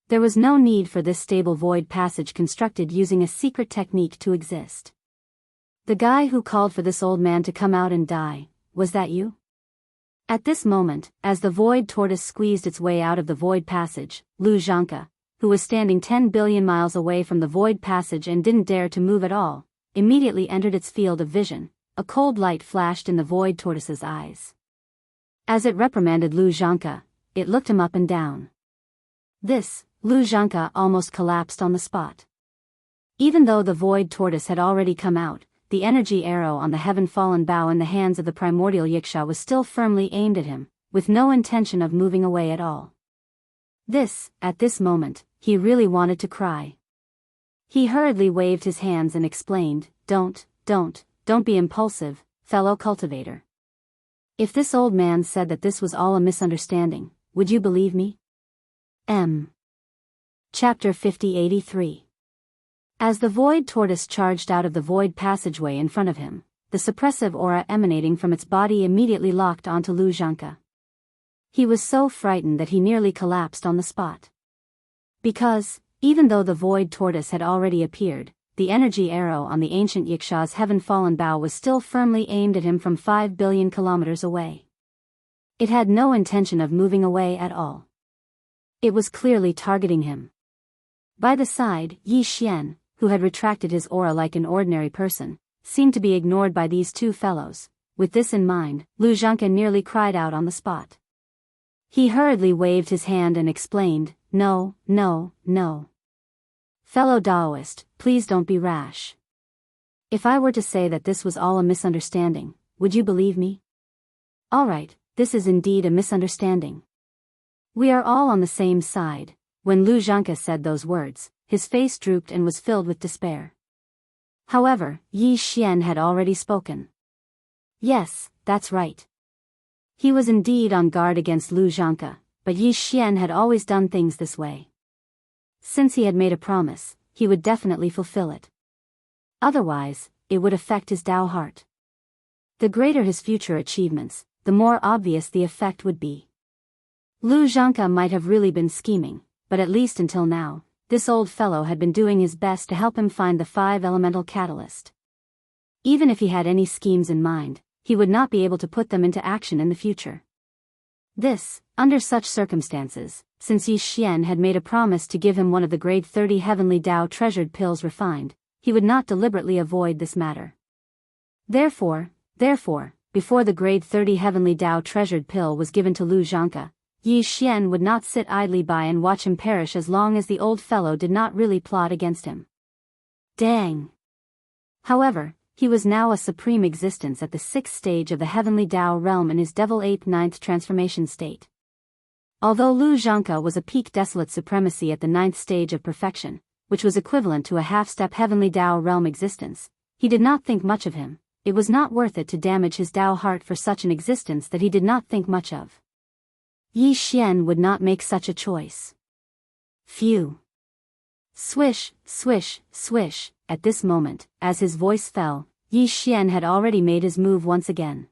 There was no need for this stable void passage constructed using a secret technique to exist. The guy who called for this old man to come out and die, was that you? At this moment, as the void tortoise squeezed its way out of the void passage, Lu Zhanka, who was standing 10 billion miles away from the void passage and didn't dare to move at all, immediately entered its field of vision. A cold light flashed in the void tortoise's eyes. As it reprimanded Lu Zhanka, it looked him up and down. Lu Zhanka almost collapsed on the spot. Even though the void tortoise had already come out, the energy arrow on the heaven-fallen bow in the hands of the primordial Yiksha was still firmly aimed at him, with no intention of moving away at all. At this moment, he really wanted to cry. He hurriedly waved his hands and explained, Don't be impulsive, fellow cultivator. If this old man said that this was all a misunderstanding, would you believe me? Chapter 5083. As the void tortoise charged out of the void passageway in front of him, the suppressive aura emanating from its body immediately locked onto Lu Zhanka. He was so frightened that he nearly collapsed on the spot. Because, even though the void tortoise had already appeared, the energy arrow on the ancient Yiksha's heaven-fallen bow was still firmly aimed at him from 5 billion kilometers away. It had no intention of moving away at all. It was clearly targeting him. By the side, Yi Xian, who had retracted his aura like an ordinary person, seemed to be ignored by these two fellows. With this in mind, Lu Zhanka nearly cried out on the spot. He hurriedly waved his hand and explained, No. Fellow Daoist, please don't be rash. If I were to say that this was all a misunderstanding, would you believe me? Alright, this is indeed a misunderstanding. We are all on the same side. When Lu Zhanke said those words, his face drooped and was filled with despair. However, Yi Xian had already spoken. Yes, that's right. He was indeed on guard against Lu Zhanke, but Yi Xian had always done things this way. Since he had made a promise, he would definitely fulfill it. Otherwise, it would affect his Dao heart. The greater his future achievements, the more obvious the effect would be. Lu Zhanke might have really been scheming, but at least until now, this old fellow had been doing his best to help him find the 5 elemental catalyst. Even if he had any schemes in mind, he would not be able to put them into action in the future. This, under such circumstances, since Yi Xian had made a promise to give him one of the grade 30 heavenly Dao treasured pills refined, he would not deliberately avoid this matter. Therefore, before the grade 30 heavenly Dao treasured pill was given to Lu Zhanke, Yi Xian would not sit idly by and watch him perish as long as the old fellow did not really plot against him. Dang! However, he was now a supreme existence at the 6th stage of the heavenly Dao realm in his devil ape 9th transformation state. Although Lu Zhanke was a peak desolate supremacy at the 9th stage of perfection, which was equivalent to a half-step heavenly Dao realm existence, he did not think much of him. It was not worth it to damage his Dao heart for such an existence that he did not think much of. Yi Xian would not make such a choice. Phew! Swish, swish, swish. At this moment, as his voice fell, Yi Xian had already made his move once again.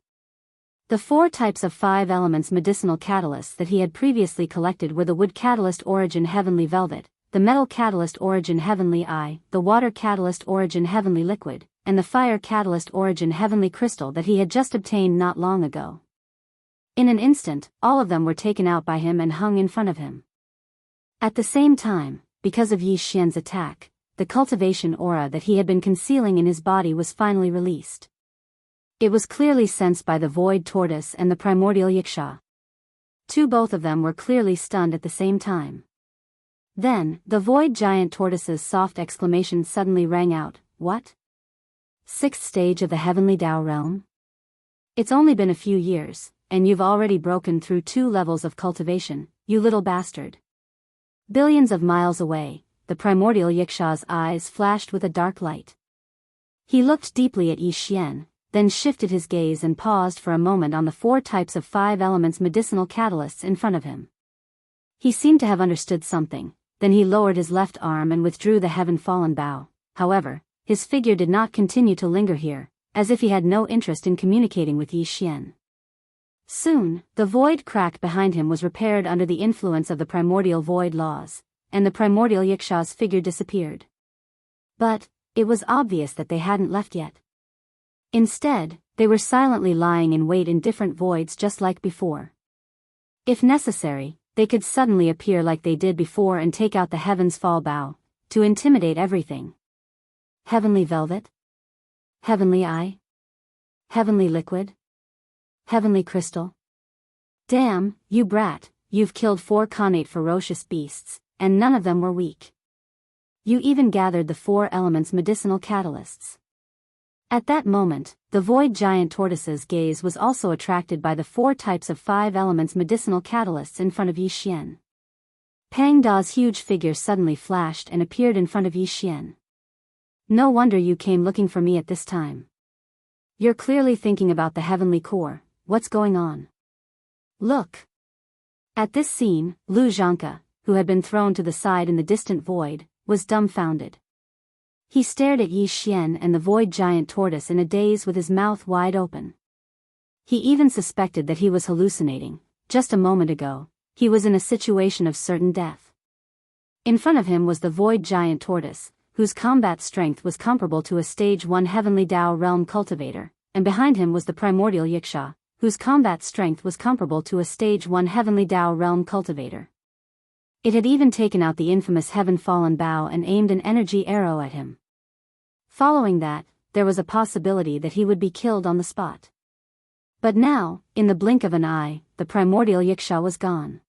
The 4 types of 5 elements medicinal catalysts that he had previously collected were the wood catalyst origin heavenly velvet, the metal catalyst origin heavenly eye, the water catalyst origin heavenly liquid, and the fire catalyst origin heavenly crystal that he had just obtained not long ago. In an instant, all of them were taken out by him and hung in front of him. At the same time, because of Yi Xian's attack, the cultivation aura that he had been concealing in his body was finally released. It was clearly sensed by the void tortoise and the primordial Yiksha. Both of them were clearly stunned at the same time. Then, the void giant tortoise's soft exclamation suddenly rang out, "What? 6th stage of the heavenly Dao realm? It's only been a few years, and you've already broken through 2 levels of cultivation, you little bastard." Billions of miles away, the primordial Yiksha's eyes flashed with a dark light. He looked deeply at Yi Xian, then shifted his gaze and paused for a moment on the 4 types of 5 elements medicinal catalysts in front of him. He seemed to have understood something, then he lowered his left arm and withdrew the heaven-fallen bow. However, his figure did not continue to linger here, as if he had no interest in communicating with Yi Xian. Soon, the void crack behind him was repaired under the influence of the primordial void laws, and the primordial Yiksha's figure disappeared. But, it was obvious that they hadn't left yet. Instead, they were silently lying in wait in different voids just like before. If necessary, they could suddenly appear like they did before and take out the heaven's fall bow, to intimidate everything. Heavenly velvet? Heavenly eye? Heavenly liquid? Heavenly crystal? Damn, you brat, you've killed 4 connate ferocious beasts, and none of them were weak. You even gathered the 4 elements medicinal catalysts. At that moment, the void giant tortoise's gaze was also attracted by the 4 types of 5 elements medicinal catalysts in front of Yi Xian. Pang Da's huge figure suddenly flashed and appeared in front of Yi Xian. No wonder you came looking for me at this time. You're clearly thinking about the heavenly core. What's going on? Look! At this scene, Lu Zhanke, who had been thrown to the side in the distant void, was dumbfounded. He stared at Yi Xian and the void giant tortoise in a daze with his mouth wide open. He even suspected that he was hallucinating. Just a moment ago, he was in a situation of certain death. In front of him was the void giant tortoise, whose combat strength was comparable to a stage 1 heavenly Dao realm cultivator, and behind him was the primordial Yiksha, whose combat strength was comparable to a stage 1 heavenly Dao realm cultivator. It had even taken out the infamous heaven-fallen bow and aimed an energy arrow at him. Following that, there was a possibility that he would be killed on the spot. But now, in the blink of an eye, the primordial Yiksha was gone.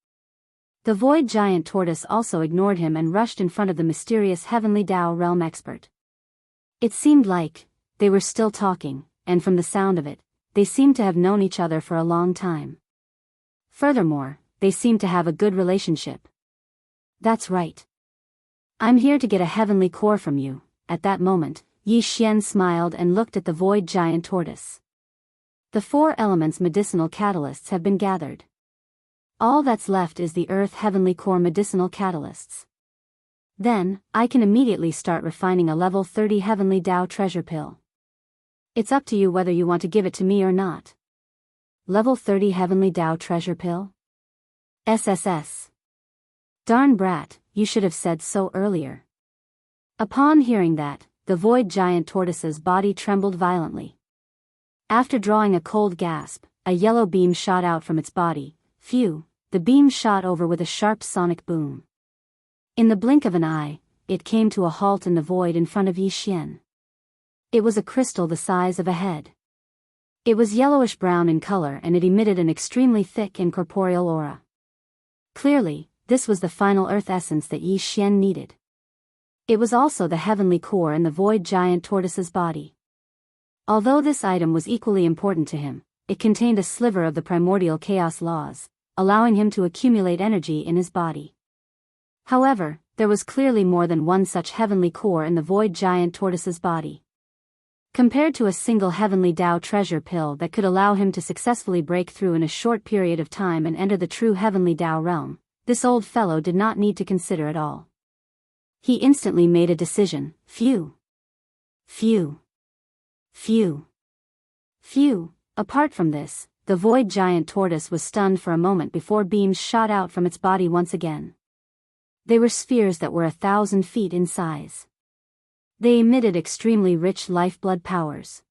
The void giant tortoise also ignored him and rushed in front of the mysterious heavenly Dao realm expert. It seemed like they were still talking, and from the sound of it, they seemed to have known each other for a long time. Furthermore, they seemed to have a good relationship. That's right. I'm here to get a heavenly core from you. At that moment, Yi Xian smiled and looked at the void giant tortoise. The 4 elements medicinal catalysts have been gathered. All that's left is the earth heavenly core medicinal catalysts. Then, I can immediately start refining a level 30 heavenly Dao treasure pill. It's up to you whether you want to give it to me or not. Level 30 heavenly Dao treasure pill? SSS. Darn brat, you should have said so earlier. Upon hearing that, the void giant tortoise's body trembled violently. After drawing a cold gasp, a yellow beam shot out from its body. Phew, the beam shot over with a sharp sonic boom. In the blink of an eye, it came to a halt in the void in front of Yi Xian. It was a crystal the size of a head. It was yellowish-brown in color and it emitted an extremely thick and corporeal aura. Clearly, this was the final earth essence that Yi Xian needed. It was also the heavenly core in the void giant tortoise's body. Although this item was equally important to him, it contained a sliver of the primordial chaos laws, allowing him to accumulate energy in his body. However, there was clearly more than one such heavenly core in the void giant tortoise's body. Compared to a single heavenly Dao treasure pill that could allow him to successfully break through in a short period of time and enter the true heavenly Dao realm, this old fellow did not need to consider at all. He instantly made a decision. Phew. Phew. Phew. Phew. Apart from this, the void giant tortoise was stunned for a moment before beams shot out from its body once again. They were spheres that were 1,000 feet in size. They emitted extremely rich lifeblood powers.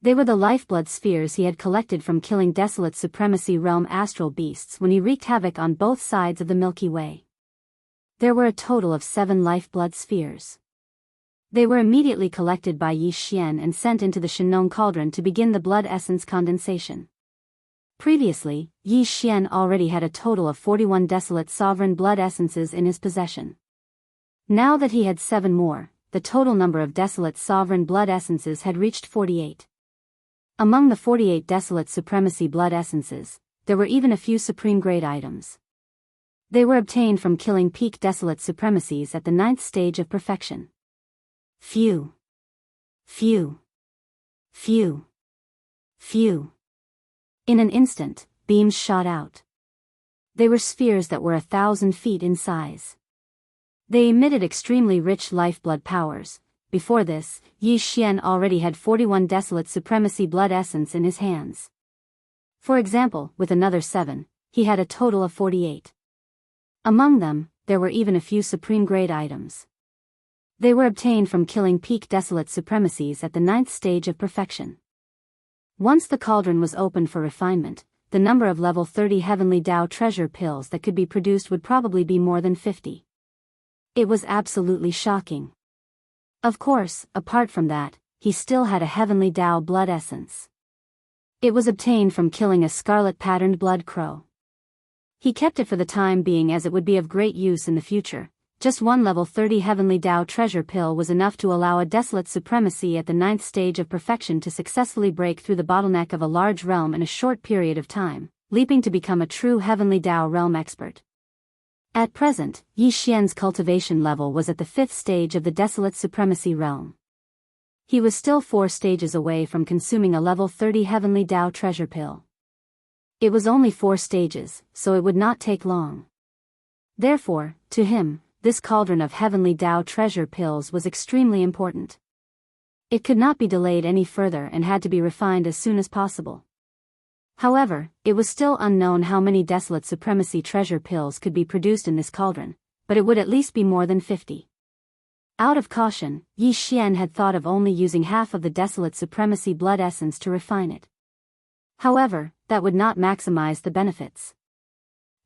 They were the lifeblood spheres he had collected from killing desolate supremacy realm astral beasts when he wreaked havoc on both sides of the Milky Way. There were a total of 7 lifeblood spheres. They were immediately collected by Yi Xian and sent into the Shenong cauldron to begin the blood essence condensation. Previously, Yi Xian already had a total of 41 desolate sovereign blood essences in his possession. Now that he had 7 more, the total number of desolate sovereign blood essences had reached 48. Among the 48 desolate supremacy blood essences, there were even a few supreme grade items. They were obtained from killing peak desolate supremacies at the 9th stage of perfection. Phew. Phew. Phew. Phew. In an instant, beams shot out. They were spheres that were 1,000 feet in size. They emitted extremely rich lifeblood powers. Before this, Yi Xian already had 41 desolate supremacy blood essence in his hands. For example, with another 7, he had a total of 48. Among them, there were even a few supreme grade items. They were obtained from killing peak desolate supremacies at the 9th stage of perfection. Once the cauldron was opened for refinement, the number of level 30 heavenly Dao treasure pills that could be produced would probably be more than 50. It was absolutely shocking. Of course, apart from that, he still had a heavenly Dao blood essence. It was obtained from killing a scarlet-patterned blood crow. He kept it for the time being as it would be of great use in the future. Just one level 30 heavenly Dao treasure pill was enough to allow a desolate supremacy at the 9th stage of perfection to successfully break through the bottleneck of a large realm in a short period of time, leaping to become a true heavenly Dao realm expert. At present, Yi Xian's cultivation level was at the 5th stage of the desolate supremacy realm. He was still 4 stages away from consuming a level 30 heavenly Dao treasure pill. It was only 4 stages, so it would not take long. Therefore, to him, this cauldron of heavenly Dao treasure pills was extremely important. It could not be delayed any further and had to be refined as soon as possible. However, it was still unknown how many desolate supremacy treasure pills could be produced in this cauldron, but it would at least be more than 50. Out of caution, Yi Xian had thought of only using half of the desolate supremacy blood essence to refine it. However, that would not maximize the benefits.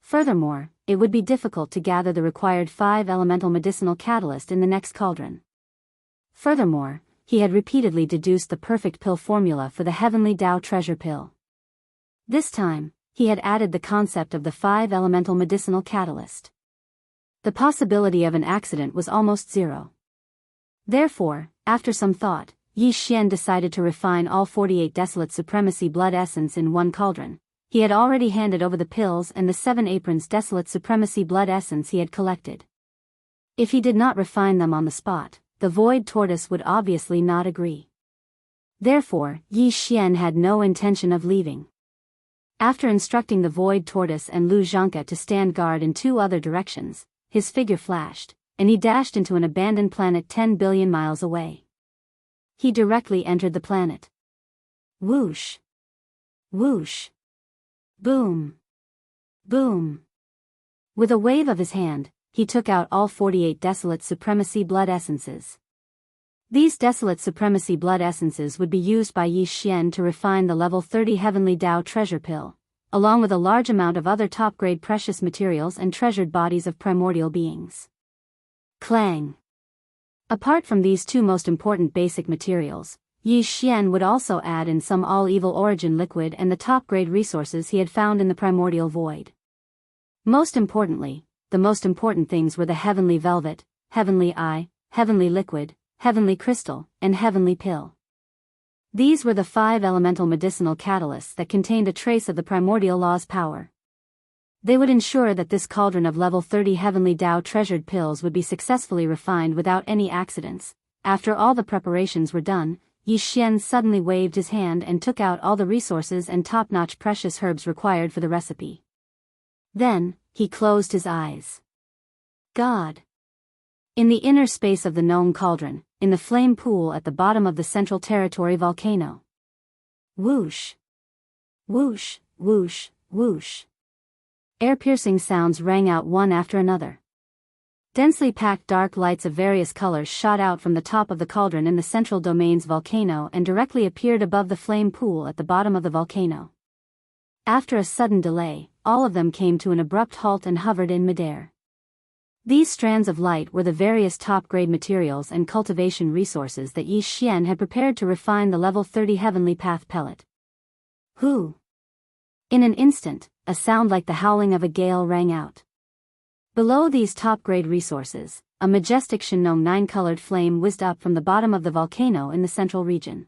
Furthermore, it would be difficult to gather the required 5 elemental medicinal catalyst in the next cauldron. Furthermore, he had repeatedly deduced the perfect pill formula for the heavenly Dao treasure pill. This time, he had added the concept of the 5-elemental medicinal catalyst. The possibility of an accident was almost zero. Therefore, after some thought, Yi Xian decided to refine all 48 Desolate Supremacy blood essence in one cauldron. He had already handed over the pills and the 7 aprons Desolate Supremacy blood essence he had collected. If he did not refine them on the spot, the Void Tortoise would obviously not agree. Therefore, Yi Xian had no intention of leaving. After instructing the Void Tortoise and Lu Zhanke to stand guard in 2 other directions, his figure flashed, and he dashed into an abandoned planet 10 billion miles away. He directly entered the planet. Whoosh! Whoosh! Boom! Boom! With a wave of his hand, he took out all 48 Desolate Supremacy blood essences. These Desolate Supremacy blood essences would be used by Yi Xian to refine the level 30 Heavenly Dao treasure pill, along with a large amount of other top-grade precious materials and treasured bodies of primordial beings. Clang! Apart from these 2 most important basic materials, Yi Xian would also add in some all-evil origin liquid and the top-grade resources he had found in the primordial void. Most importantly, the most important things were the Heavenly Velvet, Heavenly Eye, Heavenly Liquid, Heavenly Crystal, and Heavenly Pill. These were the 5 elemental medicinal catalysts that contained a trace of the primordial law's power. They would ensure that this cauldron of level 30 Heavenly Dao treasured pills would be successfully refined without any accidents. After all the preparations were done, Yi Xian suddenly waved his hand and took out all the resources and top-notch precious herbs required for the recipe. Then, he closed his eyes. God! In the inner space of the gnome cauldron, in the flame pool at the bottom of the Central Territory volcano. Whoosh! Whoosh, whoosh, whoosh. Air-piercing sounds rang out one after another. Densely packed dark lights of various colors shot out from the top of the cauldron in the Central Domain's volcano and directly appeared above the flame pool at the bottom of the volcano. After a sudden delay, all of them came to an abrupt halt and hovered in midair. These strands of light were the various top-grade materials and cultivation resources that Yi Xian had prepared to refine the level 30 Heavenly Path pellet. Whoo! In an instant, a sound like the howling of a gale rang out. Below these top-grade resources, a majestic Shinong 9-colored flame whizzed up from the bottom of the volcano in the central region.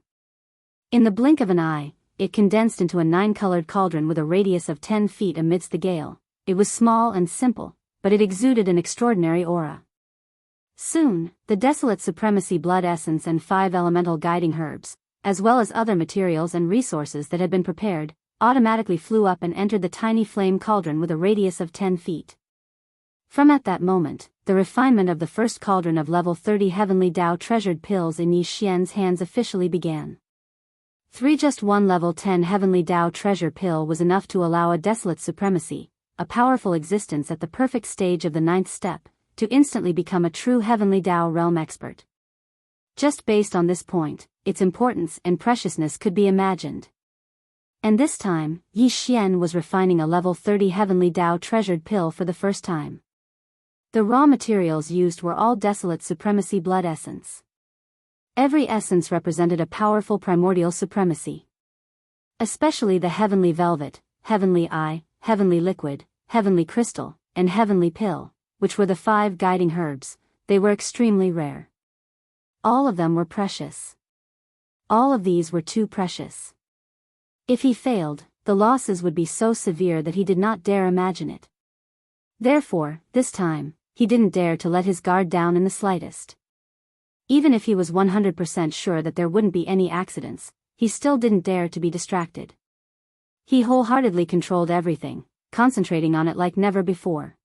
In the blink of an eye, it condensed into a 9-colored cauldron with a radius of 10 feet amidst the gale. It was small and simple, but it exuded an extraordinary aura. Soon, the Desolate Supremacy blood essence and 5 elemental guiding herbs, as well as other materials and resources that had been prepared, automatically flew up and entered the tiny flame cauldron with a radius of 10 feet. From at that moment, the refinement of the first cauldron of level 30 Heavenly Dao treasured pills in Yi Xian's hands officially began. Just one level 10 Heavenly Dao treasure pill was enough to allow a Desolate Supremacy, a powerful existence at the perfect stage of the 9th step, to instantly become a true Heavenly Dao realm expert. Just based on this point, its importance and preciousness could be imagined. And this time, Yi Xian was refining a level 30 Heavenly Dao treasured pill for the first time. The raw materials used were all Desolate Supremacy blood essence. Every essence represented a powerful primordial supremacy. Especially the Heavenly Velvet, Heavenly Eye, Heavenly Liquid, Heavenly Crystal, and Heavenly Pill, which were the 5 guiding herbs. They were extremely rare. All of them were precious. All of these were too precious. If he failed, the losses would be so severe that he did not dare imagine it. Therefore, this time, he didn't dare to let his guard down in the slightest. Even if he was 100% sure that there wouldn't be any accidents, he still didn't dare to be distracted. He wholeheartedly controlled everything, concentrating on it like never before.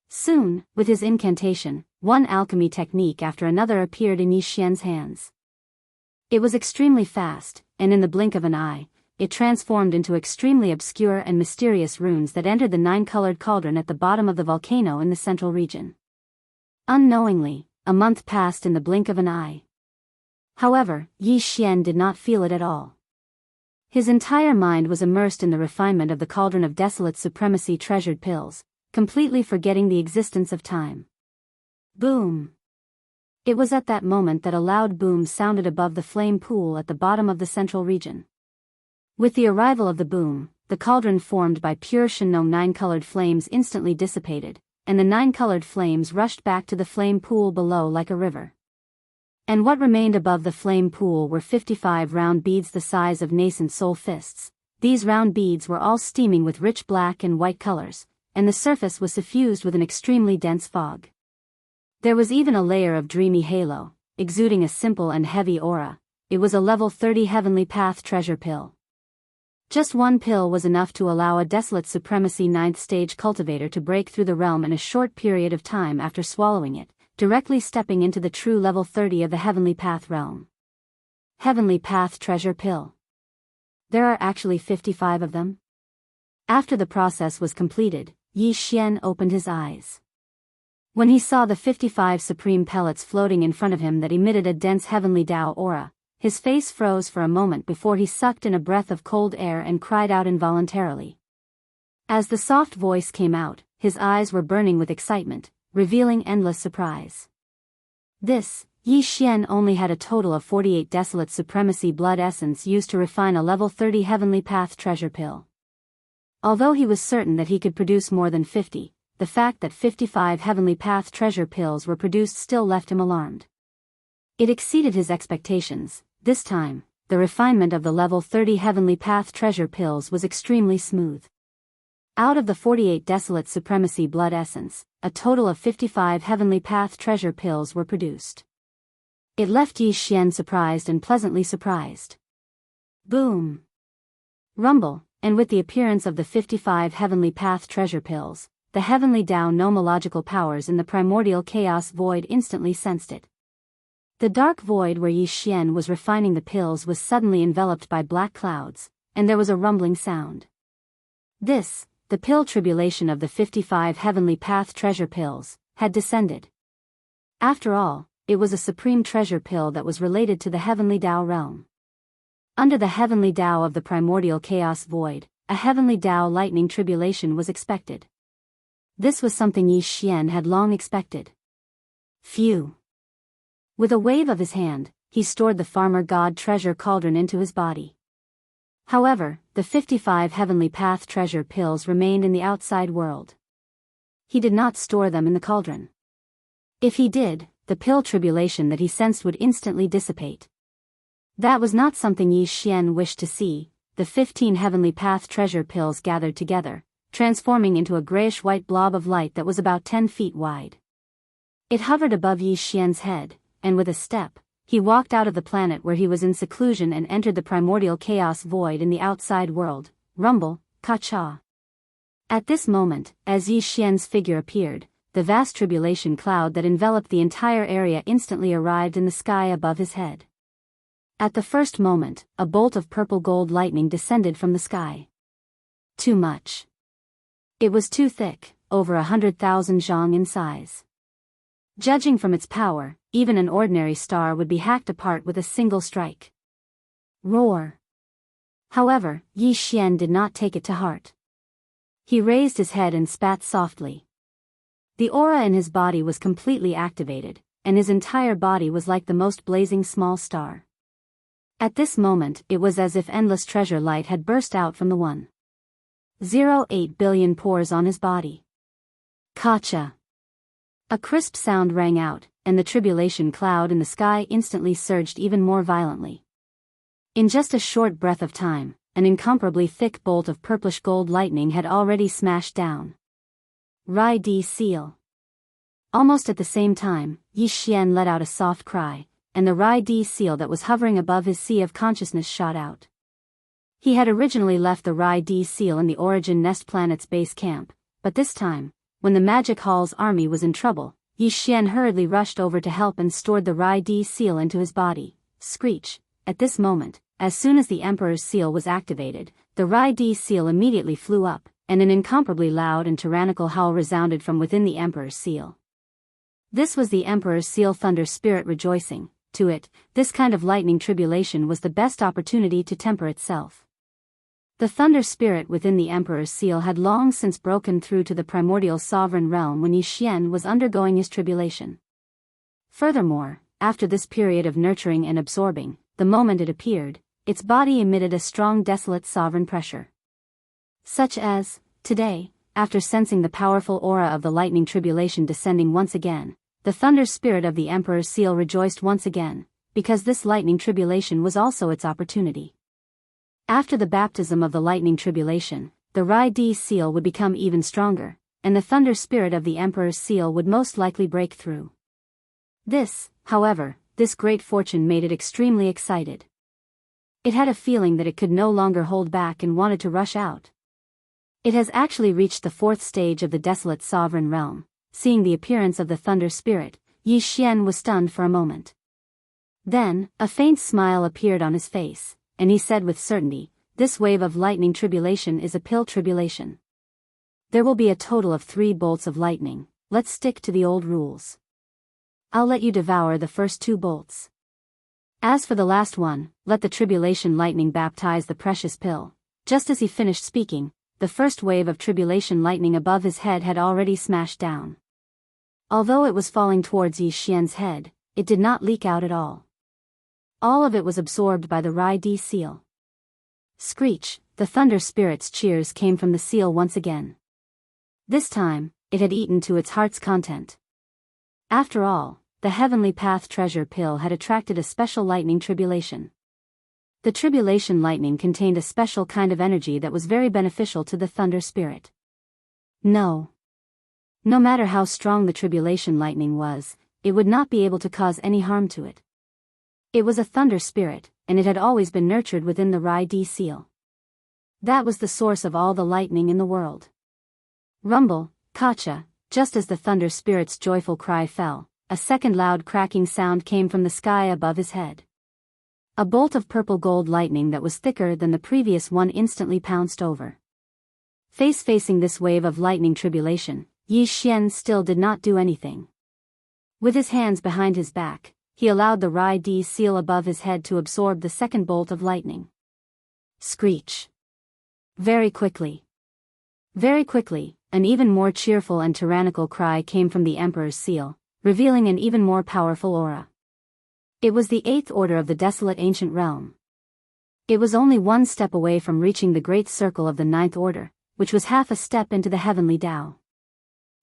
Soon, with his incantation, one alchemy technique after another appeared in Yi Xian's hands. It was extremely fast, and in the blink of an eye, it transformed into extremely obscure and mysterious runes that entered the 9-colored cauldron at the bottom of the volcano in the central region. Unknowingly, a month passed in the blink of an eye. However, Yi Xian did not feel it at all. His entire mind was immersed in the refinement of the cauldron of Desolate Supremacy treasured pills, completely forgetting the existence of time. Boom! It was at that moment that a loud boom sounded above the flame pool at the bottom of the central region. With the arrival of the boom, the cauldron formed by pure Shenong 9-colored flames instantly dissipated, and the 9-colored flames rushed back to the flame pool below like a river. And what remained above the flame pool were 55 round beads the size of nascent soul fists. These round beads were all steaming with rich black and white colors, and the surface was suffused with an extremely dense fog. There was even a layer of dreamy halo, exuding a simple and heavy aura. It was a level 30 Heavenly Path treasure pill. Just one pill was enough to allow a desolate supremacy 9th stage cultivator to break through the realm in a short period of time after swallowing it, directly stepping into the true level 30 of the Heavenly Path realm. Heavenly Path treasure pill. There are actually 55 of them? After the process was completed, Yi Xian opened his eyes. When he saw the 55 supreme pellets floating in front of him that emitted a dense heavenly Tao aura, his face froze for a moment before he sucked in a breath of cold air and cried out involuntarily. As the soft voice came out, his eyes were burning with excitement, revealing endless surprise. Yi Xian only had a total of 48 desolate supremacy blood essence used to refine a level 30 Heavenly Path treasure pill. Although he was certain that he could produce more than 50, the fact that 55 Heavenly Path treasure pills were produced still left him alarmed. It exceeded his expectations. This time, the refinement of the level 30 Heavenly Path treasure pills was extremely smooth. Out of the 48 desolate supremacy blood essence, a total of 55 Heavenly Path treasure pills were produced. It left Yi Xian surprised and pleasantly surprised. Boom! Rumble, and with the appearance of the 55 Heavenly Path treasure pills, the heavenly Tao nomological powers in the primordial chaos void instantly sensed it. The dark void where Yi Xian was refining the pills was suddenly enveloped by black clouds, and there was a rumbling sound. The pill tribulation of the 55 Heavenly Path treasure pills, had descended. After all, it was a supreme treasure pill that was related to the heavenly Tao realm. Under the heavenly Tao of the primordial chaos void, a heavenly Tao lightning tribulation was expected. This was something Yi Xian had long expected. Phew! With a wave of his hand, he stored the farmer god treasure cauldron into his body. However, the 55 Heavenly Path treasure pills remained in the outside world. He did not store them in the cauldron. If he did, the pill tribulation that he sensed would instantly dissipate. That was not something Yi Xian wished to see. The 15 Heavenly Path treasure pills gathered together, transforming into a grayish-white blob of light that was about 10 feet wide. It hovered above Yi Xian's head, and with a step, he walked out of the planet where he was in seclusion and entered the primordial chaos void in the outside world. Rumble, ka-cha. At this moment, as Yi Xian's figure appeared, the vast tribulation cloud that enveloped the entire area instantly arrived in the sky above his head. At the first moment, a bolt of purple gold lightning descended from the sky. Too much. It was too thick, over 100,000 zhang in size. Judging from its power, even an ordinary star would be hacked apart with a single strike. Roar! However, Yi Xian did not take it to heart. He raised his head and spat softly. The aura in his body was completely activated, and his entire body was like the most blazing small star. At this moment, it was as if endless treasure light had burst out from the 1.08 billion pores on his body. Kacha! A crisp sound rang out, and the tribulation cloud in the sky instantly surged even more violently. In just a short breath of time, an incomparably thick bolt of purplish gold lightning had already smashed down. Rai Di Seal. Almost at the same time, Yi Xian let out a soft cry, and the Rai Di Seal that was hovering above his sea of consciousness shot out. He had originally left the Rai Di Seal in the Origin Nest planet's base camp, but this time, when the Magic Hall's army was in trouble, Yi Xian hurriedly rushed over to help and stored the Rai Di Seal into his body. Screech! At this moment, as soon as the Emperor's seal was activated, the Rai Di Seal immediately flew up, and an incomparably loud and tyrannical howl resounded from within the Emperor's seal. This was the Emperor's seal Thunder Spirit rejoicing. To it, this kind of lightning tribulation was the best opportunity to temper itself. The thunder spirit within the Emperor's seal had long since broken through to the primordial sovereign realm when Yi Xian was undergoing his tribulation. Furthermore, after this period of nurturing and absorbing, the moment it appeared, its body emitted a strong desolate sovereign pressure. Such as, today, after sensing the powerful aura of the lightning tribulation descending once again, the thunder spirit of the Emperor's seal rejoiced once again, because this lightning tribulation was also its opportunity. After the baptism of the lightning tribulation, the Rai-D seal would become even stronger, and the thunder spirit of the Emperor's seal would most likely break through. This, however, this great fortune made it extremely excited. It had a feeling that it could no longer hold back and wanted to rush out. It has actually reached the 4th stage of the desolate sovereign realm. Seeing the appearance of the thunder spirit, Yi Xian was stunned for a moment. Then, a faint smile appeared on his face, and he said with certainty, "This wave of lightning tribulation is a pill tribulation. There will be a total of 3 bolts of lightning. Let's stick to the old rules. I'll let you devour the first 2 bolts. As for the last one, let the tribulation lightning baptize the precious pill." Just as he finished speaking, the first wave of tribulation lightning above his head had already smashed down. Although it was falling towards Yi Xian's head, it did not leak out at all. All of it was absorbed by the Rai-D seal. Screech, the thunder spirit's cheers came from the seal once again. This time, it had eaten to its heart's content. After all, the Heavenly Path treasure pill had attracted a special lightning tribulation. The tribulation lightning contained a special kind of energy that was very beneficial to the thunder spirit. No matter how strong the tribulation lightning was, it would not be able to cause any harm to it. It was a thunder spirit, and it had always been nurtured within the Rai-D seal. That was the source of all the lightning in the world. Rumble, Kacha, just as the thunder spirit's joyful cry fell, a second loud cracking sound came from the sky above his head. A bolt of purple gold lightning that was thicker than the previous one instantly pounced over. Facing this wave of lightning tribulation, Yi Xian still did not do anything. With his hands behind his back, he allowed the Rai-D seal above his head to absorb the second bolt of lightning. Screech. Very quickly, an even more cheerful and tyrannical cry came from the Emperor's seal, revealing an even more powerful aura. It was the 8th order of the desolate ancient realm. It was only 1 step away from reaching the great circle of the 9th order, which was half a step into the heavenly Tao.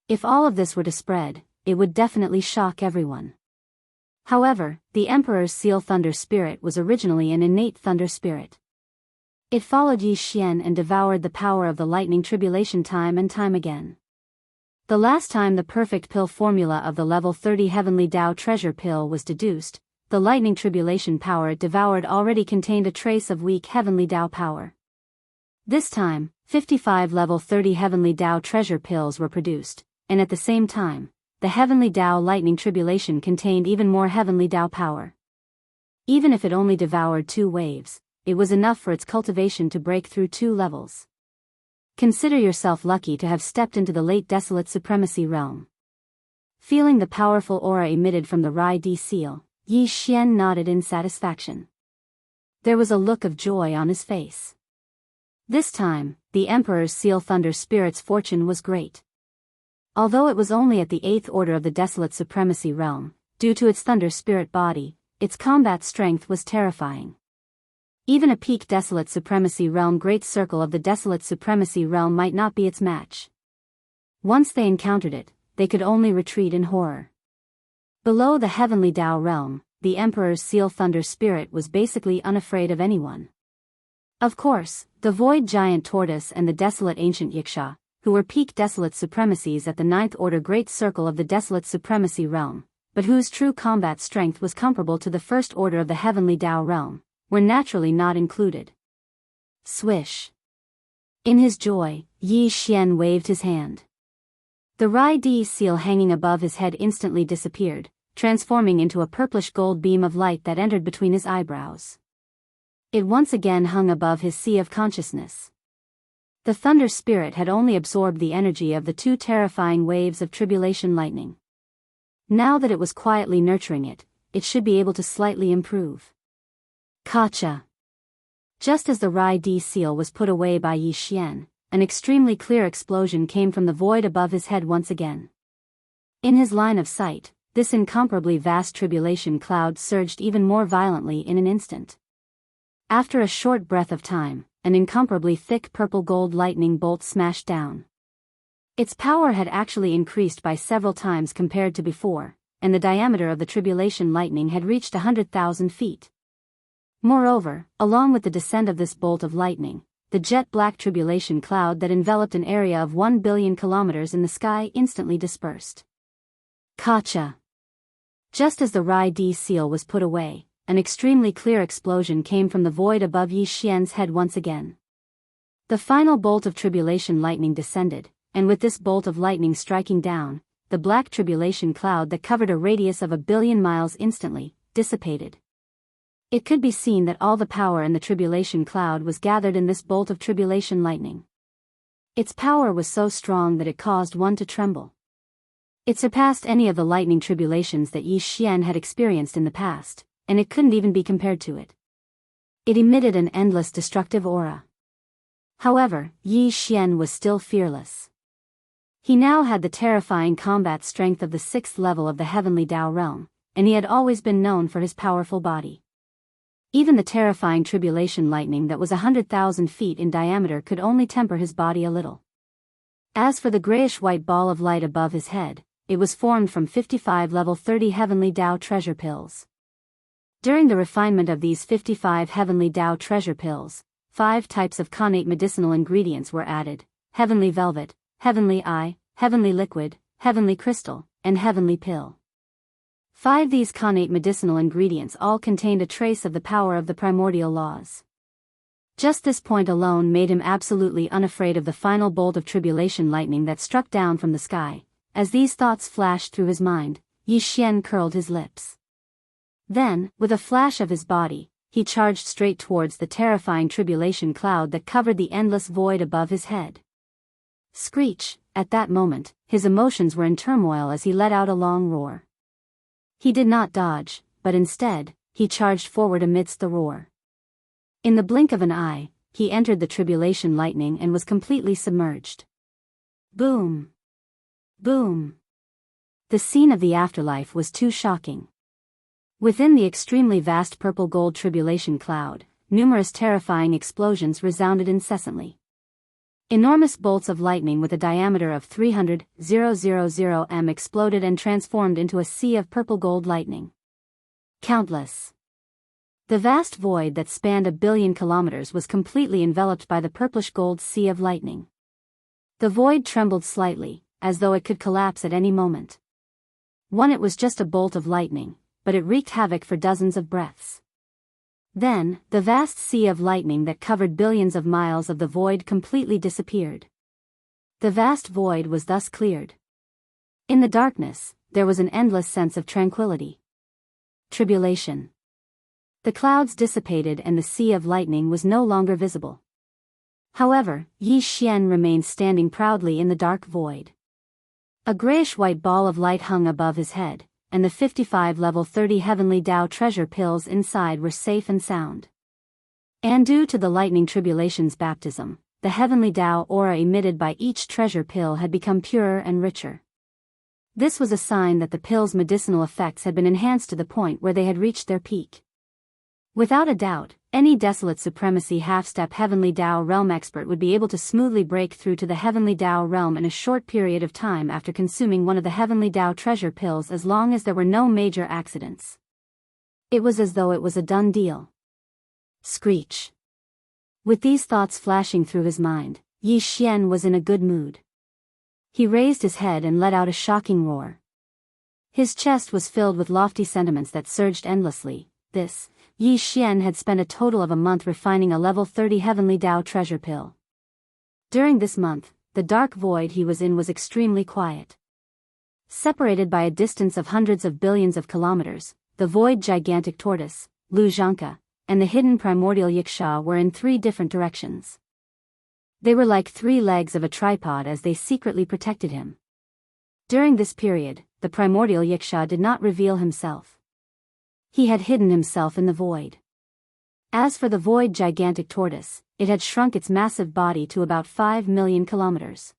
If all of this were to spread, it would definitely shock everyone. However, the Emperor's seal thunder spirit was originally an innate thunder spirit. It followed Yi Xian and devoured the power of the lightning tribulation time and time again. The last time the perfect pill formula of the level 30 heavenly Tao treasure pill was deduced, the lightning tribulation power it devoured already contained a trace of weak heavenly Tao power. This time, 55 level 30 heavenly Tao treasure pills were produced, and at the same time, the heavenly Tao lightning tribulation contained even more heavenly Tao power. Even if it only devoured 2 waves, it was enough for its cultivation to break through 2 levels. Consider yourself lucky to have stepped into the late desolate supremacy realm. Feeling the powerful aura emitted from the Rai-D seal, Yi Xian nodded in satisfaction. There was a look of joy on his face. This time, the Emperor's seal thunder spirit's fortune was great. Although it was only at the 8th order of the desolate supremacy realm, due to its thunder spirit body, its combat strength was terrifying. Even a peak desolate supremacy realm great circle of the desolate supremacy realm might not be its match. Once they encountered it, they could only retreat in horror. Below the heavenly Tao realm, the Emperor's seal thunder spirit was basically unafraid of anyone. Of course, the void giant tortoise and the desolate ancient Yiksha, who were peak desolate supremacies at the 9th order great circle of the desolate supremacy realm, but whose true combat strength was comparable to the 1st order of the heavenly Tao realm, were naturally not included. Swish. In his joy, Yi Xian waved his hand. The Rai-D seal hanging above his head instantly disappeared, transforming into a purplish gold beam of light that entered between his eyebrows. It once again hung above his sea of consciousness. The thunder spirit had only absorbed the energy of the 2 terrifying waves of tribulation lightning. Now that it was quietly nurturing it, it should be able to slightly improve. Kacha. Just as the Rai-D seal was put away by Yi Xian, an extremely clear explosion came from the void above his head once again. In his line of sight, this incomparably vast tribulation cloud surged even more violently in an instant. After a short breath of time, an incomparably thick purple-gold lightning bolt smashed down. Its power had actually increased by several times compared to before, and the diameter of the tribulation lightning had reached 100,000 feet. Moreover, along with the descent of this bolt of lightning, the jet-black tribulation cloud that enveloped an area of 1 billion kilometers in the sky instantly dispersed. Kacha! Just as the Rai-D seal was put away, an extremely clear explosion came from the void above Yi Xian's head once again. The final bolt of tribulation lightning descended, and with this bolt of lightning striking down, the black tribulation cloud that covered a radius of 1 billion miles instantly dissipated. It could be seen that all the power in the tribulation cloud was gathered in this bolt of tribulation lightning. Its power was so strong that it caused one to tremble. It surpassed any of the lightning tribulations that Yi Xian had experienced in the past, and it couldn't even be compared to it. It emitted an endless destructive aura. However, Yi Xian was still fearless. He now had the terrifying combat strength of the 6th level of the heavenly Dao realm, and he had always been known for his powerful body. Even the terrifying tribulation lightning that was 100,000 feet in diameter could only temper his body a little. As for the grayish-white ball of light above his head, it was formed from 55 level 30 heavenly Dao treasure pills. During the refinement of these 55 heavenly Dao treasure pills, 5 types of connate medicinal ingredients were added: heavenly velvet, heavenly eye, heavenly liquid, heavenly crystal, and heavenly pill. 5 these connate medicinal ingredients all contained a trace of the power of the primordial laws. Just this point alone made him absolutely unafraid of the final bolt of tribulation lightning that struck down from the sky. As these thoughts flashed through his mind, Yi Xian curled his lips. Then, with a flash of his body, he charged straight towards the terrifying tribulation cloud that covered the endless void above his head. Screech! At that moment, his emotions were in turmoil as he let out a long roar. He did not dodge, but instead, he charged forward amidst the roar. In the blink of an eye, he entered the tribulation lightning and was completely submerged. Boom! Boom! The scene of the afterlife was too shocking. Within the extremely vast purple-gold tribulation cloud, numerous terrifying explosions resounded incessantly. Enormous bolts of lightning with a diameter of 300,000 m exploded and transformed into a sea of purple-gold lightning. Countless. The vast void that spanned 1 billion kilometers was completely enveloped by the purplish-gold sea of lightning. The void trembled slightly, as though it could collapse at any moment. It was just a bolt of lightning, but it wreaked havoc for dozens of breaths. Then, the vast sea of lightning that covered billions of miles of the void completely disappeared. The vast void was thus cleared. In the darkness, there was an endless sense of tranquility. Tribulation. The clouds dissipated and the sea of lightning was no longer visible. However, Yi Xian remained standing proudly in the dark void. A grayish-white ball of light hung above his head, and the 55 level 30 heavenly Dao treasure pills inside were safe and sound. And due to the lightning tribulation's baptism, the heavenly Dao aura emitted by each treasure pill had become purer and richer. This was a sign that the pills' medicinal effects had been enhanced to the point where they had reached their peak. Without a doubt, any desolate supremacy half-step heavenly Dao realm expert would be able to smoothly break through to the heavenly Dao realm in a short period of time after consuming one of the heavenly Dao treasure pills, as long as there were no major accidents. It was as though it was a done deal. Screech. With these thoughts flashing through his mind, Yi Xian was in a good mood. He raised his head and let out a shocking roar. His chest was filled with lofty sentiments that surged endlessly. Yi Xian had spent a total of a month refining a level 30 heavenly Dao treasure pill. During this month, the dark void he was in was extremely quiet. Separated by a distance of hundreds of billions of kilometers, the void gigantic tortoise, Lu Xianxia, and the hidden primordial Yixia were in 3 different directions. They were like 3 legs of a tripod as they secretly protected him. During this period, the primordial Yixia did not reveal himself. He had hidden himself in the void. As for the void gigantic tortoise, it had shrunk its massive body to about 5 million kilometers.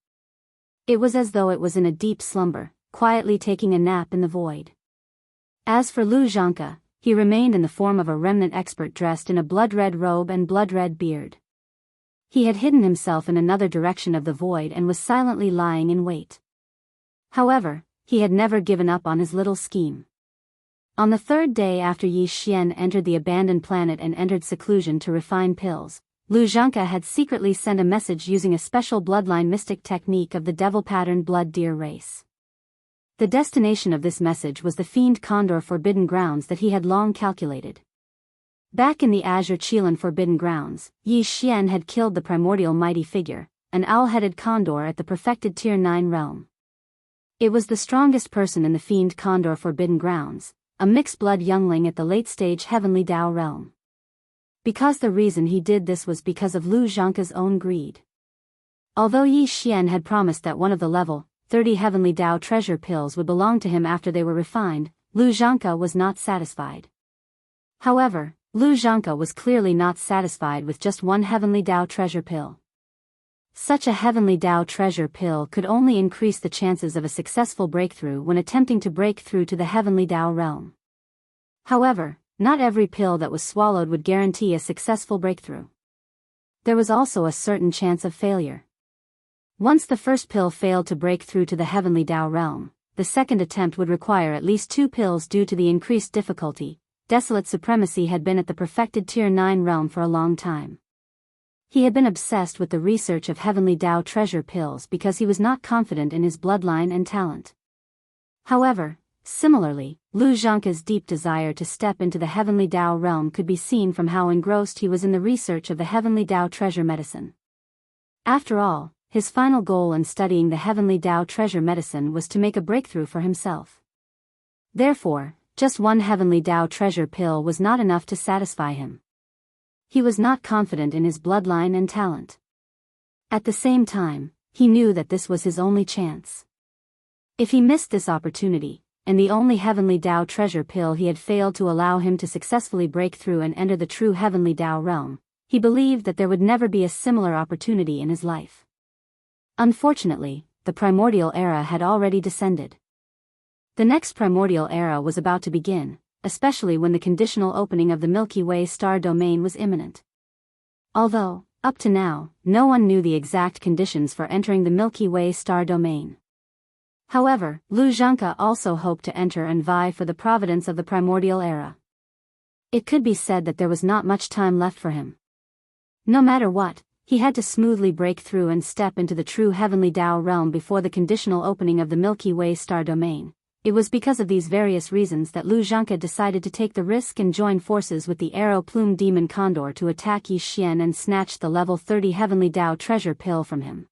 It was as though it was in a deep slumber, quietly taking a nap in the void. As for Lu Xianxia, he remained in the form of a remnant expert dressed in a blood-red robe and blood-red beard. He had hidden himself in another direction of the void and was silently lying in wait. However, he had never given up on his little scheme. On the third day after Yi Xian entered the abandoned planet and entered seclusion to refine pills, Lu Zhanke had secretly sent a message using a special bloodline mystic technique of the devil-patterned blood deer race. The destination of this message was the fiend condor forbidden grounds that he had long calculated. Back in the Azure Qilin forbidden grounds, Yi Xian had killed the primordial mighty figure, an owl-headed condor at the perfected Tier 9 realm. It was the strongest person in the fiend condor forbidden grounds, a mixed-blood youngling at the late-stage heavenly Dao realm. Because the reason he did this was because of Lu Zhanke's own greed. Although Yi Xian had promised that one of the level 30 heavenly Dao treasure pills would belong to him after they were refined, Lu Zhanke was not satisfied. However, Lu Zhanke was clearly not satisfied with just one heavenly Dao treasure pill. Such a heavenly Dao treasure pill could only increase the chances of a successful breakthrough when attempting to break through to the heavenly Dao realm. However, not every pill that was swallowed would guarantee a successful breakthrough. There was also a certain chance of failure. Once the first pill failed to break through to the heavenly Dao realm, the second attempt would require at least 2 pills due to the increased difficulty. Desolate supremacy had been at the perfected Tier 9 realm for a long time. He had been obsessed with the research of heavenly Dao treasure pills because he was not confident in his bloodline and talent. However, similarly, Lu Zhanke's deep desire to step into the heavenly Dao realm could be seen from how engrossed he was in the research of the heavenly Dao treasure medicine. After all, his final goal in studying the heavenly Dao treasure medicine was to make a breakthrough for himself. Therefore, just one heavenly Dao treasure pill was not enough to satisfy him. He was not confident in his bloodline and talent. At the same time, he knew that this was his only chance. If he missed this opportunity, and the only heavenly Dao treasure pill he had failed to allow him to successfully break through and enter the true heavenly Dao realm, he believed that there would never be a similar opportunity in his life. Unfortunately, the primordial era had already descended. The next primordial era was about to begin, especially when the conditional opening of the Milky Way star domain was imminent. Although, up to now, no one knew the exact conditions for entering the Milky Way star domain. However, Lu Zhanke also hoped to enter and vie for the providence of the primordial era. It could be said that there was not much time left for him. No matter what, he had to smoothly break through and step into the true heavenly Dao realm before the conditional opening of the Milky Way star domain. It was because of these various reasons that Lu Zhanke decided to take the risk and join forces with the arrow-plumed demon condor to attack Yi Xian and snatch the level 30 heavenly Dao treasure pill from him.